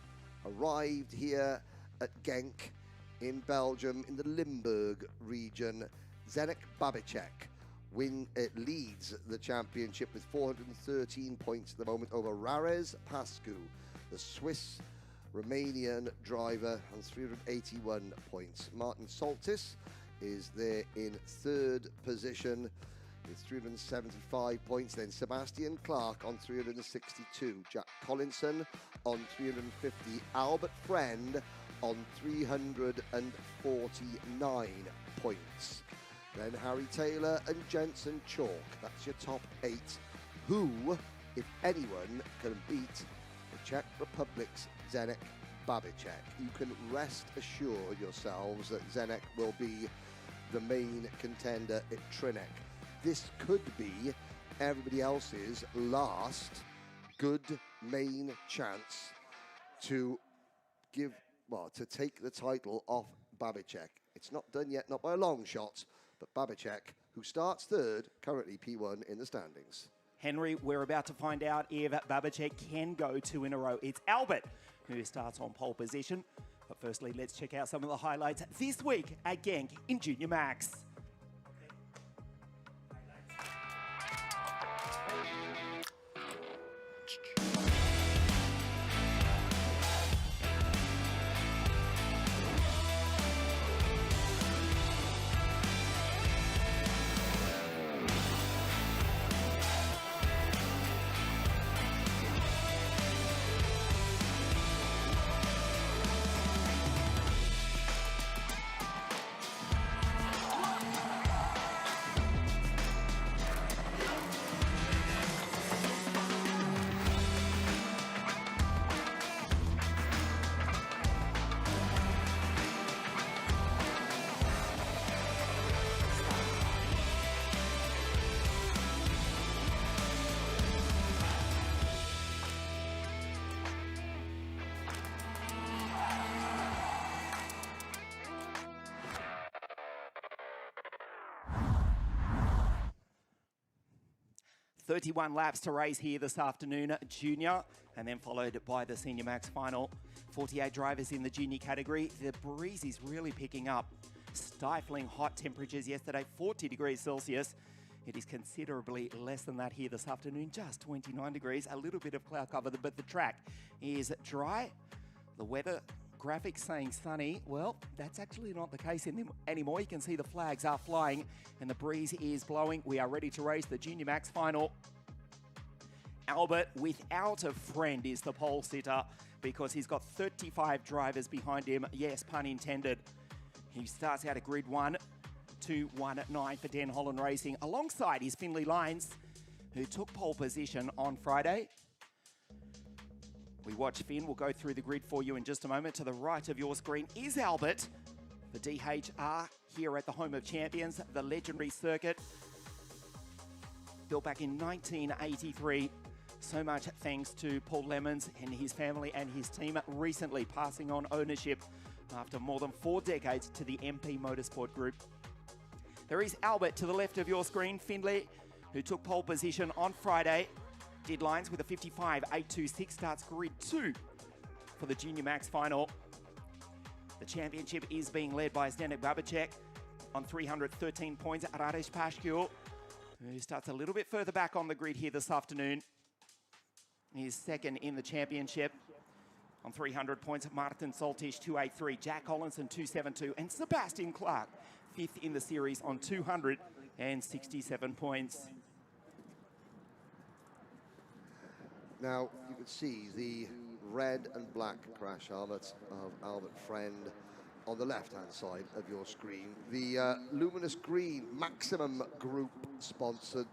arrived here at GENK in Belgium in the Limburg region. Zdeněk Babicek leads the championship with 413 points at the moment over Rares Pascu, the Swiss-Romanian driver, on 381 points. Martin Soltis is there in third position with 375 points. Then Sebastian Clark on 362. Jack Collinson on 350. Albert Friend on 349 points. Then Harry Taylor and Jensen Chalk. That's your top 8. Who, if anyone, can beat the Czech Republic's Zdeněk Babicek? You can rest assured yourselves that Zdeněk will be the main contender at Trinec. This could be everybody else's last good main chance to take the title off Babicek. It's not done yet, not by a long shot, but Babicek, who starts third, currently P1 in the standings. Henry, we're about to find out if Babicek can go 2 in a row. It's Albert who starts on pole position. But firstly, let's check out some of the highlights this week at GENK in Junior Max. 31 laps to race here this afternoon, junior, and then followed by the Senior Max final. 48 drivers in the junior category. The breeze is really picking up. Stifling hot temperatures yesterday, 40 degrees Celsius. It is considerably less than that here this afternoon, just 29 degrees, a little bit of cloud cover, but the track is dry. The weather graphics saying sunny. Well, that's actually not the case anymore. You can see the flags are flying and the breeze is blowing. We are ready to race the Junior Max final. Albert, without a friend, is the pole sitter because he's got 35 drivers behind him. Yes, pun intended. He starts out at grid 1, 2, 1 at 9 for Den Holland Racing, alongside his Finley Lyons, who took pole position on Friday. We watch Finn. We'll go through the grid for you in just a moment. To the right of your screen is Albert, the DHR here at the home of champions, the legendary circuit. Built back in 1983. So much thanks to Paul Lemons and his family and his team, recently passing on ownership after more than 4 decades to the MP Motorsport Group. There is Albert to the left of your screen, Findlay, who took pole position on Friday. Did lines with a 55.826, starts grid 2 for the Junior Max final. The championship is being led by Zdenek Babacek on 313 points. Radesh Pashkul, who starts a little bit further back on the grid here this afternoon. He's second in the championship on 300 points. Martin Soltich, 283. Jack Collinson, 272. And Sebastian Clark, 5th in the series on 267 points. Now, you can see the red and black crash helmet of Albert Friend on the left-hand side of your screen. The luminous green Maximum Group sponsored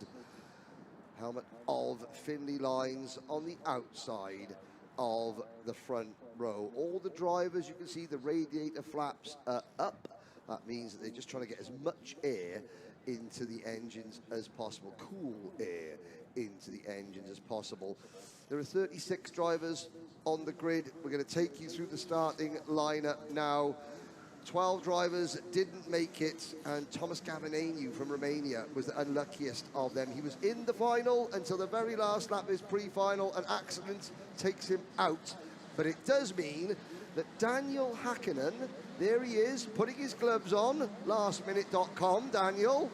helmet of Finley Lyons on the outside of the front row. All the drivers, you can see the radiator flaps up. That means that they're just trying to get as much air into the engines as possible, cool air into the engines as possible. There are 36 drivers on the grid. We're going to take you through the starting lineup now. 12 drivers didn't make it, and Thomas Gavineniu from Romania was the unluckiest of them. He was in the final until the very last lap of his pre-final. An accident takes him out, but it does mean that Daniel Hakkinen, there he is, putting his gloves on, lastminute.com, Daniel,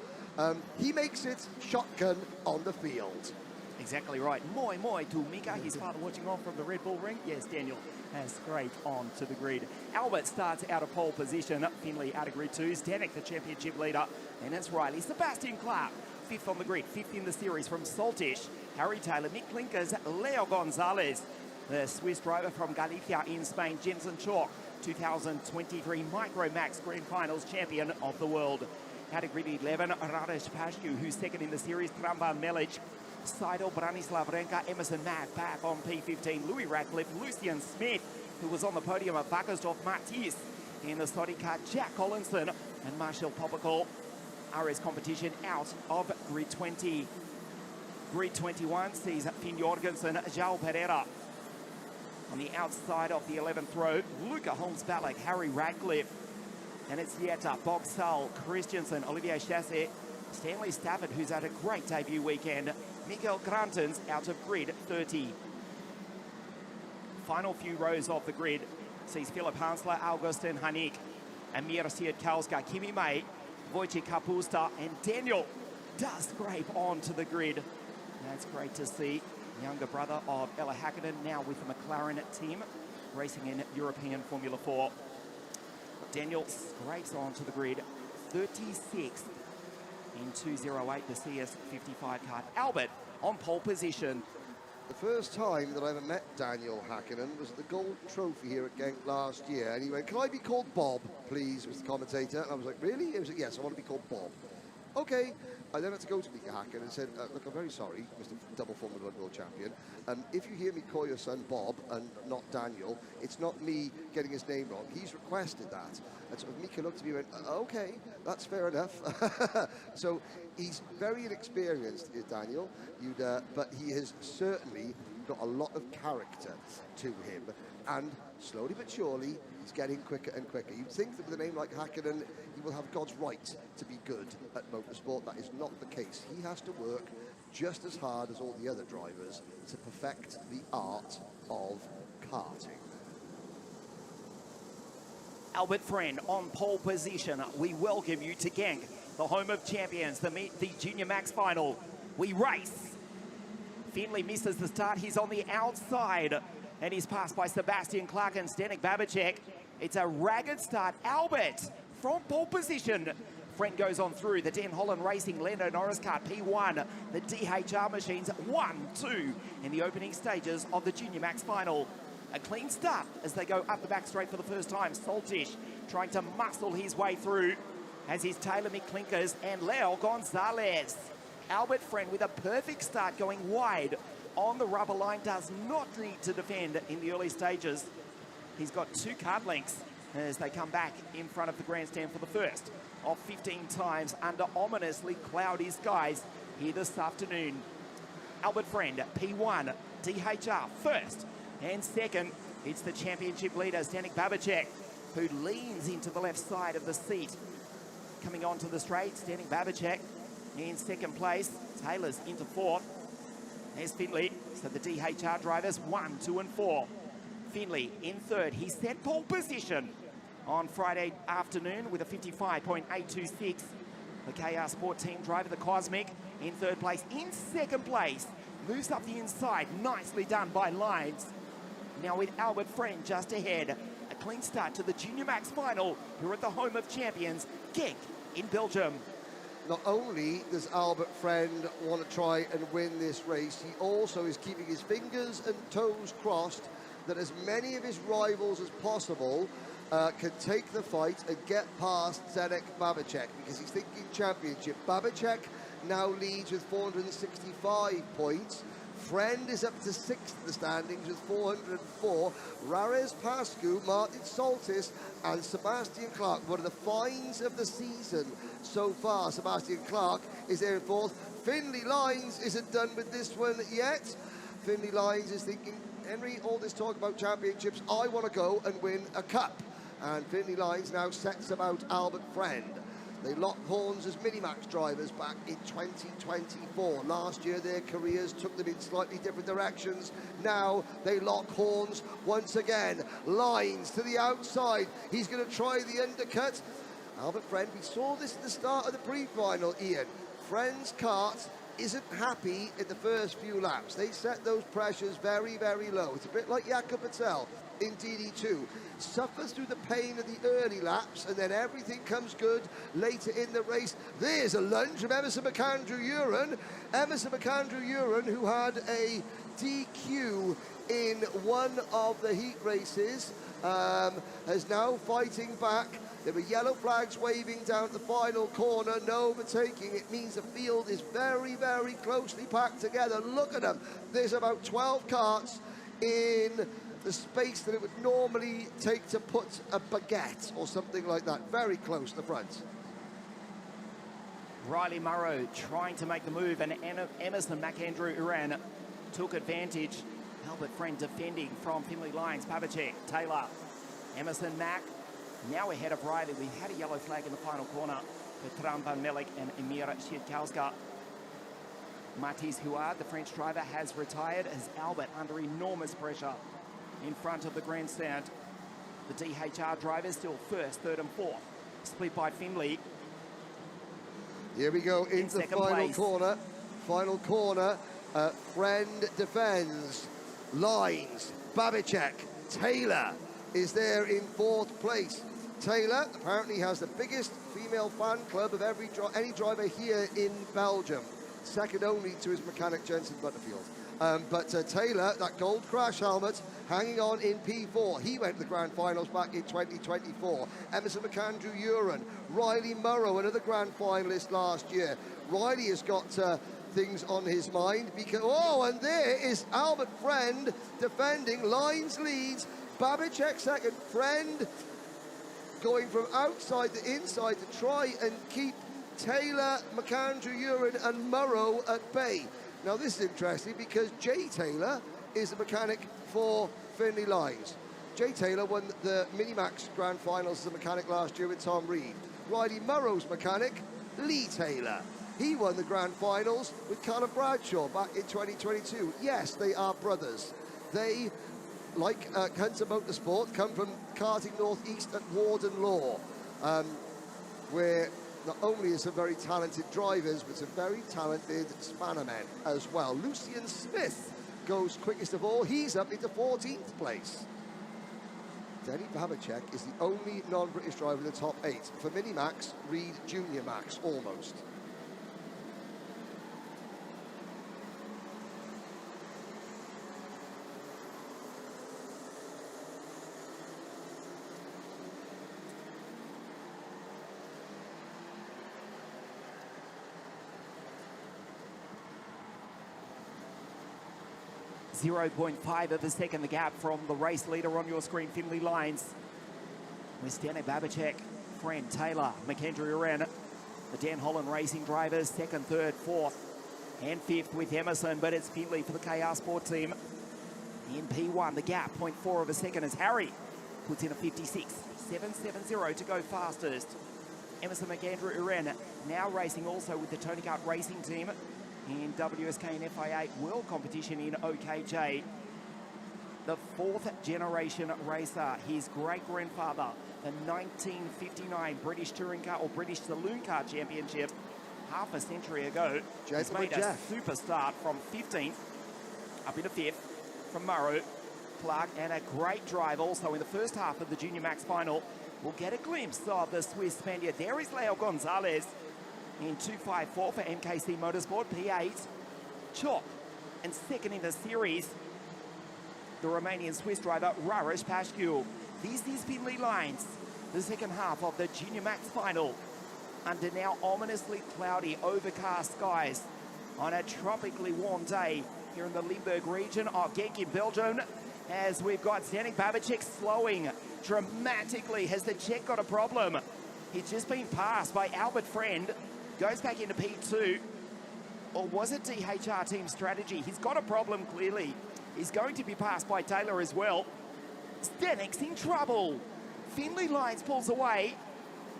he makes it shotgun on the field. Exactly right. Moi to Mika, his father watching on from the Red Bull ring. Yes, Daniel has scraped on to the grid. Albert starts out of pole position. Finley out of grid 2. Zdenek, the championship leader. And it's Riley. Sebastian Clark, 5th on the grid. 5th in the series from Saltish. Harry Taylor, Mick Klinkers, Leo Gonzalez. The Swiss driver from Galicia in Spain, Jensen Chalk, 2023 Micromax Grand Finals champion of the world. Out of grid 11, Radesh Pashku, who's second in the series, Tramban Melic. Seidel, Branislav Renka, Emerson Mack back on P15, Louis Radcliffe, Lucian Smith, who was on the podium at Wackersdorf, Matisse in the Sodi car, Jack Collinson and Marshall Poppercall. RS competition out of grid 20. Grid 21 sees Finn Jorgensen, João Pereira. On the outside of the 11th row, Luca Holmes-Balak, Harry Radcliffe, and it's Yetta, Boxall, Christensen, Olivier Chassé, Stanley Stafford, who's had a great debut weekend. Miguel Grantens out of grid 30. Final few rows of the grid sees Philip Hansler, Augustin Hanik, Amir Siedkalska, Kimi May, Wojciech Kapusta, and Daniel does scrape onto the grid. That's great to see. Younger brother of Ella Hakkinen, now with the McLaren team, racing in European Formula 4. Daniel scrapes onto the grid, 36th in 208, the CS55 card. Albert on pole position. The first time that I ever met Daniel Hakkinen was at the Gold Trophy here at Genk last year, and he went, "Can I be called Bob, please, Mr. Commentator?" And I was like, "Really?" He was like, "Yes, I want to be called Bob." Okay. I then had to go to Mika Hakkinen and said, "Look, I'm very sorry, Mr. Double Formula 1 World Champion. If you hear me call your son Bob and not Daniel, it's not me getting his name wrong. He's requested that." And so Mika looked at me and went, "Okay, that's fair enough." So he's very inexperienced, is Daniel, but he has certainly got a lot of character to him. And slowly but surely, he's getting quicker and quicker. You'd think that with a name like Hakkinen, he will have God's right to be good at motorsport. That is not the case. He has to work just as hard as all the other drivers to perfect the art of karting. Albert Friend on pole position. We welcome you to GENK, the home of champions, the Junior Max final. We race. Findlay misses the start. He's on the outside, and he's passed by Sebastian Clark and Zdenek Babicek. It's a ragged start. Albert from pole position. Friend goes on through. The Den Holland Racing Lando Norris kart P1. The DHR machines 1-2 in the opening stages of the Junior Max final. A clean start as they go up the back straight for the first time. Saltish trying to muscle his way through as is Taylor McClinkers and Leo Gonzalez. Albert Friend with a perfect start going wide on the rubber line, does not need to defend in the early stages. He's got 2 kart lengths as they come back in front of the grandstand for the first of 15 times under ominously cloudy skies here this afternoon. Albert Friend, P1, DHR first. And second, it's the championship leader, Zdenek Babicek, who leans into the left side of the seat. Coming onto the straight, Zdenek Babicek in second place. Taylor's into fourth. There's Findlay. So the DHR drivers, 1, 2, and 4. Findlay in third. He set pole position on Friday afternoon with a 55.826. The KR Sport Team driver, the Cosmic, in third place. In second place, moves up the inside. Nicely done by Lines. Now with Albert Friend just ahead. A clean start to the Junior Max final here at the home of champions, GENK in Belgium. Not only does Albert Friend want to try and win this race, he also is keeping his fingers and toes crossed that as many of his rivals as possible can take the fight and get past Zdenek Babicek, because he's thinking championship. Babicek now leads with 465 points. Friend is up to 6th in the standings with 404. Rares Pascu, Martin Soltis, and Sebastian Clark. One of the finds of the season so far. Sebastian Clark is there in 4th. Findlay Lines isn't done with this one yet. Findlay Lines is thinking, Henry, all this talk about championships, I want to go and win a cup. And Findlay Lines now sets about Albert Friend. They locked horns as Minimax drivers back in 2024. Last year, their careers took them in slightly different directions. Now, they lock horns once again. Lines to the outside. He's going to try the undercut. Albert Friend, we saw this at the start of the pre-final, Ian. Friend's kart isn't happy in the first few laps. They set those pressures very, very low. It's a bit like Jakob Patel in DD2. Suffers through the pain of the early laps, and then everything comes good later in the race. There's a lunge from Emerson McAndrew-Uren. Emerson McAndrew-Uren, who had a DQ in one of the heat races, is now fighting back. There were yellow flags waving down the final corner, no overtaking. It means the field is very, very closely packed together. Look at them. There's about 12 karts in the space that it would normally take to put a baguette or something like that. Very close to the front. Riley Murrow trying to make the move, and Emerson McAndrew-Uren took advantage. Albert Friend defending from Findlay Lines. Babicek, Taylor, Emerson Mack now ahead of Riley. We had a yellow flag in the final corner for Tran van Melk and Emira Siedkowska. Mathis Huard, the French driver, has retired as Albert under enormous pressure in front of the grandstand. The DHR drivers still first, third and fourth, split by Findlay. Here we go into the final place. corner. Final corner. Friend defends. Lines. Babicek. Taylor is there in 4th place. Taylor apparently has the biggest female fan club of any driver here in Belgium. Second only to his mechanic Jensen Butterfield. But Taylor, that gold crash helmet, hanging on in P4. He went to the grand finals back in 2024. Emerson McAndrew-Uren, Riley Murrow, another grand finalist last year. Riley has got things on his mind because, oh, and there is Albert Friend defending. Lines leads, Babicek second. Friend going from outside to inside to try and keep Taylor, McAndrew-Uren and Murrow at bay. Now this is interesting because Jay Taylor is the mechanic for Findlay Lines. Jay Taylor won the Minimax Grand Finals as a mechanic last year with Tom Reed. Riley Murrow's mechanic, Lee Taylor. He won the grand finals with Callum Bradshaw back in 2022. Yes, they are brothers. They, like Hunter Motorsport, come from karting northeast at Warden Law, where not only is some very talented drivers, but some very talented spannermen as well. Lucian Smith goes quickest of all. He's up into 14th place. Denny Babacek is the only non-British driver in the top 8. For Mini Max, Reed Junior Max, almost. 0.5 of a second the gap from the race leader on your screen, Finley Lines. With Danik Babacek, Friend, Taylor, McKendry Uren, the Dan Holland Racing drivers, second, third, fourth, and fifth with Emerson, but it's Finley for the KR Sport team. In P1, the gap, 0.4 of a second as Harry puts in a 56.770 to go fastest. Emerson McKendry Uren now racing also with the Tony Kart Racing team in WSK and FIA World Competition in OKJ. The fourth generation racer, his great-grandfather, the 1959 British Touring Car or British Saloon Car Championship half a century ago. He's made a super start from 15th up into 5th from Murrow, Clark, and a great drive also in the first half of the Junior Max final. We'll get a glimpse of the Swiss Spaniard. There is Leo Gonzalez in 2.54 for MKC Motorsport, P8. Chop, and second in the series, the Romanian Swiss driver, Raresh Pashkul. This is Finley Lines, the second half of the Junior Max final, under now ominously cloudy, overcast skies on a tropically warm day here in the Limburg region of GENK in Belgium, as we've got Danik Babacek slowing dramatically. Has the Czech got a problem? He's just been passed by Albert Friend, goes back into P2. Or was it DHR team strategy? He's got a problem clearly. He's going to be passed by Taylor as well. Danik's in trouble. Finley Lines pulls away,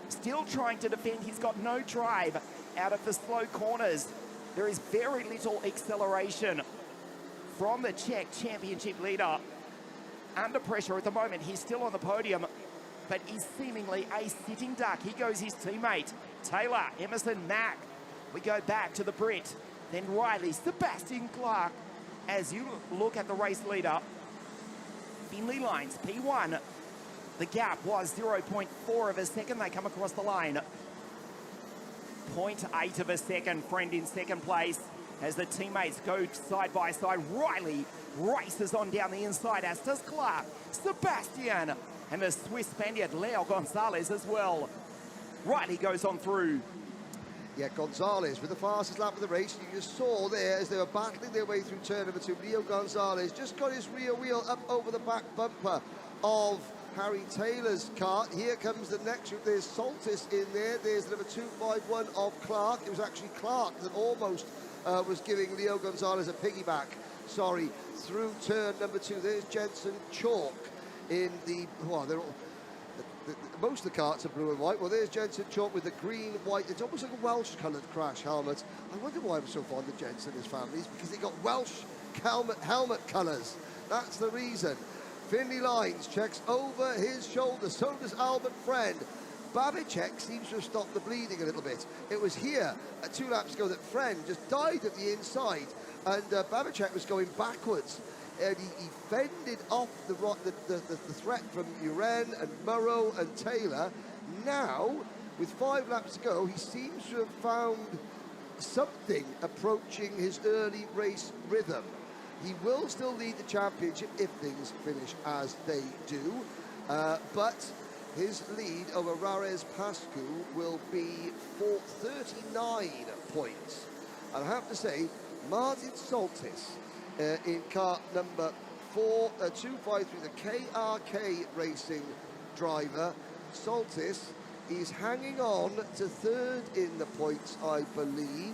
still trying to defend. He's got no drive out of the slow corners. There is very little acceleration from the Czech championship leader. Under pressure at the moment. He's still on the podium, but he's seemingly a sitting duck. Here goes his teammate, Taylor, Emerson, Mack. We go back to the Brit, then Riley, Sebastian Clark. As you look at the race leader, Finley Lines, P1. The gap was 0.4 of a second. They come across the line. 0.8 of a second. Friend in second place as the teammates go side by side. Riley races on down the inside, as does Clark, Sebastian, and the Swiss Spaniard, Leo Gonzalez as well. Riley goes on through. Yeah, Gonzalez with the fastest lap of the race. You just saw there as they were battling their way through turn number 2. Leo Gonzalez just got his rear wheel up over the back bumper of Harry Taylor's car. Here comes the next group. There's Soltis in there. There's number 251 of Clark. It was actually Clark that almost was giving Leo Gonzalez a piggyback. Sorry, through turn number 2. There's Jensen Chalk in the... Well, they're all... most of the karts are blue and white. Well, there's Jensen Chalk with the green, white. It's almost like a Welsh-coloured crash helmet. I wonder why I'm so fond of Jensen and his family. It's because they got Welsh helmet colours. That's the reason. Finley Lines checks over his shoulder. So does Albert Friend. Babacek seems to have stopped the bleeding a little bit. It was here 2 laps ago that Friend just died at the inside, and Babacek was going backwards. And he fended off the threat from Uren and Murrow and Taylor. Now, with 5 laps to go, he seems to have found something approaching his early race rhythm. He will still lead the championship if things finish as they do, but his lead over Raresh Pashkul will be for 39 points. And I have to say, Martin Soltis, in car number 253, the KRK Racing driver, Soltis is hanging on to 3rd in the points, I believe,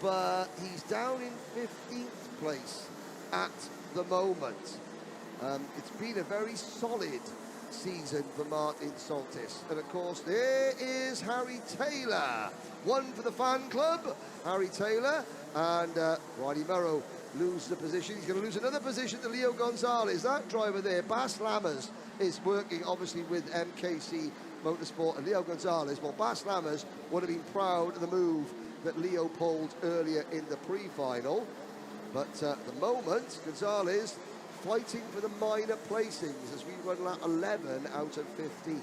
but he's down in 15th place at the moment. It's been a very solid season for Martin Soltis. And of course, there is Harry Taylor. One for the fan club, Harry Taylor, and Riley Murrow loses the position. He's going to lose another position to Leo Gonzalez. That driver there, Bas Lammers, is working obviously with MKC Motorsport, and Leo Gonzalez, well, Bas Lammers would have been proud of the move that Leo pulled earlier in the pre-final. But at the moment, Gonzalez fighting for the minor placings as we run lap 11 out of 15.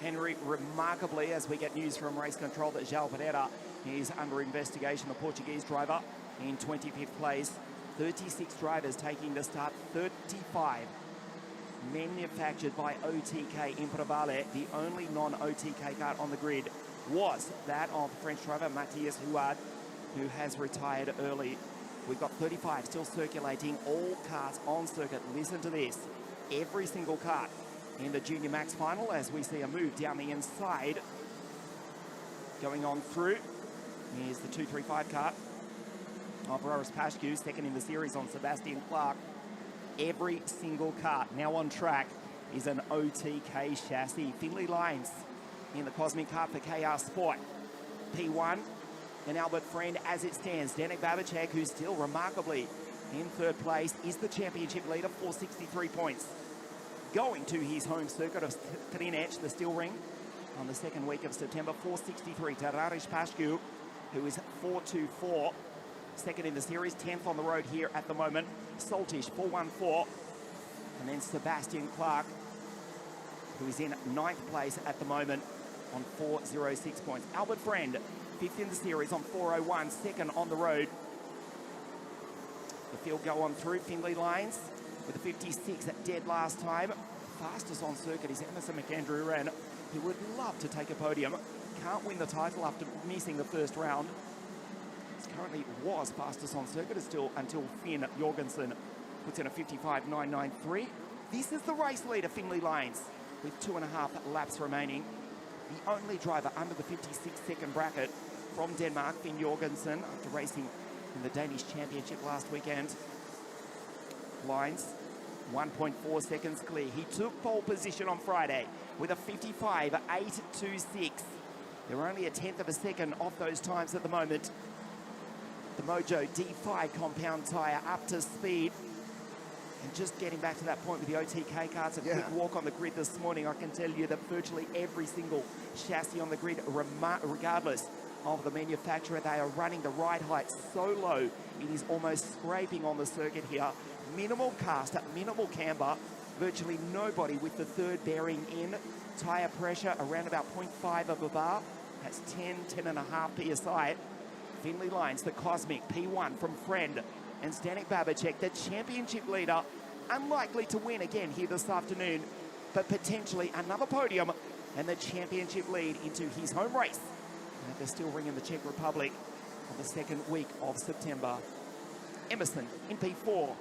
Henry, remarkably, as we get news from race control that João Pereira is under investigation, the Portuguese driver in 25th place. 36 drivers taking the start, 35 manufactured by OTK in Prevale. The only non-OTK car on the grid was that of French driver Matthias Huard, who has retired early. We've got 35 still circulating, all cars on circuit. Listen to this. Every single car in the Junior Max final as we see a move down the inside. Going on through. Here's the 235 car of Boris Pashku, second in the series on Sebastian Clark. Every single car now on track is an OTK chassis. Finley Lines in the Cosmic car for KR Sport. P1 and Albert Friend as it stands. Danik Babicek, who's still remarkably in third place, is the championship leader, 463 points. Going to his home circuit of Trinec, the Steel Ring, on the second week of September, 463. Tararis Pashku, who is 424. Second in the series, 10th on the road here at the moment. Soltish, 414. And then Sebastian Clark, who is in 9th place at the moment on 406 points. Albert Friend, 5th in the series on 401, second on the road. The field go on through. Finley Lines with a 56 at dead last time. Fastest on circuit is Emerson McAndrew Wren. He would love to take a podium. Can't win the title after missing the first round. Currently was fastest on circuit until Finn Jorgensen puts in a 55.993. This is the race leader, Finley Lines, with 2.5 laps remaining. The only driver under the 56-second bracket from Denmark, Finn Jorgensen, after racing in the Danish Championship last weekend. Lines, 1.4 seconds clear. He took pole position on Friday with a 55.826. They're only a 1/10 of a second off those times at the moment. The Mojo D5 compound tyre up to speed. And just getting back to that point with the OTK cars, a quick walk on the grid this morning, I can tell you that virtually every single chassis on the grid, regardless of the manufacturer, they are running the ride height so low, it is almost scraping on the circuit here. Minimal cast, minimal camber, virtually nobody with the third bearing in. Tyre pressure around about 0.5 of a bar. That's 10.5 PSI. Finley Lines, the Cosmic, P1 from Friend, and Stanik Babicek, the championship leader, unlikely to win again here this afternoon, but potentially another podium and the championship lead into his home race at the Steel Ring in the Czech Republic on the second week of September. Emerson in P4.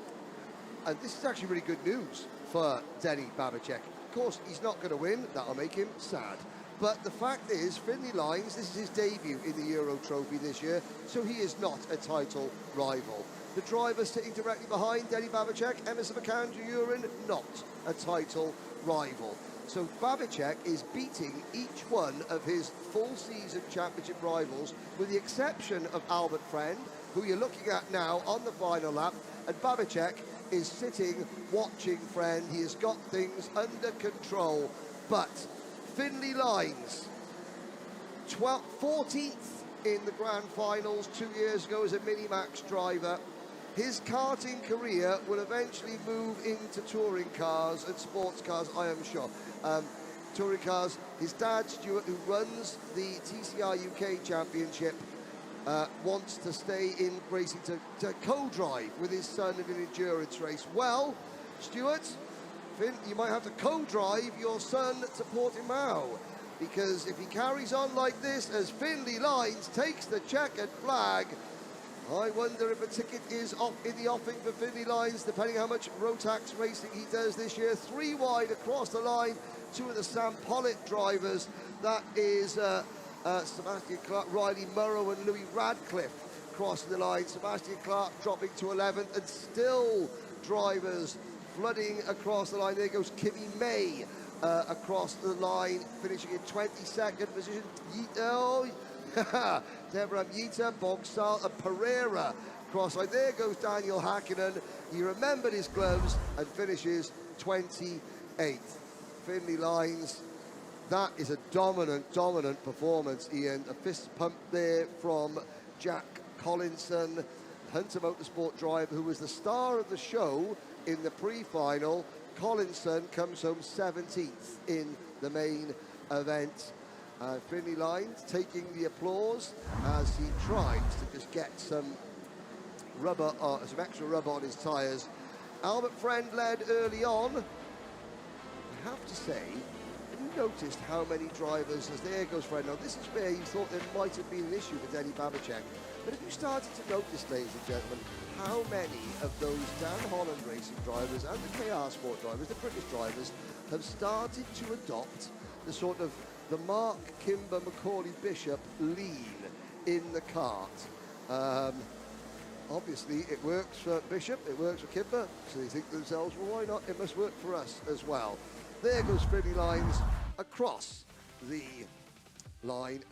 And this is actually really good news for Denny Babicek. Of course, he's not going to win. That'll make him sad. But the fact is, Finley Lines, this is his debut in the Euro Trophy this year, so he is not a title rival. The driver sitting directly behind Denny Babicek, Emerson McAndrew, not a title rival. So Babicek is beating each one of his full season championship rivals, with the exception of Albert Friend, who you're looking at now on the final lap, and Babicek is sitting watching Friend. He has got things under control, but Finley Lines, 14th in the grand finals 2 years ago as a Mini-Max driver. His karting career will eventually move into touring cars and sports cars, I am sure. Touring cars, his dad, Stuart, who runs the TCR UK Championship, wants to stay in racing to co-drive with his son in an endurance race. Well, Stuart, Finn, you might have to co-drive your son to Portimao, because if he carries on like this as Finley Lines takes the checkered flag, I wonder if a ticket is in the offing for Finley Lines, depending how much Rotax racing he does this year. 3 wide across the line, 2 of the Sam Pollitt drivers. That is Sebastian Clark, Riley Murrow and Louis Radcliffe crossing the line. Sebastian Clark dropping to 11th, and still drivers flooding across the line. There goes Kimmy May across the line, finishing in 22nd position. Oh, Deborah Yita, Bogsal, and Pereira cross line. There goes Daniel Hakkinen. He remembered his gloves and finishes 28th. Finley Lines, that is a dominant performance, Ian. A fist pump there from Jack Collinson, Hunter Motorsport driver, who was the star of the show in the pre-final. Collinson comes home 17th in the main event. Finley Lines taking the applause as he tries to just get some rubber, some extra rubber on his tyres. Albert Friend led early on. I have to say, have you noticed how many drivers, as there goes Friend, now this is where you thought there might have been an issue with Denny Babicek, but have you started to notice, ladies and gentlemen, how many of those Dan Holland racing drivers and the KR Sport drivers, the British drivers, have started to adopt the sort of the Mark Kimber Macaulay Bishop lean in the kart? Obviously, it works for Bishop, it works for Kimber, so they think to themselves, well, why not? It must work for us as well. There goes Finley Lines across the line.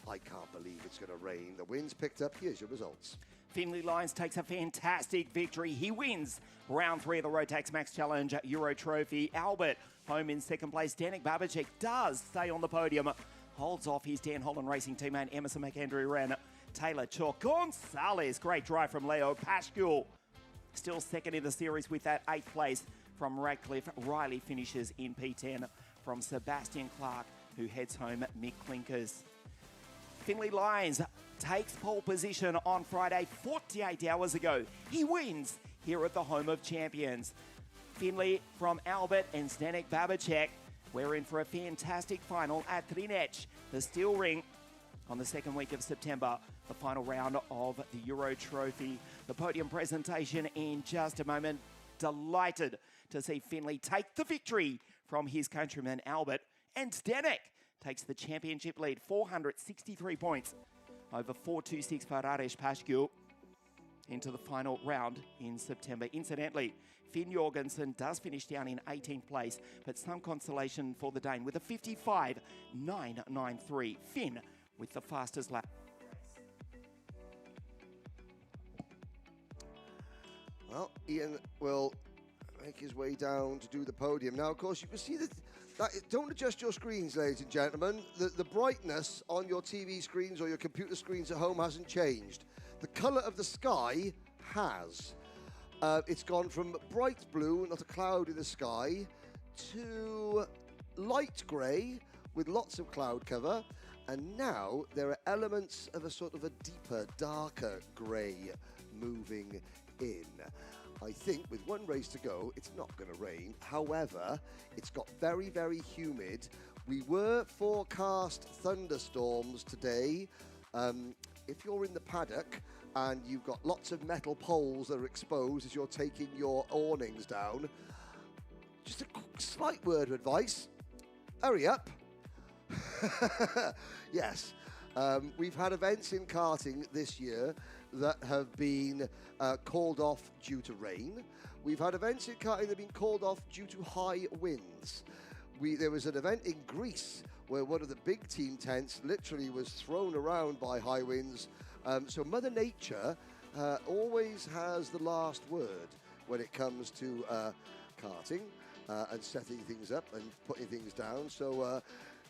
I can't believe it's going to rain. The wind's picked up. Here's your results. Finley Lines takes a fantastic victory. He wins round 3 of the Rotax Max Challenge Euro Trophy. Albert home in second place. Danik Babicek does stay on the podium. Holds off his Dan Holland Racing teammate Emerson McAndrew ran. Taylor Chalk Gonzalez. Great drive from Leo Pashkul. Still second in the series with that 8th place from Radcliffe. Riley finishes in P10 from Sebastian Clark, who heads home Mick Clinkers. Finley Lines takes pole position on Friday 48 hours ago. He wins here at the home of champions. Finley from Albert and Zdenek Babicek. We're in for a fantastic final at Trinec, the Steel Ring, on the second week of September, the final round of the Euro Trophy. The podium presentation in just a moment. Delighted to see Finley take the victory from his countryman Albert, and Zdenek takes the championship lead, 463 points over 426 for Radesh Pashkul into the final round in September. Incidentally, Finn Jorgensen does finish down in 18th place, but some consolation for the Dane with a 55.993. Finn with the fastest lap. Well, Ian will make his way down to do the podium. Now, of course, you can see that don't adjust your screens, ladies and gentlemen. The brightness on your TV screens or your computer screens at home hasn't changed. The colour of the sky has. It's gone from bright blue, not a cloud in the sky, to light grey with lots of cloud cover. And now there are elements of a sort of a deeper, darker grey moving in. I think with one race to go, it's not going to rain. However, it's got very, very humid. We were forecast thunderstorms today. If you're in the paddock and you've got lots of metal poles that are exposed as you're taking your awnings down, just a slight word of advice, hurry up. Yes. We've had events in karting this year that have been called off due to rain. We've had events in karting that have been called off due to high winds. There was an event in Greece where one of the big team tents literally was thrown around by high winds. So Mother Nature always has the last word when it comes to karting and setting things up and putting things down. So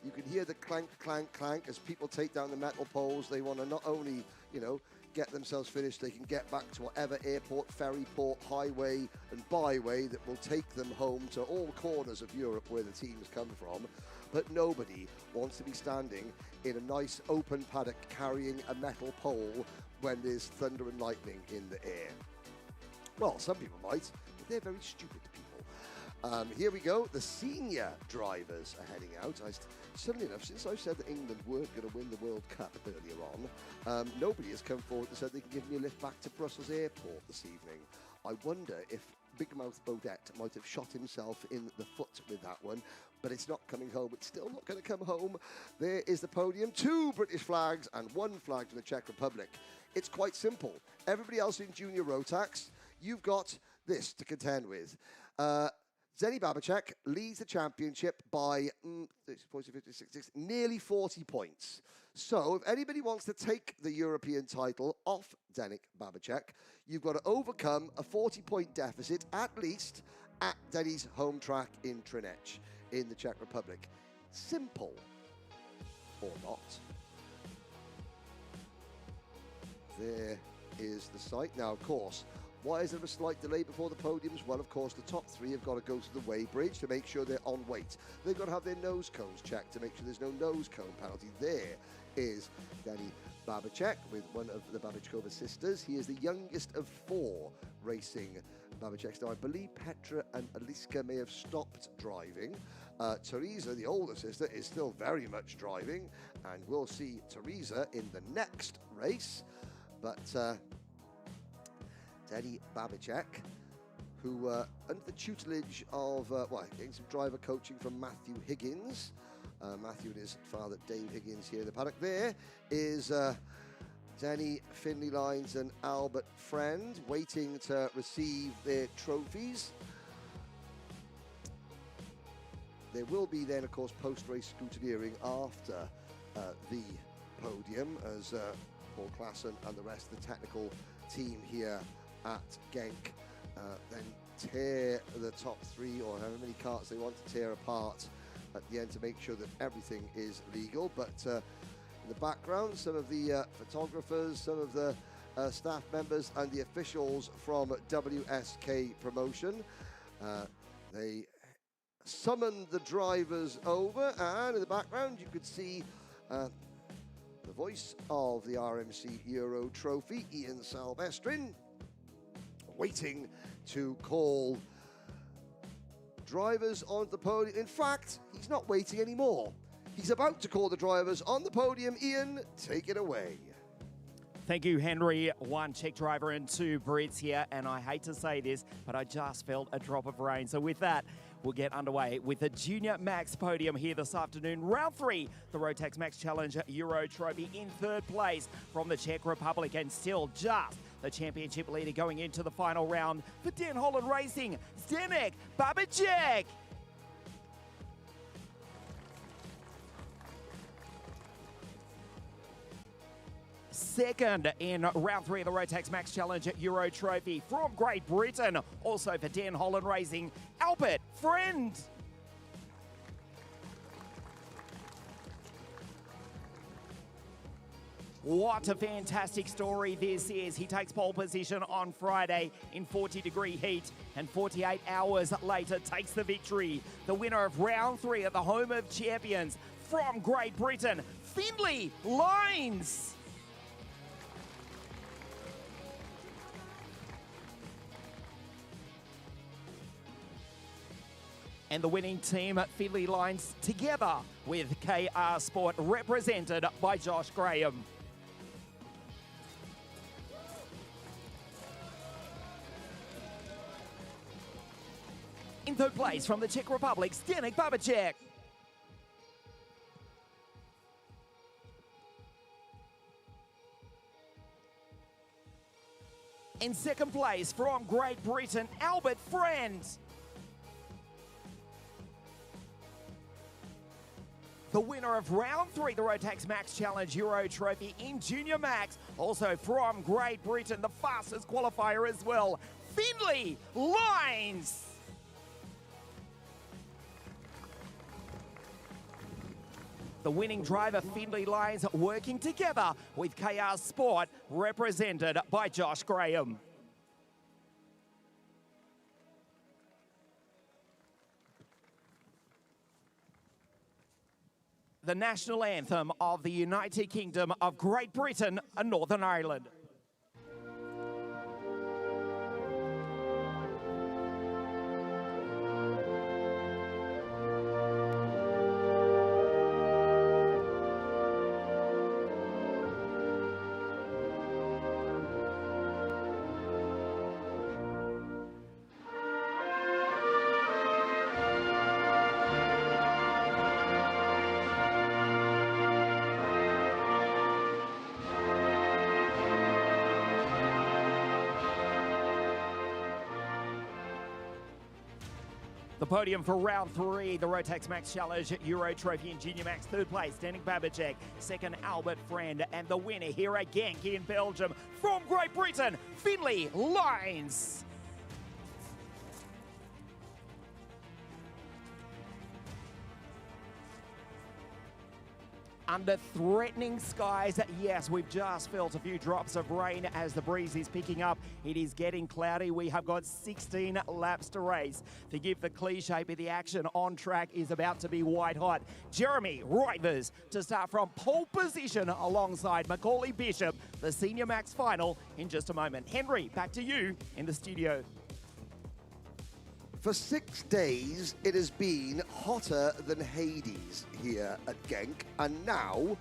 you can hear the clank, clank, clank as people take down the metal poles. They want to not only, you know, get themselves finished, they can get back to whatever airport, ferry port, highway and byway that will take them home to all corners of Europe where the teams come from. But nobody wants to be standing in a nice open paddock carrying a metal pole when there's thunder and lightning in the air. Well, some people might, but they're very stupid people. Here we go. The senior drivers are heading out. Suddenly enough, since I said that England weren't going to win the World Cup earlier on, nobody has come forward and said they can give me a lift back to Brussels Airport this evening. I wonder if Big Mouth Bodette might have shot himself in the foot with that one, but it's not coming home. It's still not going to come home. There is the podium. 2 British flags and 1 flag from the Czech Republic. It's quite simple. Everybody else in Junior Rotax, you've got this to contend with. Zeni Babacek leads the championship by nearly 40 points. So if anybody wants to take the European title off Zdeněk Babacek, you've got to overcome a 40-point deficit at least at Zeni's home track in Třinec in the Czech Republic. Simple or not. There is the site. Now, of course, why is there a slight delay before the podiums? Well, of course, the top three have got to go to the weigh bridge to make sure they're on weight. They've got to have their nose cones checked to make sure there's no nose cone penalty. There is Zeni Babacek with one of the Babachkova sisters. He is the youngest of 4 racing Babaceks. Now, I believe Petra and Aliska may have stopped driving. Teresa, the older sister, is still very much driving, and we'll see Teresa in the next race. But Zeni Babacek, who under the tutelage of, getting some driver coaching from Matthew Higgins. Matthew and his father, Dave Higgins, here in the paddock. There is Zeni, Finley Lines and Albert Friend waiting to receive their trophies. There will be then, of course, post-race scrutineering after the podium as Paul Klassen and the rest of the technical team here at GENK then tear the top 3 or however many carts they want to tear apart at the end to make sure that everything is legal. But in the background, some of the photographers, some of the staff members and the officials from WSK Promotion, they summoned the drivers over, and in the background you could see the voice of the RMC Euro Trophy, Ian Salvestrin, waiting to call drivers onto the podium. In fact, he's not waiting anymore. He's about to call the drivers on the podium. Ian, take it away. Thank you, Henry. 1 Czech driver and 2 Brits here, and I hate to say this, but I just felt a drop of rain. So with that, we'll get underway with the Junior Max podium here this afternoon. Round 3, the Rotax Max Challenge Euro Trophy in 3rd place from the Czech Republic, and still just the championship leader going into the final round for Den Holland Racing, Zdeněk Babacek. Second in round 3 of the Rotax Max Challenge Euro Trophy from Great Britain, also for Den Holland Racing, Albert Friend. What a fantastic story this is. He takes pole position on Friday in 40-degree heat, and 48 hours later takes the victory. The winner of round 3 at the home of champions from Great Britain, Finley Lines. And the winning team, Finley Lines, together with KR Sport, represented by Josh Graham. In 3rd place from the Czech Republic, Zdeněk Babacek. In 2nd place from Great Britain, Albert Friend. The winner of round 3, the Rotax Max Challenge Euro Trophy in Junior Max, also from Great Britain, the fastest qualifier as well, Finley Lines. The winning driver, Finley Lines, working together with KR Sport, represented by Josh Graham. The national anthem of the United Kingdom of Great Britain and Northern Ireland. The podium for round 3, the Rotax Max Challenge Euro Trophy in Junior Max. Third place, Danik Babacek. Second, Albert Friend. And the winner here at GENK in Belgium from Great Britain, Finley Lines. Under threatening skies, yes, we've just felt a few drops of rain as the breeze is picking up. It is getting cloudy. We have got 16 laps to race. Forgive the cliche, but the action on track is about to be white hot. Jeremy Rivers to start from pole position alongside Macaulay Bishop, the Senior Max final in just a moment. Henry, back to you in the studio. For 6 days, it has been hotter than Hades here at GENK, and now,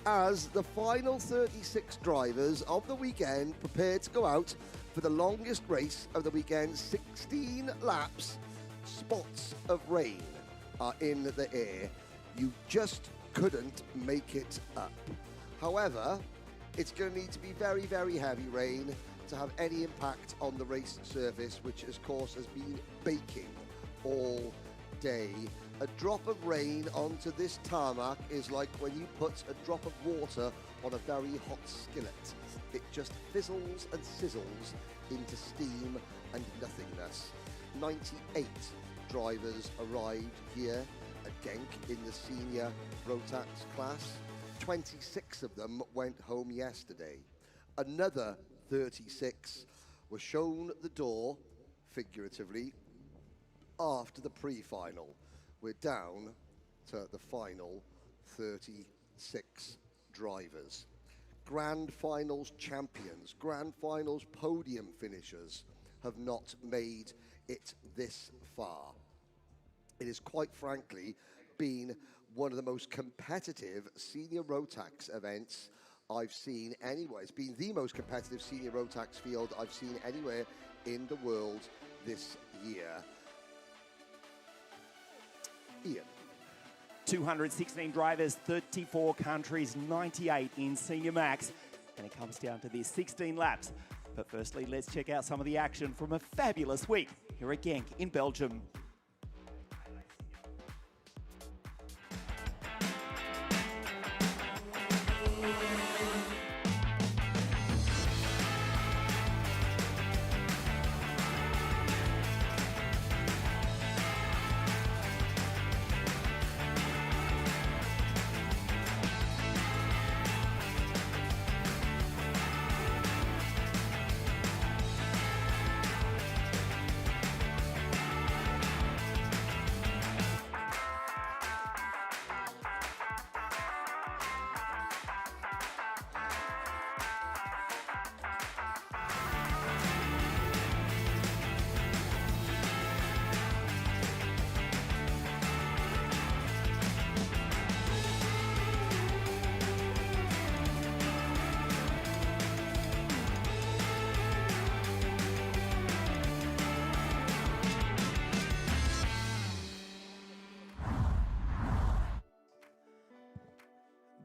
as the final 36 drivers of the weekend prepare to go out for the longest race of the weekend, 16 laps, spots of rain are in the air. You just couldn't make it up. However, it's going to need to be very, very heavy rain to have any impact on the race surface, which of course has been baking all day. A drop of rain onto this tarmac is like when you put a drop of water on a very hot skillet. It just fizzles and sizzles into steam and nothingness. 98 drivers arrived here at GENK in the senior Rotax class. 26 of them went home yesterday. Another 36 were shown the door, figuratively, after the pre-final. We're down to the final 36 drivers. Grand Finals champions, Grand Finals podium finishers have not made it this far. It has quite frankly been one of the most competitive senior Rotax events I've seen anywhere. It's been the most competitive senior Rotax field I've seen anywhere in the world this year. Ian. 216 drivers, 34 countries, 98 in Senior Max. And it comes down to this, 16 laps. But firstly, let's check out some of the action from a fabulous week here at GENK in Belgium.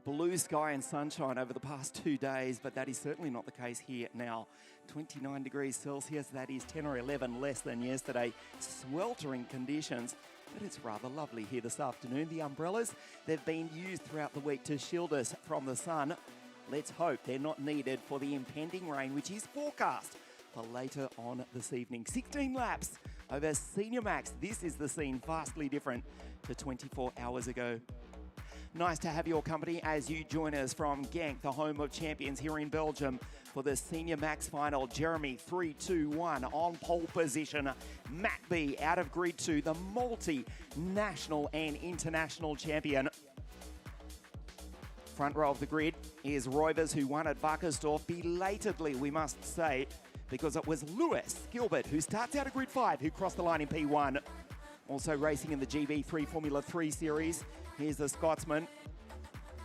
Blue sky and sunshine over the past 2 days, but that is certainly not the case here now. 29 degrees Celsius, that is 10 or 11 less than yesterday. Sweltering conditions, but it's rather lovely here this afternoon. The umbrellas, they've been used throughout the week to shield us from the sun. Let's hope they're not needed for the impending rain, which is forecast for later on this evening. 16 laps over Senior Max. This is the scene vastly different to 24 hours ago. Nice to have your company as you join us from GENK, the home of champions here in Belgium, for the Senior Max final. Jeremy, 3-2-1 on pole position. Matt B out of grid 2, the multi-national and international champion. Front row of the grid is Roivers, who won at Varkersdorf belatedly, we must say, because it was Lewis Gilbert, who starts out of grid 5, who crossed the line in P1. Also racing in the GB3 Formula 3 series. Here's the Scotsman,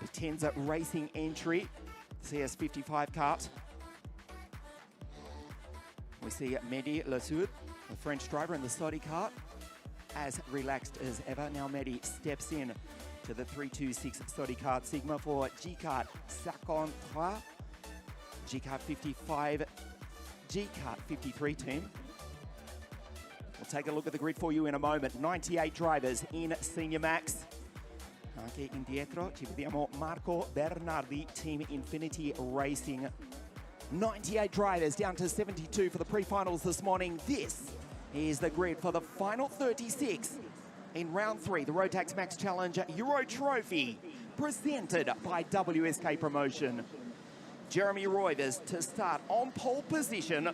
Potenza Racing entry, CS55 kart. We see Mehdi Lassoud, the French driver in the Saudi kart, as relaxed as ever. Now Mehdi steps in to the 326 Saudi kart Sigma for G-Kart 53, G-Kart 55, G-Kart 53 team. We'll take a look at the grid for you in a moment. 98 drivers in Senior Max. Anche indietro ci vediamo Marco Bernardi, Team Infinity Racing. 98 drivers down to 72 for the pre-finals this morning. This is the grid for the final 36 in round 3, the Rotax Max Challenge Euro Trophy, presented by WSK Promotion. Jeremy Roivers to start on pole position,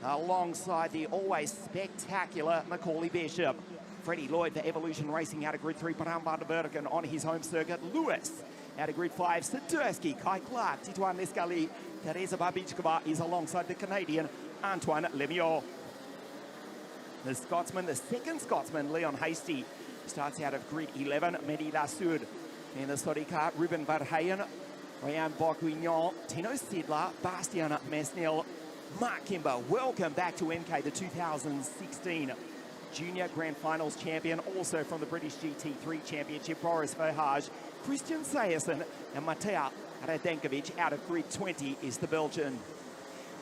alongside the always spectacular Macaulay Bishop. Freddie Lloyd for Evolution Racing out of grid 3, Bram van der Bergen on his home circuit. Lewis out of grid 5, Sadursky, Kai Clark, Titouan Lescali, Teresa Babichkova is alongside the Canadian Antoine Lemieux. The Scotsman, the second Scotsman, Leon Hasty, starts out of grid 11, Mehdi Lassoud. In the study car, Ruben Verheyen, Ryan Bourguignon, Tino Sidler, Bastien Mesnil, Mark Kimber. Welcome back to MK, the 2016 Junior Grand Finals champion, also from the British GT3 Championship, Boris Verhaage, Christian Sayerson, and Matej Radenkovic. Out of grid 20 is the Belgian.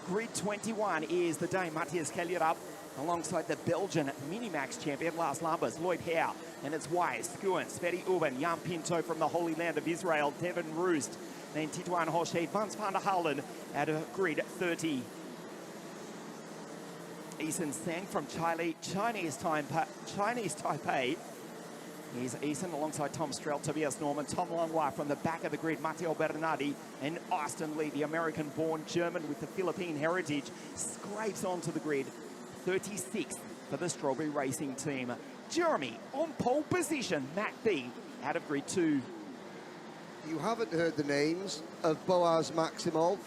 Grid 21 is the Dane Matthias Kellerap, alongside the Belgian Minimax champion, Lars Lambers, Lloyd Howe, and it's Weiss, Skuens, Ferry Uben, Jan Pinto from the Holy Land of Israel, Devin Roost, then Titouan Hoche, Vance van der Halen out of grid 30. Eason Sang from Chinese Taipei. Here's Eason alongside Tom Strel, Tobias Norman, Tom Langlois from the back of the grid, Matteo Bernardi, and Austin Lee, the American-born German with the Philippine heritage, scrapes onto the grid. 36th for the Strawberry Racing team. Jeremy on pole position, Mac B out of grid 2. You haven't heard the names of Boaz Maximov,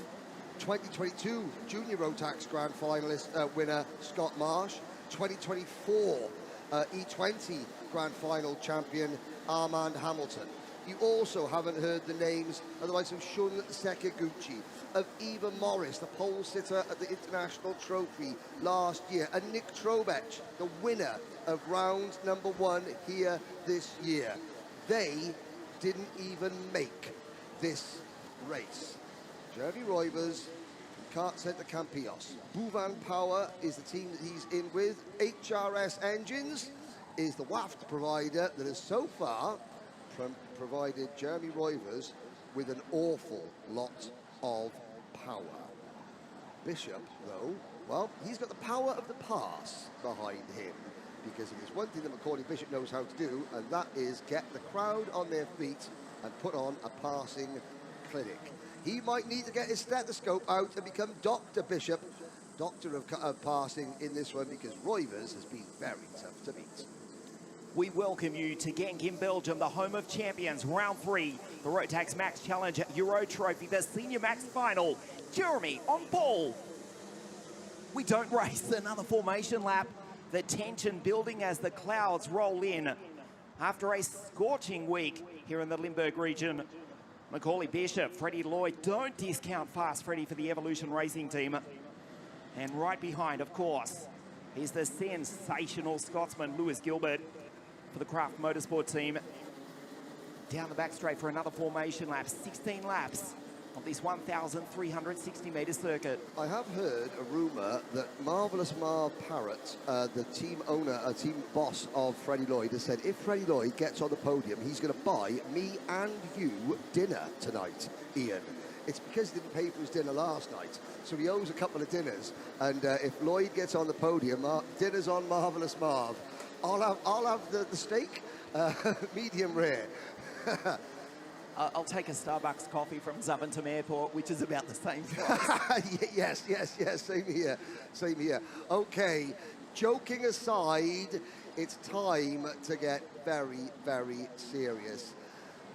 2022 Junior Rotax Grand Finalist winner Scott Marsh, 2024 E20 Grand Final champion Armand Hamilton. You also haven't heard the names of the likes of Shun Sekiguchi, of Eva Morris, the pole sitter at the International Trophy last year, and Nick Trobech, the winner of round number 1 here this year. They didn't even make this race. Jeremy Roivers, Kart Center Campillos. Bouvan Power is the team that he's in with. HRS Engines is the waft provider that has so far provided Jeremy Roivers with an awful lot of power. Bishop, though, well, he's got the power of the pass behind him, because there's one thing that Macaulay Bishop knows how to do, and that is get the crowd on their feet and put on a passing clinic. He might need to get his stethoscope out and become Dr. Bishop, doctor of passing in this one, because Roivers has been very tough to beat. We welcome you to GENK in Belgium, the home of champions, round 3, the Rotax Max Challenge Euro Trophy, the Senior Max Final. Jeremy on pole. We don't race another formation lap. The tension building as the clouds roll in. After a scorching week here in the Limburg region, Macaulay Bishop, Freddie Lloyd, don't discount fast Freddie for the Evolution Racing team. And right behind, of course, is the sensational Scotsman, Lewis Gilbert, for the Craft Motorsport team. Down the back straight for another formation lap, 16 laps of this 1,360-metre circuit. I have heard a rumour that Marvellous Marv Parrott, the team owner, team boss of Freddie Lloyd, has said if Freddie Lloyd gets on the podium, he's going to buy me and you dinner tonight, Ian. It's because he didn't pay for his dinner last night, so he owes a couple of dinners. And if Lloyd gets on the podium, dinner's on Marvellous Marv. I'll have the steak, medium rare. I'll take a Starbucks coffee from Zaventem Airport, which is about the same price. Yes, same here. Okay, joking aside, it's time to get very, very serious.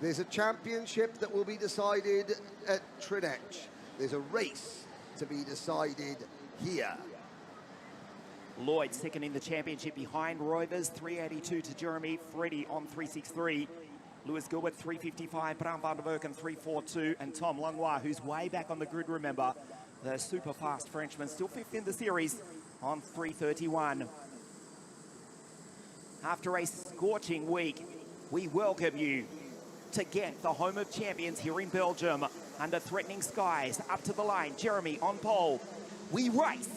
There's a championship that will be decided at Trinech. There's a race to be decided here. Lloyd second in the championship behind Roivers, 382 to Jeremy. Freddie on 363. Lewis Gilbert, 355. Bram van der Bergen, 342. And Tom Langlois, who's way back on the grid, remember. The super fast Frenchman, still fifth in the series on 331. After a scorching week, we welcome you to GENK, the home of champions here in Belgium. Under threatening skies, up to the line, Jeremy on pole. We race.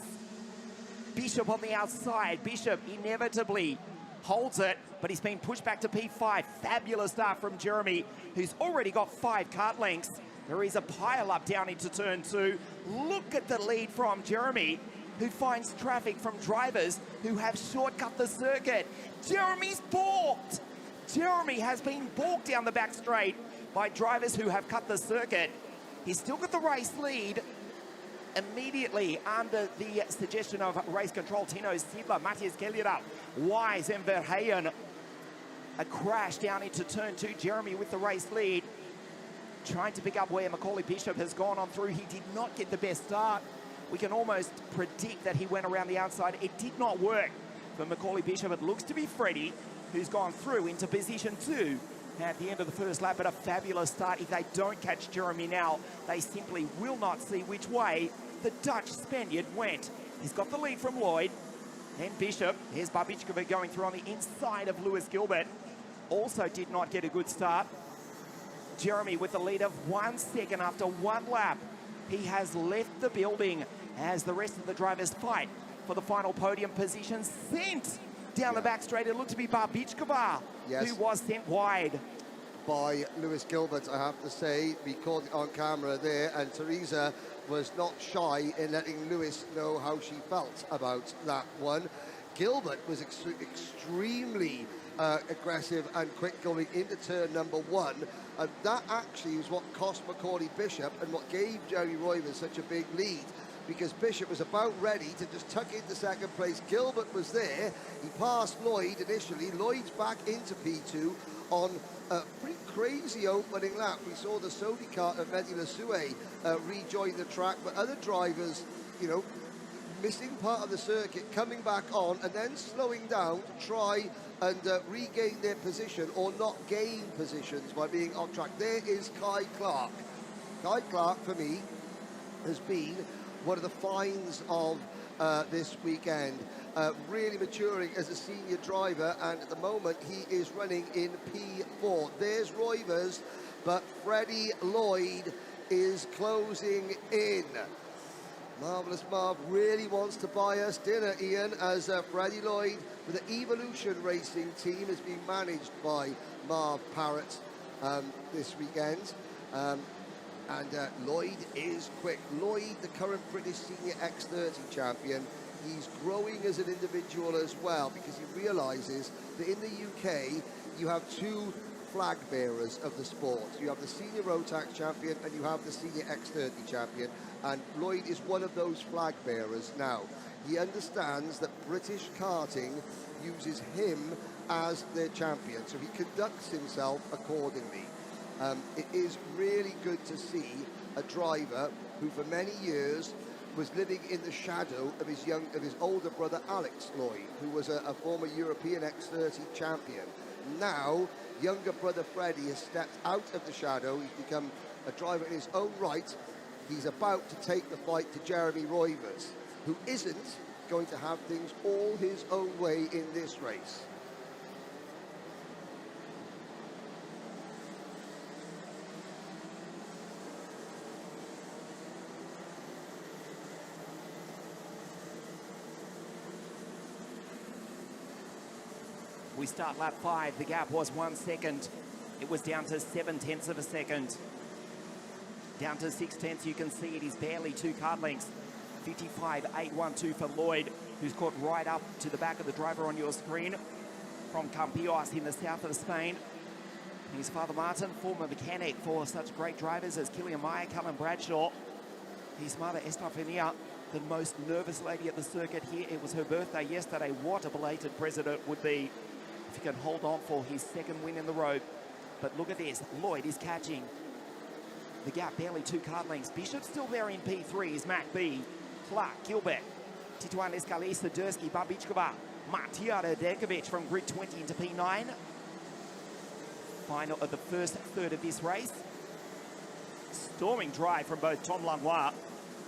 Bishop on the outside. Bishop inevitably holds it, but he's been pushed back to P5. Fabulous start from Jeremy, who's already got 5 kart lengths. There is a pile up down into turn 2. Look at the lead from Jeremy, who finds traffic from drivers who have shortcut the circuit. Jeremy's balked. Jeremy has been balked down the back straight by drivers who have cut the circuit. He's still got the race lead. Immediately under the suggestion of race control, Tino Sidler, Matthias Kellyra, Wise and Verheyen. A crash down into turn 2. Jeremy with the race lead, trying to pick up where Macaulay Bishop has gone on through. He did not get the best start. We can almost predict that he went around the outside. It did not work for Macaulay Bishop. It looks to be Freddie, who's gone through into position 2 at the end of the first lap. But a fabulous start. If they don't catch Jeremy now, they simply will not see which way the Dutch Spaniard went. He's got the lead from Lloyd and Bishop. Here's Babichkova going through on the inside of Lewis Gilbert. Also did not get a good start. Jeremy with the lead of 1 second after 1 lap. He has left the building as the rest of the drivers fight for the final podium position. Sent down the back straight. It looked to be Babichkova, who was sent wide by Lewis Gilbert, I have to say. We caught it on camera there, and Teresa was not shy in letting Lewis know how she felt about that one. Gilbert was extremely aggressive and quick going into turn number 1, and that actually is what cost Macaulay Bishop and what gave Jerry Roivers such a big lead, because Bishop was about ready to just tuck into second place. Gilbert was there. He passed Lloyd initially. Lloyd's back into P2 on a pretty crazy opening lap. We saw the Sodi kart of Mehdi Lasue rejoin the track, but other drivers, you know, missing part of the circuit, coming back on and then slowing down to try and regain their position or not gain positions by being on track. There is Kai Clark. Kai Clark, for me, has been one of the finds of this weekend. Really maturing as a senior driver, and at the moment he is running in P4. There's Roivers, but Freddie Lloyd is closing in. Marvellous Marv really wants to buy us dinner, Ian, as Freddie Lloyd with the Evolution Racing team is being managed by Marv Parrott this weekend. And Lloyd is quick. Lloyd, the current British Senior X30 champion, he's growing as an individual as well, because he realises that in the UK you have 2 flag bearers of the sport. You have the Senior Rotax champion and you have the Senior X30 champion, and Lloyd is one of those flag bearers now. He understands that British karting uses him as their champion, so he conducts himself accordingly. It is really good to see a driver who for many years was living in the shadow of his older brother Alex Lloyd, who was a former European X30 champion. Now, younger brother Freddie has stepped out of the shadow. He's become a driver in his own right. He's about to take the fight to Jeremy Roivers, who isn't going to have things all his own way in this race. We start lap 5. The gap was 1 second. It was down to 0.7 of a second. Down to 0.6. You can see it is barely 2 kart lengths. 55.812 for Lloyd, who's caught right up to the back of the driver on your screen from Campillos in the south of Spain. His father Martin, former mechanic for such great drivers as Killian Meyer, Cullen Bradshaw. His mother Estefania, the most nervous lady at the circuit here. It was her birthday yesterday. What a belated present it would be if he can hold on for his 2nd win in the road. But look at this. Lloyd is catching. The gap barely 2 kart lengths. Bishop still there in P3 is Mac B. Clark, Gilbert, Tituan Escali, Sadursky, Babichkova, Martiara Derkovic from grid 20 into P9. Final of the first third of this race. Storming drive from both Tom Lanois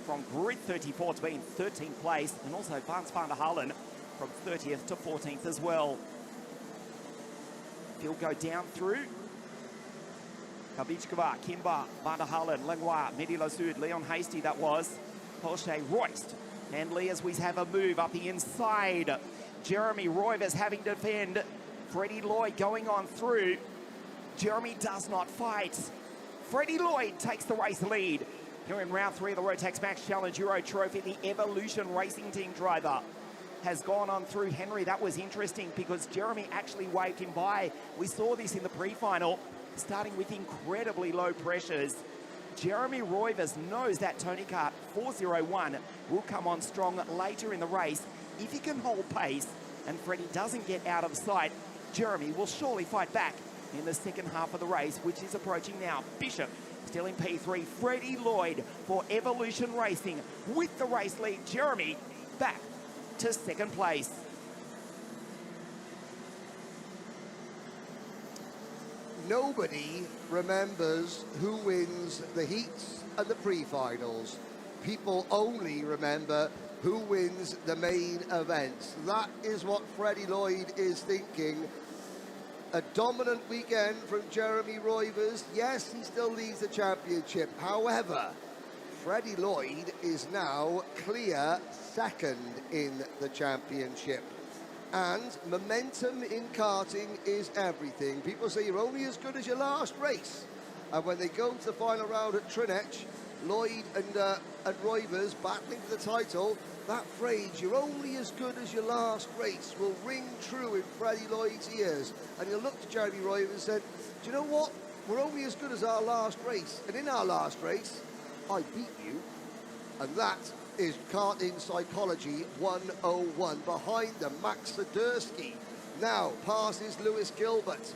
from grid 34 to be in 13th place, and also Vance van der Halen from 30th to 14th as well. He'll go down through. Babichkova, Kimber, van der Halen, Lanois, Mehdi Lasud, Leon Hasty, that was. Porsche, Royst, And Leas, we have a move up the inside. Jeremy Roivers having to defend. Freddie Lloyd going on through. Jeremy does not fight. Freddie Lloyd takes the race lead. Here in round 3 of the Rotax Max Challenge Euro Trophy, the Evolution Racing Team driver has gone on through Henry. That was interesting because Jeremy actually waved him by. We saw this in the pre-final, starting with incredibly low pressures. Jeremy Roivers knows that Tony Kart 401 will come on strong later in the race. If he can hold pace and Freddie doesn't get out of sight, Jeremy will surely fight back in the second half of the race, which is approaching now. Bishop still in P3. Freddie Lloyd for Evolution Racing with the race lead. Jeremy back to second place. Nobody remembers who wins the heats and the pre-finals. People only remember who wins the main events. That is what Freddie Lloyd is thinking. A dominant weekend from Jeremy Roivers. Yes, he still leads the championship. However, Freddie Lloyd is now clear second in the championship. And momentum in karting is everything. People say you're only as good as your last race. And when they go to the final round at Trinech, Lloyd and Roivers battling for the title, that phrase, you're only as good as your last race, will ring true in Freddie Lloyd's ears. And he'll look to Jeremy Roivers and said, do you know what? We're only as good as our last race. And in our last race, I beat you. And that is karting psychology 101. Behind them, Max Sadursky now passes Lewis Gilbert.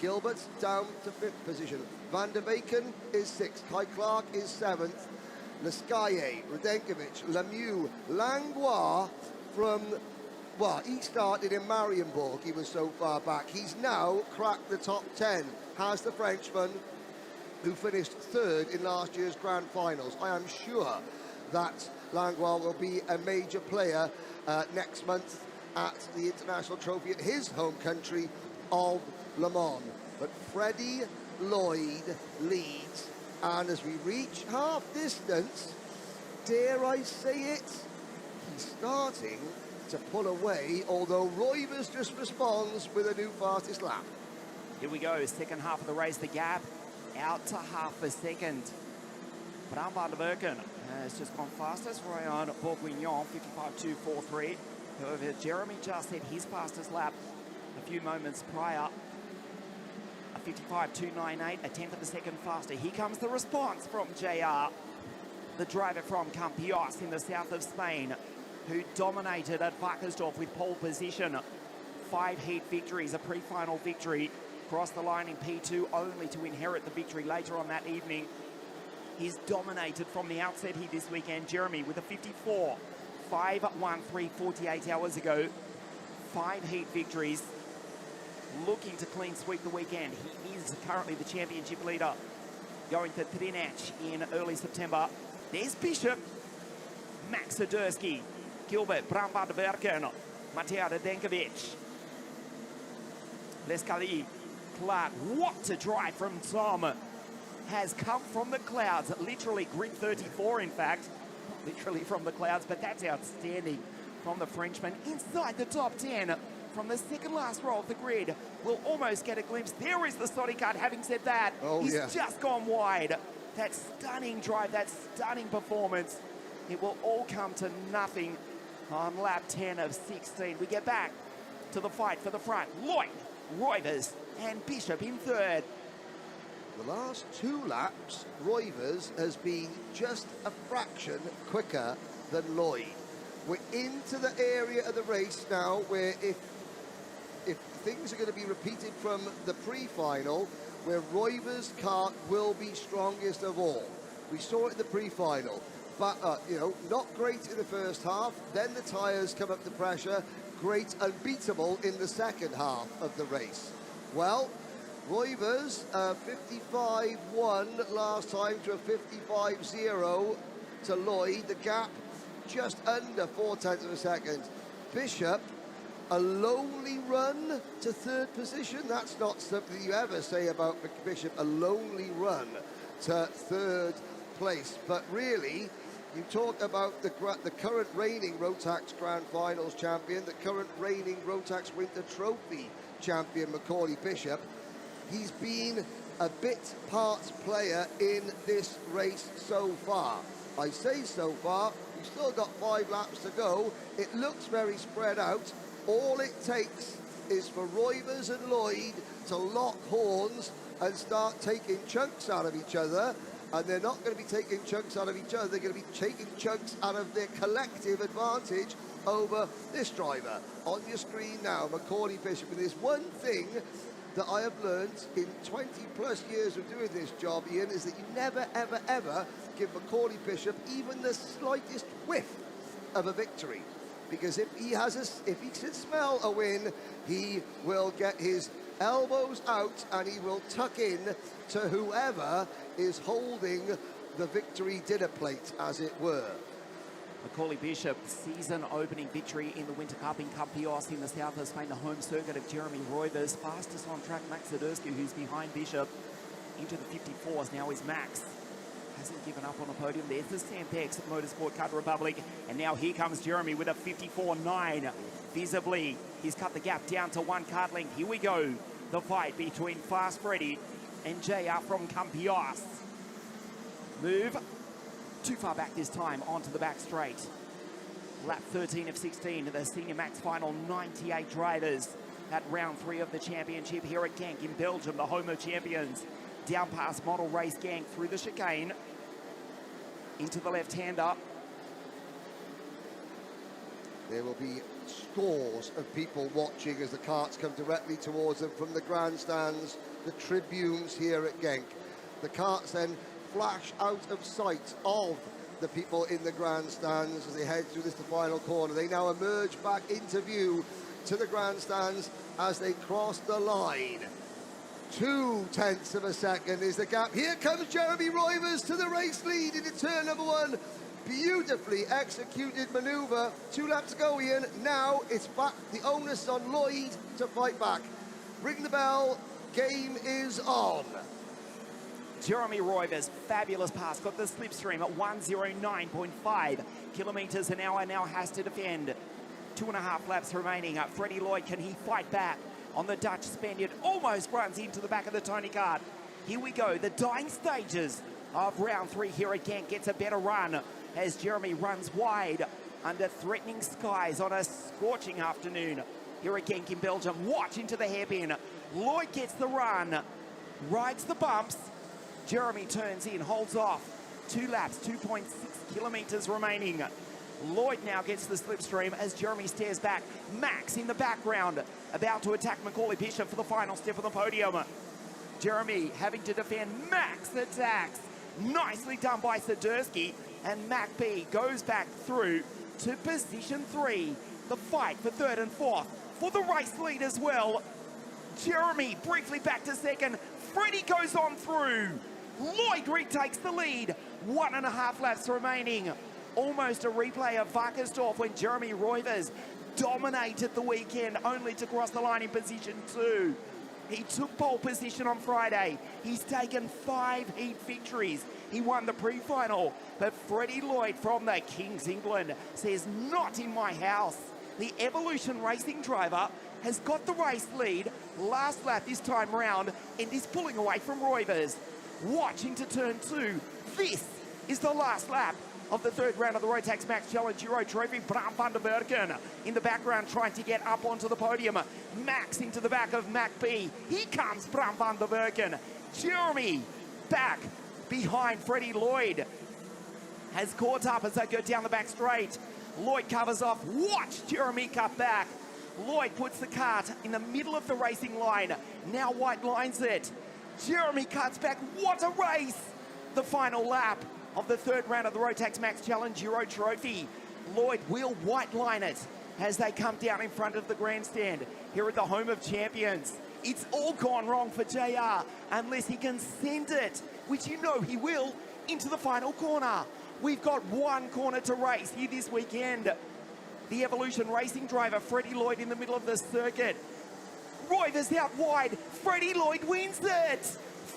Gilbert down to 5th position. Van der Beken is 6th. Kai Clark is 7th. Leskaye, Radenkovic, Lemieux, Langlois from, well, he started in Marienburg. He was so far back. He's now cracked the top 10. Has the Frenchman who finished 3rd in last year's Grand Finals. I am sure that Langlois will be a major player next month at the International Trophy at his home country of Le Mans. But Freddie Lloyd leads, and as we reach half distance, dare I say it, he's starting to pull away, although Roivers just responds with a new fastest lap. Here we go, second half of the race, the gap out to half a second. Bram van der Berken has just gone fastest. Ryan Bourguignon, 55.243. However, Jeremy just hit his fastest lap a few moments prior. A 55.298, a tenth of a second faster. Here comes the response from JR, the driver from Campios in the south of Spain, who dominated at Wackersdorf with pole position. 5 heat victories, a pre-final victory. Crossed the line in P2 only to inherit the victory later on that evening. He's dominated from the outset here this weekend. Jeremy with a 54, 5.13 48 hours ago. 5 heat victories, looking to clean sweep the weekend. He is currently the championship leader, going to Trinech in early September. There's Bishop, Max Sadursky, Gilbert, Bram van der Berken, Mateo Radenkovic, Lescali, Clark. What a drive from Tom. Has come from the clouds, literally grid 34 in fact, literally from the clouds, but that's outstanding from the Frenchman. Inside the top 10 from the second last row of the grid. We'll almost get a glimpse. There is the Sonic card. Having said that, he's just gone wide. That stunning drive, that stunning performance, it will all come to nothing on lap 10 of 16. We get back to the fight for the front. Lloyd, Roivers and Bishop in 3rd. The last 2 laps, Roivers has been just a fraction quicker than Lloyd. We're into the area of the race now where if things are going to be repeated from the pre-final, where Roivers' kart will be strongest of all. We saw it in the pre-final, but you know, not great in the first half. Then the tyres come up to pressure. Great, unbeatable in the second half of the race. Well, Roivers, 55.1 last time to a 55.0 to Lloyd. The gap just under 0.4 of a second. Bishop, a lonely run to 3rd position. That's not something you ever say about Bishop, a lonely run to 3rd place. But really, You talk about the current reigning Rotax Grand Finals champion, the current reigning Rotax Winter Trophy champion, Macaulay Bishop. He's been a bit part player in this race so far. I say so far, we've still got 5 laps to go. It looks very spread out. All it takes is for Roivers and Lloyd to lock horns and start taking chunks out of each other. And they're not going to be taking chunks out of each other, they're going to be taking chunks out of their collective advantage over this driver. On your screen now, Macaulay Bishop. And there's one thing that I have learned in 20 plus years of doing this job, Ian, is that you never, ever, ever give Macaulay Bishop even the slightest whiff of a victory. Because if he should smell a win, he will get his elbows out and he will tuck in to whoever is holding the victory dinner plate, as it were. Macaulay Bishop, season opening victory in the Winter Cup in Campios in the south of Spain, the home circuit of Jeremy Roivers. Fastest on track, Max Zadursky, who's behind Bishop. Into the 54s now is Max. Hasn't given up on the podium. There's the Sampex Motorsport Cut Republic. And now here comes Jeremy with a 54.9. Visibly, he's cut the gap down to 1 cart length. Here we go. The fight between Fast Freddy and JR from Campios. Move too far back this time onto the back straight. Lap 13 of 16 of the Senior Max Final, 98 drivers at round 3 of the championship here at GENK in Belgium, the home of champions. Down past Model Race GENK through the chicane into the left-hander. There will be scores of people watching as the carts come directly towards them from the grandstands, the tribunes here at GENK. The carts then flash out of sight of the people in the grandstands as they head through this final corner. They now emerge back into view to the grandstands as they cross the line. 0.2 of a second is the gap. Here comes Jeremy Roivers to the race lead into turn number 1. Beautifully executed manoeuvre. 2 laps to go, Ian. Now it's back, the onus on Lloyd to fight back. Ring the bell, game is on. Jeremy Roivers, fabulous pass, got the slipstream at 109.5 kilometres an hour, now has to defend. 2.5 laps remaining. Freddie Lloyd, can he fight back on the Dutch Spaniard? Almost runs into the back of the Tony Kart. Here we go, the dying stages of round 3 here at GENK gets a better run as Jeremy runs wide under threatening skies on a scorching afternoon here at GENK in Belgium. Watch into the hairpin. Lloyd gets the run, rides the bumps. Jeremy turns in, holds off. 2 laps, 2.6 kilometres remaining. Lloyd now gets the slipstream as Jeremy stares back. Max in the background, about to attack Macaulay Bishop for the final step of the podium. Jeremy having to defend. Max attacks. Nicely done by Zadursky. And Mac B goes back through to position 3. The fight for 3rd and 4th for the race lead as well. Jeremy briefly back to 2nd. Freddie goes on through. Lloyd retakes the lead. 1.5 laps remaining. Almost a replay of Varkersdorf when Jeremy Roivers dominated the weekend, only to cross the line in position 2. He took pole position on Friday. He's taken 5 heat victories. He won the pre-final, but Freddie Lloyd from the Kings England says, not in my house. The Evolution Racing driver has got the race lead. Last lap this time round, and is pulling away from Roivers. Watching to turn 2. This is the last lap of the 3rd round of the Rotax Max Challenge Euro Trophy. Bram van der Bergen in the background trying to get up onto the podium. Max into the back of Mac B. Here comes Bram van der Bergen. Jeremy back behind Freddie Lloyd. Has caught up as they go down the back straight. Lloyd covers off. Watch Jeremy cut back. Lloyd puts the kart in the middle of the racing line. Now white lines it. Jeremy cuts back. What a race! The final lap of the 3rd round of the Rotax Max Challenge Euro Trophy. Lloyd will white line it as they come down in front of the grandstand here at the home of champions. It's all gone wrong for JR unless he can send it, which you know he will, into the final corner. We've got 1 corner to race here this weekend. The Evolution Racing driver, Freddie Lloyd, in the middle of the circuit. Roivers out wide. Freddie Lloyd wins it.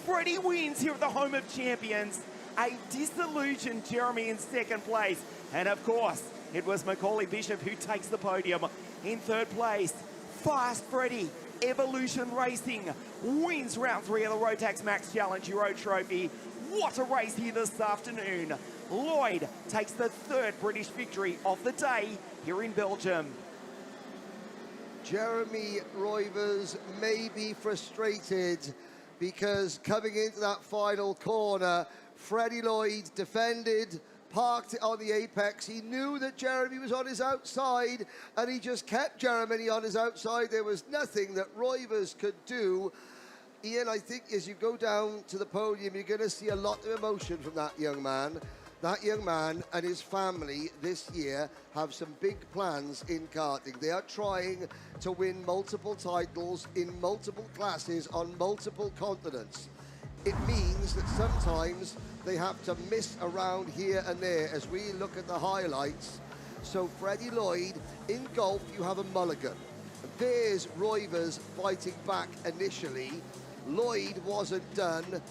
Freddie wins here at the home of champions. a disillusioned Jeremy in second place. And of course, it was Macaulay Bishop who takes the podium in third place. Fast Freddy, Evolution Racing, wins round 3 of the Rotax Max Challenge Euro Trophy. What a race here this afternoon. Lloyd takes the third British victory of the day here in Belgium. Jeremy Roivers may be frustrated because coming into that final corner, Freddie Lloyd defended, parked it on the apex. He knew that Jeremy was on his outside, and he just kept Jeremy on his outside. There was nothing that Roivers could do. Ian, I think as you go down to the podium, you're going to see a lot of emotion from that young man. That young man and his family this year have some big plans in karting. They are trying to win multiple titles in multiple classes on multiple continents. It means that sometimes they have to miss around here and there as we look at the highlights. So Freddie Lloyd, in golf, you have a mulligan. There's Roivers fighting back initially. Lloyd wasn't done.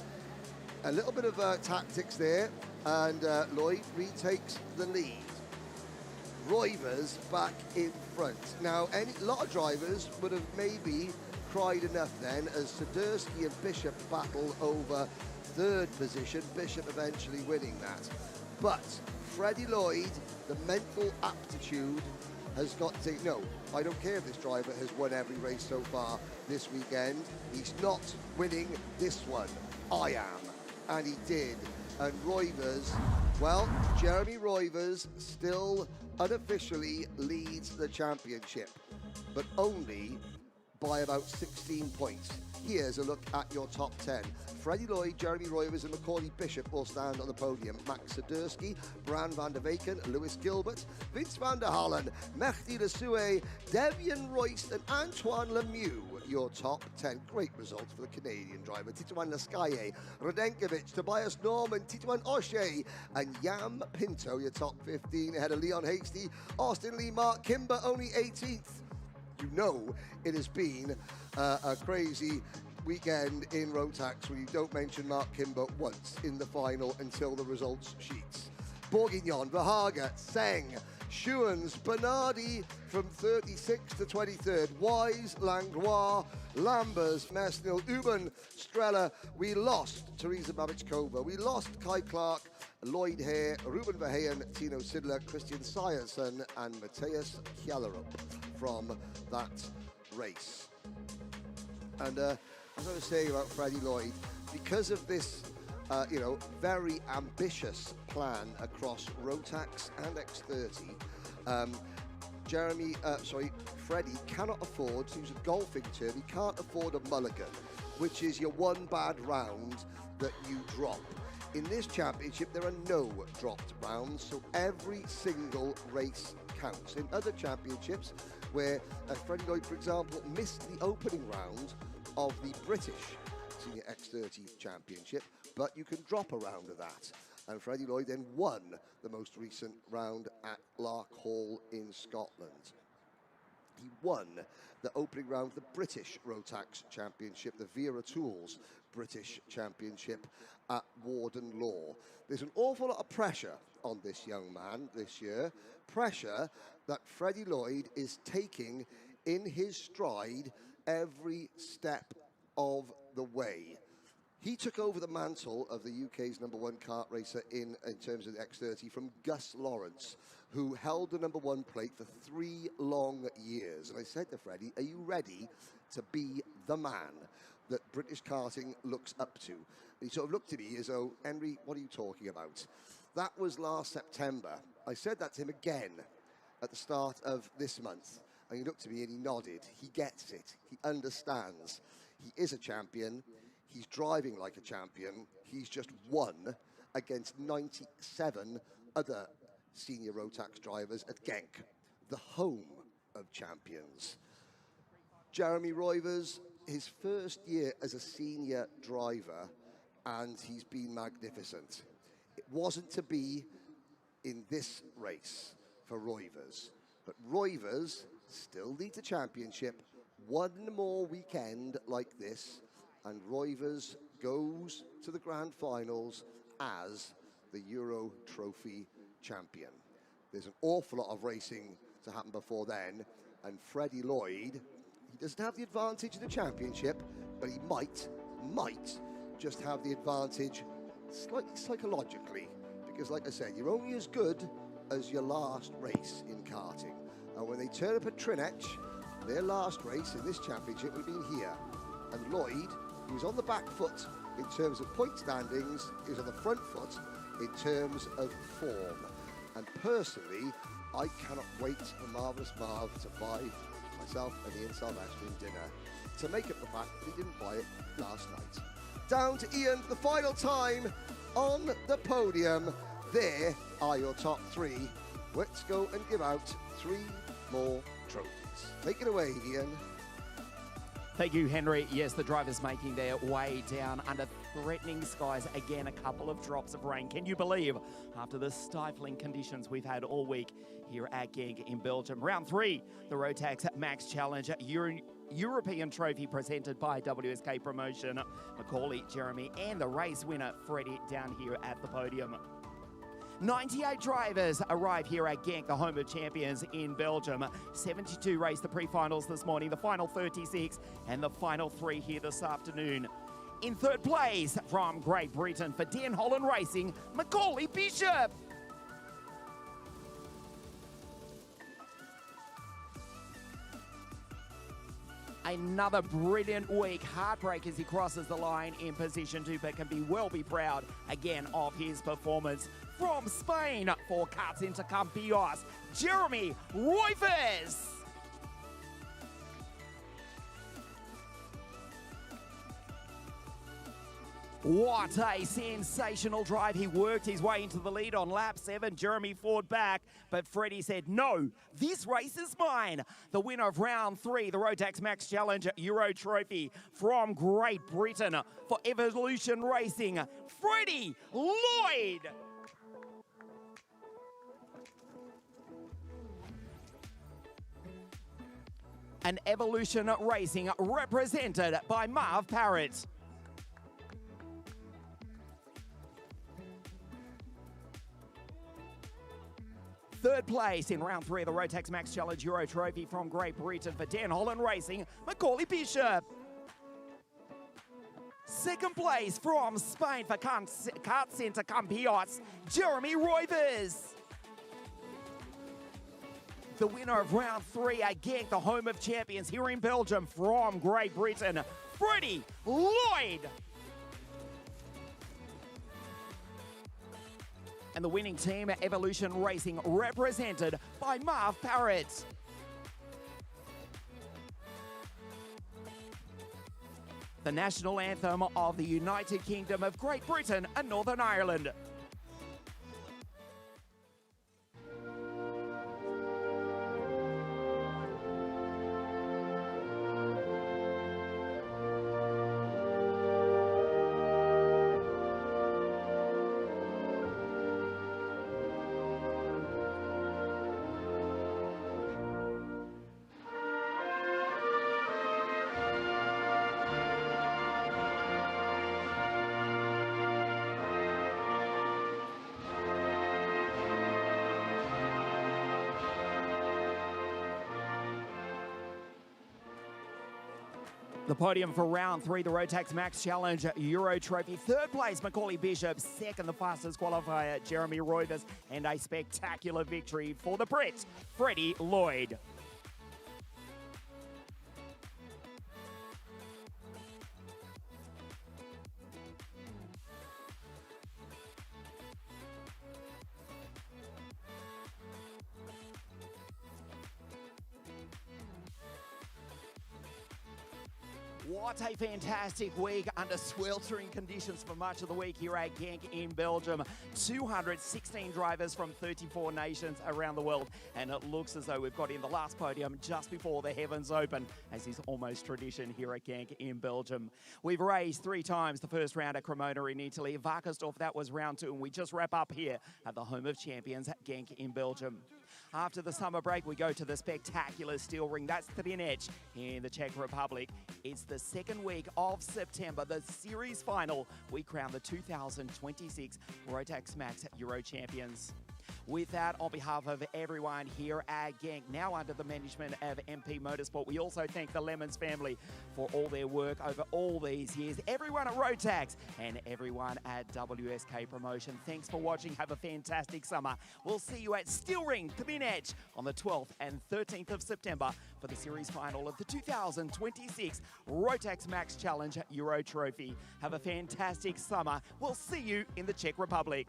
A little bit of tactics there, and Lloyd retakes the lead. Roivers back in front. Now, a lot of drivers would have maybe cried enough then as Sadursky and Bishop battle over third position, Bishop eventually winning that. But Freddie Lloyd, the mental aptitude has got to, no, I don't care if this driver has won every race so far this weekend. He's not winning this one. I am. And he did. And Roivers, well, Jeremy Roivers still unofficially leads the championship, but only by about 16 points. Here's a look at your top 10. Freddie Lloyd, Jeremy Roivers and Macaulay Bishop will stand on the podium. Max Sadursky, Bran van der Weyken, Lewis Gilbert, Vince van der Hallen, Mehdi Lesue, Devian Royce and Antoine Lemieux. Your top 10. Great results for the Canadian driver. Titouan Laskaye, Radenkovic, Tobias Norman, Titouan O'Shea and Yam Pinto. Your top 15 ahead of Leon Hasty, Austin Lee, Mark Kimber only 18th. You know it has been a crazy weekend in Rotax when you don't mention Mark Kimber once in the final until the results sheets. Bourguignon, Verhagen, Seng, Schuens, Bernardi from 36th to 23rd, Wise, Langlois, Lambers, Mesnil, Uben, Strella. We lost Teresa Babichkova. We lost Kai Clark, Lloyd Hare, Ruben Verheyen, Tino Sidler, Christian Syerson and Matthias Kjallerup from that race. And as I was saying about Freddie Lloyd, because of this very ambitious plan across Rotax and X30, Freddie cannot afford, to use a golfing term, he can't afford a mulligan, which is your one bad round that you drop. In this championship, there are no dropped rounds, so every single race counts. In other championships, where Freddie Lloyd, for example, missed the opening round of the British Senior X30 Championship, but you can drop a round of that. And Freddie Lloyd then won the most recent round at Lark Hall in Scotland. He won the opening round of the British Rotax Championship, the Vera Tools British Championship at Warden Law. There's an awful lot of pressure on this young man this year, pressure that Freddie Lloyd is taking in his stride every step of the way. He took over the mantle of the UK's #1 kart racer in terms of the X30 from Gus Lawrence, who held the #1 plate for 3 long years. And I said to Freddie, are you ready to be the man that British karting looks up to? And he sort of looked at me as though, Henry, what are you talking about? That was last September. I said that to him again at the start of this month. And he looked at me and he nodded. He gets it. He understands. He is a champion. He's driving like a champion. He's just won against 97 other senior Rotax drivers at GENK, the home of champions. Jeremy Roivers, his first year as a senior driver, and he's been magnificent. It wasn't to be in this race for Roivers, but Roivers still lead the championship. One more weekend like this, and Roivers goes to the grand finals as the Euro Trophy champion. There's an awful lot of racing to happen before then, and Freddie Lloyd, he doesn't have the advantage of the championship, but he might just have the advantage slightly psychologically, because like I said, you're only as good as your last race in karting. And when they turn up at Trinech, their last race in this championship would have been here. And Lloyd, who was on the back foot in terms of point standings, is on the front foot in terms of form. And personally, I cannot wait for Marvellous Marv to buy myself and Ian Sylvestrian dinner to make up the fact that he didn't buy it last night. Down to Ian, the final time on the podium. There are your top three. Let's go and give out 3 more trophies. Take it away, Ian. Thank you, Henry. Yes, the drivers making their way down under threatening skies. Again, a couple of drops of rain. Can you believe, after the stifling conditions we've had all week here at GENK in Belgium? Round 3, the Rotax Max Challenge European Trophy presented by WSK Promotion. Macaulay, Jeremy, and the race winner, Freddie, down here at the podium. 98 drivers arrive here at GENK, the home of champions in Belgium. 72 raced the pre-finals this morning, the final 36, and the final 3 here this afternoon. In third place from Great Britain for Den Holland Racing, Macaulay Bishop. Another brilliant week. Heartbreak as he crosses the line in position 2, but can be proud again of his performance. From Spain for Karts Intercambios, Jeremy Roivers. What a sensational drive. He worked his way into the lead on lap 7. Jeremy fought back, but Freddie said, no, this race is mine. The winner of round 3, the Rotax Max Challenge Euro Trophy from Great Britain for Evolution Racing, Freddie Lloyd. And Evolution Racing represented by Marv Parrott. Third place in round 3 of the Rotax Max Challenge Euro Trophy from Great Britain for Den Holland Racing, Macaulay Bishop. Second place from Spain for Karts Intercambios, Jeremy Roivers. The winner of round 3 at GENK, the home of champions here in Belgium from Great Britain, Freddie Lloyd. And the winning team, Evolution Racing, represented by Marv Parrott. The national anthem of the United Kingdom of Great Britain and Northern Ireland. The podium for round 3, the Rotax Max Challenge Euro Trophy. Third place, Macaulay Bishop. Second, the fastest qualifier, Jeremy Roivers. And a spectacular victory for the Brit, Freddie Lloyd. What a fantastic week under sweltering conditions for much of the week here at GENK in Belgium. 216 drivers from 34 nations around the world. And it looks as though we've got in the last podium just before the heavens open, as is almost tradition here at GENK in Belgium. We've raced 3 times the first round at Cremona in Italy. Varkensdorf, that was round 2. And we just wrap up here at the home of champions at GENK in Belgium. After the summer break, we go to the spectacular steel ring. That's Třinec in the Czech Republic. It's the second week of September, the series final. We crown the 2026 Rotax Max Euro champions. With that, on behalf of everyone here at GENK, now under the management of MP Motorsport, we also thank the Lemons family for all their work over all these years. Everyone at Rotax and everyone at WSK Promotion, thanks for watching. Have a fantastic summer. We'll see you at Steel Ring, Třinec on the 12th and 13th of September for the series final of the 2026 Rotax Max Challenge Euro Trophy. Have a fantastic summer. We'll see you in the Czech Republic.